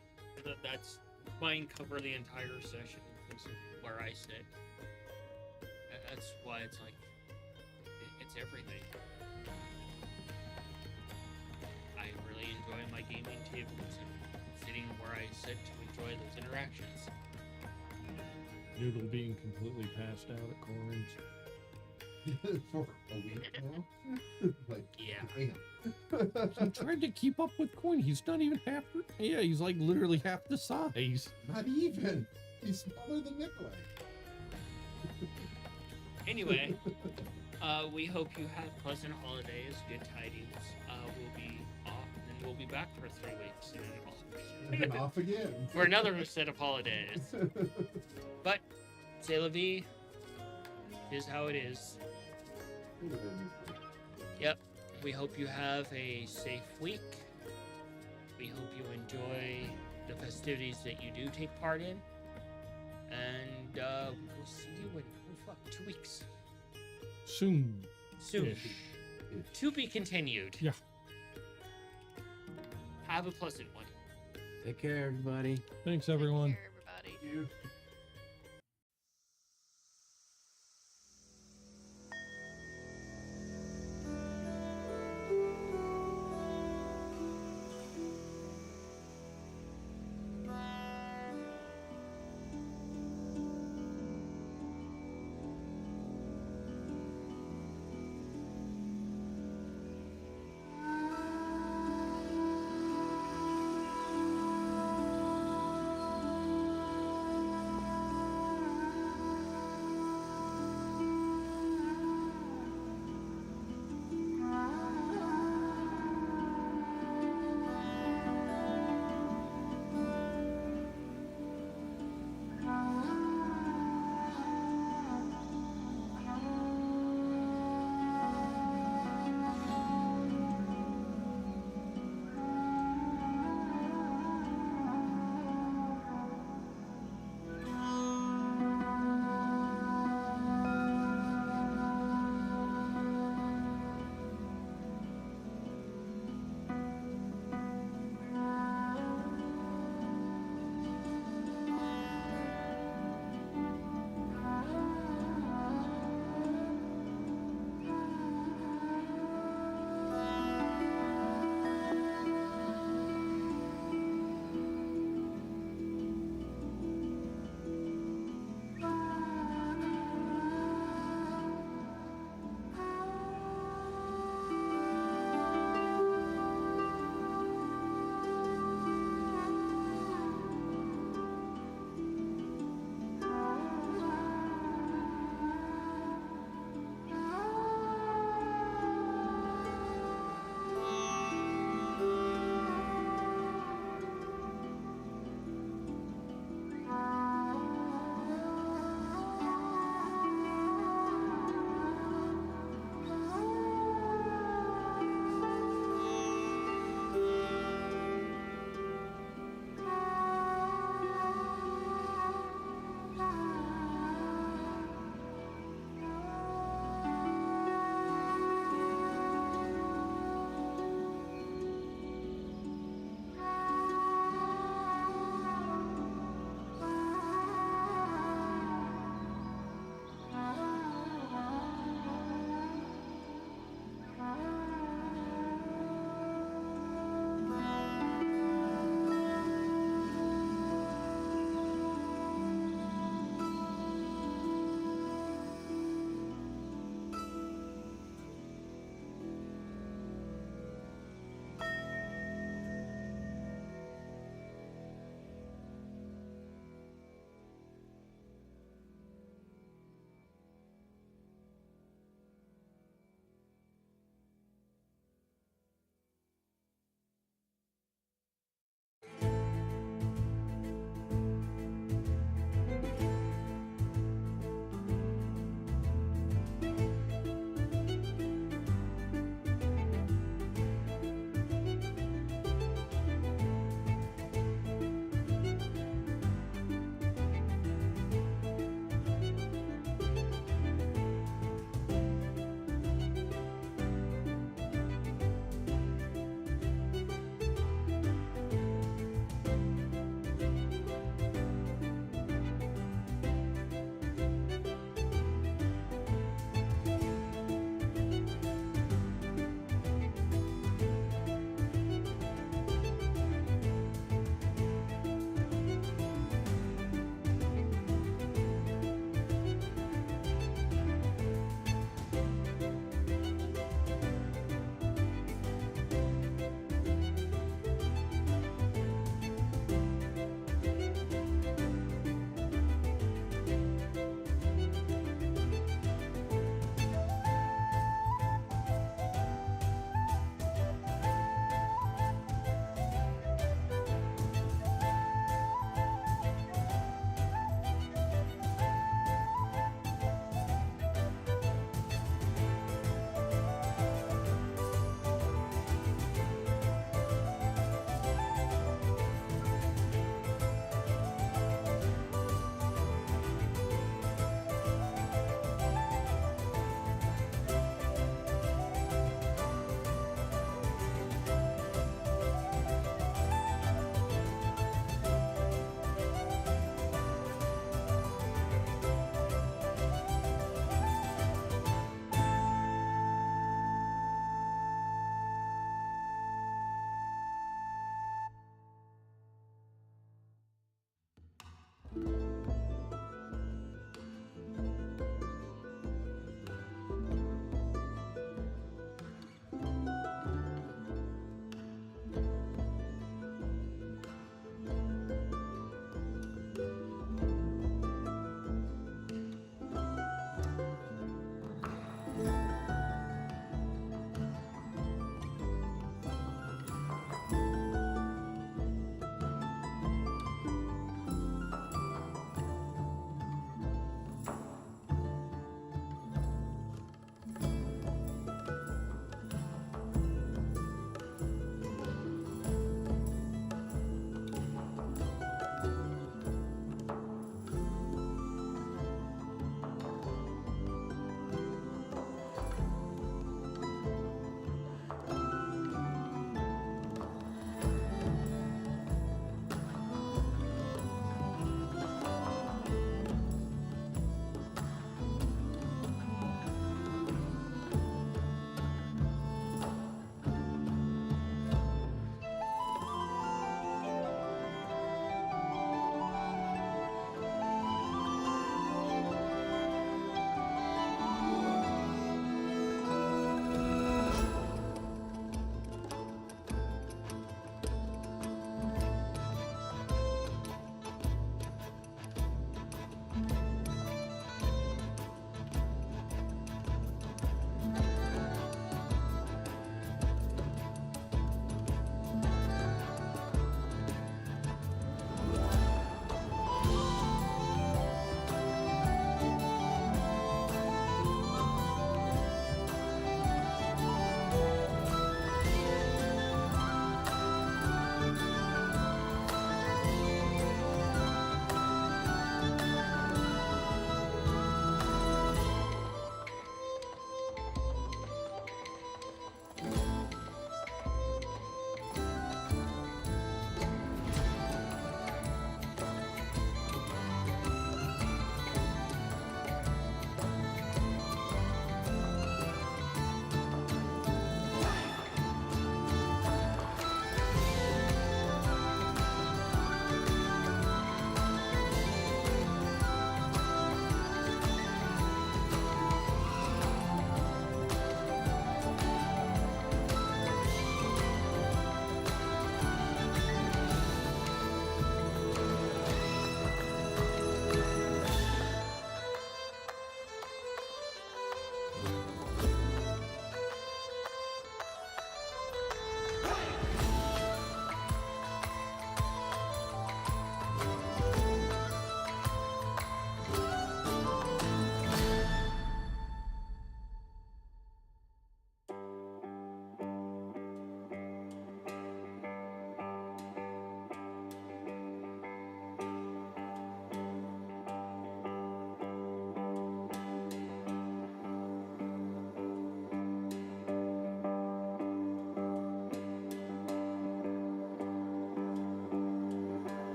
that's mine. Cover the entire session. This is where I sit. That's why it's like it's everything. I really enjoy my gaming tables and sitting where I sit to enjoy those interactions. Noodle being completely passed out at Corin's. For a week now? Like, Yeah. damn. I'm trying to keep up with Coin. He's not even half. Yeah, he's like literally half the size. Not even. He's smaller than Nikolai. Anyway, we hope you have pleasant holidays, good tidings. We'll be off, and then we'll be back for 3 weeks, And then off again. for another set of holidays. But, c'est la vie. Is how it is. Yep. We hope you have a safe week. We hope you enjoy the festivities that you do take part in. And we'll see you in 2 weeks. Soon. Soon. Ish. To be continued. Yeah. Have a pleasant one. Take care, everybody. Thanks, Take everyone. care, everybody. You.